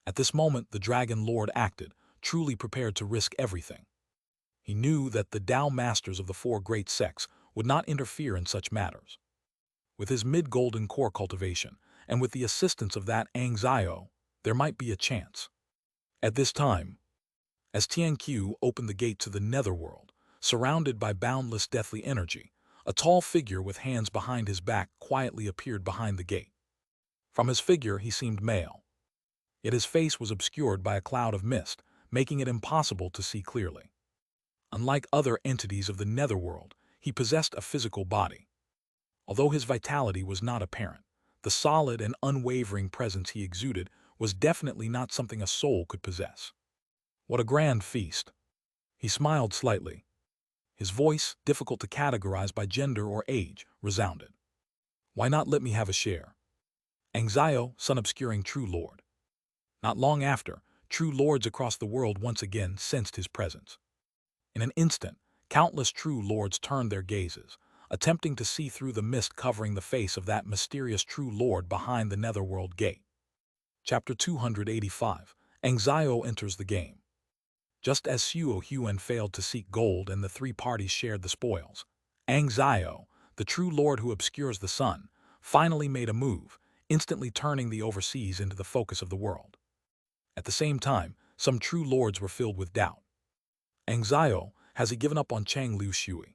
At this moment, the Dragon Lord acted, truly prepared to risk everything. He knew that the Tao Masters of the 4 great sects would not interfere in such matters. With his mid-golden core cultivation, and with the assistance of that Xianxia, there might be a chance. At this time, as Tianqiu opened the gate to the netherworld, surrounded by boundless deathly energy, a tall figure with hands behind his back quietly appeared behind the gate. From his figure, he seemed male. Yet his face was obscured by a cloud of mist, making it impossible to see clearly. Unlike other entities of the netherworld, he possessed a physical body. Although his vitality was not apparent, the solid and unwavering presence he exuded was definitely not something a soul could possess. What a grand feast! He smiled slightly. His voice, difficult to categorize by gender or age, resounded. Why not let me have a share? Xianxia, sun-obscuring true lord. Not long after, true lords across the world once again sensed his presence. In an instant, countless true lords turned their gazes, attempting to see through the mist covering the face of that mysterious true lord behind the netherworld gate. Chapter 285. Xianxia enters the game. Just as Xiu Huan failed to seek gold and the 3 parties shared the spoils, Xianxia, the true lord who obscures the sun, finally made a move, instantly turning the overseas into the focus of the world. At the same time, some true lords were filled with doubt. Xianxia, has he given up on Chang Liu Shui?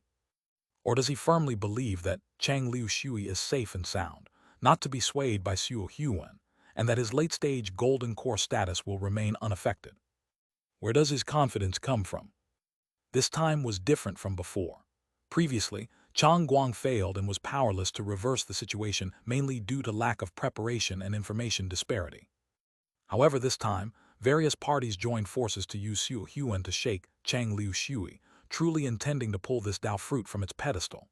Or does he firmly believe that Chang Liu Shui is safe and sound, not to be swayed by Xiu Huan, and that his late-stage golden core status will remain unaffected? Where does his confidence come from? This time was different from before. Previously, Chang Guang failed and was powerless to reverse the situation mainly due to lack of preparation and information disparity. However, this time, various parties joined forces to use Xiu Huan to shake Chang Liu Shui, truly intending to pull this Tao fruit from its pedestal.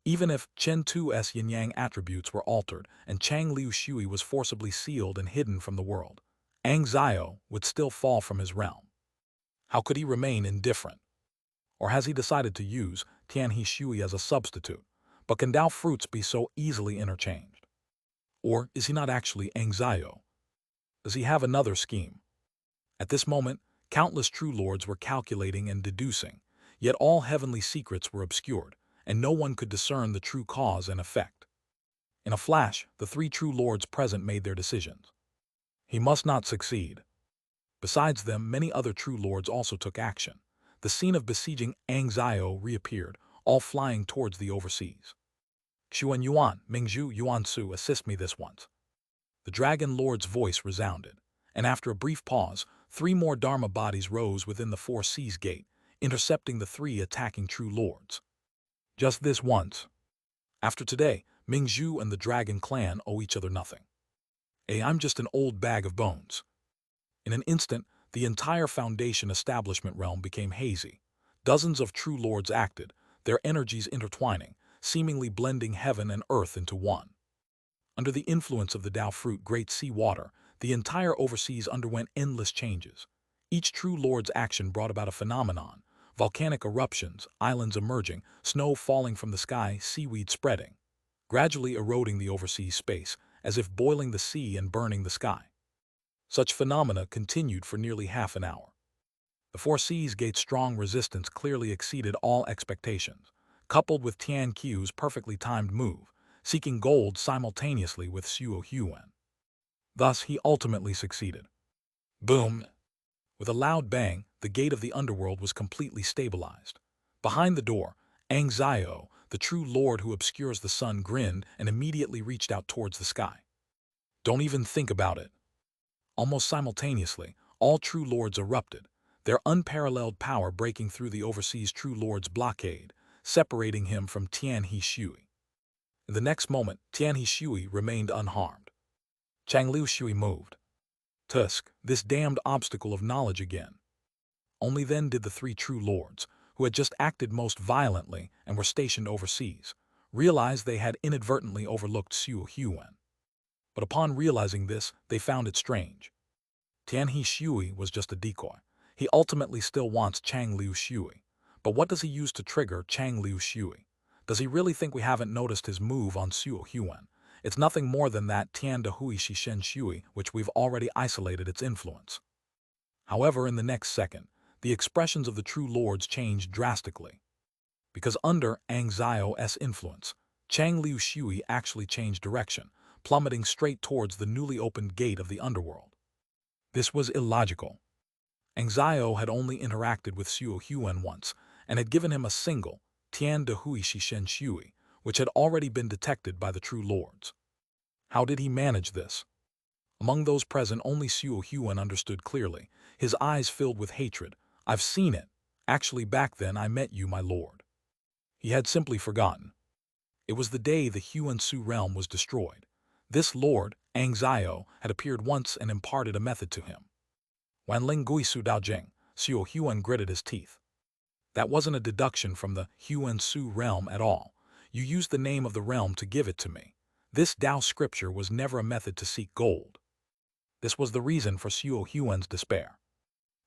Even if Chen Tu's yin-yang attributes were altered and Chang Liu Shui was forcibly sealed and hidden from the world, Xianxia would still fall from his realm. How could he remain indifferent? Or has he decided to use Tianhe Shui as a substitute, But can Dao fruits be so easily interchanged? Or is he not actually Xianxia? Does he have another scheme? At this moment, countless true lords were calculating and deducing, yet all heavenly secrets were obscured, and no one could discern the true cause and effect. In a flash, the three true lords present made their decisions. He must not succeed. Besides them, many other true lords also took action. The scene of besieging Xianxia reappeared, all flying towards the overseas. Xuan Yuan, Mingzhu Yuan Su, assist me this once. The dragon lord's voice resounded, and after a brief pause, 3 more Dharma bodies rose within the 4 seas gate, intercepting the 3 attacking true lords. Just this once. After today, Mingzhu and the dragon clan owe each other nothing. I'm just an old bag of bones. In an instant, the entire Foundation establishment realm became hazy. Dozens of true lords acted, their energies intertwining, seemingly blending heaven and earth into one. Under the influence of the Dao fruit Great Sea Water, the entire overseas underwent endless changes. Each true lord's action brought about a phenomenon: volcanic eruptions, islands emerging, snow falling from the sky, seaweed spreading, gradually eroding the overseas space, as if boiling the sea and burning the sky. Such phenomena continued for nearly half an hour. The 4 seas gate's strong resistance clearly exceeded all expectations, coupled with Tian Qiu's perfectly timed move, seeking gold simultaneously with Xiu Huan. Thus, he ultimately succeeded. Boom! With a loud bang, the gate of the underworld was completely stabilized. Behind the door, Xianxia, the true lord who obscures the sun, grinned and immediately reached out towards the sky. Don't even think about it. Almost simultaneously, all true lords erupted, their unparalleled power breaking through the overseas true lord's blockade, separating him from Tianhe Shui. In the next moment, Tianhe Shui remained unharmed. Changliu Shui moved. Tusk, this damned obstacle of knowledge again. Only then did the 3 true lords, who had just acted most violently and were stationed overseas, realize they had inadvertently overlooked Xiu Huan. But upon realizing this, they found it strange. Tianhe Shui was just a decoy. He ultimately still wants Changliu Shui. But what does he use to trigger Changliu Shui? Does he really think we haven't noticed his move on Xiu Huan? It's nothing more than that Tian de Hui Shishen Shui, which we've already isolated its influence. However, in the next second, the expressions of the true lords changed drastically. Because under Xiao's influence, Changliu Shui actually changed direction, plummeting straight towards the newly opened gate of the underworld. This was illogical. Xiao had only interacted with Xiu Huan once, and had given him a single, Tian de Hui Shishen Shui, which had already been detected by the true lords. How did he manage this? Among those present, only Xiu Huan understood clearly, his eyes filled with hatred. I've seen it. Actually, back then I met you, my lord. He had simply forgotten. It was the day the Huan Su realm was destroyed. This lord, Xiao, had appeared once and imparted a method to him. Wanling Gui Su Dao Jing, Xiu Huan gritted his teeth. That wasn't a deduction from the Huan Su realm at all. You used the name of the realm to give it to me. This Dao scripture was never a method to seek gold. This was the reason for Xiu Huan's despair.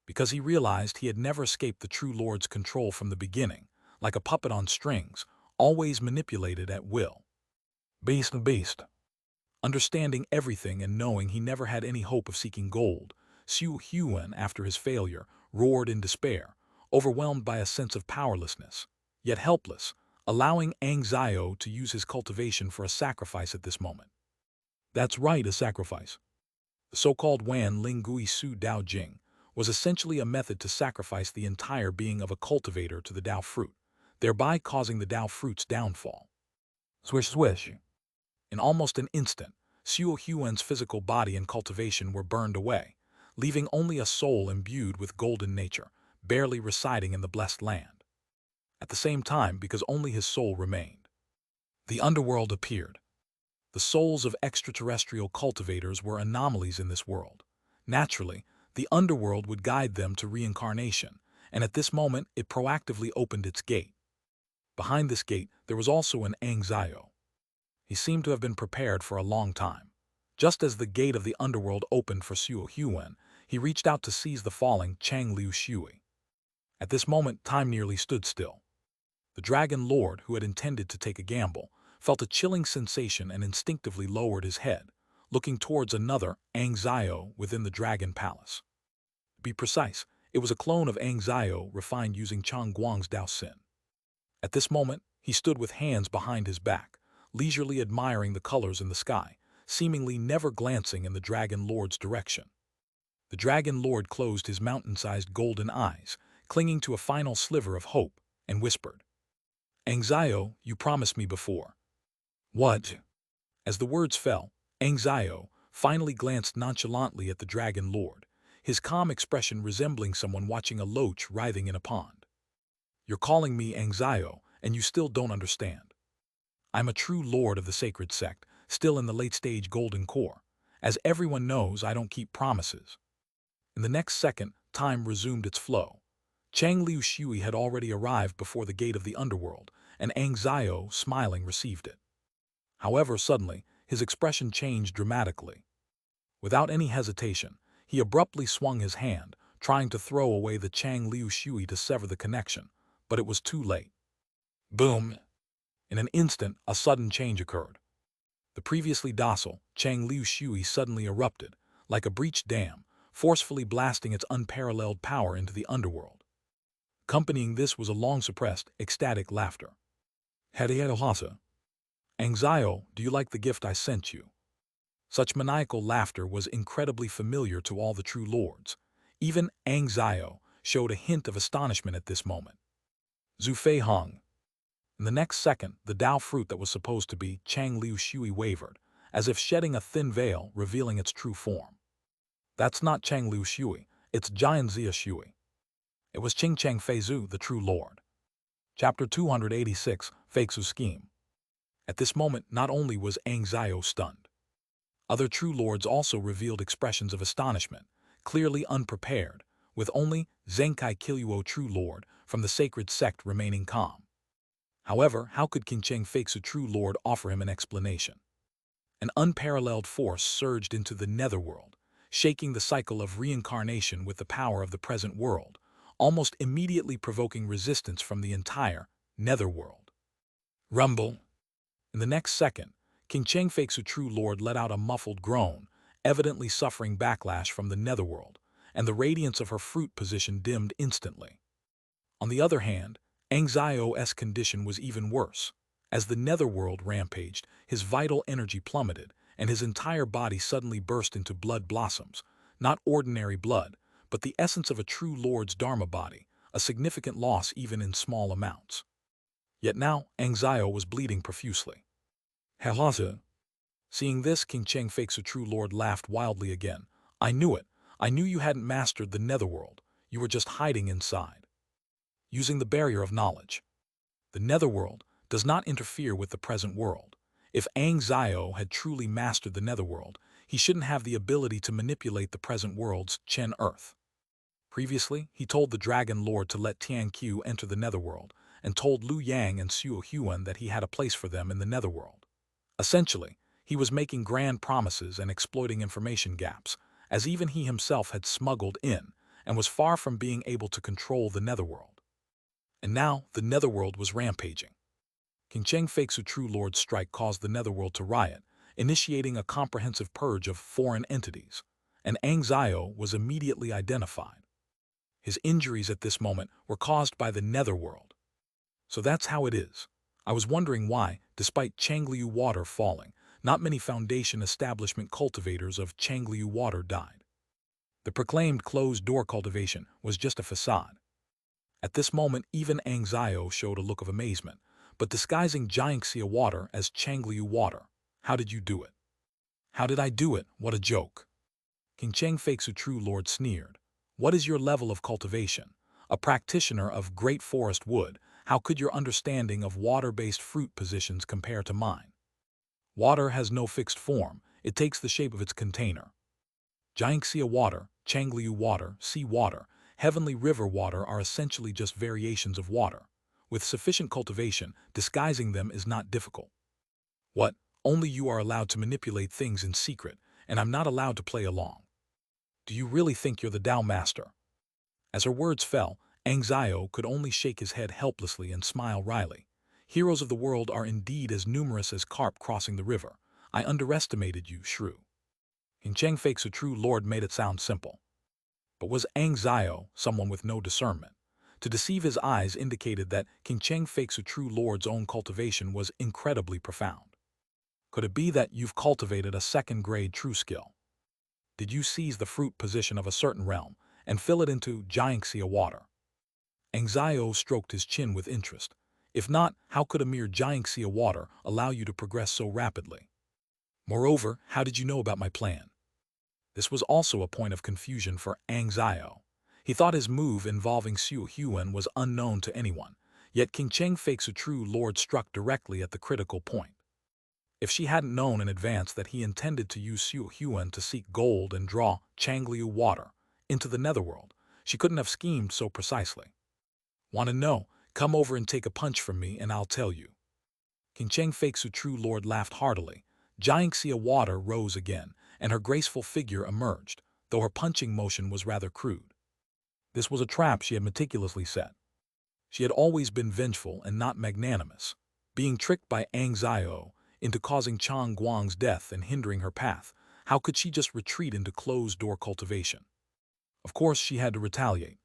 Because he realized he had never escaped the true lord's control from the beginning, like a puppet on strings, always manipulated at will. Beast. Understanding everything and knowing he never had any hope of seeking gold, Xiu Huan, after his failure, roared in despair, overwhelmed by a sense of powerlessness, yet helpless, allowing Xiao to use his cultivation for a sacrifice at this moment. That's right, a sacrifice. The so-called Wan Ling Gui Su Dao Jing was essentially a method to sacrifice the entire being of a cultivator to the Dao fruit, thereby causing the Dao fruit's downfall. Swish swish. In almost an instant, Xiu Huan's physical body and cultivation were burned away, leaving only a soul imbued with golden nature, barely residing in the blessed land. At the same time, because only his soul remained, the underworld appeared. The souls of extraterrestrial cultivators were anomalies in this world. Naturally, the underworld would guide them to reincarnation, and at this moment it proactively opened its gate. Behind this gate, there was also an Xiao. He seemed to have been prepared for a long time. Just as the gate of the underworld opened for Xiu Huan, he reached out to seize the falling Changliu Shui. At this moment, time nearly stood still. The Dragon Lord, who had intended to take a gamble, felt a chilling sensation and instinctively lowered his head, looking towards another Xianxia within the Dragon Palace. To be precise, it was a clone of Xianxia refined using Changguang's Dao Xin. At this moment, he stood with hands behind his back, leisurely admiring the colors in the sky, seemingly never glancing in the Dragon Lord's direction. The Dragon Lord closed his mountain-sized golden eyes, clinging to a final sliver of hope, and whispered, "Xianxia, you promised me before." "What?" As the words fell, Xianxia finally glanced nonchalantly at the Dragon Lord, his calm expression resembling someone watching a loach writhing in a pond. "You're calling me Xianxia, and you still don't understand. I'm a true lord of the sacred sect, still in the late-stage golden core. As everyone knows, I don't keep promises." In the next second, time resumed its flow. Chang Liu Shui had already arrived before the gate of the underworld, and Xianxia, smiling, received it. However, suddenly, his expression changed dramatically. Without any hesitation, he abruptly swung his hand, trying to throw away the Chang Liu Shui to sever the connection, but it was too late. Boom! In an instant, a sudden change occurred. The previously docile Chang Liu Shui suddenly erupted, like a breached dam, forcefully blasting its unparalleled power into the underworld. Accompanying this was a long-suppressed, ecstatic laughter. "Xianxia, do you like the gift I sent you?" Such maniacal laughter was incredibly familiar to all the true lords. Even Xianxia showed a hint of astonishment at this moment. Zhu Fei hung. In the next second, the Dao fruit that was supposed to be Chang Liu Shui wavered, as if shedding a thin veil revealing its true form. "That's not Chang Liu Shui, it's Xianxia Shui." It was Qing Chang Feizu, the true lord. Chapter 286, Feizu Scheme. At this moment, not only was Xianxia stunned. Other true lords also revealed expressions of astonishment, clearly unprepared, with only Zhenkai Qiluo true lord from the sacred sect remaining calm. However, how could Qingcheng Feizu true lord offer him an explanation? An unparalleled force surged into the netherworld, shaking the cycle of reincarnation with the power of the present world, almost immediately provoking resistance from the entire netherworld. Rumble! In the next second, Qingcheng Feizu true lord let out a muffled groan, evidently suffering backlash from the netherworld, and the radiance of her fruit position dimmed instantly. On the other hand, Xiao's condition was even worse. As the netherworld rampaged, his vital energy plummeted, and his entire body suddenly burst into blood blossoms, not ordinary blood, but the essence of a true lord's dharma body, a significant loss even in small amounts. Yet now, Xiao was bleeding profusely. "Xianxia." Seeing this, Qingcheng Feizu true lord laughed wildly again. "I knew it. I knew you hadn't mastered the netherworld. You were just hiding inside. Using the barrier of knowledge. The netherworld does not interfere with the present world. If Xiao had truly mastered the netherworld, he shouldn't have the ability to manipulate the present world's Chen Earth. Previously, he told the Dragon Lord to let Tianqiu enter the netherworld, and told Liu Yang and Suo Huan that he had a place for them in the netherworld. Essentially, he was making grand promises and exploiting information gaps, as even he himself had smuggled in, and was far from being able to control the netherworld. And now, the netherworld was rampaging. Qingcheng Feizu true lord's strike caused the netherworld to riot, initiating a comprehensive purge of foreign entities, and Xiao was immediately identified. His injuries at this moment were caused by the netherworld. So that's how it is. I was wondering why, despite Changliu water falling, not many Foundation establishment cultivators of Changliu water died. The proclaimed closed-door cultivation was just a facade. At this moment, even Xiao showed a look of amazement, but disguising Xianxia water as Changliu water. "How did you do it?" "How did I do it? What a joke." Qingcheng Feizu true lord sneered. "What is your level of cultivation? A practitioner of great forest wood, how could your understanding of water-based fruit positions compare to mine? Water has no fixed form, it takes the shape of its container. Xianxia water, Changliu water, sea water, heavenly river water are essentially just variations of water. With sufficient cultivation, disguising them is not difficult." "What? Only you are allowed to manipulate things in secret, and I'm not allowed to play along. Do you really think you're the Tao Master?" As her words fell, Xianxia could only shake his head helplessly and smile wryly. Heroes of the world are indeed as numerous as carp crossing the river. I underestimated you, shrew. King Cheng Fake's a true lord made it sound simple. But was Xianxia someone with no discernment? To deceive his eyes indicated that King Cheng Fake's a true lord's own cultivation was incredibly profound. Could it be that you've cultivated a second-grade true skill? Did you seize the fruit position of a certain realm and fill it into Xianxia water? Xianxia stroked his chin with interest. If not, how could a mere Xianxia water allow you to progress so rapidly? Moreover, how did you know about my plan? This was also a point of confusion for Xianxia. He thought his move involving Xiu Huan was unknown to anyone, yet King Cheng Fake's a true lord struck directly at the critical point. If she hadn't known in advance that he intended to use Xiu Huan to seek gold and draw Changliu water into the netherworld, she couldn't have schemed so precisely. Want to know? Come over and take a punch from me and I'll tell you. King Cheng Fake's true lord laughed heartily. Xianxia water rose again, and her graceful figure emerged, though her punching motion was rather crude. This was a trap she had meticulously set. She had always been vengeful and not magnanimous, being tricked by Xianxia into causing Chang Guang's death and hindering her path. How could she just retreat into closed-door cultivation? Of course, she had to retaliate.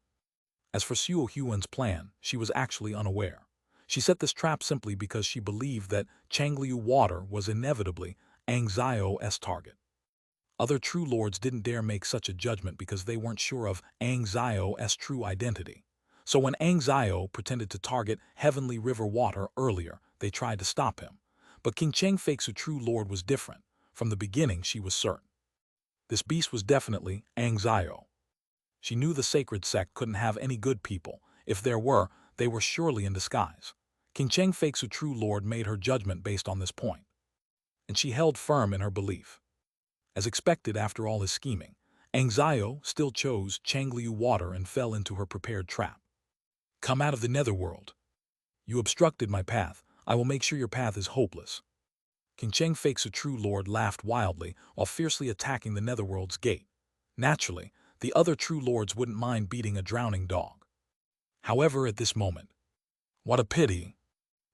As for Xiu Huan's plan, she was actually unaware. She set this trap simply because she believed that Changliu water was inevitably Xiao's target. Other true lords didn't dare make such a judgment because they weren't sure of Xiao's true identity. So when Xiao pretended to target Heavenly River water earlier, they tried to stop him. But King Cheng Fake's true lord was different. From the beginning, she was certain. This beast was definitely Xiao. She knew the sacred sect couldn't have any good people. If there were, they were surely in disguise. King Cheng Fake's true lord made her judgment based on this point, and she held firm in her belief. As expected after all his scheming, Xiao still chose Changliu water and fell into her prepared trap. Come out of the netherworld. You obstructed my path. I will make sure your path is hopeless. King Cheng Fake's true lord laughed wildly while fiercely attacking the netherworld's gate. Naturally, the other true lords wouldn't mind beating a drowning dog. However, at this moment, what a pity!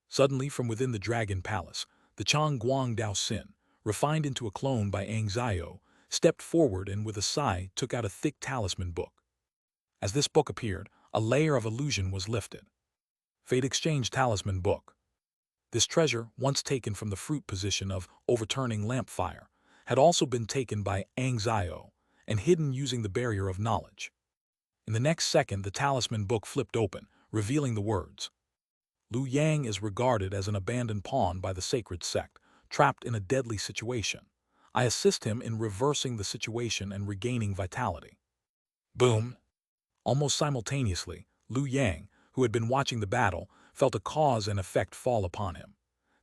Suddenly, from within the dragon palace, the Chang Guang Dao Xin, refined into a clone by Xiao, stepped forward and with a sigh took out a thick talisman book. As this book appeared, a layer of illusion was lifted. Fate Exchange Talisman Book. This treasure, once taken from the fruit position of overturning lamp fire, had also been taken by Xiao and hidden using the barrier of knowledge. In the next second, the talisman book flipped open, revealing the words, Lu Yang is regarded as an abandoned pawn by the sacred sect, trapped in a deadly situation. I assist him in reversing the situation and regaining vitality. Boom! Almost simultaneously, Lu Yang, who had been watching the battle, felt a cause and effect fall upon him.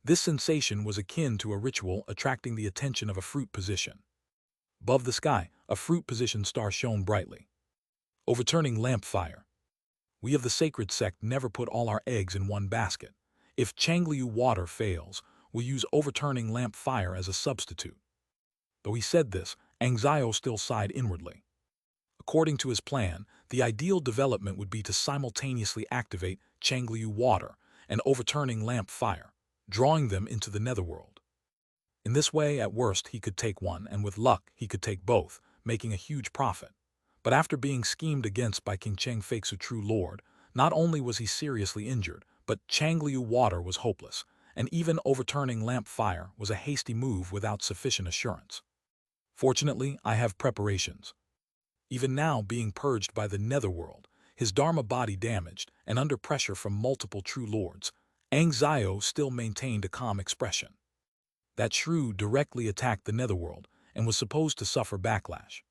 This sensation was akin to a ritual attracting the attention of a fruit position. Above the sky, a fruit position star shone brightly. Overturning lamp fire. We of the sacred sect never put all our eggs in one basket. If Changliu water fails, we'll use overturning lamp fire as a substitute. Though he said this, Xiao still sighed inwardly. According to his plan, the ideal development would be to simultaneously activate Changliu water and overturning lamp fire, drawing them into the netherworld. In this way, at worst, he could take one, and with luck, he could take both, making a huge profit. But after being schemed against by King Cheng Fake's true lord, not only was he seriously injured, but Changliu water was hopeless, and even overturning lamp fire was a hasty move without sufficient assurance. Fortunately, I have preparations. Even now being purged by the netherworld, his Dharma body damaged, and under pressure from multiple true lords, Xiao still maintained a calm expression. That shrew directly attacked the netherworld and was supposed to suffer backlash.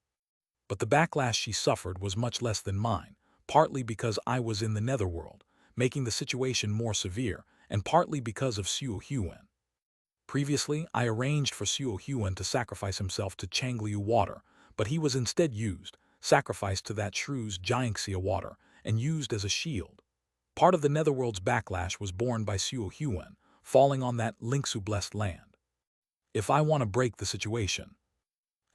But the backlash she suffered was much less than mine, partly because I was in the netherworld, making the situation more severe, and partly because of Xiu Huan. Previously, I arranged for Xiu Huan to sacrifice himself to Changliu water, but he was instead sacrificed to that shrew's Xianxia water, and used as a shield. Part of the netherworld's backlash was borne by Xiu Huan, falling on that Lingsu-blessed land. If I want to break the situation.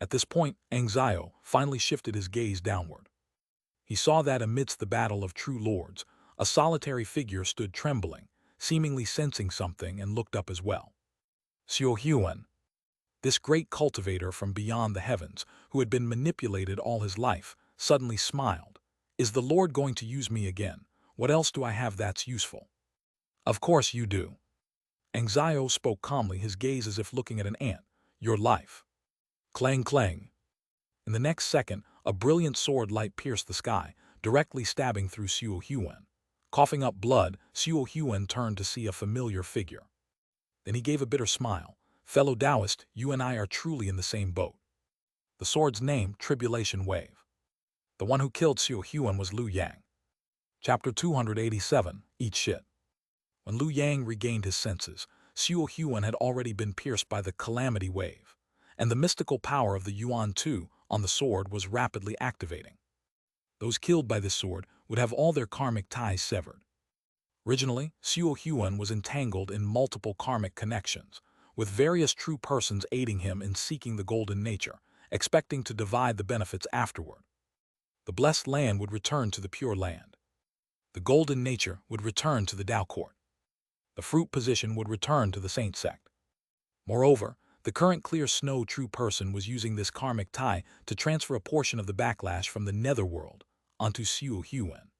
At this point, Xiao finally shifted his gaze downward. He saw that amidst the battle of true lords, a solitary figure stood trembling, seemingly sensing something, and looked up as well. Xiao Huan, this great cultivator from beyond the heavens, who had been manipulated all his life, suddenly smiled. Is the Lord going to use me again? What else do I have that's useful? Of course you do. Xianxia spoke calmly, his gaze as if looking at an ant. Your life. Clang clang. In the next second, a brilliant sword light pierced the sky, directly stabbing through Xiao Huan. Coughing up blood, Xiao Huan turned to see a familiar figure. Then he gave a bitter smile. Fellow Taoist, you and I are truly in the same boat. The sword's name, Tribulation Wave. The one who killed Xiao Huan was Liu Yang. Chapter 287, Eat Shit. When Liu Yang regained his senses, Xiao Huan had already been pierced by the Calamity Wave, and the mystical power of the Yuan Tu on the sword was rapidly activating. Those killed by this sword would have all their karmic ties severed. Originally, Xiao Huan was entangled in multiple karmic connections, with various true persons aiding him in seeking the golden nature, expecting to divide the benefits afterward. The blessed land would return to the pure land. The golden nature would return to the Tao court. The fruit position would return to the Saint Sect. Moreover, the current clear snow true person was using this karmic tie to transfer a portion of the backlash from the netherworld onto Xiao Huan.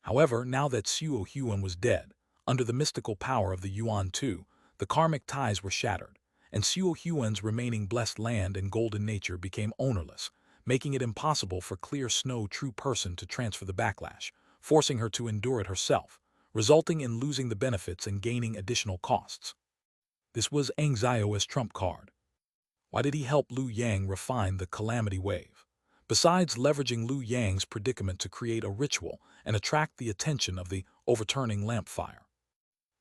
However, now that Xiao Huan was dead, under the mystical power of the Yuan Tu, the karmic ties were shattered, and Xiao Huan's remaining blessed land and golden nature became ownerless, making it impossible for clear snow true person to transfer the backlash, forcing her to endure it herself, resulting in losing the benefits and gaining additional costs. This was Xianxia's trump card. Why did he help Liu Yang refine the Calamity Wave? Besides leveraging Liu Yang's predicament to create a ritual and attract the attention of the overturning lamp fire.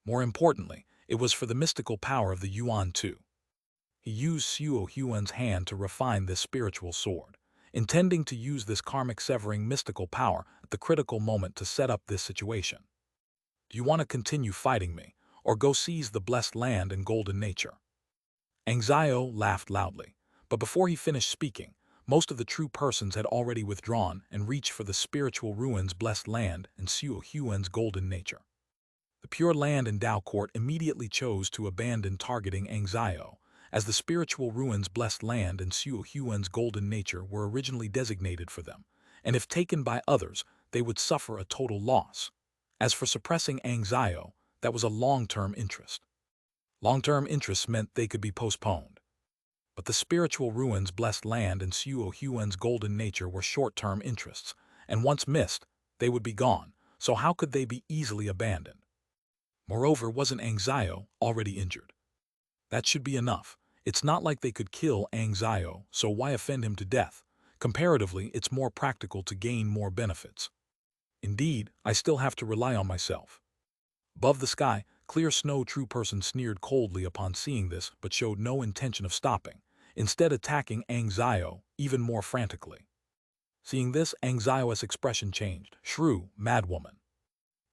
More importantly, it was for the mystical power of the Yuan Tu. He used Xiao Huan's hand to refine this spiritual sword, intending to use this karmic severing mystical power at the critical moment to set up this situation. Do you want to continue fighting me, or go seize the blessed land and golden nature? Xianxia laughed loudly, but before he finished speaking, most of the true persons had already withdrawn and reached for the spiritual ruins blessed land and Xiao Huan's golden nature. The Pure Land and Tao Court immediately chose to abandon targeting Xianxia, as the spiritual ruins blessed land and Xiao Huan's golden nature were originally designated for them, and if taken by others, they would suffer a total loss. As for suppressing Xianxia, that was a long-term interest. Long-term interests meant they could be postponed. But the spiritual ruins blessed land and Xiao Huan's golden nature were short-term interests, and once missed, they would be gone, so how could they be easily abandoned? Moreover, wasn't Xianxia already injured? That should be enough. It's not like they could kill Xianxia, so why offend him to death? Comparatively, it's more practical to gain more benefits. Indeed, I still have to rely on myself. Above the sky, clear snow true person sneered coldly upon seeing this but showed no intention of stopping, instead attacking Xianxia even more frantically. Seeing this, Xiao's expression changed. Shrew, madwoman.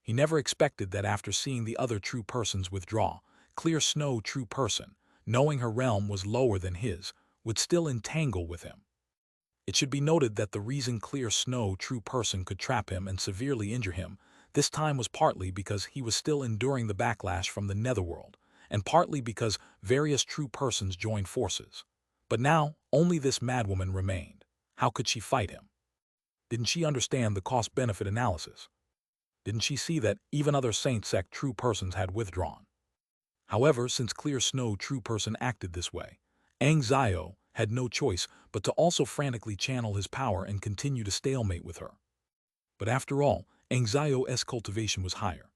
He never expected that after seeing the other true persons withdraw, clear snow true person, knowing her realm was lower than his, would still entangle with him. It should be noted that the reason clear snow true person could trap him and severely injure him this time was partly because he was still enduring the backlash from the netherworld, and partly because various true persons joined forces. But now, only this madwoman remained. How could she fight him? Didn't she understand the cost-benefit analysis? Didn't she see that even other Saint Sect true persons had withdrawn? However, since clear snow true person acted this way, Xianxia had no choice but to also frantically channel his power and continue to stalemate with her. But after all, Xiao's cultivation was higher.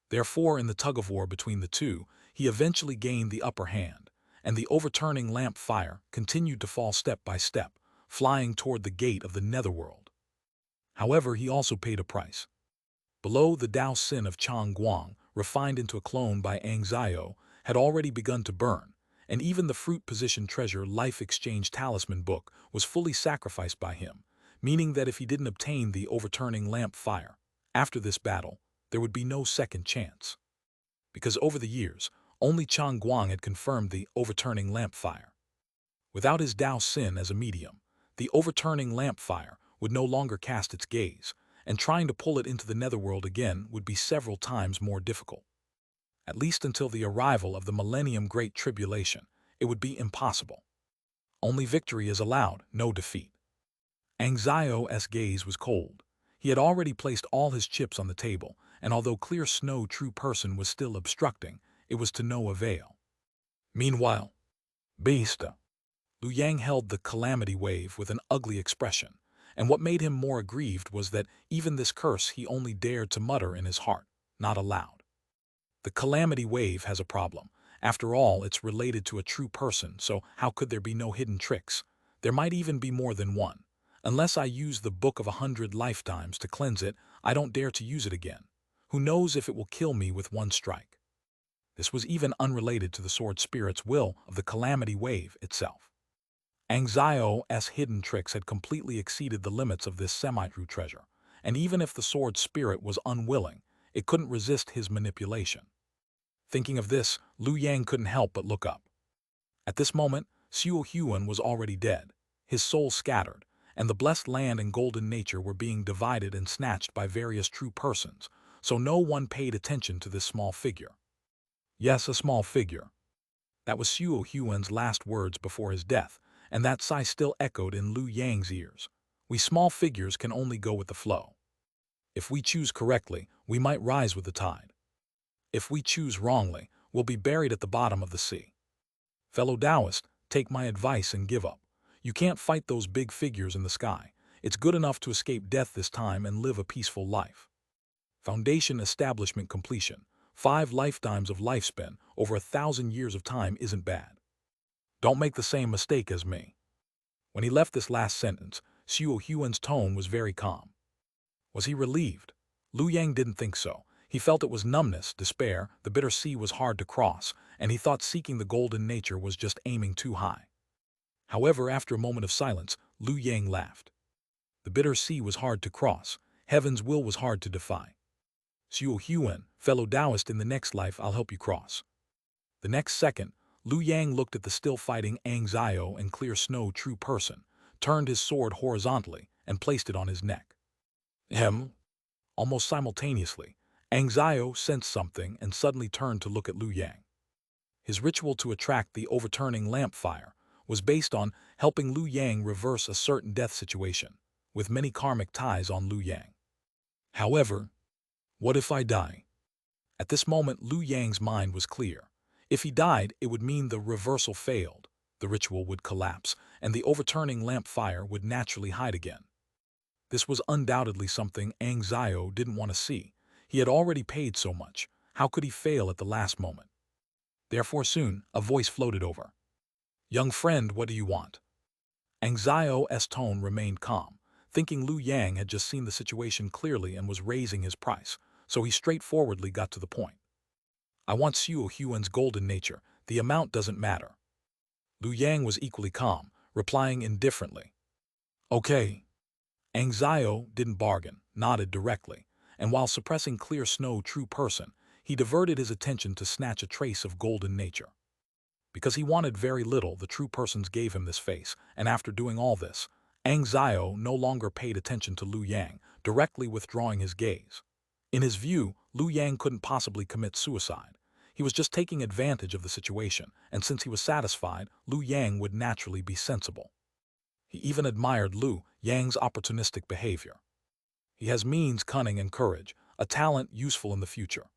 Therefore, in the tug-of-war between the two, he eventually gained the upper hand, and the overturning lamp fire continued to fall step by step, flying toward the gate of the netherworld. However, he also paid a price. Below, the Tao Sin of Chang Guang, refined into a clone by Xiao, had already begun to burn, and even the fruit position treasure life exchange talisman book was fully sacrificed by him, meaning that if he didn't obtain the overturning lamp fire, after this battle, there would be no second chance. Because over the years, only Chang Guang had confirmed the overturning lamp fire. Without his Tao Sin as a medium, the overturning lamp fire would no longer cast its gaze, and trying to pull it into the netherworld again would be several times more difficult. At least until the arrival of the Millennium Great Tribulation, it would be impossible. Only victory is allowed, no defeat. Xianxia's gaze was cold. He had already placed all his chips on the table, and although Clear Snow True Person was still obstructing, it was to no avail. Meanwhile, Beast. Liu Yang held the calamity wave with an ugly expression, and what made him more aggrieved was that even this curse he only dared to mutter in his heart, not aloud. The calamity wave has a problem. After all, it's related to a true person, so how could there be no hidden tricks? There might even be more than one. Unless I use the Book of 100 Lifetimes to cleanse it, I don't dare to use it again. Who knows if it will kill me with one strike? This was even unrelated to the sword spirit's will of the calamity wave itself. Xianxia's hidden tricks had completely exceeded the limits of this semi-true treasure, and even if the sword spirit was unwilling, it couldn't resist his manipulation. Thinking of this, Liu Yang couldn't help but look up. At this moment, Xiu Huan was already dead, his soul scattered, and the blessed land and golden nature were being divided and snatched by various true persons, so no one paid attention to this small figure. Yes, a small figure. That was Xiu Huan's last words before his death, and that sigh still echoed in Liu Yang's ears. We small figures can only go with the flow. If we choose correctly, we might rise with the tide. If we choose wrongly, we'll be buried at the bottom of the sea. Fellow Taoist, take my advice and give up. You can't fight those big figures in the sky. It's good enough to escape death this time and live a peaceful life. Foundation establishment completion. 5 lifetimes of lifespan over 1,000 years of time isn't bad. Don't make the same mistake as me. When he left this last sentence, Xiu Huan's tone was very calm. Was he relieved? Liu Yang didn't think so. He felt it was numbness, despair, the bitter sea was hard to cross, and he thought seeking the golden nature was just aiming too high. However, after a moment of silence, Liu Yang laughed. The bitter sea was hard to cross. Heaven's will was hard to defy. Xiu Huan, fellow Taoist, in the next life I'll help you cross. The next second, Liu Yang looked at the still-fighting Xianxia and Clear Snow True Person, turned his sword horizontally, and placed it on his neck. Almost simultaneously, Xianxia sensed something and suddenly turned to look at Liu Yang. His ritual to attract the overturning lamp fire was based on helping Liu Yang reverse a certain death situation, with many karmic ties on Liu Yang. However, what if I die? At this moment, Liu Yang's mind was clear. If he died, it would mean the reversal failed, the ritual would collapse, and the overturning lamp fire would naturally hide again. This was undoubtedly something Xianxia didn't want to see. He had already paid so much. How could he fail at the last moment? Therefore soon, a voice floated over. Young friend, what do you want? Xiao's tone remained calm, thinking Liu Yang had just seen the situation clearly and was raising his price, so he straightforwardly got to the point. I want Xiu Huan's golden nature. The amount doesn't matter. Liu Yang was equally calm, replying indifferently. Okay. Xiao didn't bargain, nodded directly, and while suppressing Clear Snow True Person, he diverted his attention to snatch a trace of golden nature. Because he wanted very little, the true persons gave him this face, and after doing all this, Xiao no longer paid attention to Liu Yang, directly withdrawing his gaze. In his view, Liu Yang couldn't possibly commit suicide. He was just taking advantage of the situation, and since he was satisfied, Liu Yang would naturally be sensible. He even admired Liu Yang's opportunistic behavior. He has means, cunning, and courage, a talent useful in the future.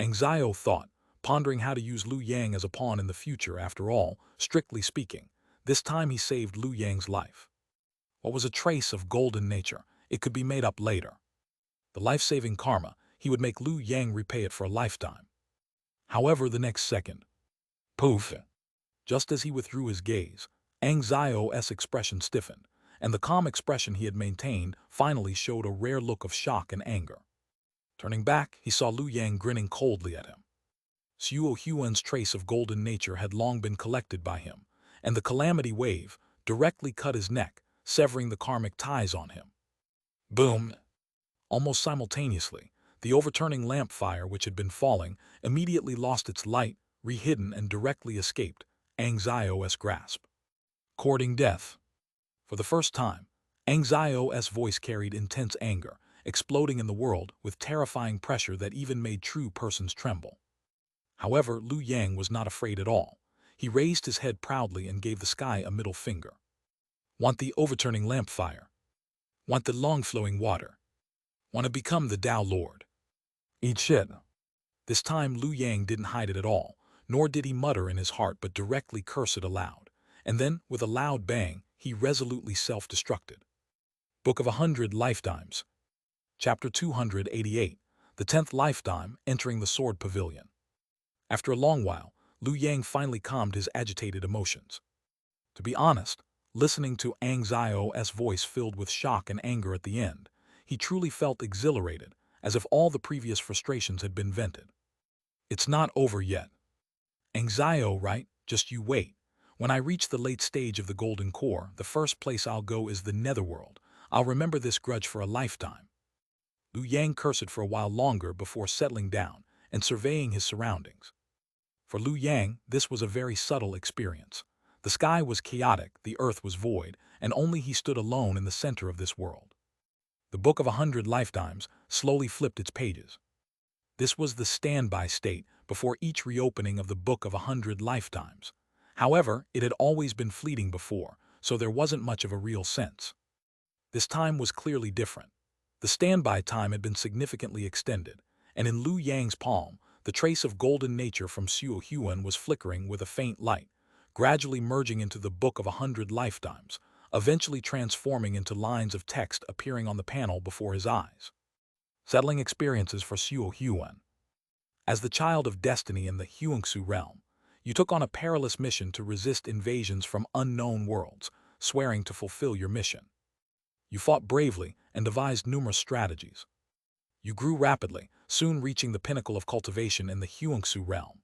Xiao thought, pondering how to use Liu Yang as a pawn in the future. After all, strictly speaking, this time he saved Liu Yang's life. What was a trace of golden nature? It could be made up later. The life-saving karma, he would make Liu Yang repay it for a lifetime. However, the next second, poof! Just as he withdrew his gaze, Xiao's expression stiffened, and the calm expression he had maintained finally showed a rare look of shock and anger. Turning back, he saw Liu Yang grinning coldly at him. Xiu Huan's trace of golden nature had long been collected by him, and the calamity wave directly cut his neck, severing the karmic ties on him. Boom! Almost simultaneously, the overturning lamp fire which had been falling immediately lost its light, rehidden, and directly escaped Xiao's grasp. Courting death. For the first time, Xianxia's voice carried intense anger, exploding in the world with terrifying pressure that even made true persons tremble. However, Liu Yang was not afraid at all. He raised his head proudly and gave the sky a middle finger. Want the overturning lamp fire? Want the long-flowing water? Want to become the Tao Lord? Eat shit. This time Liu Yang didn't hide it at all, nor did he mutter in his heart but directly curse it aloud. And then, with a loud bang, he resolutely self-destructed. Book of 100 Lifetimes. Chapter 288. The 10th Lifetime, Entering the Sword Pavilion. After a long while, Liu Yang finally calmed his agitated emotions. To be honest, listening to Xiao's voice filled with shock and anger at the end, he truly felt exhilarated, as if all the previous frustrations had been vented. It's not over yet. Xiao, right? Just you wait. When I reach the late stage of the Golden Core, the first place I'll go is the Netherworld. I'll remember this grudge for a lifetime. Liu Yang cursed for a while longer before settling down and surveying his surroundings. For Liu Yang, this was a very subtle experience. The sky was chaotic, the earth was void, and only he stood alone in the center of this world. The Book of 100 Lifetimes slowly flipped its pages. This was the standby state before each reopening of the Book of 100 Lifetimes. However, it had always been fleeting before, so there wasn't much of a real sense. This time was clearly different. The standby time had been significantly extended, and in Liu Yang's palm, the trace of golden nature from Xianxia was flickering with a faint light, gradually merging into the Book of 100 Lifetimes, eventually transforming into lines of text appearing on the panel before his eyes. Settling experiences for Xianxia. As the child of destiny in the Xianxia realm, you took on a perilous mission to resist invasions from unknown worlds, swearing to fulfill your mission. You fought bravely and devised numerous strategies. You grew rapidly, soon reaching the pinnacle of cultivation in the Xianxia realm.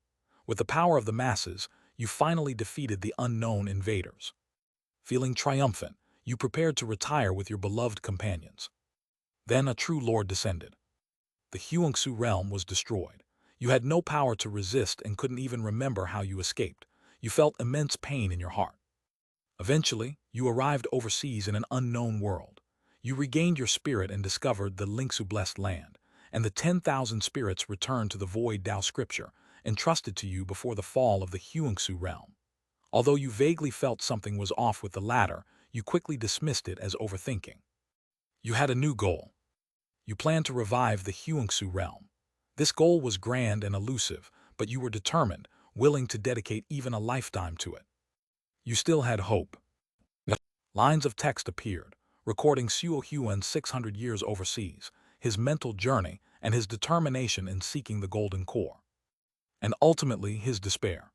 With the power of the masses, you finally defeated the unknown invaders. Feeling triumphant, you prepared to retire with your beloved companions. Then a true lord descended. The Xianxia realm was destroyed. You had no power to resist and couldn't even remember how you escaped. You felt immense pain in your heart. Eventually, you arrived overseas in an unknown world. You regained your spirit and discovered the Lingsu blessed land, and the 10,000 spirits returned to the void Tao scripture, entrusted to you before the fall of the Xianxia realm. Although you vaguely felt something was off with the latter, you quickly dismissed it as overthinking. You had a new goal. You planned to revive the Xianxia realm. This goal was grand and elusive, but you were determined, willing to dedicate even a lifetime to it. You still had hope. Lines of text appeared, recording Xianxia's 600 years overseas, his mental journey, and his determination in seeking the Golden Core. And ultimately, his despair.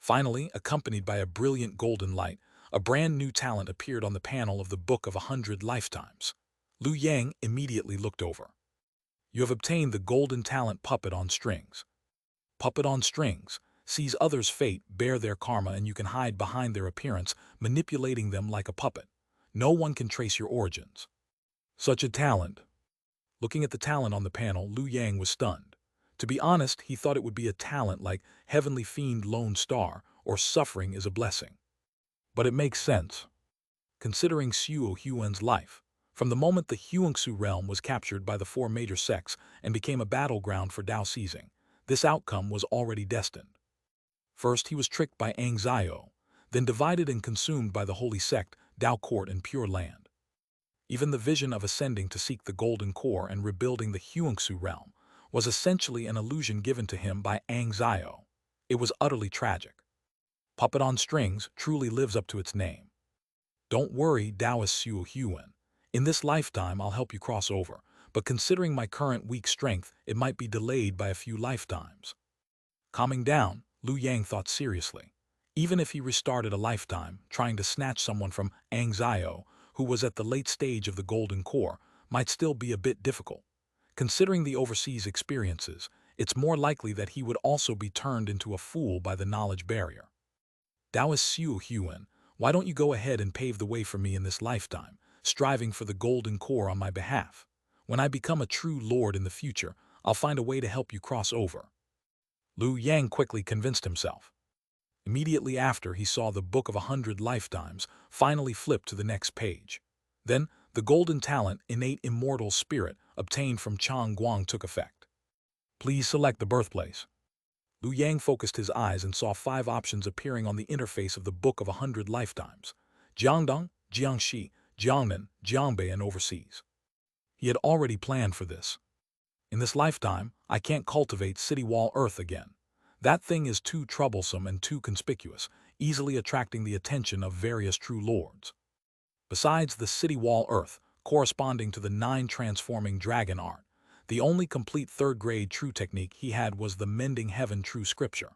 Finally, accompanied by a brilliant golden light, a brand new talent appeared on the panel of the Book of 100 Lifetimes. Liu Yang immediately looked over. You have obtained the golden talent Puppet on Strings. Puppet on Strings sees others' fate, bear their karma, and you can hide behind their appearance, manipulating them like a puppet. No one can trace your origins. Such a talent. Looking at the talent on the panel, Liu Yang was stunned. To be honest, he thought it would be a talent like Heavenly Fiend Lone Star or Suffering is a Blessing. But it makes sense, considering Xianxia's life. From the moment the Xianxia realm was captured by the four major sects and became a battleground for Tao seizing, this outcome was already destined. First, he was tricked by Xiao, then divided and consumed by the holy sect, Tao Court and Pure Land. Even the vision of ascending to seek the Golden Core and rebuilding the Xianxia realm was essentially an illusion given to him by Xiao. It was utterly tragic. Puppet on Strings truly lives up to its name. Don't worry, Taoist Xianxia. In this lifetime, I'll help you cross over, but considering my current weak strength, it might be delayed by a few lifetimes. Calming down, Liu Yang thought seriously. Even if he restarted a lifetime, trying to snatch someone from Xiao, who was at the late stage of the Golden Core, might still be a bit difficult. Considering the overseas experiences, it's more likely that he would also be turned into a fool by the knowledge barrier. Taoist Xianxia, why don't you go ahead and pave the way for me in this lifetime, striving for the Golden Core on my behalf? When I become a true lord in the future, I'll find a way to help you cross over. Liu Yang quickly convinced himself. Immediately after, he saw the Book of 100 Lifetimes finally flip to the next page. Then, the golden talent, innate immortal spirit, obtained from Chang Guang took effect. Please select the birthplace. Lu Yang focused his eyes and saw 5 options appearing on the interface of the Book of 100 Lifetimes: Jiangdong, Jiangxi, Jiangnan, Jiangbei, and overseas. He had already planned for this. In this lifetime, I can't cultivate City Wall Earth again. That thing is too troublesome and too conspicuous, easily attracting the attention of various true lords. Besides the City Wall Earth, corresponding to the 9 transforming dragon art, the only complete 3rd grade true technique he had was the Mending Heaven True Scripture.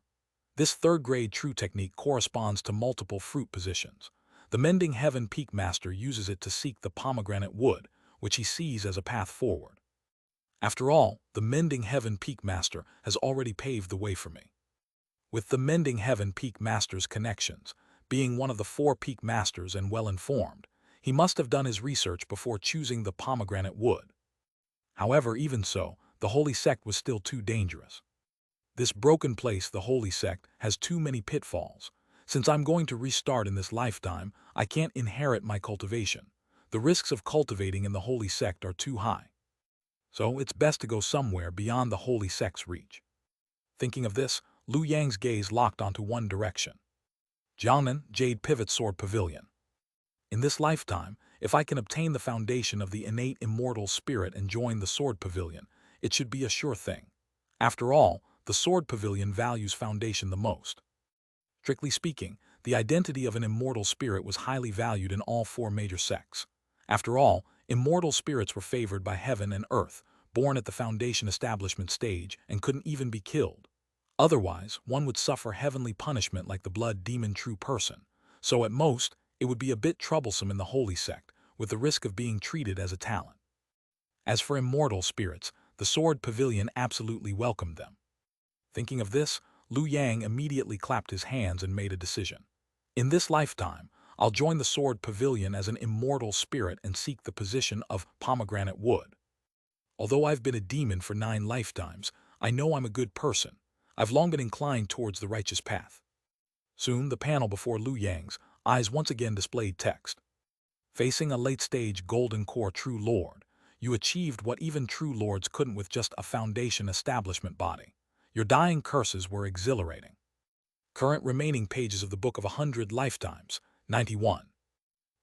This 3rd grade true technique corresponds to multiple fruit positions. The Mending Heaven Peak Master uses it to seek the pomegranate wood, which he sees as a path forward. After all, the Mending Heaven Peak Master has already paved the way for me. With the Mending Heaven Peak Master's connections, being one of the 4 Peak Masters and well-informed, he must have done his research before choosing the pomegranate wood. However, even so, the Holy Sect was still too dangerous. This broken place, the Holy Sect, has too many pitfalls. Since I'm going to restart in this lifetime, I can't inherit my cultivation. The risks of cultivating in the Holy Sect are too high. So it's best to go somewhere beyond the Holy Sect's reach. Thinking of this, Lu Yang's gaze locked onto one direction. Jiangnan, Jade Pivot Sword Pavilion. In this lifetime, if I can obtain the foundation of the innate immortal spirit and join the Sword Pavilion, it should be a sure thing. After all, the Sword Pavilion values foundation the most. Strictly speaking, the identity of an immortal spirit was highly valued in all 4 major sects. After all, immortal spirits were favored by heaven and earth, born at the foundation establishment stage, and couldn't even be killed. Otherwise, one would suffer heavenly punishment like the blood demon true person. So at most, it would be a bit troublesome in the Holy Sect, with the risk of being treated as a talent. As for immortal spirits, the Sword Pavilion absolutely welcomed them. Thinking of this, Lu Yang immediately clapped his hands and made a decision. In this lifetime, I'll join the Sword Pavilion as an immortal spirit and seek the position of pomegranate wood. Although I've been a demon for 9 lifetimes, I know I'm a good person. I've long been inclined towards the righteous path. Soon, the panel before Lu Yang's eyes once again displayed text. Facing a late-stage golden core true lord, you achieved what even true lords couldn't with just a foundation establishment body. Your dying curses were exhilarating. Current remaining pages of the Book of 100 Lifetimes, 91.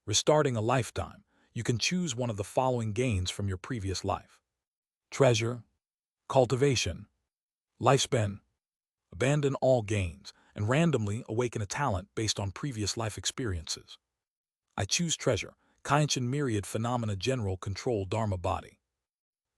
Restarting a lifetime, you can choose one of the following gains from your previous life. Treasure, cultivation, lifespan. Abandon all gains and randomly awaken a talent based on previous life experiences. I choose treasure, Xianxia myriad phenomena general control Dharma body.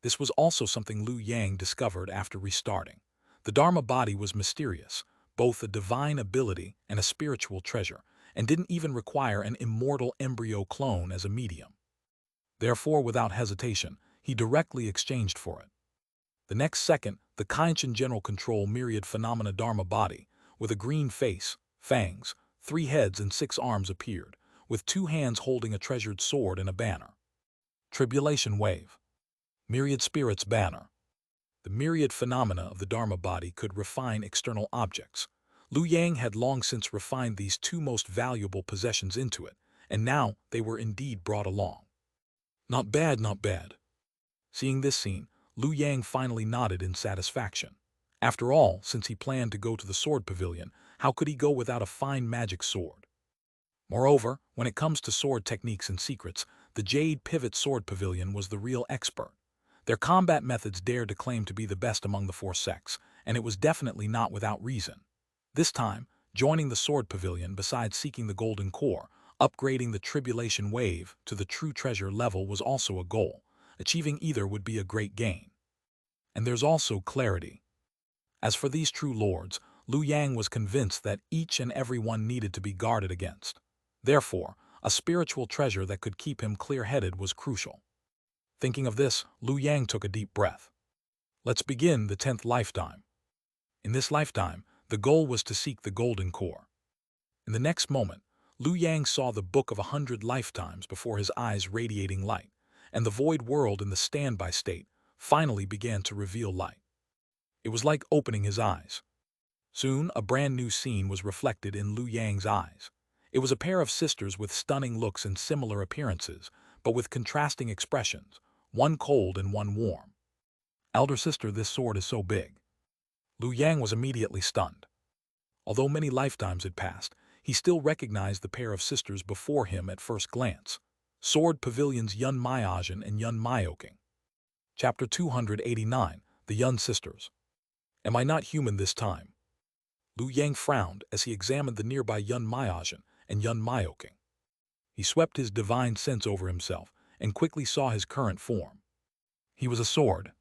This was also something Lu Yang discovered after restarting. The Dharma body was mysterious, both a divine ability and a spiritual treasure, and didn't even require an immortal embryo clone as a medium. Therefore, without hesitation, he directly exchanged for it. The next second, the Xianxia general control myriad phenomena Dharma body, with a green face, fangs, 3 heads and 6 arms appeared, with 2 hands holding a treasured sword and a banner. Tribulation wave. Myriad spirits banner. The myriad phenomena of the Dharma body could refine external objects. Lu Yang had long since refined these 2 most valuable possessions into it, and now they were indeed brought along. Not bad, not bad. Seeing this scene, Lu Yang finally nodded in satisfaction. After all, since he planned to go to the Sword Pavilion, how could he go without a fine magic sword? Moreover, when it comes to sword techniques and secrets, the Jade Pivot Sword Pavilion was the real expert. Their combat methods dared to claim to be the best among the 4 sects, and it was definitely not without reason. This time, joining the Sword Pavilion besides seeking the Golden Core, upgrading the Tribulation Wave to the True Treasure level was also a goal. Achieving either would be a great gain. And there's also clarity. As for these true lords, Lu Yang was convinced that each and every one needed to be guarded against. Therefore, a spiritual treasure that could keep him clear-headed was crucial. Thinking of this, Lu Yang took a deep breath. Let's begin the 10th lifetime. In this lifetime, the goal was to seek the Golden Core. In the next moment, Lu Yang saw the Book of 100 Lifetimes before his eyes radiating light, and the void world in the standby state finally began to reveal light. It was like opening his eyes. Soon, a brand new scene was reflected in Lu Yang's eyes. It was a pair of sisters with stunning looks and similar appearances, but with contrasting expressions, one cold and one warm. Elder sister, this sword is so big. Liu Yang was immediately stunned. Although many lifetimes had passed, he still recognized the pair of sisters before him at first glance. Sword Pavilions Yun Maiajin and Yun Myoking. Chapter 289, The Yun Sisters. Am I not human this time? Liu Yang frowned as he examined the nearby Yun Maiajin and Yun Myoking. He swept his divine sense over himself and quickly saw his current form. He was a sword.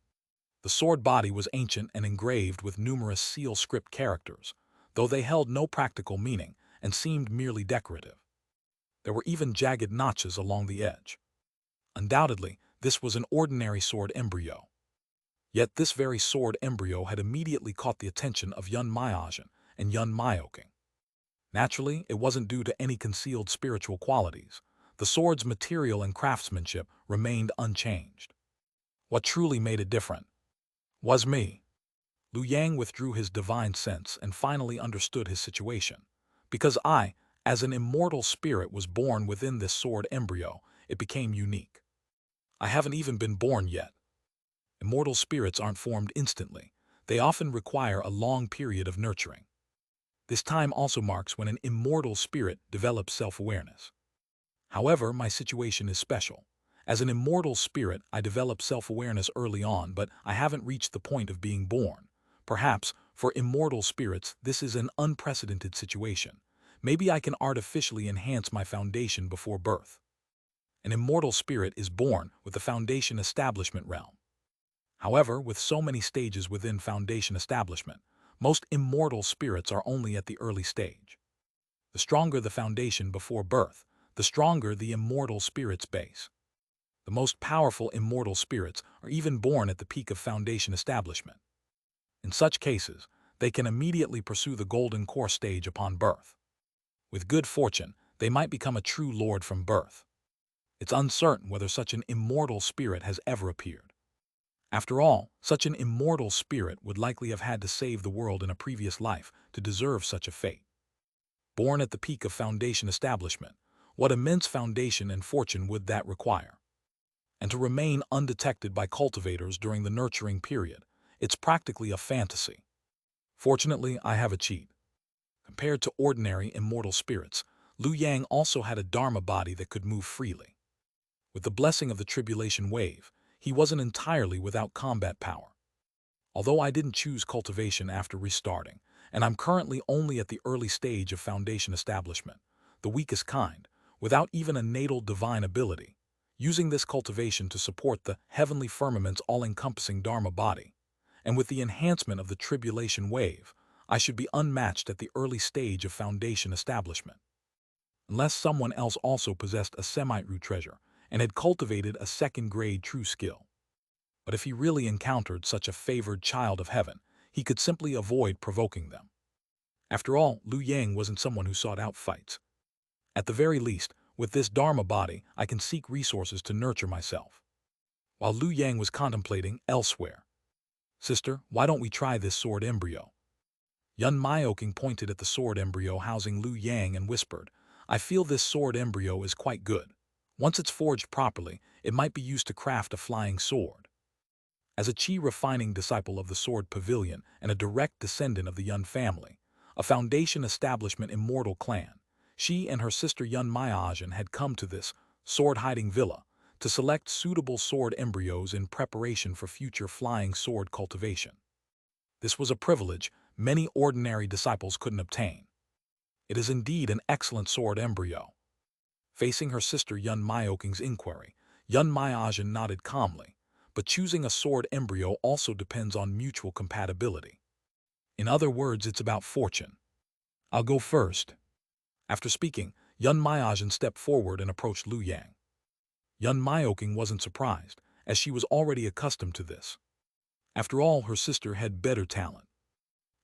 The sword body was ancient and engraved with numerous seal script characters, though they held no practical meaning and seemed merely decorative. There were even jagged notches along the edge. Undoubtedly, this was an ordinary sword embryo. Yet this very sword embryo had immediately caught the attention of Yun Maiajin and Yun Myoking. Naturally, it wasn't due to any concealed spiritual qualities. The sword's material and craftsmanship remained unchanged. What truly made it different was me. Liu Yang withdrew his divine sense and finally understood his situation. Because I, as an immortal spirit, was born within this sword embryo, it became unique. I haven't even been born yet. Immortal spirits aren't formed instantly. They often require a long period of nurturing. This time also marks when an immortal spirit develops self-awareness. However, my situation is special. As an immortal spirit, I develop self-awareness early on, but I haven't reached the point of being born. Perhaps, for immortal spirits, this is an unprecedented situation. Maybe I can artificially enhance my foundation before birth. An immortal spirit is born with the foundation establishment realm. However, with so many stages within foundation establishment, most immortal spirits are only at the early stage. The stronger the foundation before birth, the stronger the immortal spirit's base. The most powerful immortal spirits are even born at the peak of foundation establishment. In such cases, they can immediately pursue the golden core stage upon birth. With good fortune, they might become a true lord from birth. It's uncertain whether such an immortal spirit has ever appeared. After all, such an immortal spirit would likely have had to save the world in a previous life to deserve such a fate. Born at the peak of foundation establishment, what immense foundation and fortune would that require? And to remain undetected by cultivators during the nurturing period, it's practically a fantasy. Fortunately, I have a cheat. Compared to ordinary immortal spirits, Liu Yang also had a dharma body that could move freely. With the blessing of the tribulation wave, he wasn't entirely without combat power. Although I didn't choose cultivation after restarting, and I'm currently only at the early stage of foundation establishment, the weakest kind, without even a natal divine ability, using this cultivation to support the heavenly firmament's all-encompassing dharma body, and with the enhancement of the tribulation wave, I should be unmatched at the early stage of foundation establishment. Unless someone else also possessed a Semite root treasure and had cultivated a second-grade true skill. But if he really encountered such a favored child of heaven, he could simply avoid provoking them. After all, Liu Yang wasn't someone who sought out fights. At the very least, with this dharma body, I can seek resources to nurture myself. While Liu Yang was contemplating elsewhere, "Sister, why don't we try this sword embryo?" Yun Myoking pointed at the sword embryo housing Liu Yang and whispered, "I feel this sword embryo is quite good. Once it's forged properly, it might be used to craft a flying sword." As a chi-refining disciple of the Sword Pavilion and a direct descendant of the Yun family, a foundation establishment immortal clan, she and her sister Yun Maiajin had come to this sword-hiding villa to select suitable sword embryos in preparation for future flying sword cultivation. This was a privilege many ordinary disciples couldn't obtain. It is indeed an excellent sword embryo. Facing her sister Yun Myoking's inquiry, Yun Maiajin nodded calmly, but choosing a sword embryo also depends on mutual compatibility. In other words, it's about fortune. "I'll go first." After speaking, Yun Maiajin stepped forward and approached Liu Yang. Yun Myoking wasn't surprised, as she was already accustomed to this. After all, her sister had better talent.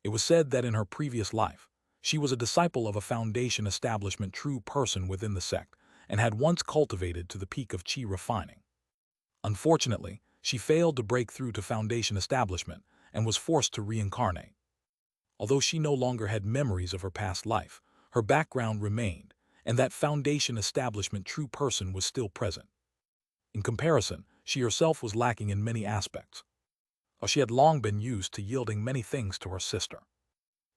It was said that in her previous life, she was a disciple of a foundation establishment true person within the sect and had once cultivated to the peak of chi refining. Unfortunately, she failed to break through to foundation establishment and was forced to reincarnate. Although she no longer had memories of her past life, her background remained, and that foundation establishment true person was still present. In comparison, she herself was lacking in many aspects. While she had long been used to yielding many things to her sister.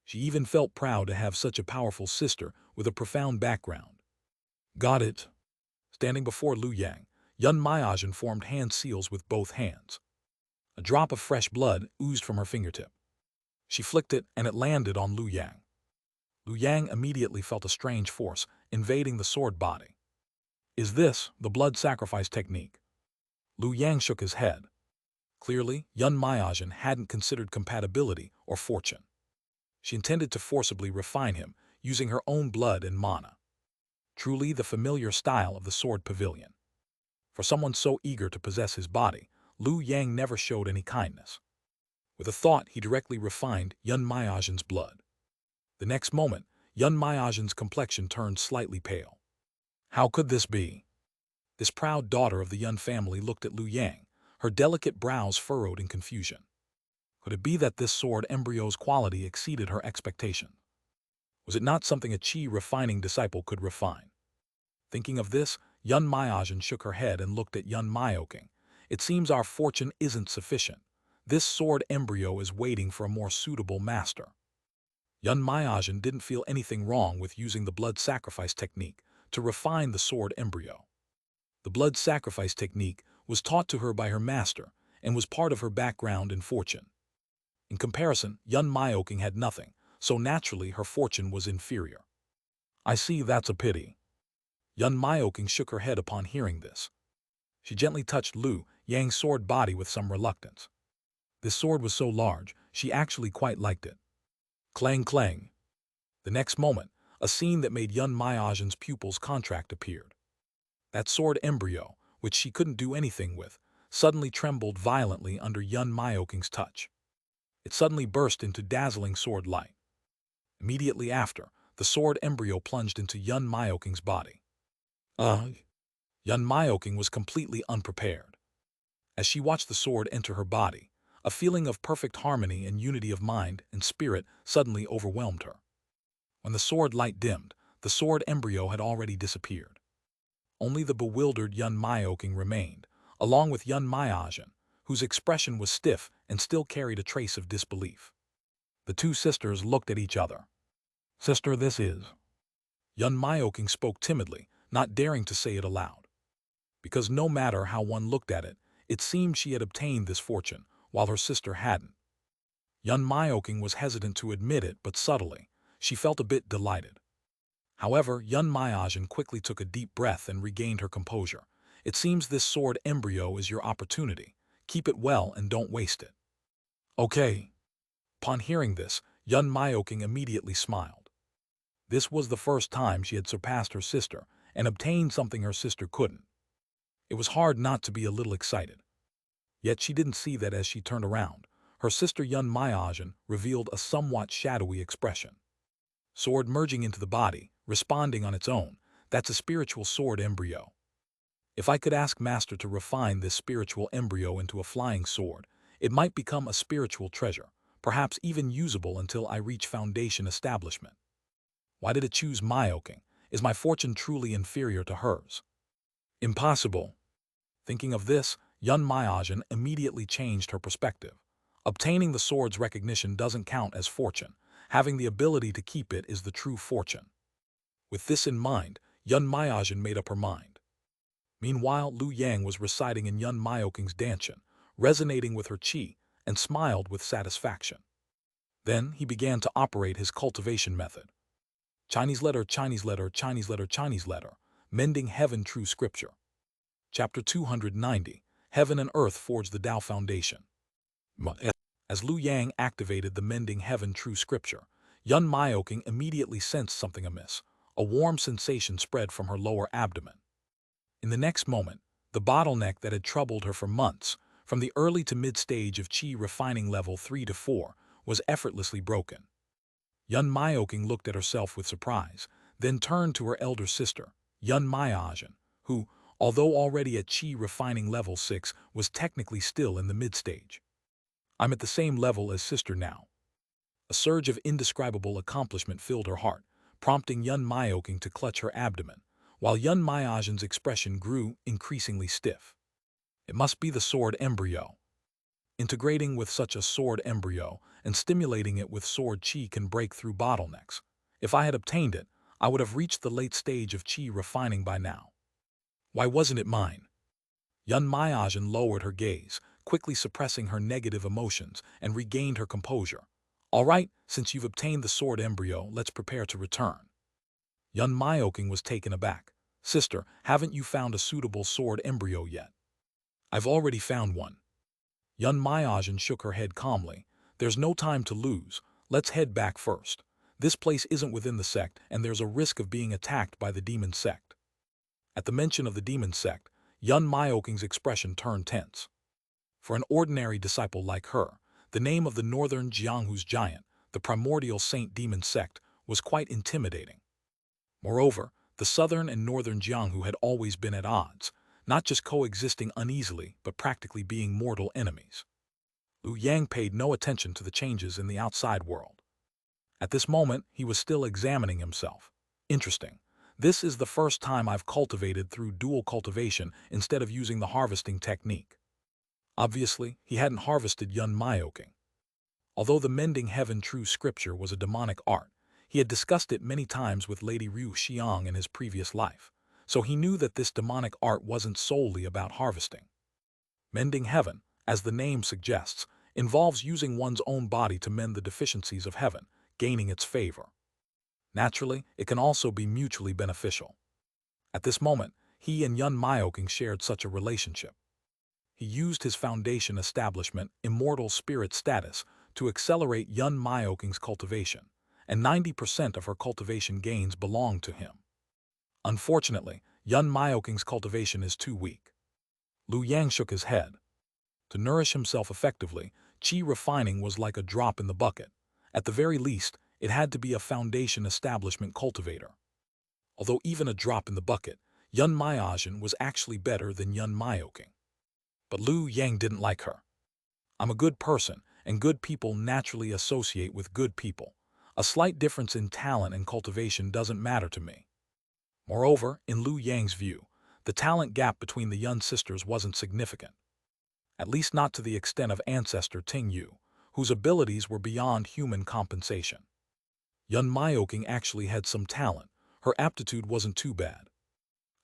She even felt proud to have such a powerful sister with a profound background. Got it. Standing before Lu Yang, Yun Maijin formed hand seals with both hands. A drop of fresh blood oozed from her fingertip. She flicked it and it landed on Lu Yang. Lu Yang immediately felt a strange force invading the sword body. Is this the blood sacrifice technique? Lu Yang shook his head. Clearly, Yun Maijin hadn't considered compatibility or fortune. She intended to forcibly refine him, using her own blood and mana. Truly the familiar style of the sword pavilion. For someone so eager to possess his body, Lu Yang never showed any kindness. With a thought, he directly refined Yun Maijin's blood. The next moment, Yun Maijin's complexion turned slightly pale. How could this be? This proud daughter of the Yun family looked at Lu Yang, her delicate brows furrowed in confusion. Could it be that this sword embryo's quality exceeded her expectation? Was it not something a chi refining disciple could refine? Thinking of this, Yun Maijin shook her head and looked at Yun Maioking. It seems our fortune isn't sufficient. This sword embryo is waiting for a more suitable master. Yun Maijin didn't feel anything wrong with using the blood sacrifice technique to refine the sword embryo. The blood sacrifice technique was taught to her by her master and was part of her background and fortune. In comparison, Yun Maioking had nothing, so naturally her fortune was inferior. I see, that's a pity. Yun Maioking shook her head upon hearing this. She gently touched Lu Yang's sword body with some reluctance. This sword was so large, she actually quite liked it. Clang clang. The next moment, a scene that made Yun Maijin's pupils contract appeared. That sword embryo, which she couldn't do anything with, suddenly trembled violently under Yun Maioking's touch. It suddenly burst into dazzling sword light. Immediately after, the sword embryo plunged into Yun Maioking's body. Yun Maioking was completely unprepared. As she watched the sword enter her body, a feeling of perfect harmony and unity of mind and spirit suddenly overwhelmed her. When the sword light dimmed, the sword embryo had already disappeared. Only the bewildered Yun Maioking remained, along with Yun Maijin, whose expression was stiff and still carried a trace of disbelief. The two sisters looked at each other. Sister, this is... Yun Maioking spoke timidly, not daring to say it aloud. Because no matter how one looked at it, it seemed she had obtained this fortune, while her sister hadn't. Yun Maioking was hesitant to admit it, but subtly, she felt a bit delighted. However, Yun Maijin quickly took a deep breath and regained her composure. It seems this sword embryo is your opportunity. Keep it well and don't waste it. Okay. Upon hearing this, Yun Maioking immediately smiled. This was the first time she had surpassed her sister and obtained something her sister couldn't. It was hard not to be a little excited. Yet she didn't see that as she turned around. Her sister Yun Maijin revealed a somewhat shadowy expression. Sword merging into the body, responding on its own, that's a spiritual sword embryo. If I could ask Master to refine this spiritual embryo into a flying sword, it might become a spiritual treasure, perhaps even usable until I reach foundation establishment. Why did it choose Maioking? Is my fortune truly inferior to hers? Impossible. Thinking of this, Yun Maijin immediately changed her perspective. Obtaining the sword's recognition doesn't count as fortune. Having the ability to keep it is the true fortune. With this in mind, Yun Maijin made up her mind. Meanwhile, Lu Yang was reciting in Yun Maioking's danshan, resonating with her chi, and smiled with satisfaction. Then he began to operate his cultivation method. Chinese letter, Chinese letter, Chinese letter, Chinese letter, mending heaven true scripture. Chapter 290, Heaven and Earth forge the Tao foundation. As Lu Yang activated the mending heaven true scripture, Yun Maioking immediately sensed something amiss. A warm sensation spread from her lower abdomen. In the next moment, the bottleneck that had troubled her for months, from the early to mid-stage of Qi refining level 3 to 4, was effortlessly broken. Yun Maioking looked at herself with surprise, then turned to her elder sister, Yun Maijin, who, although already at Qi refining level 6, was technically still in the mid-stage. I'm at the same level as sister now. A surge of indescribable accomplishment filled her heart, prompting Yun Maioking to clutch her abdomen, while Yun Maijin's expression grew increasingly stiff. It must be the sword embryo. Integrating with such a sword embryo and stimulating it with sword chi can break through bottlenecks. If I had obtained it, I would have reached the late stage of chi refining by now. Why wasn't it mine? Yun Maiajin lowered her gaze, quickly suppressing her negative emotions, and regained her composure. All right, since you've obtained the sword embryo, let's prepare to return. Yun Myoking was taken aback. Sister, haven't you found a suitable sword embryo yet? I've already found one. Yun Maiajin shook her head calmly. There's no time to lose. Let's head back first. This place isn't within the sect, and there's a risk of being attacked by the demon sect. At the mention of the demon sect, Yun Myoking's expression turned tense. For an ordinary disciple like her, the name of the northern Jianghu's giant, the Primordial Saint Demon Sect, was quite intimidating. Moreover, the southern and northern Jianghu had always been at odds, not just coexisting uneasily, but practically being mortal enemies. Liu Yang paid no attention to the changes in the outside world. At this moment, he was still examining himself. Interesting. This is the first time I've cultivated through dual cultivation instead of using the harvesting technique. Obviously, he hadn't harvested Yun Myoking. Although the mending heaven true scripture was a demonic art, he had discussed it many times with Lady Ryu Xiang in his previous life, so he knew that this demonic art wasn't solely about harvesting. Mending heaven, as the name suggests, involves using one's own body to mend the deficiencies of heaven, gaining its favor. Naturally, it can also be mutually beneficial. At this moment, he and Yun Myoking shared such a relationship. He used his foundation establishment, immortal spirit status, to accelerate Yun Myoking's cultivation, and 90% of her cultivation gains belonged to him. Unfortunately, Yun Myoking's cultivation is too weak. Liu Yang shook his head. To nourish himself effectively, qi refining was like a drop in the bucket. At the very least, it had to be a foundation establishment cultivator. Although even a drop in the bucket, Yun Maiajin was actually better than Yun Myoking. But Liu Yang didn't like her. I'm a good person, and good people naturally associate with good people. A slight difference in talent and cultivation doesn't matter to me. Moreover, in Liu Yang's view, the talent gap between the Yun sisters wasn't significant. At least not to the extent of ancestor Ting Yu, whose abilities were beyond human compensation. Yun Myoking actually had some talent. Her aptitude wasn't too bad.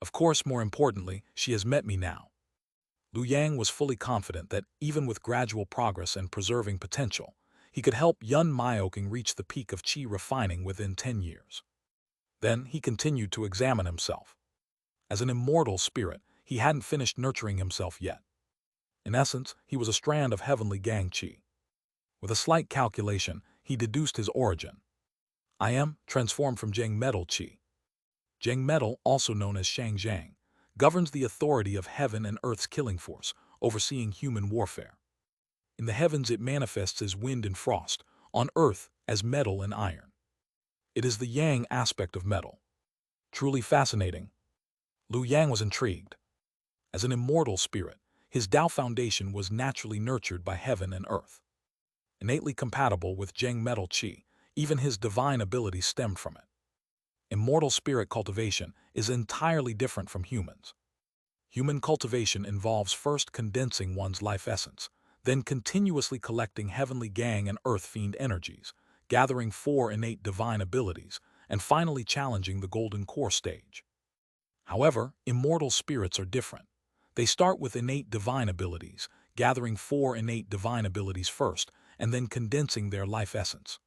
Of course, more importantly, she has met me now. Liu Yang was fully confident that, even with gradual progress and preserving potential, he could help Yun Myoking reach the peak of qi refining within 10 years. Then he continued to examine himself. As an immortal spirit, he hadn't finished nurturing himself yet. In essence, he was a strand of heavenly gang qi. With a slight calculation, he deduced his origin. I am transformed from Zheng metal qi. Zheng metal, also known as Shangzhang, governs the authority of heaven and earth's killing force, overseeing human warfare. In the heavens it manifests as wind and frost, on earth as metal and iron. It is the yang aspect of metal. Truly fascinating. Liu Yang was intrigued. As an immortal spirit, his Tao foundation was naturally nurtured by heaven and earth. Innately compatible with Zheng metal qi, even his divine abilities stemmed from it. Immortal spirit cultivation is entirely different from humans. Human cultivation involves first condensing one's life essence, then continuously collecting heavenly gang and earth fiend energies, gathering 4 innate divine abilities, and finally challenging the golden core stage. However, immortal spirits are different. They start with innate divine abilities, gathering 4 innate divine abilities first, and then condensing their life essence.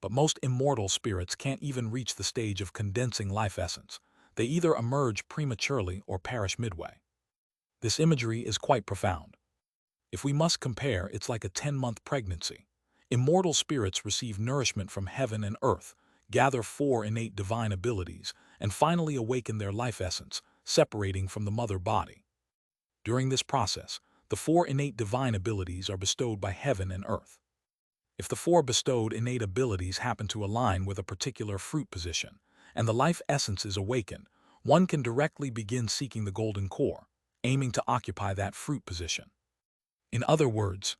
But most immortal spirits can't even reach the stage of condensing life essence. They either emerge prematurely or perish midway. This imagery is quite profound. If we must compare, it's like a 10-month pregnancy. Immortal spirits receive nourishment from heaven and earth, gather 4 innate divine abilities, and finally awaken their life essence, separating from the mother body. During this process, the 4 innate divine abilities are bestowed by heaven and earth. If the 4 bestowed innate abilities happen to align with a particular fruit position, and the life essence is awakened, one can directly begin seeking the golden core, aiming to occupy that fruit position. In other words,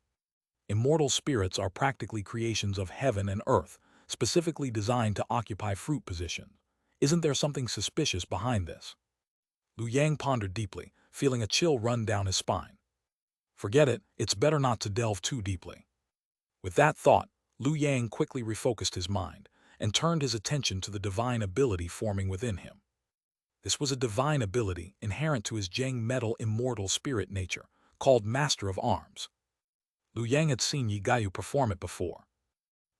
immortal spirits are practically creations of heaven and earth, specifically designed to occupy fruit positions. Isn't there something suspicious behind this? Liu Yang pondered deeply, feeling a chill run down his spine. Forget it, it's better not to delve too deeply. With that thought, Liu Yang quickly refocused his mind and turned his attention to the divine ability forming within him. This was a divine ability inherent to his Zheng metal immortal spirit nature, called Master of Arms. Liu Yang had seen Yi Gaiyu perform it before.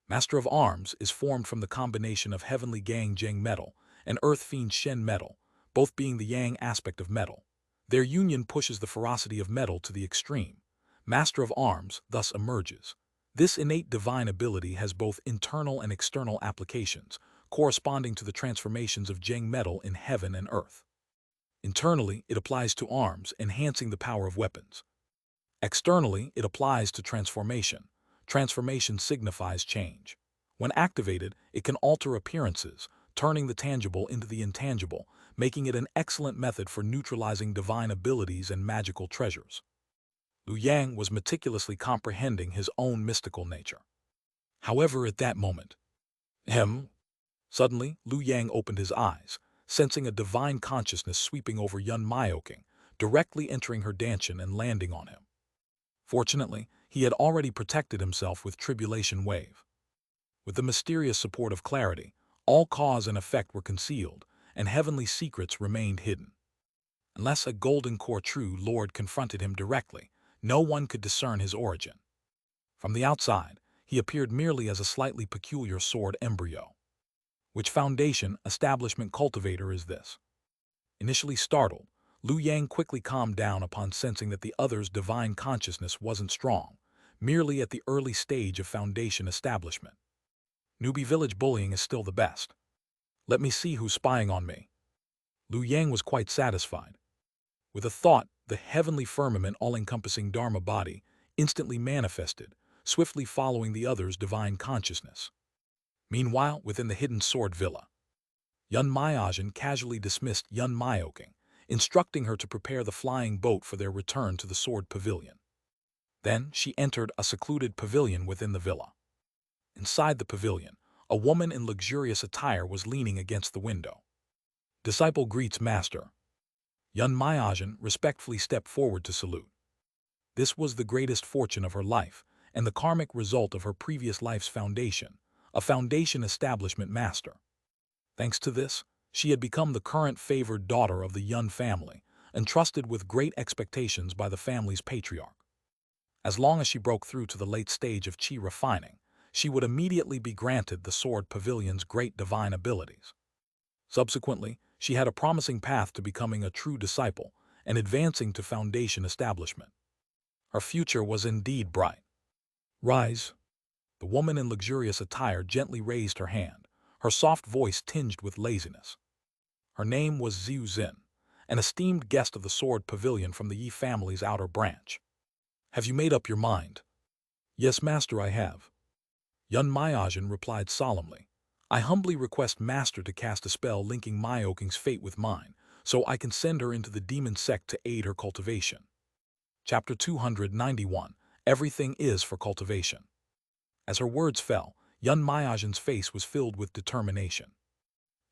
Master of Arms is formed from the combination of Heavenly Gang Zheng metal and Earth Fiend Shen metal, both being the Yang aspect of metal. Their union pushes the ferocity of metal to the extreme. Master of Arms thus emerges. This innate divine ability has both internal and external applications, corresponding to the transformations of Zheng metal in heaven and earth. Internally, it applies to arms, enhancing the power of weapons. Externally, it applies to transformation. Transformation signifies change. When activated, it can alter appearances, turning the tangible into the intangible, making it an excellent method for neutralizing divine abilities and magical treasures. Liu Yang was meticulously comprehending his own mystical nature. However, at that moment, suddenly, Liu Yang opened his eyes, sensing a divine consciousness sweeping over Yun Myoking, directly entering her dantian and landing on him. Fortunately, he had already protected himself with Tribulation Wave. With the mysterious support of clarity, all cause and effect were concealed, and heavenly secrets remained hidden. Unless a golden core true lord confronted him directly, no one could discern his origin. From the outside, he appeared merely as a slightly peculiar sword embryo. Which foundation establishment cultivator is this? Initially startled, Liu Yang quickly calmed down upon sensing that the other's divine consciousness wasn't strong, merely at the early stage of foundation establishment. Newbie village bullying is still the best. Let me see who's spying on me. Liu Yang was quite satisfied. With a thought, the heavenly firmament all-encompassing Dharma body instantly manifested, swiftly following the other's divine consciousness. Meanwhile, within the hidden sword villa, Yun Myogen casually dismissed Yun Myoking, instructing her to prepare the flying boat for their return to the sword pavilion. Then she entered a secluded pavilion within the villa. Inside the pavilion, a woman in luxurious attire was leaning against the window. Disciple greets master. Yun Myogen respectfully stepped forward to salute. This was the greatest fortune of her life, and the karmic result of her previous life's foundation, a foundation establishment master. Thanks to this, she had become the current favored daughter of the Yun family, entrusted with great expectations by the family's patriarch. As long as she broke through to the late stage of chi refining, she would immediately be granted the sword pavilion's great divine abilities. Subsequently, she had a promising path to becoming a true disciple and advancing to foundation establishment. Her future was indeed bright. Rise. The woman in luxurious attire gently raised her hand, her soft voice tinged with laziness. Her name was Xiu Xin, an esteemed guest of the Sword Pavilion from the Yi family's outer branch. Have you made up your mind? Yes, master, I have. Yun Myogen replied solemnly. I humbly request master to cast a spell linking Myoking's fate with mine, so I can send her into the demon sect to aid her cultivation. Chapter 291. Everything is for cultivation. As her words fell, Yun Myogen's face was filled with determination.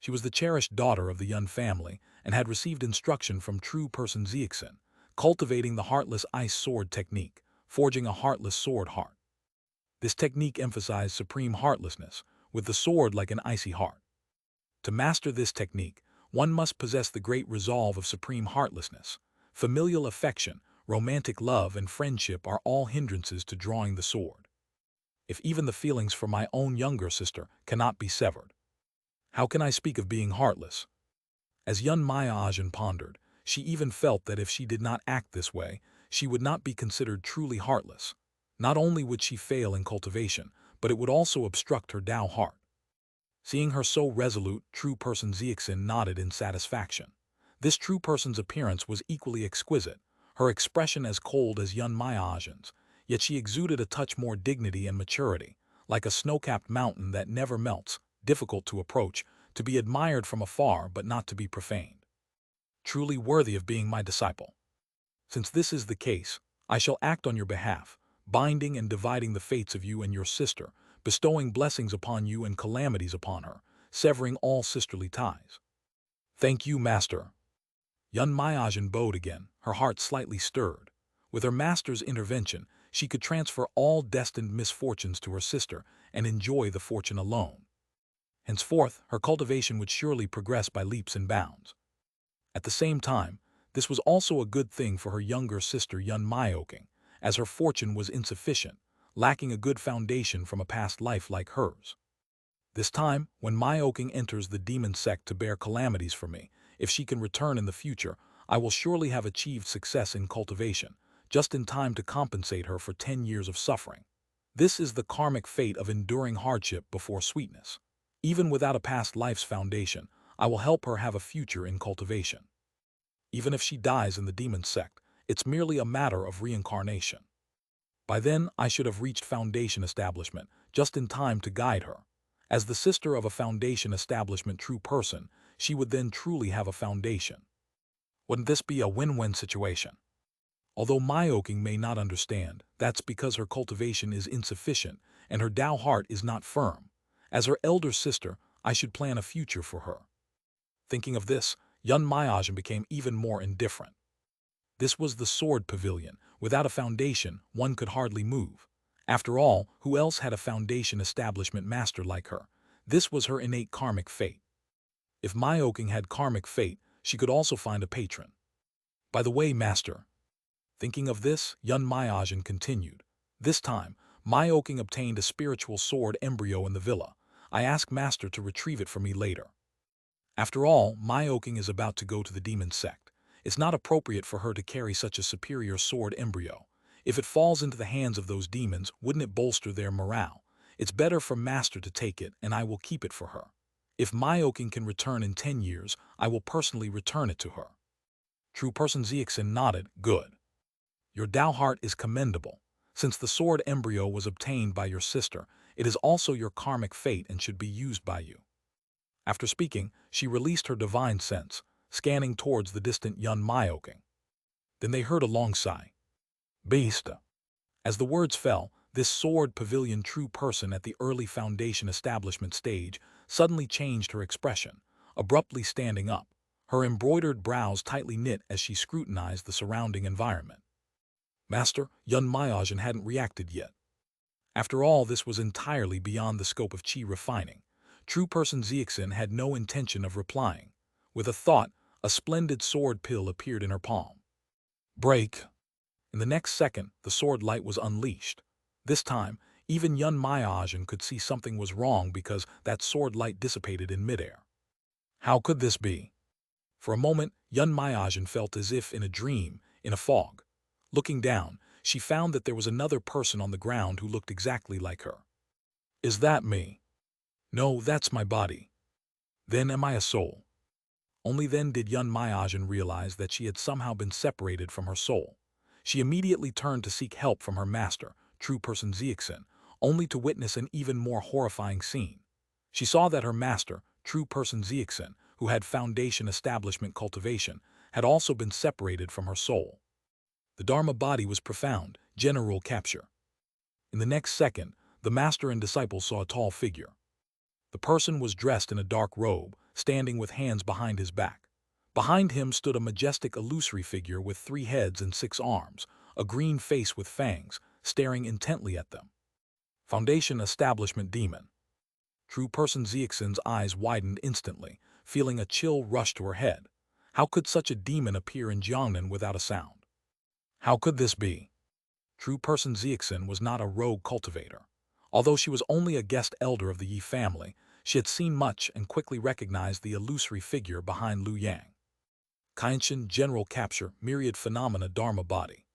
She was the cherished daughter of the Yun family and had received instruction from true person Xianxia, cultivating the heartless ice sword technique, forging a heartless sword heart. This technique emphasized supreme heartlessness, with the sword like an icy heart. To master this technique, one must possess the great resolve of supreme heartlessness. Familial affection, romantic love, and friendship are all hindrances to drawing the sword. If even the feelings for my own younger sister cannot be severed, how can I speak of being heartless? As Yun Myogen pondered, she even felt that if she did not act this way, she would not be considered truly heartless. Not only would she fail in cultivation, but it would also obstruct her Tao heart. Seeing her so resolute, true person Xianxia nodded in satisfaction. This true person's appearance was equally exquisite, her expression as cold as Yun Myogen's, yet she exuded a touch more dignity and maturity, like a snow-capped mountain that never melts, difficult to approach, to be admired from afar but not to be profaned. Truly worthy of being my disciple. Since this is the case, I shall act on your behalf, binding and dividing the fates of you and your sister, bestowing blessings upon you and calamities upon her, severing all sisterly ties. Thank you, master. Yun Myogen bowed again, her heart slightly stirred. With her master's intervention, she could transfer all destined misfortunes to her sister and enjoy the fortune alone. Henceforth, her cultivation would surely progress by leaps and bounds. At the same time, this was also a good thing for her younger sister Xianxia, as her fortune was insufficient, lacking a good foundation from a past life like hers. This time, when Xianxia enters the demon sect to bear calamities for me, if she can return in the future, I will surely have achieved success in cultivation, just in time to compensate her for 10 years of suffering. This is the karmic fate of enduring hardship before sweetness. Even without a past life's foundation, I will help her have a future in cultivation. Even if she dies in the demon sect, it's merely a matter of reincarnation. By then, I should have reached foundation establishment, just in time to guide her. As the sister of a foundation establishment true person, she would then truly have a foundation. Wouldn't this be a win-win situation? Although Xianxia may not understand, that's because her cultivation is insufficient and her Tao heart is not firm. As her elder sister, I should plan a future for her. Thinking of this, Xianxia became even more indifferent. This was the sword pavilion. Without a foundation, one could hardly move. After all, who else had a foundation establishment master like her? This was her innate karmic fate. If Xianxia had karmic fate, she could also find a patron. By the way, master. Thinking of this, Xianxia continued. This time, Xianxia obtained a spiritual sword embryo in the villa. I asked master to retrieve it for me later. After all, Xianxia is about to go to the demon sect. It's not appropriate for her to carry such a superior sword embryo. If it falls into the hands of those demons, wouldn't it bolster their morale? It's better for master to take it, and I will keep it for her. If Xianxia can return in 10 years, I will personally return it to her. True person Xianxia nodded. Good. Your Tao heart is commendable. Since the sword embryo was obtained by your sister, it is also your karmic fate and should be used by you. After speaking, she released her divine sense, scanning towards the distant Xianxia. Then they heard a long sigh. Beast. As the words fell, this sword pavilion true person at the early foundation establishment stage suddenly changed her expression, abruptly standing up, her embroidered brows tightly knit as she scrutinized the surrounding environment. Master, Xianxia hadn't reacted yet. After all, this was entirely beyond the scope of qi refining. True person Xianxia had no intention of replying. With a thought, a splendid sword pill appeared in her palm. Break! In the next second, the sword light was unleashed. This time, even Xianxia could see something was wrong because that sword light dissipated in midair. How could this be? For a moment, Xianxia felt as if in a dream, in a fog. Looking down, she found that there was another person on the ground who looked exactly like her. Is that me? No, that's my body. Then am I a soul? Only then did Xianxia realize that she had somehow been separated from her soul. She immediately turned to seek help from her master, true person Xianxia, only to witness an even more horrifying scene. She saw that her master, true person Xianxia, who had foundation establishment cultivation, had also been separated from her soul. The Dharma body was profound, general capture. In the next second, the master and disciple saw a tall figure. The person was dressed in a dark robe, standing with hands behind his back. Behind him stood a majestic illusory figure with 3 heads and 6 arms, a green face with fangs, staring intently at them. Foundation Establishment Demon. True person Xianxia's eyes widened instantly, feeling a chill rush to her head. How could such a demon appear in Jiangnan without a sound? How could this be? True person Xianxia was not a rogue cultivator. Although she was only a guest elder of the Yi family, she had seen much and quickly recognized the illusory figure behind Liu Yang. Kainshin General Capture Myriad Phenomena Dharma Body.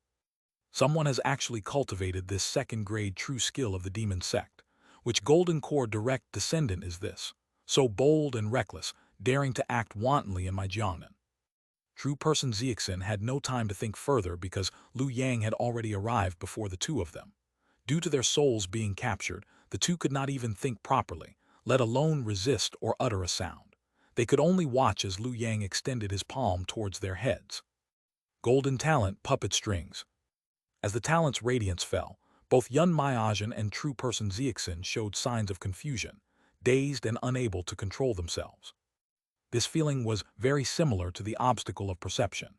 Someone has actually cultivated this second-grade true skill of the demon sect. Which golden core direct descendant is this? So bold and reckless, daring to act wantonly in my Jiangnan. True person Xianxia had no time to think further because Liu Yang had already arrived before the two of them. Due to their souls being captured, the two could not even think properly, let alone resist or utter a sound. They could only watch as Liu Yang extended his palm towards their heads. Golden Talent Puppet Strings. As the talent's radiance fell, both Xianxia and true person Xianxia showed signs of confusion, dazed and unable to control themselves. This feeling was very similar to the obstacle of perception.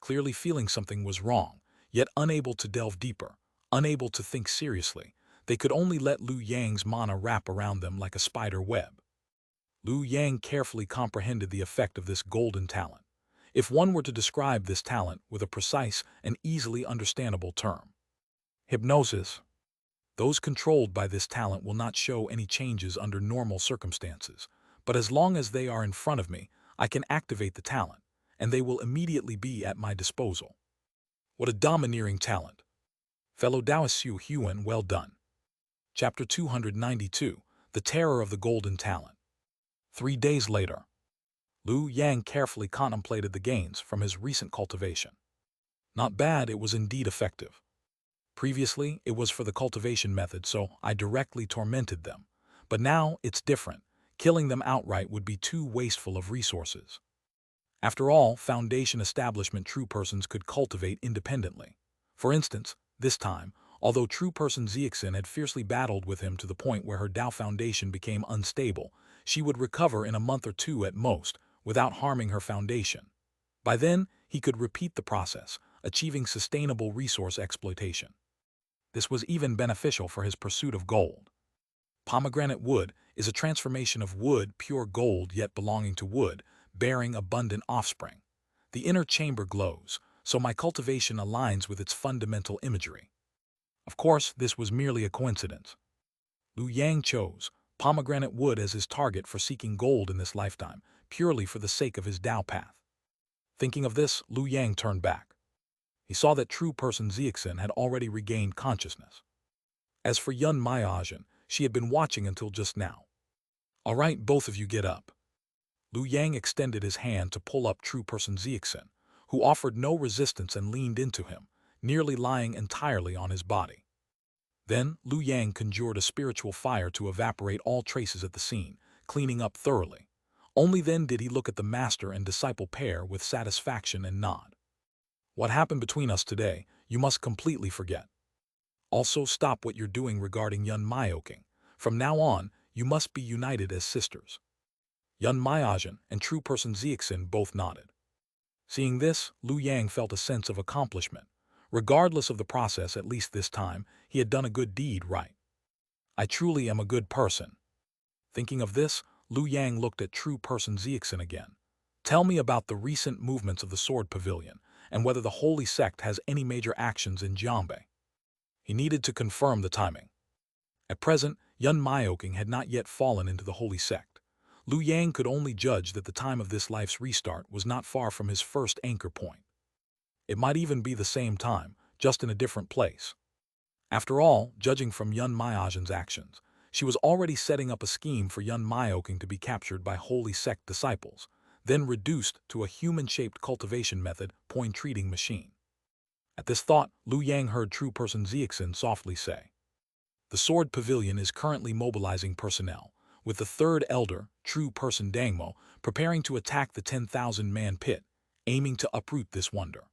Clearly feeling something was wrong, Yet unable to delve deeper, unable to think seriously, they could only let Liu Yang's mana wrap around them like a spider web. Liu Yang carefully comprehended the effect of this golden talent. If one were to describe this talent with a precise and easily understandable term: hypnosis. Those controlled by this talent will not show any changes under normal circumstances, but as long as they are in front of me, I can activate the talent, and they will immediately be at my disposal. What a domineering talent! Fellow Taoist Xu Huan, well done. Chapter 292, The Terror of the Golden Talent. 3 days later, Liu Yang carefully contemplated the gains from his recent cultivation. Not bad, it was indeed effective. Previously, it was for the cultivation method, so I directly tormented them. But now, it's different. Killing them outright would be too wasteful of resources. After all, Foundation establishment true persons could cultivate independently. For instance, this time, although true person Xianxia had fiercely battled with him to the point where her Tao Foundation became unstable, she would recover in a month or two at most, without harming her foundation. By then, he could repeat the process, achieving sustainable resource exploitation. This was even beneficial for his pursuit of gold. Pomegranate wood is a transformation of wood, pure gold yet belonging to wood, bearing abundant offspring. The inner chamber glows, so my cultivation aligns with its fundamental imagery. Of course, this was merely a coincidence. Liu Yang chose pomegranate wood as his target for seeking gold in this lifetime, purely for the sake of his Tao path. Thinking of this, Liu Yang turned back. He saw that true person Xianxia had already regained consciousness. As for Yun Maiajin, she had been watching until just now. All right, both of you get up. Liu Yang extended his hand to pull up true person Xianxia, who offered no resistance and leaned into him, nearly lying entirely on his body. Then Liu Yang conjured a spiritual fire to evaporate all traces at the scene, cleaning up thoroughly. Only then did he look at the master and disciple pair with satisfaction and nod. What happened between us today, you must completely forget. Also stop what you're doing regarding Yun Maiyoking. From now on, you must be united as sisters. Yun Maiajin and true person Xianxia both nodded. Seeing this, Liu Yang felt a sense of accomplishment. Regardless of the process, at least this time, he had done a good deed right. I truly am a good person. Thinking of this, Liu Yang looked at true person Xianxia again. Tell me about the recent movements of the Sword Pavilion, and whether the Holy Sect has any major actions in Jiangbei. He needed to confirm the timing. At present, Yun Maiyoking had not yet fallen into the Holy Sect. Liu Yang could only judge that the time of this life's restart was not far from his first anchor point. It might even be the same time, just in a different place. After all, judging from Yun Maiajin's actions, she was already setting up a scheme for Yun Maiyoking to be captured by Holy Sect disciples, then reduced to a human-shaped cultivation method point-treating machine. At this thought, Liu Yang heard true person Xianxia softly say, "The Sword Pavilion is currently mobilizing personnel, with the third elder, true person Dangmo, preparing to attack the 10,000-man pit, aiming to uproot this wonder."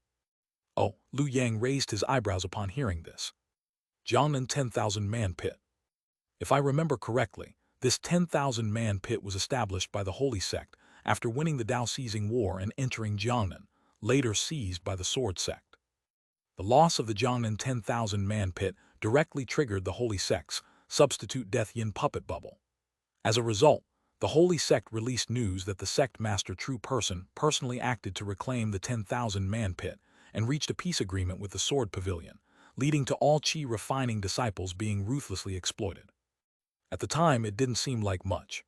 Oh, Liu Yang raised his eyebrows upon hearing this. Jiangnan 10,000-man pit. If I remember correctly, this 10,000-man pit was established by the Holy Sect after winning the Dao-seizing war and entering Jiangnan, later seized by the Sword Sect. The loss of the Jiangnan 10,000-man pit directly triggered the Holy Sect's substitute Death Yin puppet bubble. As a result, the Holy Sect released news that the sect master true person personally acted to reclaim the 10,000-man pit and reached a peace agreement with the Sword Pavilion, leading to all Qi refining disciples being ruthlessly exploited. At the time, it didn't seem like much.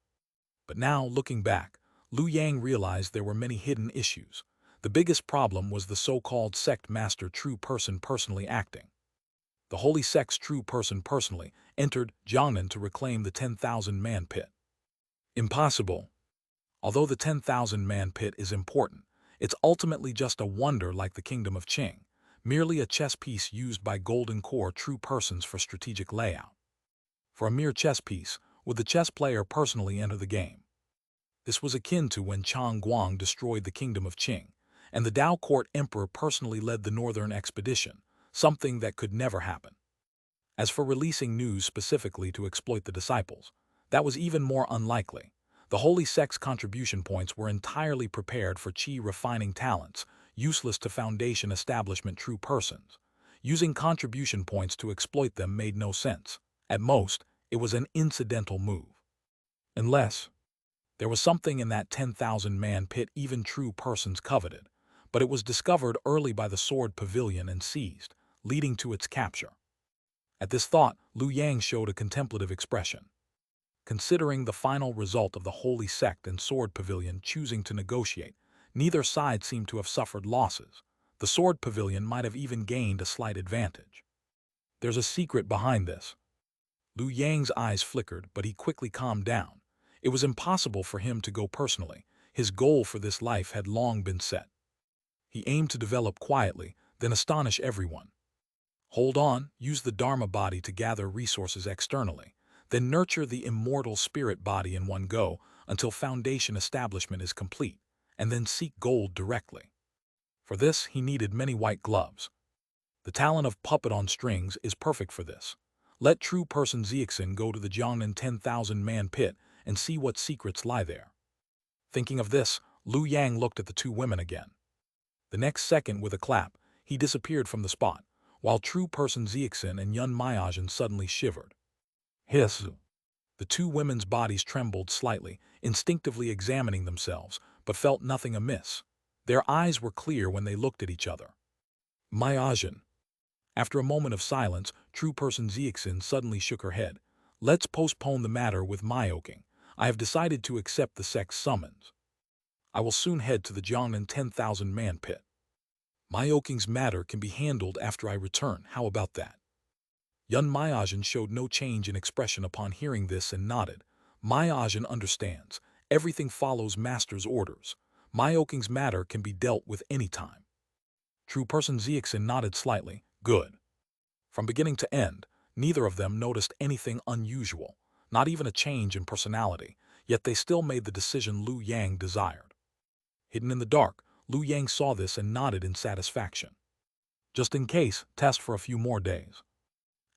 But now, looking back, Liu Yang realized there were many hidden issues. The biggest problem was the so-called sect master true person personally acting. The Holy Sect's true person personally entered Jiangnan to reclaim the 10,000-man pit. Impossible. Although the 10,000-man pit is important, it's ultimately just a wonder like the Kingdom of Qing, merely a chess piece used by Golden Core true persons for strategic layout. For a mere chess piece, would the chess player personally enter the game? This was akin to when Chang Guang destroyed the Kingdom of Qing, and the Tao Court Emperor personally led the Northern Expedition, something that could never happen. As for releasing news specifically to exploit the disciples, that was even more unlikely. The Holy Sect's contribution points were entirely prepared for Qi refining talents, useless to Foundation establishment true persons. Using contribution points to exploit them made no sense. At most, it was an incidental move. Unless there was something in that 10,000-man pit even true persons coveted, but it was discovered early by the Sword Pavilion and seized, leading to its capture. At this thought, Liu Yang showed a contemplative expression. Considering the final result of the Holy Sect and Sword Pavilion choosing to negotiate, neither side seemed to have suffered losses. The Sword Pavilion might have even gained a slight advantage. There's a secret behind this. Liu Yang's eyes flickered, but he quickly calmed down. It was impossible for him to go personally. His goal for this life had long been set. He aimed to develop quietly, then astonish everyone. Hold on, use the Dharma body to gather resources externally, then nurture the immortal spirit body in one go until foundation establishment is complete, and then seek gold directly. For this, he needed many white gloves. The talent of puppet on strings is perfect for this. Let true person Xianxia go to the Jiangnan 10,000-man pit and see what secrets lie there. Thinking of this, Liu Yang looked at the two women again. The next second, with a clap, he disappeared from the spot, while true person Xianxia and Yun Maijin suddenly shivered. Hiss! The two women's bodies trembled slightly, instinctively examining themselves, but felt nothing amiss. Their eyes were clear when they looked at each other. Maijin. After a moment of silence, true person Xianxia suddenly shook her head. Let's postpone the matter with Maioking. I have decided to accept the sect's summons. I will soon head to the Jiangnan 10,000-man pit. Maioking's matter can be handled after I return. How about that? Yun Maijin showed no change in expression upon hearing this and nodded. Maijin understands. Everything follows master's orders. Maioking's matter can be dealt with any time. True person Xianxia nodded slightly. Good. From beginning to end, neither of them noticed anything unusual, not even a change in personality, yet they still made the decision Liu Yang desired. Hidden in the dark, Liu Yang saw this and nodded in satisfaction. Just in case, test for a few more days.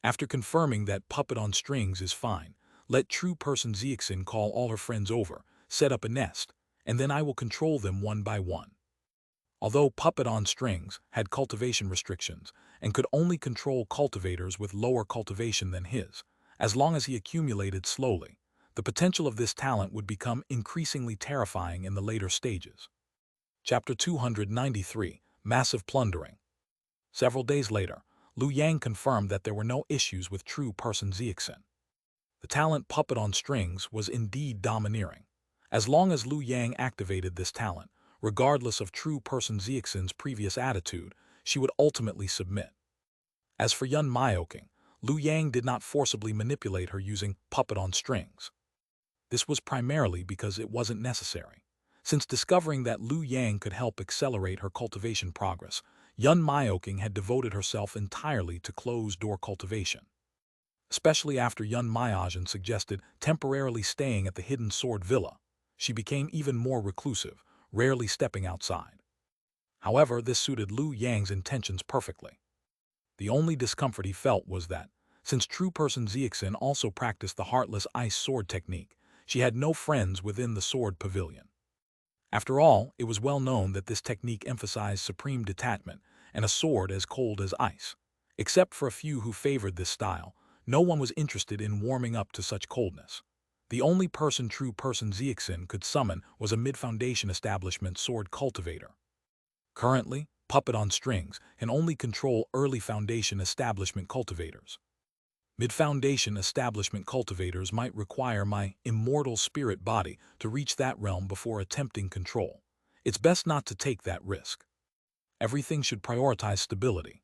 After confirming that puppet on strings is fine, let true person Xianxia call all her friends over, set up a nest, and then I will control them one by one. Although puppet on strings had cultivation restrictions and could only control cultivators with lower cultivation than his, as long as he accumulated slowly, the potential of this talent would become increasingly terrifying in the later stages. Chapter 293, Massive Plundering. Several days later, Liu Yang confirmed that there were no issues with true person Xianxia. The talent puppet on strings was indeed domineering. As long as Liu Yang activated this talent, regardless of true person Xianxia's previous attitude, she would ultimately submit. As for Yun Maioking, Liu Yang did not forcibly manipulate her using puppet on strings. This was primarily because it wasn't necessary. Since discovering that Liu Yang could help accelerate her cultivation progress, Yun Maioking had devoted herself entirely to closed-door cultivation. Especially after Yun Maijin suggested temporarily staying at the Hidden Sword Villa, she became even more reclusive, rarely stepping outside. However, this suited Liu Yang's intentions perfectly. The only discomfort he felt was that, since true person Xianxia also practiced the heartless ice sword technique, she had no friends within the Sword Pavilion. After all, it was well known that this technique emphasized supreme detachment and a sword as cold as ice. Except for a few who favored this style, no one was interested in warming up to such coldness. The only person true person Xianxia could summon was a mid-foundation establishment sword cultivator. Currently, puppet on strings can only control early foundation establishment cultivators. Mid-foundation establishment cultivators might require my immortal spirit body to reach that realm before attempting control. It's best not to take that risk. Everything should prioritize stability.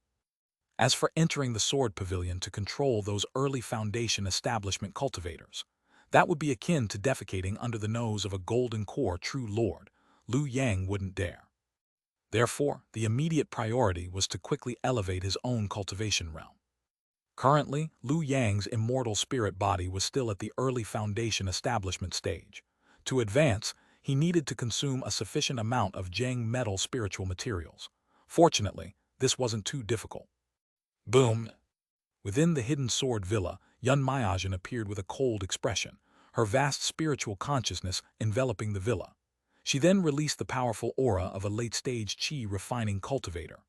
As for entering the Sword Pavilion to control those early foundation establishment cultivators, that would be akin to defecating under the nose of a golden core true lord. Liu Yang wouldn't dare. Therefore, the immediate priority was to quickly elevate his own cultivation realm. Currently, Liu Yang's immortal spirit body was still at the early foundation establishment stage. To advance, he needed to consume a sufficient amount of Zheng metal spiritual materials. Fortunately, this wasn't too difficult. Boom! Within the Hidden Sword Villa, Yun Maijin appeared with a cold expression, her vast spiritual consciousness enveloping the villa. She then released the powerful aura of a late-stage qi refining cultivator.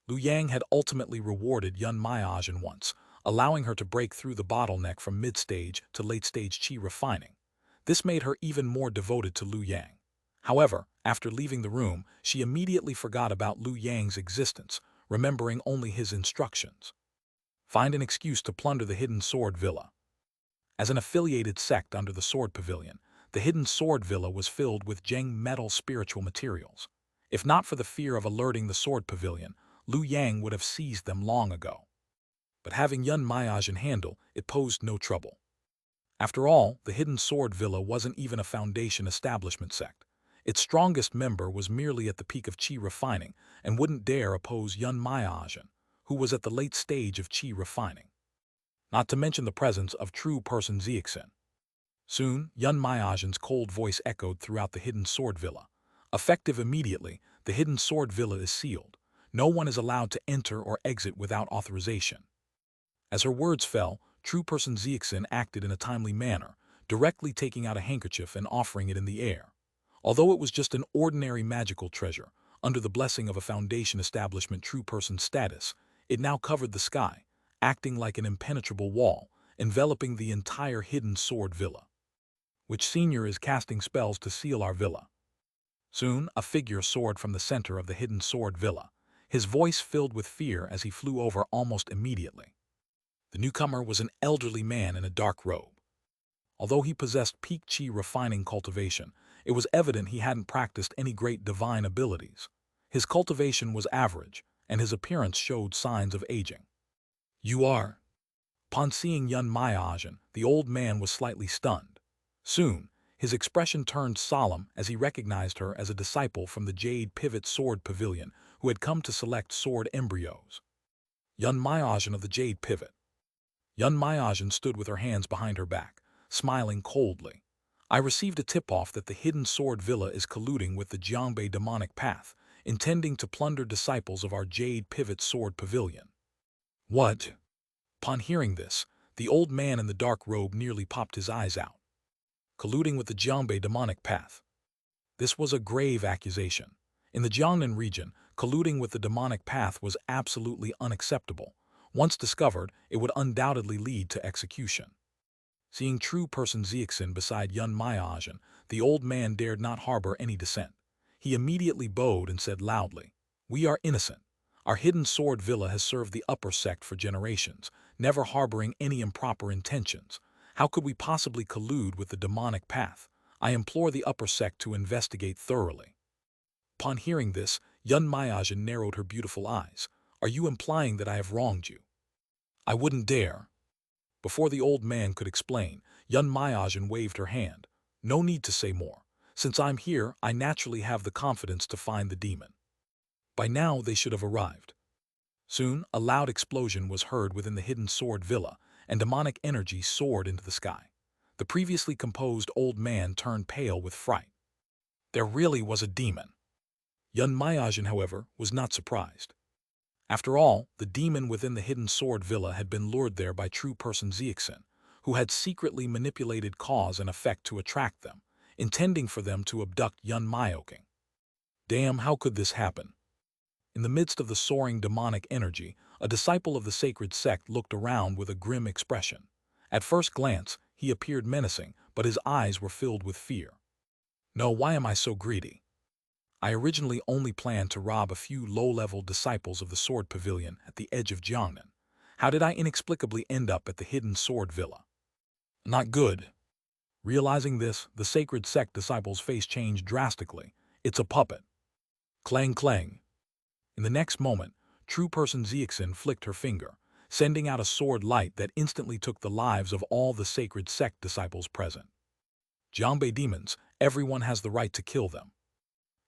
Lu Yang had ultimately rewarded Yun Maijin once, allowing her to break through the bottleneck from mid-stage to late-stage qi refining. This made her even more devoted to Lu Yang. However, after leaving the room, she immediately forgot about Lu Yang's existence, remembering only his instructions. Find an excuse to plunder the Hidden Sword Villa. As an affiliated sect under the Sword Pavilion, the Hidden Sword Villa was filled with Zheng metal spiritual materials. If not for the fear of alerting the Sword Pavilion, Lu Yang would have seized them long ago. But having Yun Maijin handle, it posed no trouble. After all, the Hidden Sword Villa wasn't even a foundation establishment sect. Its strongest member was merely at the peak of qi refining and wouldn't dare oppose Yun Maijin, who was at the late stage of qi refining. Not to mention the presence of true person Xianxia. Soon, Yun Maijin's cold voice echoed throughout the Hidden Sword Villa. Effective immediately, the Hidden Sword Villa is sealed. No one is allowed to enter or exit without authorization. As her words fell, true person Xianxia acted in a timely manner, directly taking out a handkerchief and offering it in the air. Although it was just an ordinary magical treasure, under the blessing of a foundation establishment true person status, it now covered the sky, acting like an impenetrable wall, enveloping the entire Hidden Sword Villa. Which senior is casting spells to seal our villa? Soon, a figure soared from the center of the Hidden Sword Villa, his voice filled with fear as he flew over almost immediately. The newcomer was an elderly man in a dark robe. Although he possessed peak qi refining cultivation, it was evident he hadn't practiced any great divine abilities. His cultivation was average, and his appearance showed signs of aging. You are? Upon seeing Yun Maijin, the old man was slightly stunned. Soon, his expression turned solemn as he recognized her as a disciple from the Jade Pivot Sword Pavilion who had come to select sword embryos. Yun Maijin of the Jade Pivot. Yun Maijin stood with her hands behind her back, smiling coldly. I received a tip-off that the Hidden Sword Villa is colluding with the Jiangbei demonic path, intending to plunder disciples of our Jade Pivot Sword Pavilion. What? Upon hearing this, the old man in the dark robe nearly popped his eyes out. Colluding with the Jiangbei demonic path. This was a grave accusation. In the Jiangnan region, colluding with the demonic path was absolutely unacceptable. Once discovered, it would undoubtedly lead to execution. Seeing true person Xianxia beside Yun Maijin, the old man dared not harbor any dissent. He immediately bowed and said loudly, "We are innocent. Our Hidden Sword Villa has served the upper sect for generations, never harboring any improper intentions. How could we possibly collude with the demonic path? I implore the upper sect to investigate thoroughly." Upon hearing this, Yun Maijin narrowed her beautiful eyes. "Are you implying that I have wronged you?" "I wouldn't dare." Before the old man could explain, Yun Maijin waved her hand. "No need to say more. Since I'm here, I naturally have the confidence to find the demon." By now, they should have arrived. Soon, a loud explosion was heard within the Hidden Sword Villa, and demonic energy soared into the sky. The previously composed old man turned pale with fright. There really was a demon. Yun Maijin, however, was not surprised. After all, the demon within the Hidden Sword Villa had been lured there by true person Xianxia, who had secretly manipulated cause and effect to attract them, intending for them to abduct Yun Maijin. Damn, how could this happen? In the midst of the soaring demonic energy, a disciple of the sacred sect looked around with a grim expression. At first glance, he appeared menacing, but his eyes were filled with fear. No, why am I so greedy? I originally only planned to rob a few low-level disciples of the Sword Pavilion at the edge of Jiangnan. How did I inexplicably end up at the Hidden Sword Villa? Not good. Realizing this, the sacred sect disciple's face changed drastically. It's a puppet. Clang clang. In the next moment, true person Xianxia flicked her finger, sending out a sword light that instantly took the lives of all the sacred sect disciples present. Jiangbei demons, everyone has the right to kill them.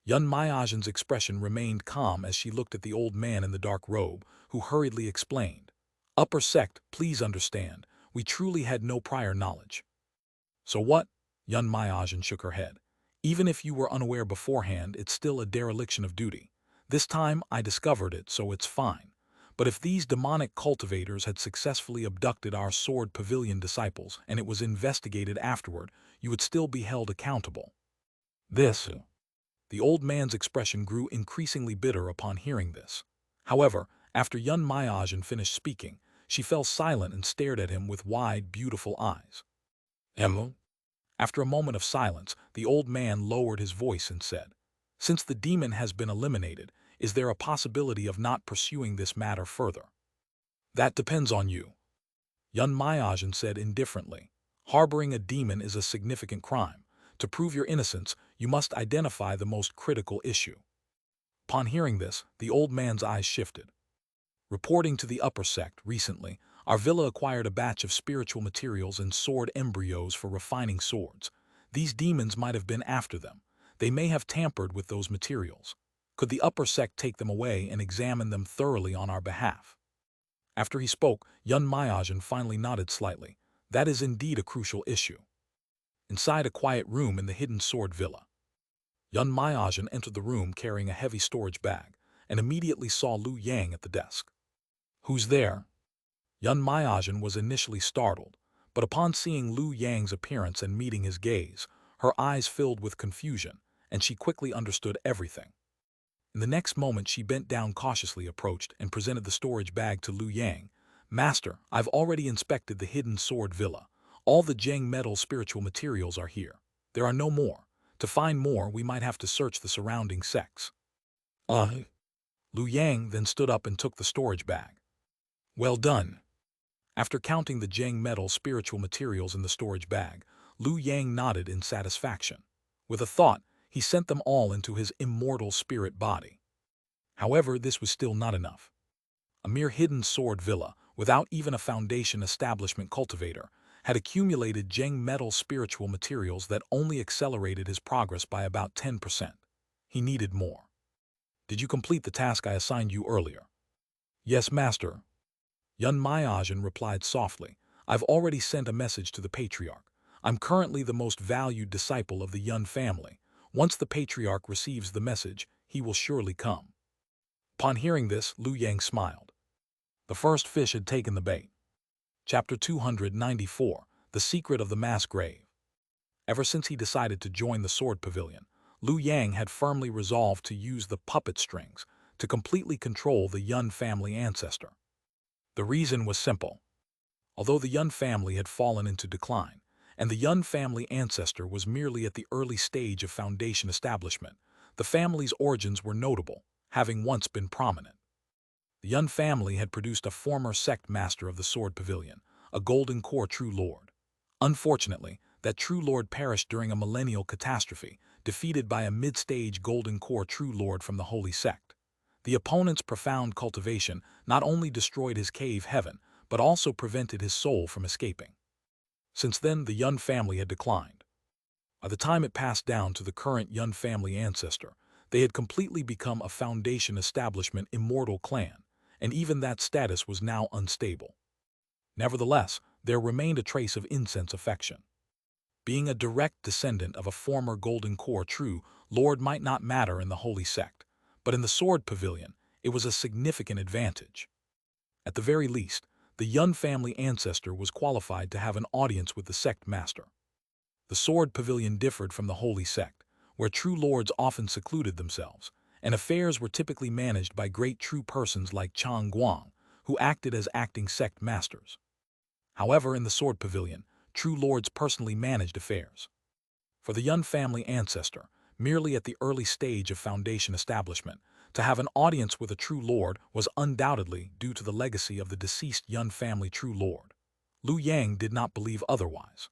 Yun Maijin's expression remained calm as she looked at the old man in the dark robe, who hurriedly explained, "Upper sect, please understand, we truly had no prior knowledge." "So what?" Yun Maijin shook her head. "Even if you were unaware beforehand, it's still a dereliction of duty. This time I discovered it, so it's fine. But if these demonic cultivators had successfully abducted our Sword Pavilion disciples and it was investigated afterward, you would still be held accountable." This. The old man's expression grew increasingly bitter upon hearing this. However, after Yun Maiajin finished speaking, she fell silent and stared at him with wide, beautiful eyes. Emu? After a moment of silence, the old man lowered his voice and said, "Since the demon has been eliminated, is there a possibility of not pursuing this matter further?" "That depends on you," Yun Maiajin said indifferently. "Harboring a demon is a significant crime. To prove your innocence, you must identify the most critical issue." Upon hearing this, the old man's eyes shifted. Reporting to the upper sect recently, our villa acquired a batch of spiritual materials and sword embryos for refining swords. These demons might have been after them. They may have tampered with those materials. Could the upper sect take them away and examine them thoroughly on our behalf? After he spoke, Yun Maiajin finally nodded slightly. That is indeed a crucial issue. Inside a quiet room in the hidden sword villa, Yun Maiajin entered the room carrying a heavy storage bag and immediately saw Lu Yang at the desk. "Who's there?" Yun Maiajin was initially startled, but upon seeing Lu Yang's appearance and meeting his gaze, her eyes filled with confusion, and she quickly understood everything. In the next moment, she bent down cautiously, approached, and presented the storage bag to Lu Yang. "Master, I've already inspected the hidden sword villa. All the Zheng metal spiritual materials are here. There are no more. To find more, we might have to search the surrounding sects." Lu Yang then stood up and took the storage bag. "Well done." After counting the Zheng metal spiritual materials in the storage bag, Lu Yang nodded in satisfaction. With a thought, he sent them all into his immortal spirit body. However, this was still not enough. A mere hidden sword villa, without even a foundation establishment cultivator, had accumulated Zheng metal spiritual materials that only accelerated his progress by about 10%. He needed more. "Did you complete the task I assigned you earlier?" "Yes, master." Yun Maiajin replied softly. "I've already sent a message to the patriarch. I'm currently the most valued disciple of the Yun family. Once the patriarch receives the message, he will surely come." Upon hearing this, Lu Yang smiled. The first fish had taken the bait. Chapter 294, The Secret of the Mass Grave. Ever since he decided to join the Sword Pavilion, Lu Yang had firmly resolved to use the puppet strings to completely control the Yun family ancestor. The reason was simple. Although the Yun family had fallen into decline, and the Yun family ancestor was merely at the early stage of foundation establishment, the family's origins were notable, having once been prominent. The Yun family had produced a former sect master of the Sword Pavilion, a Golden Core True Lord. Unfortunately, that True Lord perished during a millennial catastrophe, defeated by a mid-stage Golden Core True Lord from the Holy Sect. The opponent's profound cultivation not only destroyed his cave heaven, but also prevented his soul from escaping. Since then, the Yun family had declined. By the time it passed down to the current Yun family ancestor, they had completely become a foundation establishment immortal clan, and even that status was now unstable. Nevertheless, there remained a trace of incense affection. Being a direct descendant of a former Golden Core True Lord might not matter in the Holy Sect, but in the Sword Pavilion, it was a significant advantage. At the very least, the Yun family ancestor was qualified to have an audience with the sect master. The Sword Pavilion differed from the Holy Sect, where true lords often secluded themselves, and affairs were typically managed by great true persons like Chang Guang, who acted as acting sect masters. However, in the Sword Pavilion, true lords personally managed affairs. For the Yun family ancestor, merely at the early stage of foundation establishment, to have an audience with a true lord was undoubtedly due to the legacy of the deceased Yun family true lord. Lu Yang did not believe otherwise.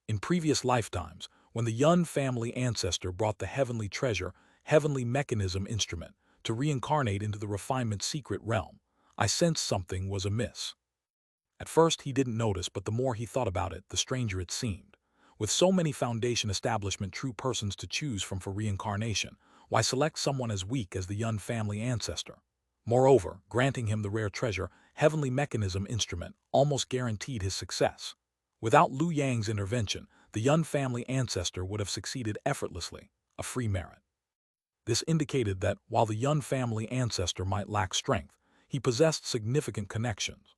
In previous lifetimes, when the Yun family ancestor brought the heavenly treasure, heavenly mechanism instrument, to reincarnate into the refinement secret realm, I sensed something was amiss. At first he didn't notice, but the more he thought about it, the stranger it seemed. With so many foundation establishment true persons to choose from for reincarnation, why select someone as weak as the Yun family ancestor? Moreover, granting him the rare treasure, heavenly mechanism instrument, almost guaranteed his success. Without Lu Yang's intervention, the Yun family ancestor would have succeeded effortlessly, a free merit. This indicated that, while the Yun family ancestor might lack strength, he possessed significant connections.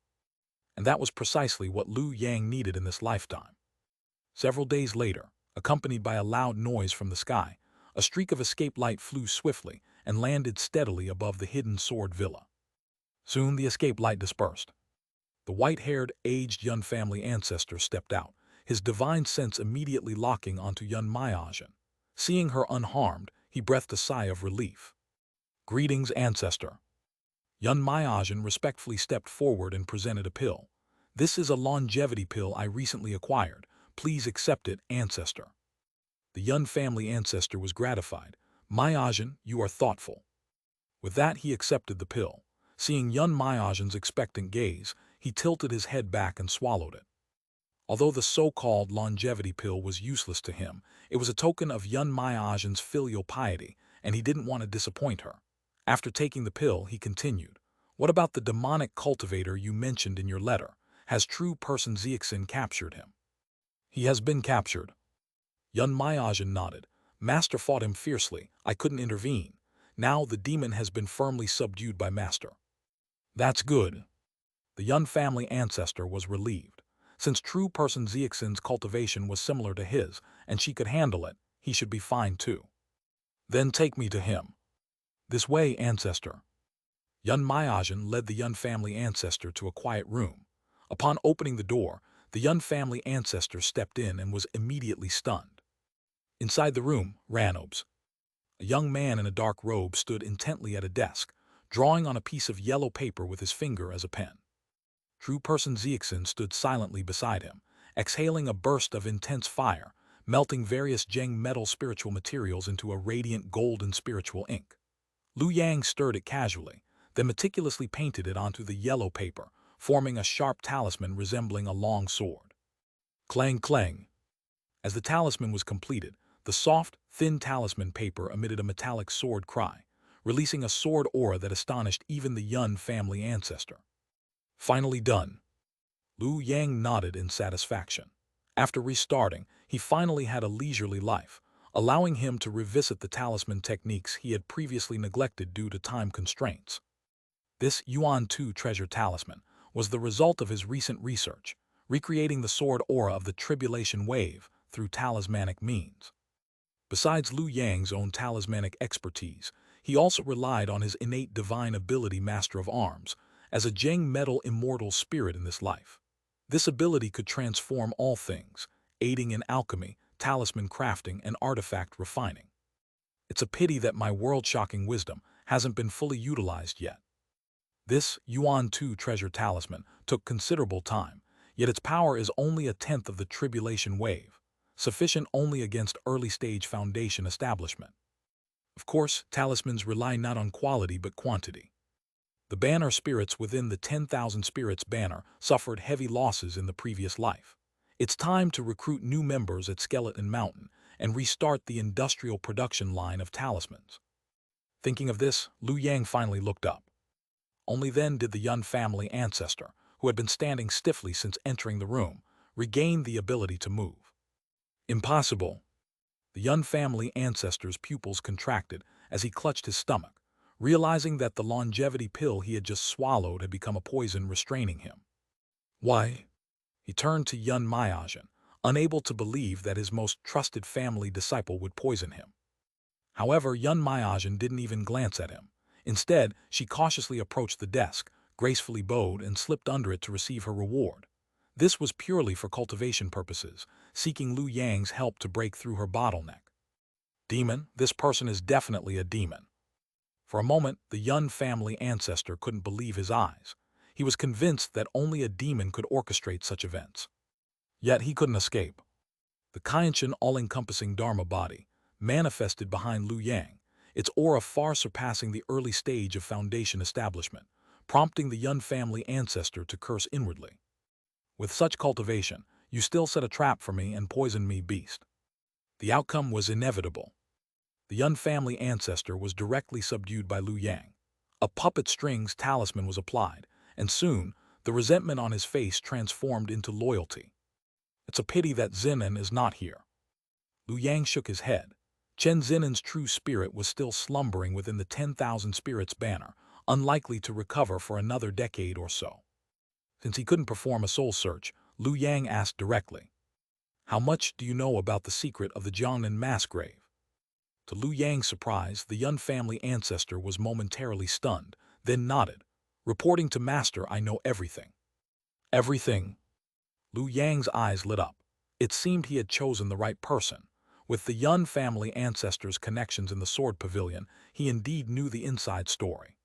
And that was precisely what Lu Yang needed in this lifetime. Several days later, accompanied by a loud noise from the sky, a streak of escape light flew swiftly and landed steadily above the hidden sword villa. Soon the escape light dispersed. The white-haired, aged Yun family ancestor stepped out, his divine sense immediately locking onto Yun Maiajin. Seeing her unharmed, he breathed a sigh of relief. Greetings, ancestor. Yun Maiajin respectfully stepped forward and presented a pill. This is a longevity pill I recently acquired. Please accept it, ancestor. The Yun family ancestor was gratified. Maiajin, you are thoughtful. With that, he accepted the pill. Seeing Yun Maiajin's expectant gaze, he tilted his head back and swallowed it. Although the so-called longevity pill was useless to him, it was a token of Yun Maiajin's filial piety, and he didn't want to disappoint her. After taking the pill, he continued, "What about the demonic cultivator you mentioned in your letter? Has true person Xianxia captured him?" "He has been captured." Yun Maiajin nodded. "Master fought him fiercely. I couldn't intervene. Now the demon has been firmly subdued by Master." "That's good." The Yun family ancestor was relieved. Since true person Xianxia's cultivation was similar to his, and she could handle it, he should be fine too. "Then take me to him." "This way, ancestor." Yun Maiajin led the Yun family ancestor to a quiet room. Upon opening the door, the Yun family ancestor stepped in and was immediately stunned. Inside the room, Ranobes. A young man in a dark robe stood intently at a desk, drawing on a piece of yellow paper with his finger as a pen. True person Xianxia stood silently beside him, exhaling a burst of intense fire, melting various Zheng metal spiritual materials into a radiant golden spiritual ink. Lu Yang stirred it casually, then meticulously painted it onto the yellow paper, forming a sharp talisman resembling a long sword. Clang clang. As the talisman was completed, the soft, thin talisman paper emitted a metallic sword cry, releasing a sword aura that astonished even the Yun family ancestor. Finally done. Lu Yang nodded in satisfaction. After restarting, he finally had a leisurely life, allowing him to revisit the talisman techniques he had previously neglected due to time constraints. This Yuan II treasure talisman was the result of his recent research, recreating the sword aura of the tribulation wave through talismanic means. Besides Lu Yang's own talismanic expertise, he also relied on his innate divine ability Master of Arms, as a Zheng metal immortal spirit in this life. This ability could transform all things, aiding in alchemy, talisman crafting, and artifact refining. It's a pity that my world-shocking wisdom hasn't been fully utilized yet. This Yuan II treasure talisman took considerable time, yet its power is only a tenth of the tribulation wave, sufficient only against early-stage foundation establishment. Of course, talismans rely not on quality but quantity. The banner spirits within the 10,000 spirits banner suffered heavy losses in the previous life. It's time to recruit new members at Skeleton Mountain and restart the industrial production line of talismans. Thinking of this, Lu Yang finally looked up. Only then did the Yun family ancestor, who had been standing stiffly since entering the room, regain the ability to move. Impossible. The Yun family ancestor's pupils contracted as he clutched his stomach, realizing that the longevity pill he had just swallowed had become a poison restraining him. Why? He turned to Yun Maiajin, unable to believe that his most trusted family disciple would poison him. However, Yun Maiajin didn't even glance at him. Instead, she cautiously approached the desk, gracefully bowed, and slipped under it to receive her reward. This was purely for cultivation purposes, seeking Lu Yang's help to break through her bottleneck. Demon, this person is definitely a demon. For a moment, the Yun family ancestor couldn't believe his eyes. He was convinced that only a demon could orchestrate such events. Yet he couldn't escape. The Xianxia all-encompassing Dharma body manifested behind Lu Yang, its aura far surpassing the early stage of foundation establishment, prompting the Yun family ancestor to curse inwardly. With such cultivation, you still set a trap for me and poisoned me, beast. The outcome was inevitable. The Yun family ancestor was directly subdued by Lu Yang. A puppet string's talisman was applied, and soon, the resentment on his face transformed into loyalty. It's a pity that Xinan is not here. Lu Yang shook his head. Chen Xinan's true spirit was still slumbering within the 10,000 spirits banner, unlikely to recover for another decade or so. Since he couldn't perform a soul search, Lu Yang asked directly, "How much do you know about the secret of the Jiangnan mass grave?" To Lu Yang's surprise, the Yun family ancestor was momentarily stunned, then nodded. Reporting to Master, I know everything. Everything. Lu Yang's eyes lit up. It seemed he had chosen the right person. With the Yun family ancestors' connections in the Sword Pavilion, he indeed knew the inside story.